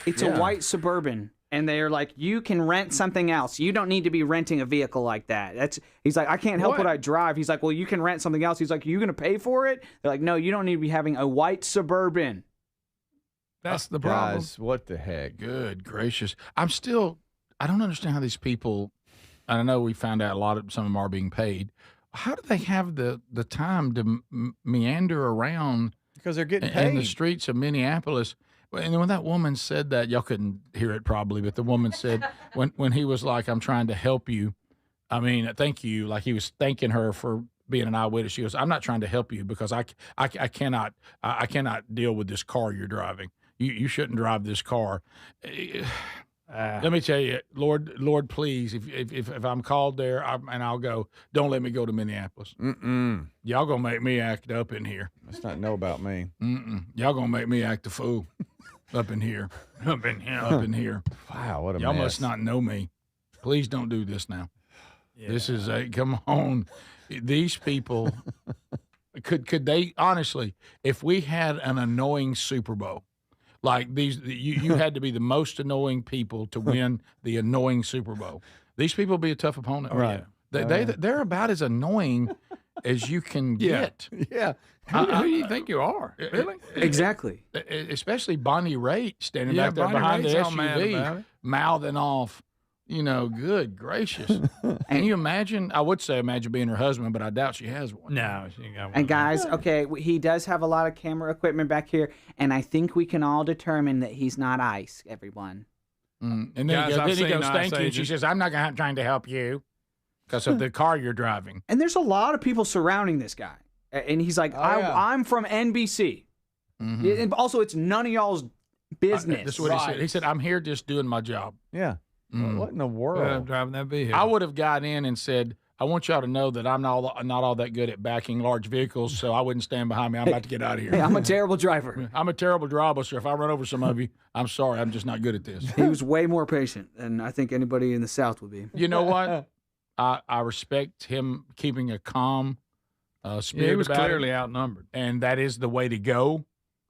it's a white Suburban. And they're like, you can rent something else. You don't need to be renting a vehicle like that. He's like, I can't help what I drive. He's like, well, you can rent something else. He's like, you going to pay for it? They're like, no, you don't need to be having a white Suburban. That's the problem. Guys, what the heck? Good gracious. I don't understand how these people, I know we found out some of them are being paid. How do they have the time to meander around? Because they're getting paid. In the streets of Minneapolis. And when that woman said that, y'all couldn't hear it probably, but the woman said when he was like, I'm trying to help you. I mean, thank you. Like he was thanking her for being an eyewitness. She goes, I'm not trying to help you because I cannot deal with this car you're driving. You shouldn't drive this car. Let me tell you, Lord, please, if I'm called there and I'll go, don't let me go to Minneapolis. Y'all gonna make me act up in here. Let's not know about me. Y'all gonna make me act a fool up in here. Wow, what a Y'all mess. must not know me. Please don't do this now. Yeah. This is come on. These people could they honestly, if we had an annoying Super Bowl. Like these, you had to be the most annoying people to win the annoying Super Bowl. These people would be a tough opponent. Right. They're about as annoying as you can get. Yeah. Who do you think you are? Really? Exactly. Especially Bonnie Raitt standing back there Bonnie behind Raitt's the all mad about SUV, it. mouthing off. Good gracious. Can you imagine? I would say imagine being her husband, but I doubt she has one. No, she ain't got one. And guys, okay, he does have a lot of camera equipment back here, and I think we can all determine that he's not ICE, everyone. And then Guys, he I've goes, seen thank ICE you. She agents. says, I'm not trying to help you because of the car you're driving. And there's a lot of people surrounding this guy. And he's like, I'm from NBC. And also, it's none of y'all's business. That's what he said. He said, I'm here just doing my job. Yeah. What in the world? Driving that vehicle. I would have got in and said, I want y'all to know that I'm not all that good at backing large vehicles, so I wouldn't stand behind me. I'm about to get out of here. Hey, I'm a terrible driver. I'm a terrible driver, so if I run over some of you, I'm sorry. I'm just not good at this. He was way more patient than I think anybody in the South would be. You know what? I respect him keeping a calm spirit. He was about clearly it, outnumbered. and that is the way to go.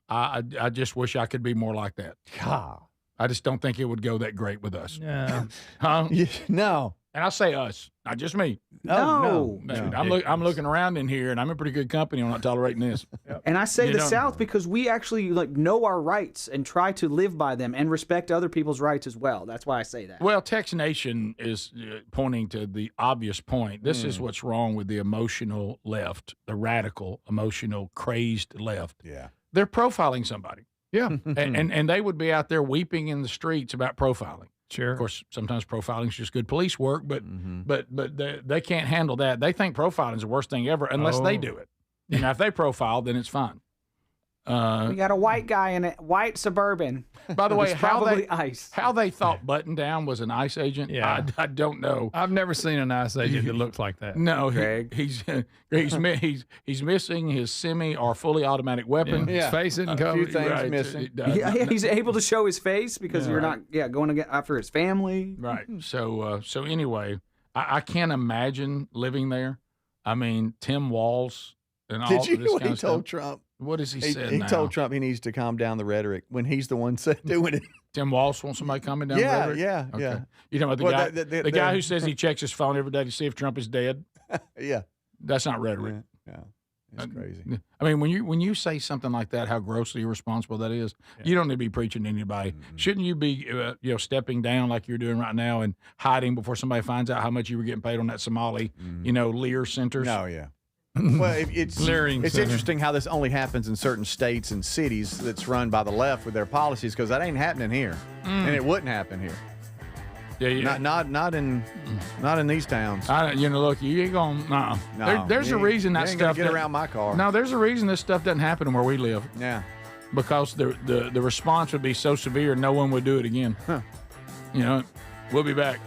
I just wish I could be more like that. God. I just don't think it would go that great with us. Yeah. Huh? No. And I say us, not just me. No. I'm looking around in here, and I'm in pretty good company. I'm not tolerating this. And I say You the don't- South because we actually know our rights and try to live by them and respect other people's rights as well. That's why I say that. Well, Tex Nation is pointing to the obvious point. This is what's wrong with the emotional left, the radical, emotional, crazed left. Yeah. They're profiling somebody. Yeah. and they would be out there weeping in the streets about profiling. Sure. Of course, sometimes profiling is just good police work, but they can't handle that. They think profiling is the worst thing ever unless they do it. And now if they profile, then it's fine. We got a white guy in a white Suburban. By the way, It's probably ICE. how they thought Button Down was an ICE agent, Yeah. I don't know. I've never seen an ICE agent that looks like that. No, Greg. he's missing his semi or fully automatic weapon. His face isn't A covered. few things missing. Yeah, he's able to show his face because you're not going to get after his family. Right. So anyway, I can't imagine living there. I mean, Tim Walz and all Did you this know what kind he of told stuff. Trump? What has he said He now? told Trump he needs to calm down the rhetoric when he's the one doing it. Tim Walz wants somebody coming down Yeah, the rhetoric? yeah, Okay. yeah. You know about the Well, guy, the guy who says he checks his phone every day to see if Trump is dead? Yeah. That's not rhetoric. Yeah. It's crazy. I mean, when you say something like that, how grossly irresponsible that is, you don't need to be preaching to anybody. Mm-hmm. Shouldn't you be, stepping down like you're doing right now and hiding before somebody finds out how much you were getting paid on that Somali, Lear centers? No, yeah. Well, it's Leering center. interesting how this only happens in certain states and cities that's run by the left with their policies, because that ain't happening here, and it wouldn't happen here. Yeah. Not in these towns. Look, you ain't gonna. No, there's a reason that you ain't gonna stuff get around my car. No, there's a reason this stuff doesn't happen where we live. Yeah. Because the response would be so severe, no one would do it again. Huh. We'll be back.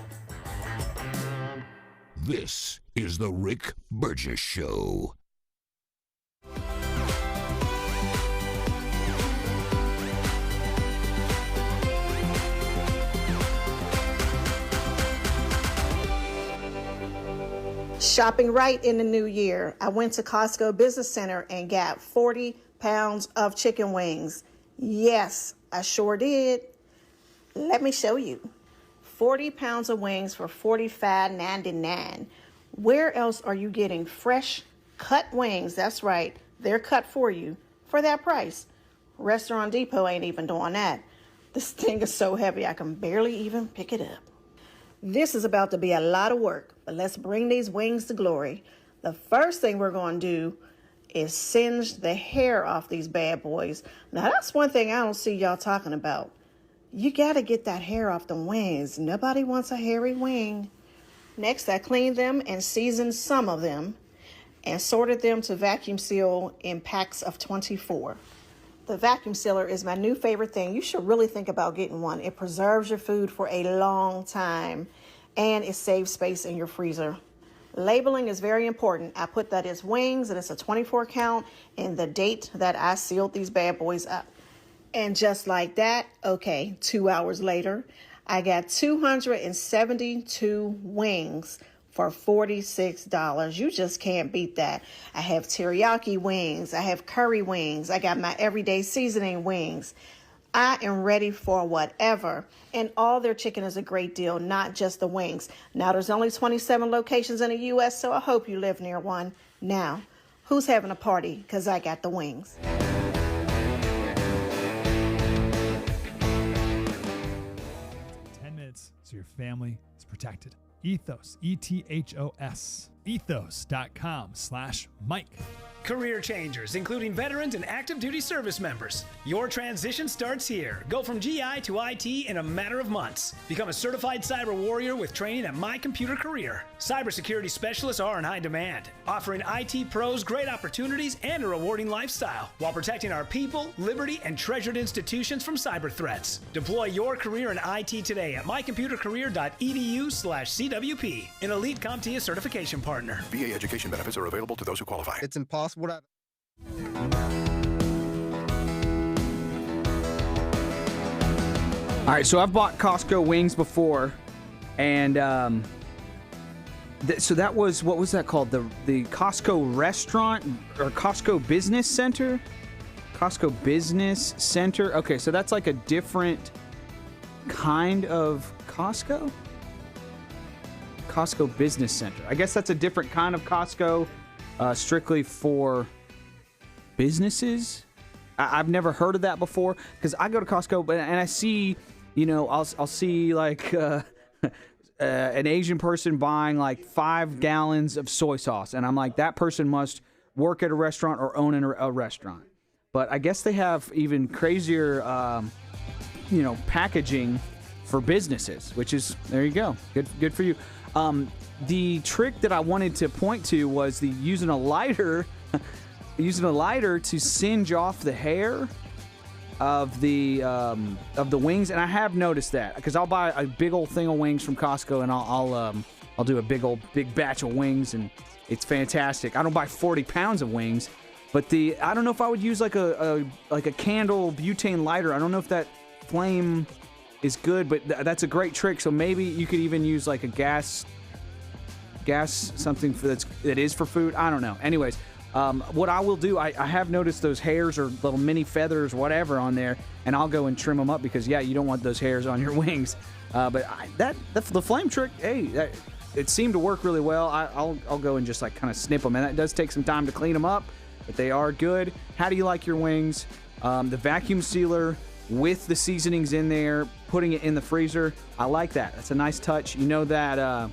This is the Rick Burgess Show. Shopping right in the new year, I went to Costco Business Center and got 40 pounds of chicken wings. Yes, I sure did. Let me show you. 40 pounds of wings for $45.99. Where else are you getting fresh cut wings? That's right, they're cut for you for that price. Restaurant Depot ain't even doing that. This thing is so heavy I can barely even pick it up. This is about to be a lot of work, but let's bring these wings to glory. The first thing we're going to do is singe the hair off these bad boys. Now, that's one thing I don't see y'all talking about. You got to get that hair off the wings. Nobody wants a hairy wing. Next, I cleaned them and seasoned some of them and sorted them to vacuum seal in packs of 24. The vacuum sealer is my new favorite thing. You should really think about getting one. It preserves your food for a long time and it saves space in your freezer. Labeling is very important. I put that as wings and it's a 24 count and the date that I sealed these bad boys up. And just like that, 2 hours later, I got 272 wings for $46. You just can't beat that. I have teriyaki wings. I have curry wings. I got my everyday seasoning wings. I am ready for whatever. And all their chicken is a great deal, not just the wings. Now, there's only 27 locations in the U.S., so I hope you live near one. Now, who's having a party? Because I got the wings. 10 minutes so your family is protected. Ethos, E-T-H-O-S, ethos.com/Mike. Career changers, including veterans and active duty service members. Your transition starts here. Go from GI to IT in a matter of months. Become a certified cyber warrior with training at My Computer Career. Cybersecurity specialists are in high demand, offering IT pros great opportunities and a rewarding lifestyle while protecting our people, liberty, and treasured institutions from cyber threats. Deploy your career in IT today at mycomputercareer.edu/CWP, an elite CompTIA certification partner. VA education benefits are available to those who qualify. It's impossible to... All right, so I've bought Costco wings before, and so that was, what was that called? The Costco restaurant or Costco Business Center? Costco Business Center. Okay, so that's like a different kind of Costco? Costco Business Center. I guess that's a different kind of Costco, strictly for businesses. I've never heard of that before because I go to Costco and I see, I'll see like an Asian person buying like 5 gallons of soy sauce, and I'm like, that person must work at a restaurant or own a restaurant. But I guess they have even crazier, packaging for businesses, which is, there you go, good for you. The trick that I wanted to point to was using a lighter to singe off the hair of the wings, and I have noticed that because I'll buy a big old thing of wings from Costco, and I'll do a big batch of wings, and it's fantastic. I don't buy 40 pounds of wings, but I don't know if I would use like a candle butane lighter. I don't know if that flame is good, but that's a great trick. So maybe you could even use like a gas something that is for food. I don't know. Anyways, what I will do, I have noticed those hairs or little mini feathers, whatever, on there, and I'll go and trim them up because you don't want those hairs on your wings. But the flame trick, hey, it seemed to work really well. I'll go and just like kind of snip them, and that does take some time to clean them up. but they are good. How do you like your wings? The vacuum sealer with the seasonings in there, putting it in the freezer. I like that. That's a nice touch. You know that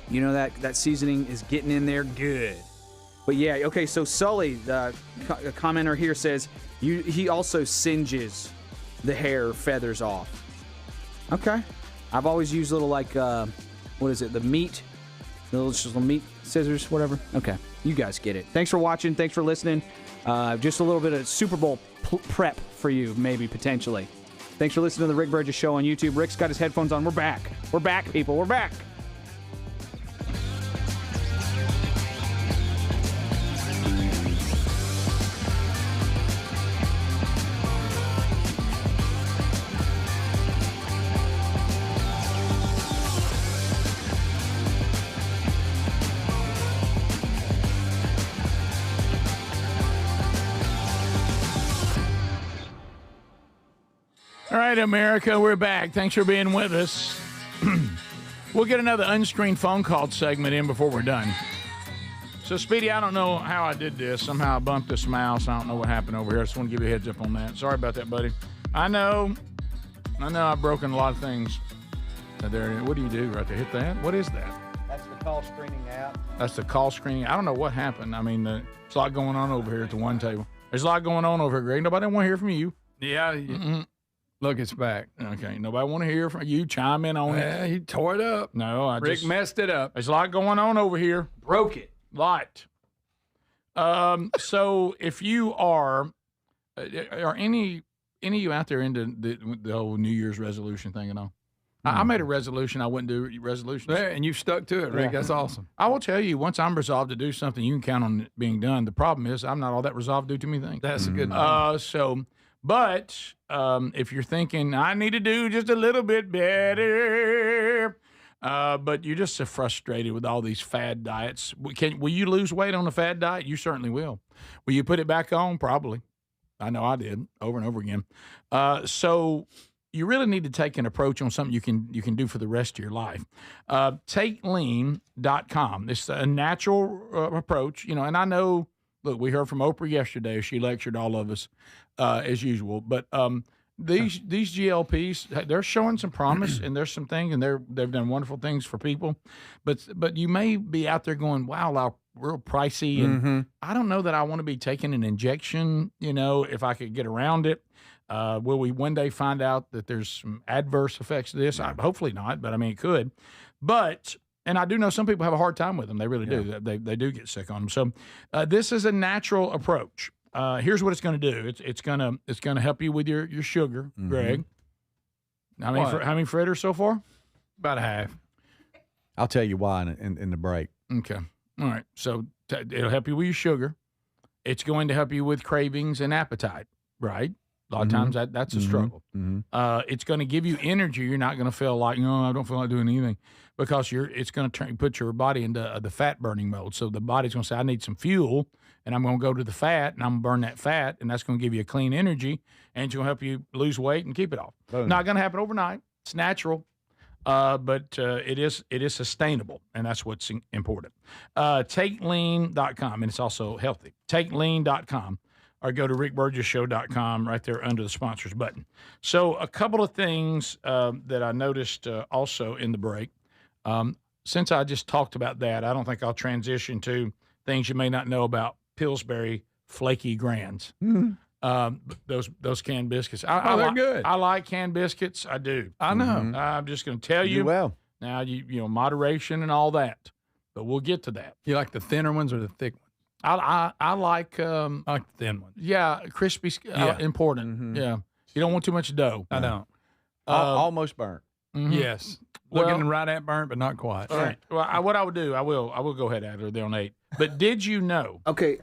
that seasoning is getting in there good. But yeah, okay. So Sully, the commenter here says he also singes the hair feathers off. Okay. I've always used little what is it? The little meat scissors, whatever. Okay. You guys get it. Thanks for watching. Thanks for listening. Just a little bit of Super Bowl prep for you, maybe, potentially. Thanks for listening to the Rick Burgess Show on YouTube. Rick's got his headphones on. We're back. We're back, people. We're back. All right, America, we're back. Thanks for being with us. We'll get another unscreened phone call segment in before we're done. So, Speedy, I don't know how I did this. Somehow I bumped this mouse. I don't know what happened over here. I just want to give you a heads up on that. Sorry about that, buddy. I know I've broken a lot of things. There, what do you do right there? Hit that? What is that? That's the call screening app. That's the call screening. I don't know what happened. I mean, there's a lot going on over here at the one table. There's a lot going on over here, Greg. Nobody want to hear from you. Yeah. Look, it's back. Okay. Nobody want to hear from you. Chime in on it. He tore it up. No, Rick messed it up. There's a lot going on over here. Broke it. Lot. So if you are any of you out there into the whole New Year's resolution thing and all? I made a resolution. I wouldn't do resolutions. Yeah, and you've stuck to it, Rick. That's awesome. I will tell you, once I'm resolved to do something, you can count on it being done. The problem is I'm not all that resolved to do too many things. That's a good But if you're thinking, I need to do just a little bit better, but you're just so frustrated with all these fad diets. Will you lose weight on a fad diet? You certainly will. Will you put it back on? Probably. I know I did over and over again. So you really need to take an approach on something you can do for the rest of your life. TakeLean.com. It's a natural approach, and I know, look, we heard from Oprah yesterday. She lectured all of us as usual. But these GLPs, they're showing some promise, and there's some things, and they've done wonderful things for people. But you may be out there going, wow, real pricey, and I don't know that I want to be taking an injection. If I could get around it. Will we one day find out that there's some adverse effects to this? Hopefully not, but I mean, it could. And I do know some people have a hard time with them. They really do. They do get sick on them. So this is a natural approach. Here's what it's going to do. It's going to help you with your sugar, Greg. How many fritters so far? About a half. I'll tell you why in the break. Okay. All right. So it'll help you with your sugar. It's going to help you with cravings and appetite, right? A lot of times that's a struggle. It's going to give you energy. You're not going to feel like, I don't feel like doing anything, because it's going to put your body into the fat burning mode. So the body's going to say, I need some fuel, and I'm going to go to the fat, and I'm going to burn that fat, and that's going to give you a clean energy, and it's going to help you lose weight and keep it off. Boom. Not going to happen overnight. It's natural, but it is sustainable, and that's what's important. TakeLean.com, and it's also healthy. TakeLean.com. Or go to rickburgessshow.com right there under the sponsors button. So a couple of things that I noticed also in the break. Since I just talked about that, I don't think I'll transition to things you may not know about Pillsbury flaky grands. Those canned biscuits. They're good. I like canned biscuits. I do. I know. I'm just going to tell you. Well. Now, you moderation and all that. But we'll get to that. You like the thinner ones or the thick ones? I like the thin ones. Yeah, crispy. Important. Yeah, you don't want too much dough. I don't. Almost burnt. Yes, looking right at burnt, but not quite. All right. Well, what I would do, I will go ahead after they're on 8. But did you know? Okay.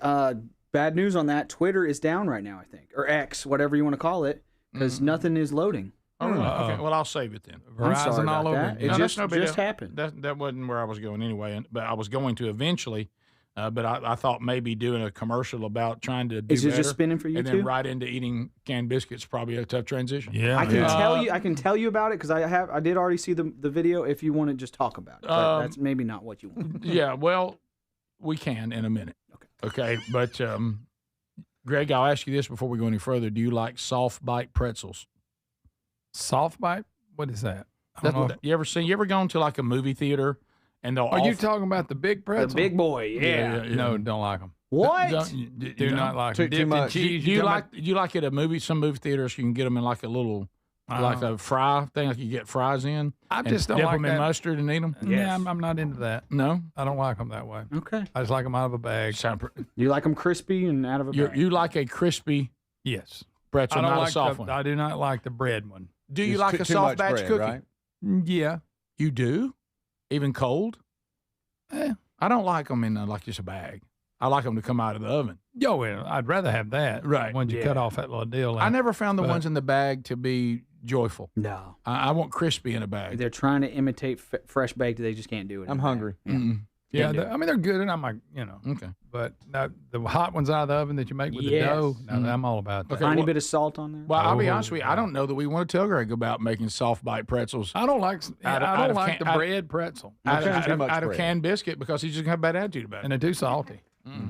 Bad news on that. Twitter is down right now, I think, or X, whatever you want to call it, because nothing is loading. Oh, really? Okay. Well, I'll save it then. Verizon all over that. It just happened. That wasn't where I was going anyway, but I was going to eventually. But I thought maybe doing a commercial about trying to do Is it better, just spinning for you and too? then right into eating canned biscuits, probably a tough transition. Yeah, I can tell you about it because I did already see the video. If you want to just talk about it, but that's maybe not what you want. Yeah, well, we can in a minute. Okay, but Greg, I'll ask you this before we go any further. Do you like soft bite pretzels? Soft bite? What is that? You ever gone to like a movie theater and they'll? Are you talking about the big pretzel? The big boy, yeah. No, don't like them. What? Do not like them. Too much. Do you like at a movie? Some movie theaters you can get them in like a little, like a fry thing, like you get fries in. I just don't dip like them in that. mustard and eat them. Yeah, I'm not into that. No, I don't like them that way. Okay. I just like them out of a bag. You like them crispy and out of a bag? You like a crispy Yes. pretzel, I don't not like a soft one. I do not like the bread one. Do you It's like too a soft much batch bread, cookie? right? Yeah. You do, even cold. I don't like them in like just a bag. I like them to come out of the oven. Yo, well, I'd rather have that. Right. Once you cut off that little deal. I never found the ones in the bag to be joyful. No. I want crispy in a bag. They're trying to imitate fresh baked. They just can't do it. I'm hungry. Yeah, I mean they're good, and I'm like, Okay. But the hot ones out of the oven that you make with the dough, I'm all about that. Tiny bit of salt on there. Well, I'll be honest with you. I don't know that we want to tell Greg about making soft bite pretzels. I don't like the bread pretzel. Out of canned biscuit because he's just gonna have a bad attitude about it. And they're too salty.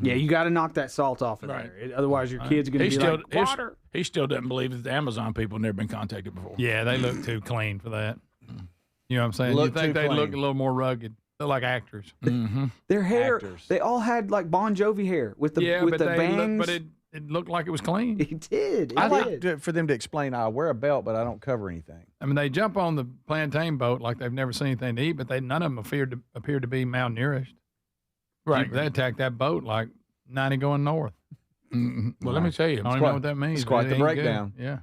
Yeah, you got to knock that salt off of there. Otherwise, your kids are going to be like, water. He still doesn't believe that the Amazon people have never been contacted before. Yeah, they look too clean for that. You know what I'm saying? Look you think too they look clean. a little more rugged. They're like actors. Their hair, Actors. they all had like Bon Jovi hair with the bangs. But it looked like it was clean. It did. I like for them to explain, I wear a belt, but I don't cover anything. I mean, they jump on the plantain boat like they've never seen anything to eat, but none of them appear to be malnourished. Right. They attacked that boat like 90 going north. Well, let me tell you, I don't even know what that means. It's quite but the it ain't breakdown. good. Yeah.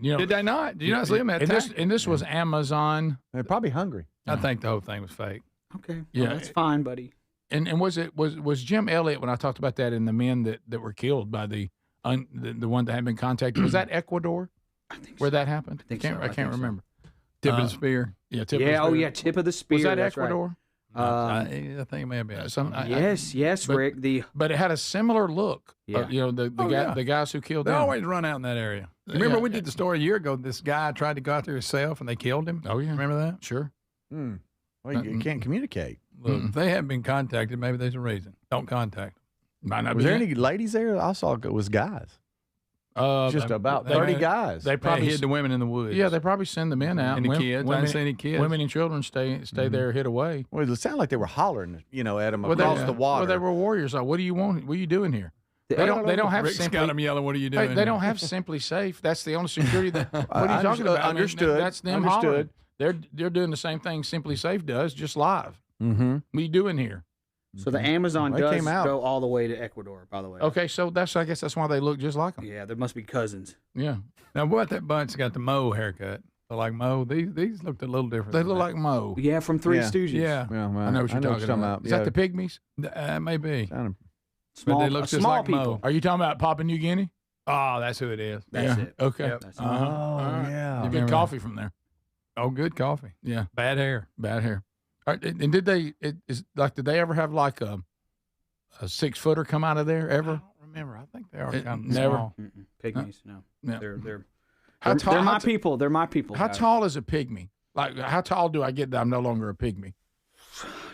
You know, Did they not? Did you not see them attack? and this was Amazon. They're probably hungry. I think the whole thing was fake. Okay. Yeah. Well, that's fine, buddy. And was Jim Elliott when I talked about that and the men that were killed by the one that had been contacted? Was that Ecuador? I think where that happened? think I so. I can't think so. remember. Tip of the spear. Yeah, tip of the Yeah. spear. Oh, yeah. Tip of the spear. Was that that's right. Ecuador? I think it may have been. Yes, but, Rick. But it had a similar look. Yeah. You know, the guys who killed They them. always run out in that area. Remember we did the story a year ago. This guy tried to go out there himself and they killed him. Oh yeah, remember that? Sure. Well, you can't communicate. Look, if they haven't been contacted, maybe there's a reason. Don't contact them. Might not Was be there it. any ladies there? I saw it was guys. Just about 30 guys. They probably hid the women in the woods. Yeah, they probably send the men out. And the kids. I didn't see any kids. Women and children stay there hid away. Well, it sounded like they were hollering, at them across the water. Well, they were warriors. Like, what do you want? What are you doing here? They don't have Rick's simply. got them yelling. What are you doing? They don't have Simply Safe. That's the only security. What are you talking about? Understood. That's them Understood. hollering. They're doing the same thing Simply Safe does, just live. Mm-hmm. What are you doing here? So the Amazon They does came out. go all the way to Ecuador, by the way. Okay, so I guess that's why they look just like them. Yeah, there must be cousins. Yeah. Now, what that bunch got the Mo haircut? So like Mo, these looked a little different. They than look that. like Mo. Yeah, from Three Yeah. Stooges. Yeah, Well, I know what you're talking about. Is that the Pygmies? Maybe. Sounded- But they look just small like people. Mo. Are you talking about Papua New Guinea? Oh, that's who it is. That's it. Okay. Yep. That's Uh-huh. Oh, All right. yeah. You get coffee from there. Oh, good coffee. Yeah. Bad hair. Bad hair. All right, and did they ever have like a 6-footer come out of there ever? I don't remember. I think they are It kind of never- small. Pygmies, no. Yeah. They're How tall? they're my how people. They're my people. How guys. tall is a pygmy? Like, how tall do I get that I'm no longer a pygmy?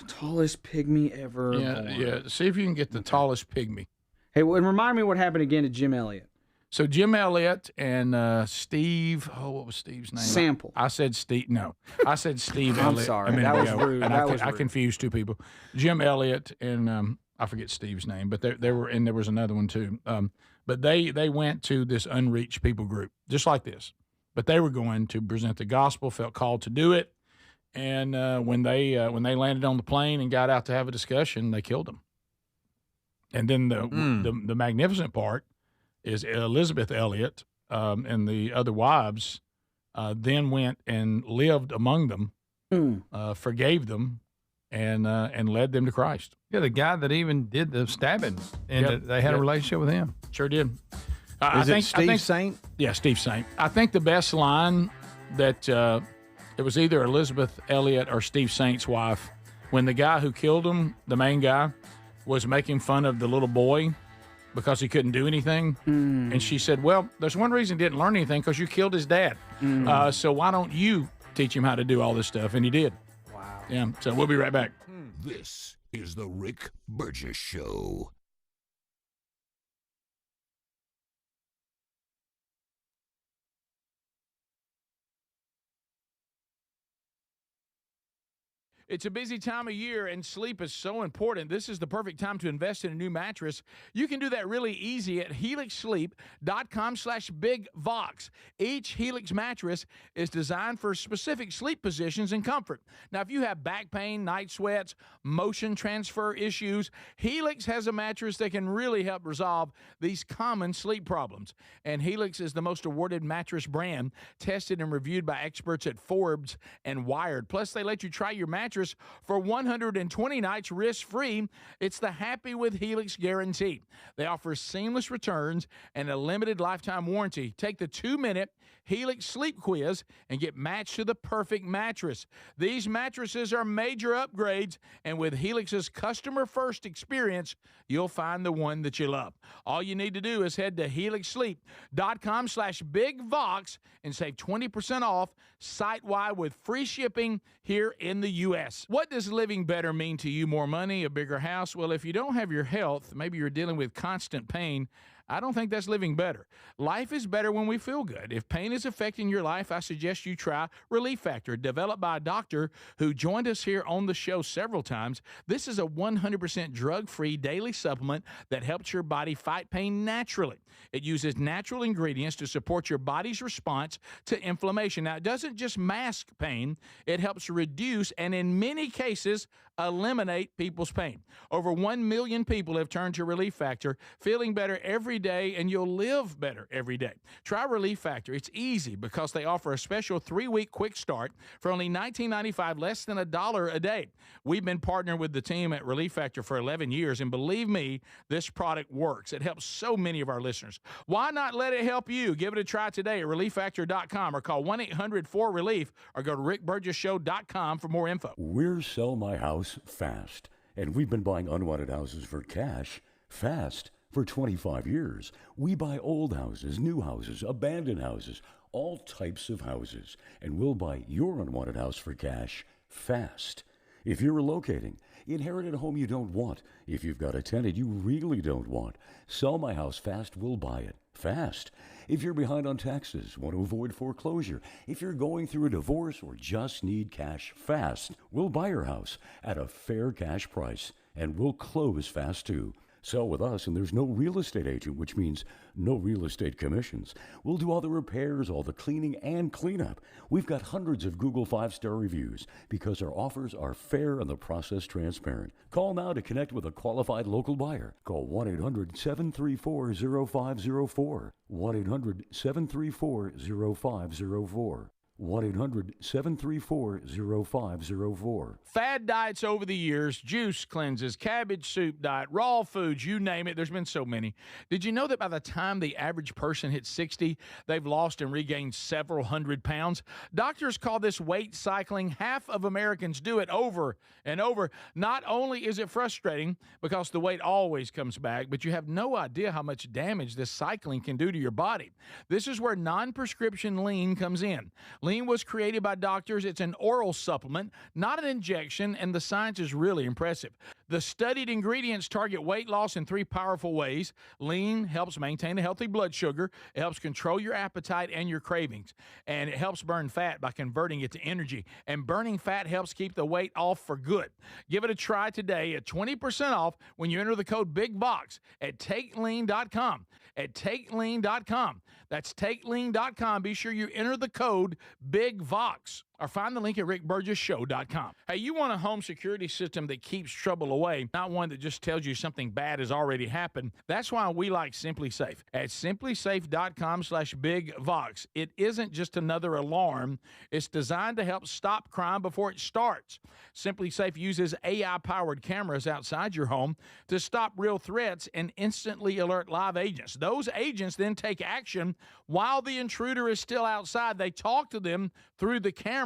Tallest pygmy ever. Yeah, born. yeah. See if you can get the tallest pygmy. Hey, well, and remind me what happened again to Jim Elliott. So Jim Elliott and Steve. Oh, what was Steve's name? Sample. I said Steve. No, I said Steve I'm Elliott. sorry. a minute That was ago, rude. and That I, was I rude. confused two people. Jim Elliott and I forget Steve's name, but there was another one too. But they went to this unreached people group just like this, but they were going to present the gospel. Felt called to do it, and when they landed on the plane and got out to have a discussion, they killed them. And then the magnificent part is Elizabeth Elliott and the other wives then went and lived among them, forgave them, and led them to Christ. Yeah, the guy that even did the stabbing, and they had a relationship with him. Sure did. Is it Steve Saint? Yeah, Steve Saint. I think the best line that it was either Elizabeth Elliott or Steve Saint's wife when the guy who killed him, the main guy, was making fun of the little boy because he couldn't do anything. And she said, well, there's one reason he didn't learn anything, because you killed his dad. So why don't you teach him how to do all this stuff? And he did. Wow. Yeah, so we'll be right back. This is the Rick Burgess Show. It's a busy time of year, and sleep is so important. This is the perfect time to invest in a new mattress. You can do that really easy at helixsleep.com/bigvox. Each Helix mattress is designed for specific sleep positions and comfort. Now, if you have back pain, night sweats, motion transfer issues, Helix has a mattress that can really help resolve these common sleep problems. And Helix is the most awarded mattress brand, tested and reviewed by experts at Forbes and Wired. Plus, they let you try your mattress for 120 nights risk-free. It's the Happy with Helix guarantee. They offer seamless returns and a limited lifetime warranty. Take the 2-minute Helix sleep quiz and get matched to the perfect mattress. These mattresses are major upgrades, and with Helix's customer-first experience, you'll find the one that you love. All you need to do is head to helixsleep.com/bigvox and save 20% off site-wide with free shipping here in the U.S. What does living better mean to you? More money, a bigger house? Well, if you don't have your health, maybe you're dealing with constant pain, I don't think that's living better. Life is better when we feel good. If pain is affecting your life, I suggest you try Relief Factor, developed by a doctor who joined us here on the show several times. This is a 100% drug-free daily supplement that helps your body fight pain naturally. It uses natural ingredients to support your body's response to inflammation. Now, it doesn't just mask pain, it helps reduce and in many cases eliminate people's pain. Over 1 million people have turned to Relief Factor, feeling better every day, and you'll live better every day. Try Relief Factor. It's easy because they offer a special 3-week quick start for only $19.95, less than $1 a day. We've been partnering with the team at Relief Factor for 11 years, and believe me, this product works. It helps so many of our listeners. Why not let it help you? Give it a try today at ReliefFactor.com or call 1-800-4RELIEF or go to RickBurgessShow.com for more info. We're Sell My House Fast, and we've been buying unwanted houses for cash fast. For 25 years, we buy old houses, new houses, abandoned houses, all types of houses, and we'll buy your unwanted house for cash fast. If you're relocating, inherit a home you don't want, if you've got a tenant you really don't want, Sell My House Fast will buy it fast. If you're behind on taxes, want to avoid foreclosure, if you're going through a divorce or just need cash fast, we'll buy your house at a fair cash price, and we'll close fast too. Sell with us, and there's no real estate agent, which means no real estate commissions. We'll do all the repairs, all the cleaning, and cleanup. We've got hundreds of Google 5-star reviews because our offers are fair and the process transparent. Call now to connect with a qualified local buyer. Call 1-800-734-0504. 1-800-734-0504. 1-800-734-0504. Fad diets over the years, juice cleanses, cabbage soup diet, raw foods, you name it. There's been so many. Did you know that by the time the average person hits 60, they've lost and regained several hundred pounds? Doctors call this weight cycling. Half of Americans do it over and over. Not only is it frustrating because the weight always comes back, but you have no idea how much damage this cycling can do to your body. This is where non-prescription lean comes in. Lean was created by doctors. It's an oral supplement, not an injection, and the science is really impressive. The studied ingredients target weight loss in 3 powerful ways. Lean helps maintain a healthy blood sugar. It helps control your appetite and your cravings. And it helps burn fat by converting it to energy. And burning fat helps keep the weight off for good. Give it a try today at 20% off when you enter the code BIGVOX at TakeLean.com. At TakeLean.com. That's TakeLean.com. Be sure you enter the code BIGVOX. Or find the link at rickburgessshow.com. Hey, you want a home security system that keeps trouble away, not one that just tells you something bad has already happened. That's why we like Simply Safe. At simplysafe.com/bigvox. It isn't just another alarm. It's designed to help stop crime before it starts. Simply Safe uses AI-powered cameras outside your home to stop real threats and instantly alert live agents. Those agents then take action while the intruder is still outside. They talk to them through the camera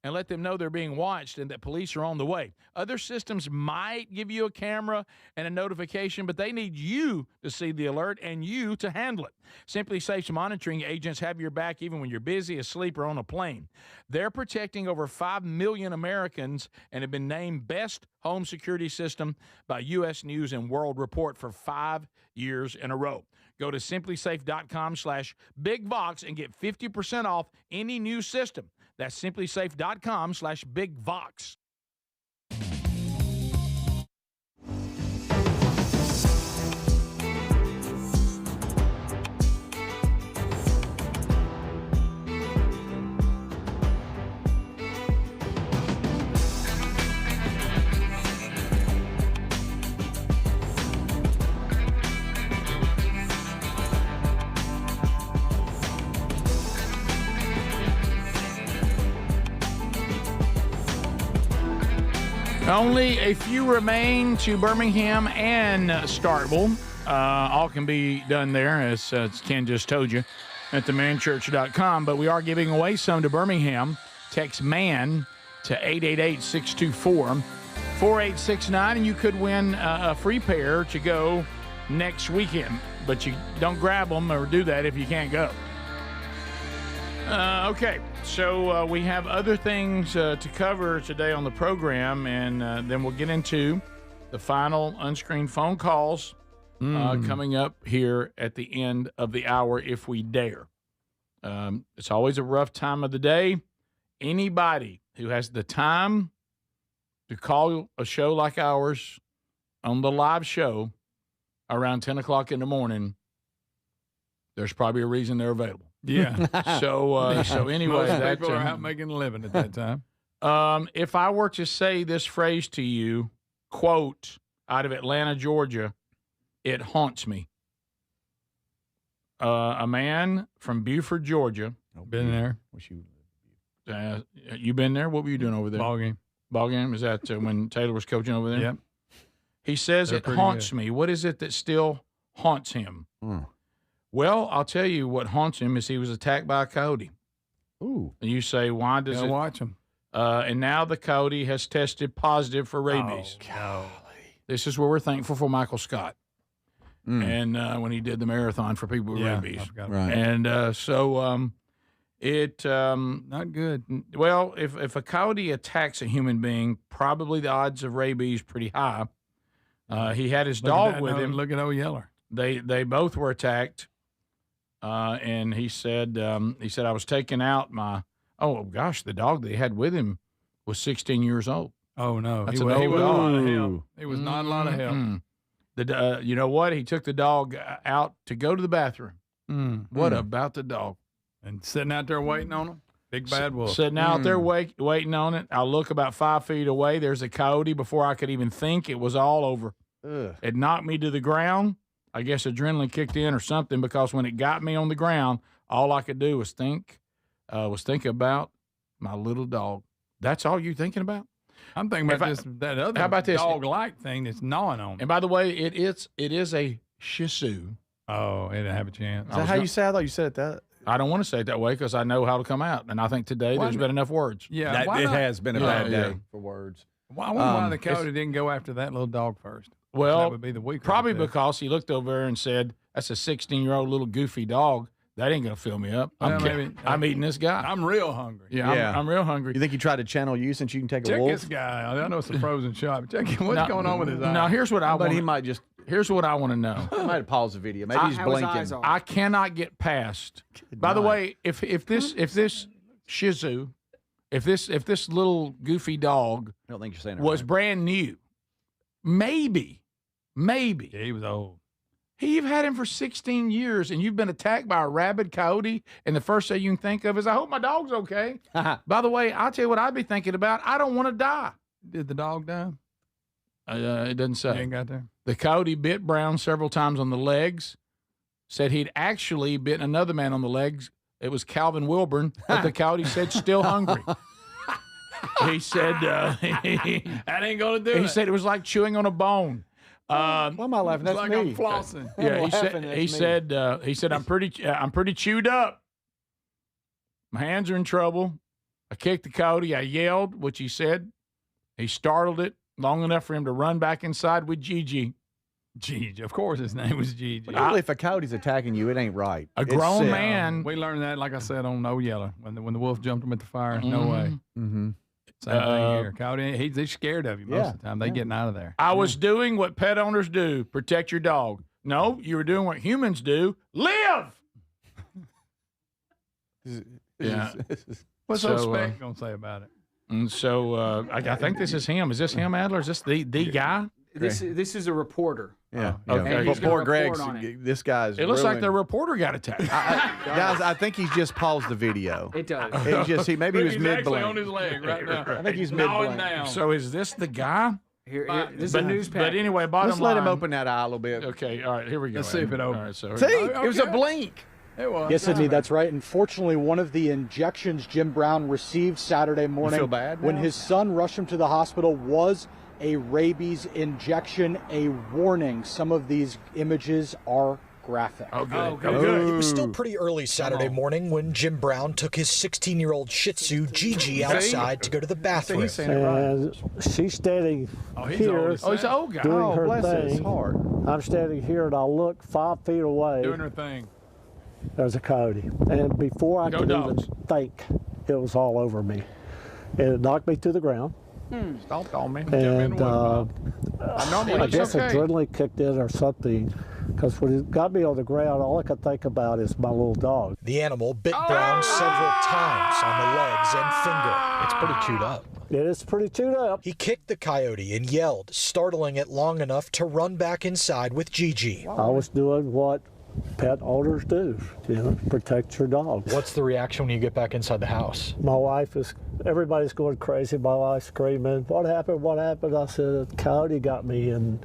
and let them know they're being watched and that police are on the way. Other systems might give you a camera and a notification, but they need you to see the alert and you to handle it. Simply Safe's monitoring agents have your back even when you're busy, asleep, or on a plane. They're protecting over 5 million Americans and have been named Best Home Security System by U.S. News and World Report for 5 years in a row. Go to simplysafe.com/bigvox and get 50% off any new system. That's simplysafe.com/bigvox. Only a few remain to Birmingham and Starkville. All can be done there, as Ken just told you, at themanchurch.com. But we are giving away some to Birmingham. Text MAN to 888-624-4869, and you could win a free pair to go next weekend. But you don't grab them or do that if you can't go. Okay, so we have other things to cover today on the program, and then we'll get into the final unscreened phone calls coming up here at the end of the hour if we dare. It's always a rough time of the day. Anybody who has the time to call a show like ours on the live show around 10 o'clock in the morning, there's probably a reason they're available. Yeah. So anyway, most people are out making a living at that time. If I were to say this phrase to you, quote, out of Atlanta, Georgia, it haunts me. A man from Beaufort, Georgia. Been there. You been there? What were you doing over there? Ball game. Ball game? Is that when Taylor was coaching over there? Yep. He says it haunts me. What is it that still haunts him? Well, I'll tell you what haunts him is he was attacked by a coyote. Ooh. And you say, why does it? Watch him. And now the coyote has tested positive for rabies. Oh, This is where we're thankful for Michael Scott. And when he did the marathon for people with rabies. Right. And not good. Well, if a coyote attacks a human being, probably the odds of rabies pretty high. He had his dog with him. Look at old Yeller. They both were attacked. And he said I was taking out my, the dog that he had with him was 16 years old. Oh no, That's he an old was not a lot of dog. help. He was not a lot of help. You know what? He took the dog out to go to the bathroom. What about the dog? And sitting out there waiting on him? Big bad wolf. Sitting out there waiting on it. I look about 5 feet away. There's a coyote. Before I could even think, it was all over. It knocked me to the ground. I guess adrenaline kicked in or something, because when it got me on the ground, all I could do was think about my little dog. That's all you're thinking about? I'm thinking about that other dog-like thing that's gnawing on me. And by the way, it is a Shih Tzu. Oh, it didn't have a chance. Is that how you say it? I thought you said it that. I don't want to say it that way because I know how to come out. And I think today there's been enough words. Yeah. It has been a bad day for words. I wonder why the coyote didn't go after that little dog first. Well, that would be the weaker probably of the two. because he looked over there and said, that's a 16-year-old little goofy dog. That ain't going to fill me up. I'm eating this guy. I'm real hungry. Yeah. I'm real hungry. You think he tried to channel you since you can take a Check wolf? this guy. I know it's a frozen shot, but check what's going on with his eye. Now, here's what I want. But he might just. Here's what I want to know. He might have paused the video. Maybe he's blinking. I cannot get past. By the way, if this Shih Tzu, if this little goofy dog I don't think you're saying it was right. brand new, maybe. Yeah, he was old. You've had him for 16 years, and you've been attacked by a rabid coyote, and the first thing you can think of is, I hope my dog's okay. By the way, I'll tell you what I'd be thinking about. I don't want to die. Did the dog die? It doesn't say. You ain't got there? The coyote bit Brown several times on the legs. Said he'd actually bitten another man on the legs. It was Calvin Wilburn, but the coyote said still hungry. He said that ain't gonna do it. He said it was like chewing on a bone. Why am I laughing? That's like me. I'm flossing. Yeah, he said I'm pretty chewed up. My hands are in trouble. I kicked the coyote. I yelled, which he said. He startled it long enough for him to run back inside with Gigi. Gigi, of course, his name was Gigi. Really, if a coyote's attacking you, it ain't right. A grown man. We learned that, like I said, on No Yeller when the wolf jumped him at the fire. No way. Mm-hmm. Same thing here. Coyote, he's scared of you most of the time. They getting out of there. I was doing what pet owners do: protect your dog. No, you were doing what humans do: live. What's those specs gonna say about it? And so I think this is him. Is this him, Adler? Is this the guy? This is a reporter. Yeah. Okay. But poor Greg's, this guy's. It looks like ruined. the reporter got attacked. Guys, I think he's just paused the video. It does. Maybe he was He's mid actually blink. on his leg right now. I think he's mid blink. down. So is this the guy? Here, this is a news package. But anyway, bottom Let's line. let him open that eye a little bit. Okay, all right, here we go. Let's see if it opens. All right, so See, it was a blink. It was. Yes, Sydney, that's right. And fortunately, one of the injections Jim Brown received Saturday morning feel bad when now? his son rushed him to the hospital was a rabies injection. A warning, some of these images are graphic. Oh, good. Good. It was still pretty early Saturday morning when Jim Brown took his 16-year-old Shih Tzu, Gigi, outside to go to the bathroom. And she's standing here he's an old guy. doing her bless his thing. heart. I'm standing here and I look 5 feet away. Doing her thing. There's a coyote. And before I Go could dogs. even think, it was all over me. And it knocked me to the ground. Stomped on me. And I guess okay. adrenaline kicked in or something. Because when it got me on the ground, all I could think about is my little dog. The animal bit Brown several times on the legs and finger. It's pretty chewed up. It is pretty chewed up. He kicked the coyote and yelled, startling it long enough to run back inside with Gigi. I was doing what pet owners do, protect your dog. What's the reaction when you get back inside the house? My wife everybody's going crazy. My wife's screaming, what happened, what happened? I said, a coyote got me, and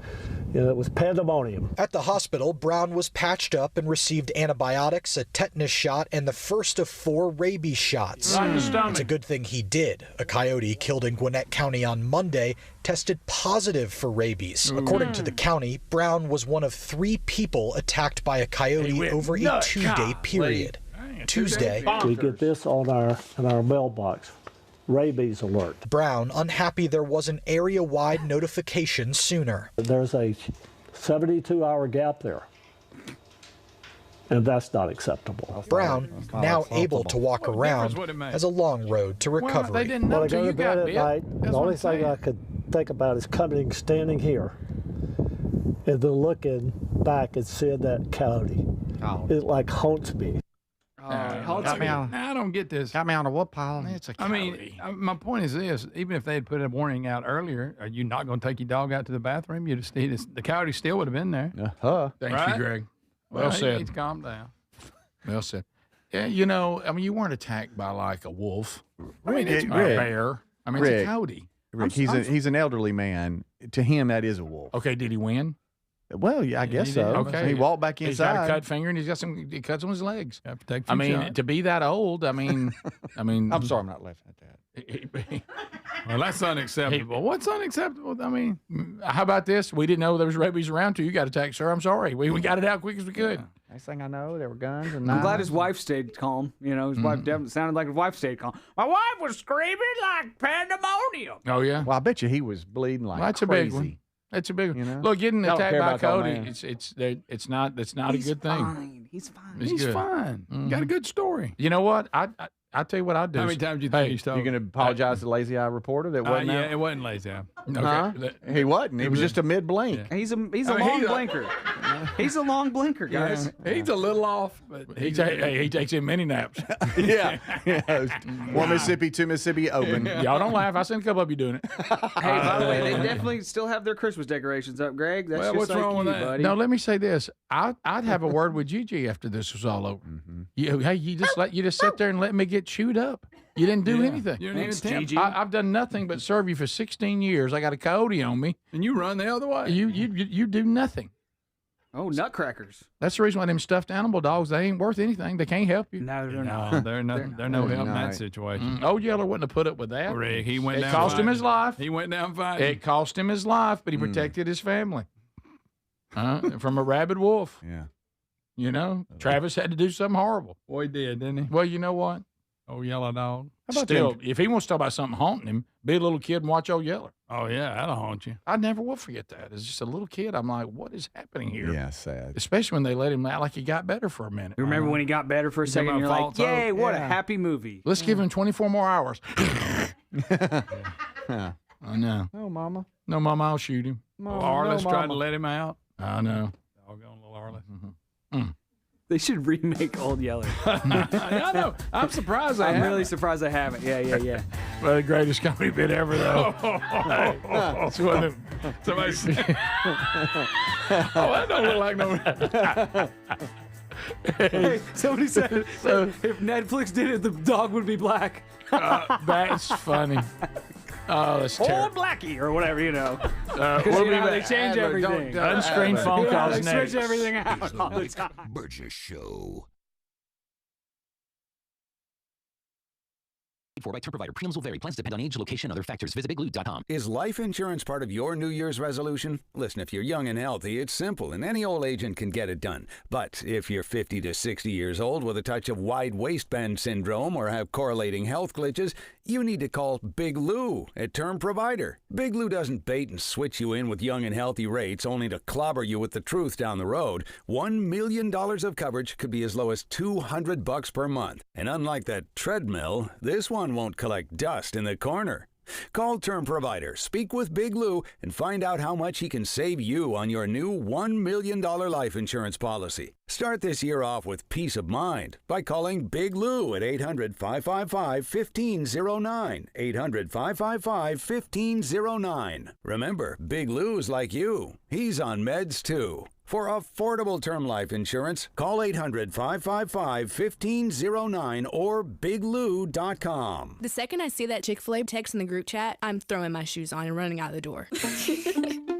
it was pandemonium. At the hospital, Brown was patched up and received antibiotics, a tetanus shot, and the first of 4 rabies shots. Right in the stomach. It's a good thing he did. A coyote killed in Gwinnett County on Monday tested positive for rabies. According to the county, Brown was one of 3 people attacked by a coyote over a 2-day period. Tuesday, we get this on our mailbox. Rabies alert. Brown unhappy there was an area-wide notification sooner. There's a 72-hour gap there, and that's not acceptable. Brown, now able to walk around, has a long road to recovery. They didn't know When I till go you to bed got at bit. night, That's the what only I'm thing I saying. could think about is standing here, and then looking back and seeing that coyote. It like haunts me. I don't get this. Got me on a wood pile. It's a I mean, my point is this: even if they had put a warning out earlier, are you not going to take your dog out to the bathroom? You just the coyote still would have been there. Thank you, Greg. Well Well said. He needs to calm down. Well said. Yeah, you weren't attacked by like a wolf. I mean, it's a Rick, bear. I mean, it's a coyote. Rick, he's an elderly man. To him, that is a wolf. Okay, did he win? Well, yeah, I guess He so. did. Okay, He walked back He's got inside. a cut finger and he's got some cuts on his legs. Have to take a I few mean, shots. to be that old, I mean, I'm sorry, I'm not laughing at that. Well, that's unacceptable. What's unacceptable? I mean, How about this? We didn't know there was rabies around till you got attacked, sir. I'm sorry. We got it out quick as we could. Next thing I know, there were guns and I'm glad knives. his wife stayed calm. His wife definitely sounded like his wife stayed calm. My wife was screaming like pandemonium. Oh yeah. Well, I bet you he was bleeding like Well, that's crazy. a big one. That's a big one. You know? Look, getting I don't attacked care by a about that old coyote, man. it's not a good thing. Fine. He's fine. It's he's good. fine. Got a good story. You know what? I tell you what I do. How many times do you think he's told? You going to apologize to Lazy Eye reporter that wasn't yeah, out? it wasn't lazy eye. Okay. Huh? He wasn't. He was just a mid blink. He's a long blinker. He's a long blinker, guys. He's a little off, but He takes in many naps. yeah. One Mississippi, 2 Mississippi, open. Y'all don't laugh. I seen a couple of you doing it. Hey, by the way, they definitely still have their Christmas decorations up, Greg. That's Well, just what's like wrong with you, that? buddy. Now let me say this: I'd have a word with Gigi after this was all over. You just sit there and let me get chewed up. You didn't do anything. You didn't even attempt. Gigi. I've done nothing but serve you for 16 years. I got a coyote on me. And you run the other way. You do nothing. Oh, nutcrackers. That's the reason why them stuffed animal dogs, they ain't worth anything. They can't help you. No, they're not. No, they're no help in that not. situation. Old Yeller wouldn't have put up with that. Rick, he went It down cost him fighting. his life. He went down fighting. It cost him his life, but he protected his family from a rabid wolf. Yeah. You know, Travis had to do something horrible. Boy, he did, didn't he? Well, you know what? Oh, yellow dog. Still, if he wants to talk about something haunting him, be a little kid and watch Old Yeller. Oh, yeah, that'll haunt you. I never will forget that. As just a little kid, I'm like, what is happening here? Yeah, sad. Especially when they let him out like he got better for a minute. You remember when he got better for a second? about You're like, False yay, Hope? what a Yeah. happy movie. Let's give him 24 more hours. Yeah. I know. No, Mama. No, Mama, I'll shoot him. Mama, Arliss no, tried to Mama. let him out. I know. Doggone little Arliss. They should remake Old Yeller. I know. I'm surprised I I'm haven't. really surprised I haven't. Yeah. Well, the greatest comedy bit ever, though. It's one of them. Somebody said, that don't look like no. Hey, somebody said if Netflix did it, the dog would be black. That's funny. Oh, that's Or terrible. Blackie, or whatever, We'll We'll be they back. change everything. Unscreened phone calls They next. switch everything out It's the all the Rick time. Burgess Show. For by term provider. Premiums will vary. Plans depend on age, location, and other factors. Visit bigloo.com. Is life insurance part of your New Year's resolution? Listen, if you're young and healthy, it's simple, and any old agent can get it done. But if you're 50 to 60 years old with a touch of wide waistband syndrome or have correlating health glitches, you need to call Big Lou at Term Provider. Big Lou doesn't bait and switch you in with young and healthy rates only to clobber you with the truth down the road. $1 million of coverage could be as low as $200 per month. And unlike that treadmill, this one won't collect dust in the corner. Call Term Provider, speak with Big Lou, and find out how much he can save you on your new $1 million life insurance policy. Start this year off with peace of mind by calling Big Lou at 800-555-1509. 800-555-1509. Remember, Big Lou's like you. He's on meds too. For affordable term life insurance, call 800-555-1509 or biglou.com. The second I see that Chick-fil-A text in the group chat, I'm throwing my shoes on and running out the door.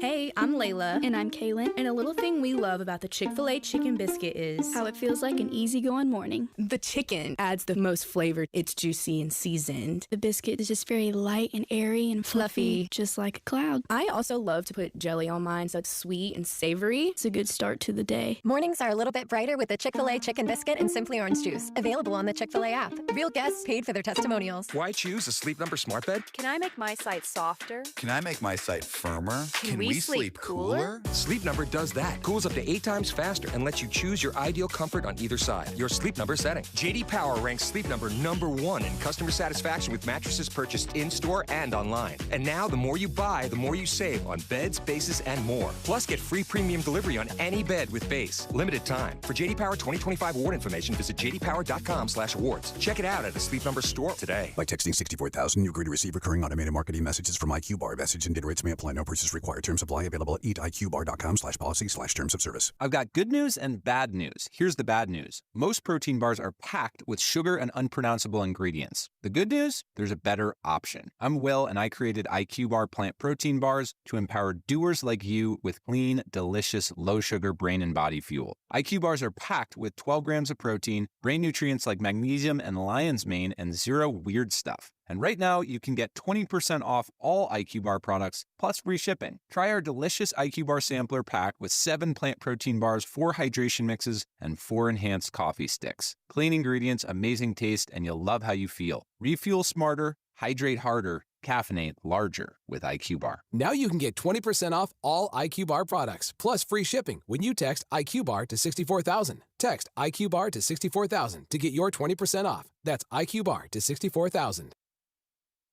Hey, I'm Layla. And I'm Kaylin. And a little thing we love about the Chick-fil-A chicken biscuit is how it feels like an easygoing morning. The chicken adds the most flavor. It's juicy and seasoned. The biscuit is just very light and airy and fluffy, just like a cloud. I also love to put jelly on mine so it's sweet and savory. It's a good start to the day. Mornings are a little bit brighter with the Chick-fil-A chicken biscuit and Simply Orange Juice. Available on the Chick-fil-A app. Real guests paid for their testimonials. Why choose a Sleep Number smart bed? Can I make my site softer? Can I make my site firmer? Can we sleep cooler? Sleep Number does that. Cools up to 8 times faster and lets you choose your ideal comfort on either side. Your Sleep Number setting. JD Power ranks Sleep Number #1 in customer satisfaction with mattresses purchased in-store and online. And now, the more you buy, the more you save on beds, bases, and more. Plus, get free premium delivery on any bed with base. Limited time. For JD Power 2025 award information, visit jdpower.com/awards. Check it out at a Sleep Number store today. By texting 64,000, you agree to receive recurring automated marketing messages from IQ Bar. Message and data rates may apply. No purchase required. Terms apply. Available at eatiqbar.com/policy/terms of service. I've got good news and bad news. Here's the bad news. Most protein bars are packed with sugar and unpronounceable ingredients. The good news? There's a better option. I'm Will, and I created IQ Bar plant protein bars to empower doers like you with clean, delicious, low-sugar brain and body fuel. IQ Bars are packed with 12 grams of protein, brain nutrients like magnesium and lion's mane, and zero weird stuff. And right now, you can get 20% off all IQ Bar products, plus free shipping. Try our delicious IQ Bar sampler pack with 7 plant protein bars, 4 hydration mixes, and 4 enhanced coffee sticks. Clean ingredients, amazing taste, and you'll love how you feel. Refuel smarter, hydrate harder, caffeinate larger with IQ Bar. Now you can get 20% off all IQ Bar products, plus free shipping when you text IQ Bar to 64,000. Text IQ Bar to 64,000 to get your 20% off. That's IQ Bar to 64,000.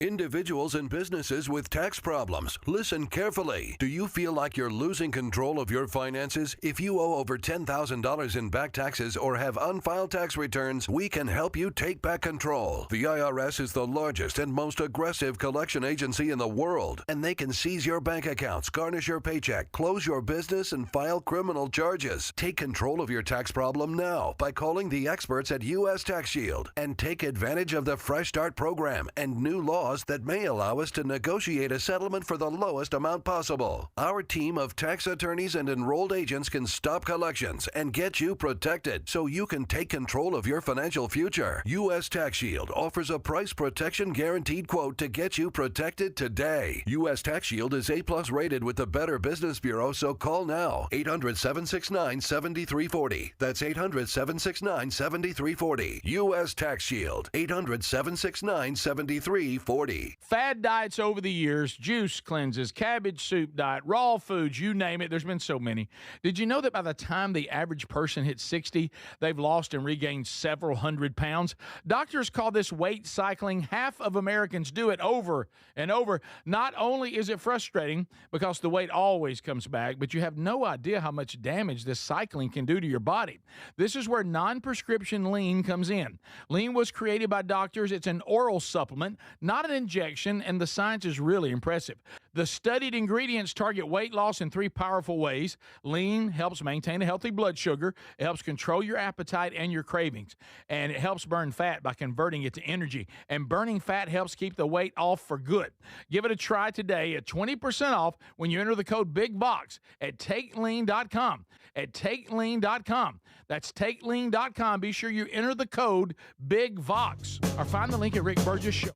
Individuals and businesses with tax problems, listen carefully. Do you feel like you're losing control of your finances? If you owe over $10,000 in back taxes or have unfiled tax returns, we can help you take back control. The IRS is the largest and most aggressive collection agency in the world, and they can seize your bank accounts, garnish your paycheck, close your business, and file criminal charges. Take control of your tax problem now by calling the experts at U.S. Tax Shield and take advantage of the Fresh Start program and new laws that may allow us to negotiate a settlement for the lowest amount possible. Our team of tax attorneys and enrolled agents can stop collections and get you protected so you can take control of your financial future. U.S. Tax Shield offers a price protection guaranteed quote to get you protected today. U.S. Tax Shield is A+ rated with the Better Business Bureau, so call now. 800-769-7340. That's 800-769-7340. U.S. Tax Shield. 800-769-7340. 40. Fad diets over the years, juice cleanses, cabbage soup diet, raw foods, you name it. There's been so many. Did you know that by the time the average person hits 60, they've lost and regained several hundred pounds? Doctors call this weight cycling. Half of Americans do it over and over. Not only is it frustrating because the weight always comes back, but you have no idea how much damage this cycling can do to your body. This is where non-prescription lean comes in. Lean was created by doctors. It's an oral supplement, not an injection, and the science is really impressive. The studied ingredients target weight loss in 3 powerful ways. Lean helps maintain a healthy blood sugar. It helps control your appetite and your cravings. And it helps burn fat by converting it to energy. And burning fat helps keep the weight off for good. Give it a try today at 20% off when you enter the code BIGBOX at TakeLean.com. At TakeLean.com. That's TakeLean.com. Be sure you enter the code BIGVOX or find the link at Rick Burgess Show.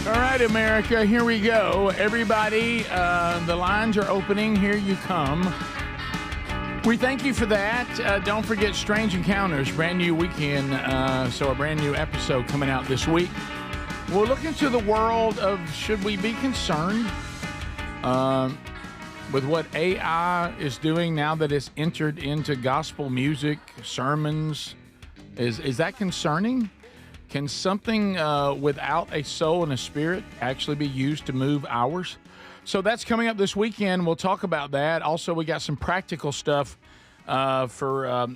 All right, America, here we go. Everybody, the lines are opening. Here you come. We thank you for that. Don't forget Strange Encounters, brand new weekend, so a brand new episode coming out this week. We'll look into the world of should we be concerned with what AI is doing now that it's entered into gospel music, sermons. Is that concerning? Can something without a soul and a spirit actually be used to move ours? So that's coming up this weekend. We'll talk about that. Also, we got some practical stuff for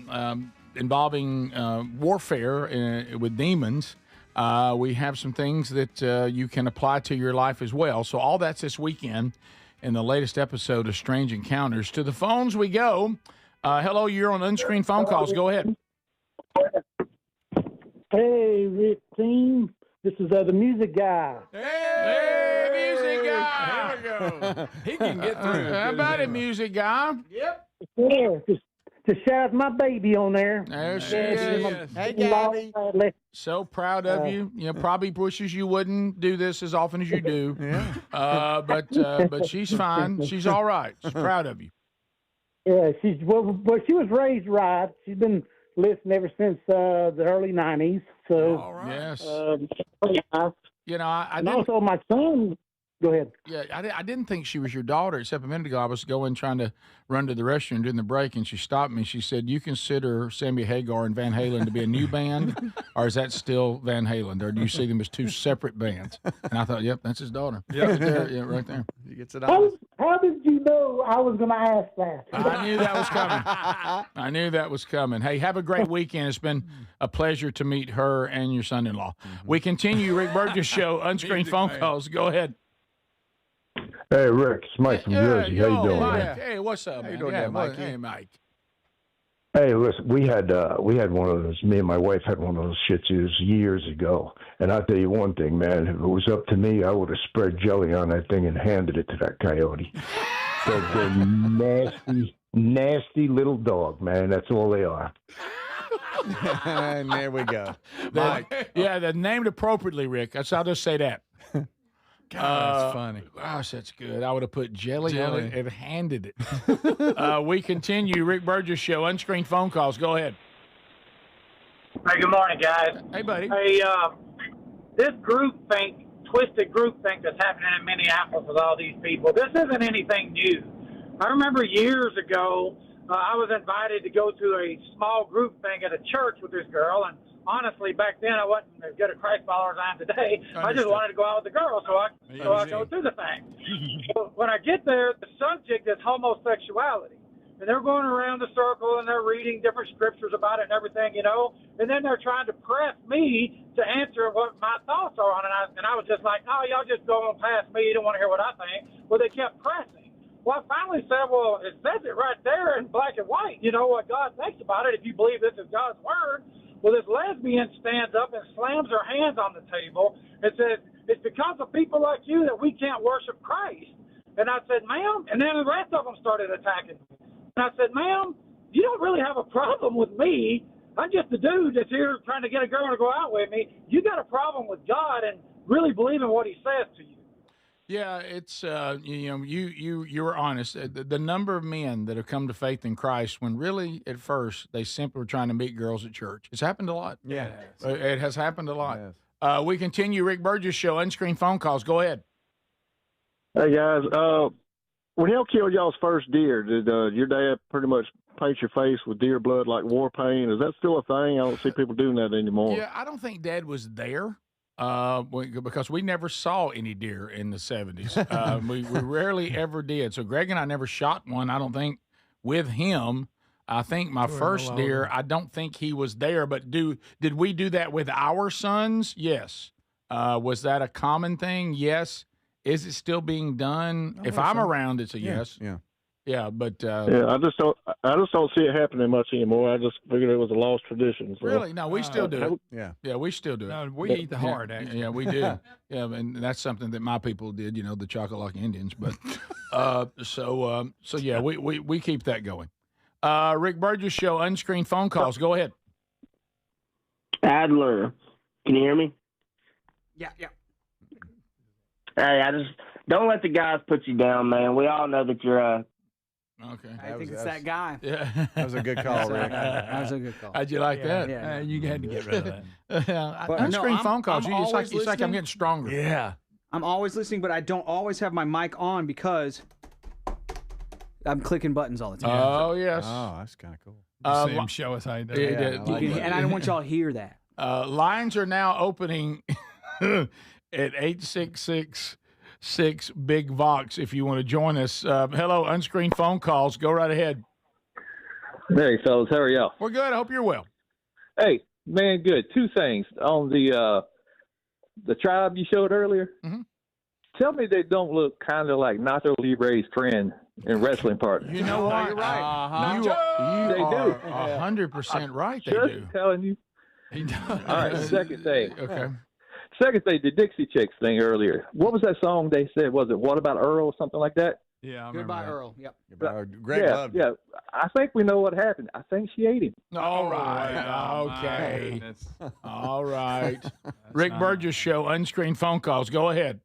involving warfare with demons. We have some things that you can apply to your life as well. So all that's this weekend in the latest episode of Strange Encounters. To the phones we go. Hello, you're on unscreened phone calls. Go ahead. Hey, Rick team. This is the music guy. Hey, music guy. Here we go. He can get through. How about it, music guy? Yep. Yeah, just shout out my baby on there. There she is. Hey, Gabby. So proud of you. You know, probably wishes you wouldn't do this as often as you do. Yeah. But she's fine. She's all right. She's proud of you. Yeah, she was raised right. She's been listening ever since the early 90s. So, all right. Yes. You know, I and also my son. Go ahead. Yeah, I didn't think she was your daughter, except a minute ago I was trying to run to the restroom during the break, and she stopped me. She said, "You consider Sammy Hagar and Van Halen to be a new band, or is that still Van Halen, or do you see them as two separate bands?" And I thought, "Yep, that's his daughter." Yep. Right there, yeah, right there. He gets it on. How did you know I was going to ask that? I knew that was coming. I knew that was coming. Hey, have a great weekend. It's been a pleasure to meet her and your son-in-law. We continue Rick Burgess Show, unscreened phone calls. Go ahead. Hey, Rick, it's Mike from Jersey. How you doing, Mike. man? Hey, what's up, man? How you doing, Mike? Hey, Mike. Hey, listen, we had one of those. Me and my wife had one of those Shih Tzus years ago, and I'll tell you one thing, man. If it was up to me, I would have spread jelly on that thing and handed it to that coyote. They're nasty, nasty little dog, man. That's all they are. And there we go. Mike. Yeah, they're named appropriately, Rick. I'll just say that. God, that's funny. Gosh, that's good. I would have put jelly on it and handed it. We continue. Rick Burgess Show, unscreened phone calls. Go ahead. Hey, good morning, guys. Hey, buddy. Hey, this twisted groupthink that's happening in Minneapolis with all these people, this isn't anything new. I remember years ago, I was invited to go to a small group thing at a church with this girl, and honestly, back then I wasn't as good a Christ follower as I am today. I just wanted to go out with the girl, so I go through the thing. So when I get there, the subject is homosexuality. And they're going around the circle, and they're reading different scriptures about it and everything, you know. And then they're trying to press me to answer what my thoughts are on it. And I was just like, oh, y'all just go on past me. You don't want to hear what I think. Well, they kept pressing. Well, I finally said, well, it says it right there in black and white. You know what God thinks about it if you believe this is God's word. Well, this lesbian stands up and slams her hands on the table and says, it's because of people like you that we can't worship Christ. And I said, ma'am, and then the rest of them started attacking me. And I said, ma'am, you don't really have a problem with me. I'm just a dude that's here trying to get a girl to go out with me. You got a problem with God and really believing what he says to you. Yeah, it's you were honest. The number of men that have come to faith in Christ when really at first they simply were trying to meet girls at church. It's happened a lot. Yeah, it has happened a lot. We continue. Rick Burgess Show. Unscreened phone calls. Go ahead. Hey guys, when y'all killed y'all's first deer, did your dad pretty much paint your face with deer blood like war paint? Is that still a thing? I don't see people doing that anymore. Yeah, I don't think Dad was there. Because we never saw any deer in the 70s. We rarely ever did. So Greg and I never shot one, I don't think, with him. I think my first deer, I don't think he was there. But did we do that with our sons? Yes. Was that a common thing? Yes. Is it still being done? If I'm around, it's a yes. Yeah. Yeah, but I just don't see it happening much anymore. I just figured it was a lost tradition. So. Really, no, we still do it. Yeah, we still do it. No, we eat the heart. Actually, yeah, we do. Yeah, and that's something that my people did. The Chocolate Indians. But so yeah, we keep that going. Rick Burgess Show. Unscreened phone calls. Go ahead. Adler, can you hear me? Yeah. Hey, I just don't let the guys put you down, man. We all know that you're Okay. I think it's that guy. Yeah. That was a good call, Rick. That was a good call. How'd you like that? Yeah. You had to get rid of that. Unscreened phone calls. It's like I'm listening. getting stronger. Yeah. I'm always listening, but I don't always have my mic on because I'm clicking buttons all the time. Oh, yes. Oh, that's kind of cool. You see him show us how he does it. And I don't want y'all to hear that. Lines are now opening at 866 Big Vox if you want to join us. Hello, unscreened phone calls. Go right ahead. Hey, fellas, how are y'all? We're good. I hope you're well. Hey, man, good. Two things on the tribe you showed earlier. Mm-hmm. Tell me they don't look kind of like Nacho Libre's friend and wrestling partner. You know what? You're right. They do. 100% right. They Just do. telling you. He does. All right. Second thing. Okay. Second thing, the Dixie Chicks thing earlier. What was that song they said? Was it What About Earl or something like that? Yeah, I remember Goodbye, that. Earl. Yep. Greg loved it. Yeah. I think we know what happened. I think she ate him. All right. Okay. All right. Rick Burgess Show. Unscreened phone calls. Go ahead.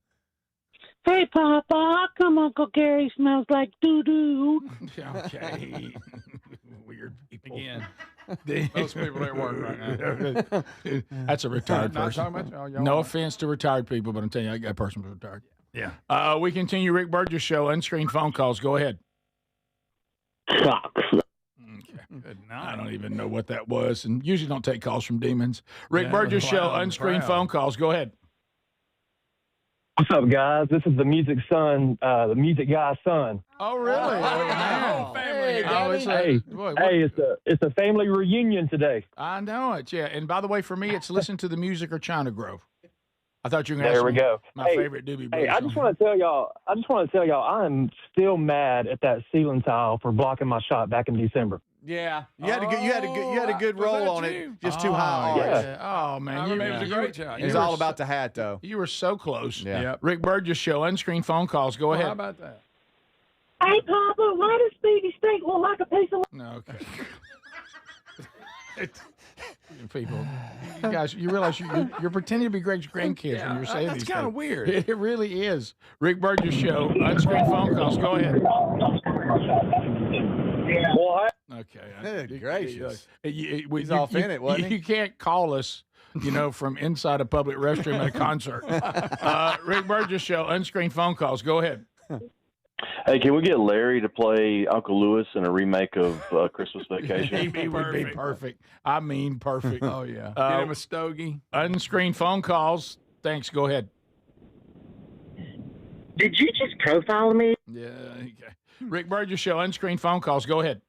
Hey, Papa, how come Uncle Gary smells like doo-doo? Okay. Weird people. Again, most people at work right now. That's a retired Not person. talking about y'all. No offense to retired people, but I'm telling you, that person was retired. Yeah. We continue Rick Burgess Show. Unscreened phone calls. Go ahead. Sucks. Okay. Good night. I don't even know what that was, and usually don't take calls from demons. Rick Burgess Show. Unscreened phone calls. Go ahead. What's up, guys? This is the music guy's son. Oh, really? It's a family reunion today. I know it. Yeah, and by the way, for me, it's Listen to the Music or China Grove. I thought you were going to ask me my favorite Doobie Brothers. Hey, I just want to tell y'all, I'm still mad at that ceiling tile for blocking my shot back in December. Yeah, you had a good roll on it, just too high. Yeah. Oh man, it was a great shot. It's all about the hat, though. You were so close. Yeah. Yep. Rick Burgess Show. Unscreened phone calls. Go ahead. How about that? Hey, Papa, why does Speedy Steak look like a piece of... No, okay. People, you guys, you realize you're pretending to be Greg's grandkids when you're saying these things. That's kind of weird. It really is. Rick Burgess Show. Unscreened phone calls. Go ahead. Okay. Good gracious. He's off in it, wasn't he? You can't call us, from inside a public restroom at a concert. Rick Burgess Show. Unscreened phone calls. Go ahead. Hey, can we get Larry to play Uncle Lewis in a remake of Christmas Vacation? He would be perfect. I mean, perfect. Oh, yeah. Get him a stogie. Unscreened phone calls. Thanks. Go ahead. Did you just profile me? Yeah. Okay. Rick Burgess Show. Unscreened phone calls. Go ahead.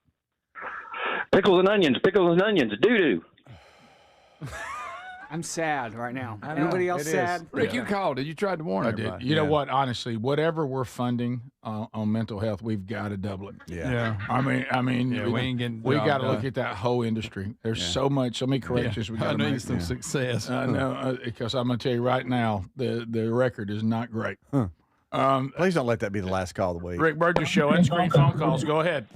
Pickles and onions, doo-doo. I'm sad right now. I know, Anybody else it sad? is. Rick, you called it. You tried to warn I everybody. did. You know what? Honestly, whatever we're funding on mental health, we've got to double it. Yeah. I mean, Yeah, we ain't getting we job got to done. look at that whole industry. There's so many corrections we got I to need make. some success. I know, because I'm going to tell you right now, the record is not great. Please don't let that be the last call of the week. Rick Burgess Show. Unscreened phone calls. Go ahead.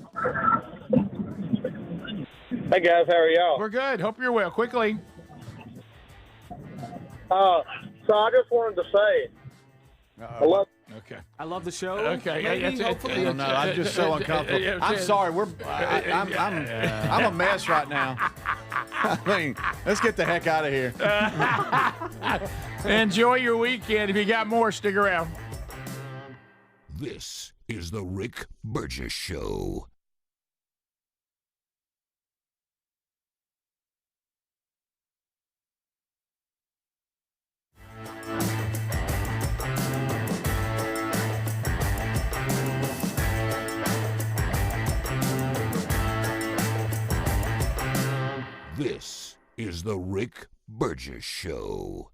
Hey guys, how are y'all? We're good. Hope you're well. Quickly. So I just wanted to say, I love. Okay. I love the show. Okay. Maybe, hopefully. I don't know. I'm just so uncomfortable. I'm sorry. I'm a mess right now. I mean, let's get the heck out of here. Enjoy your weekend. If you got more, stick around. This is the Rick Burgess Show. This is the Rick Burgess Show.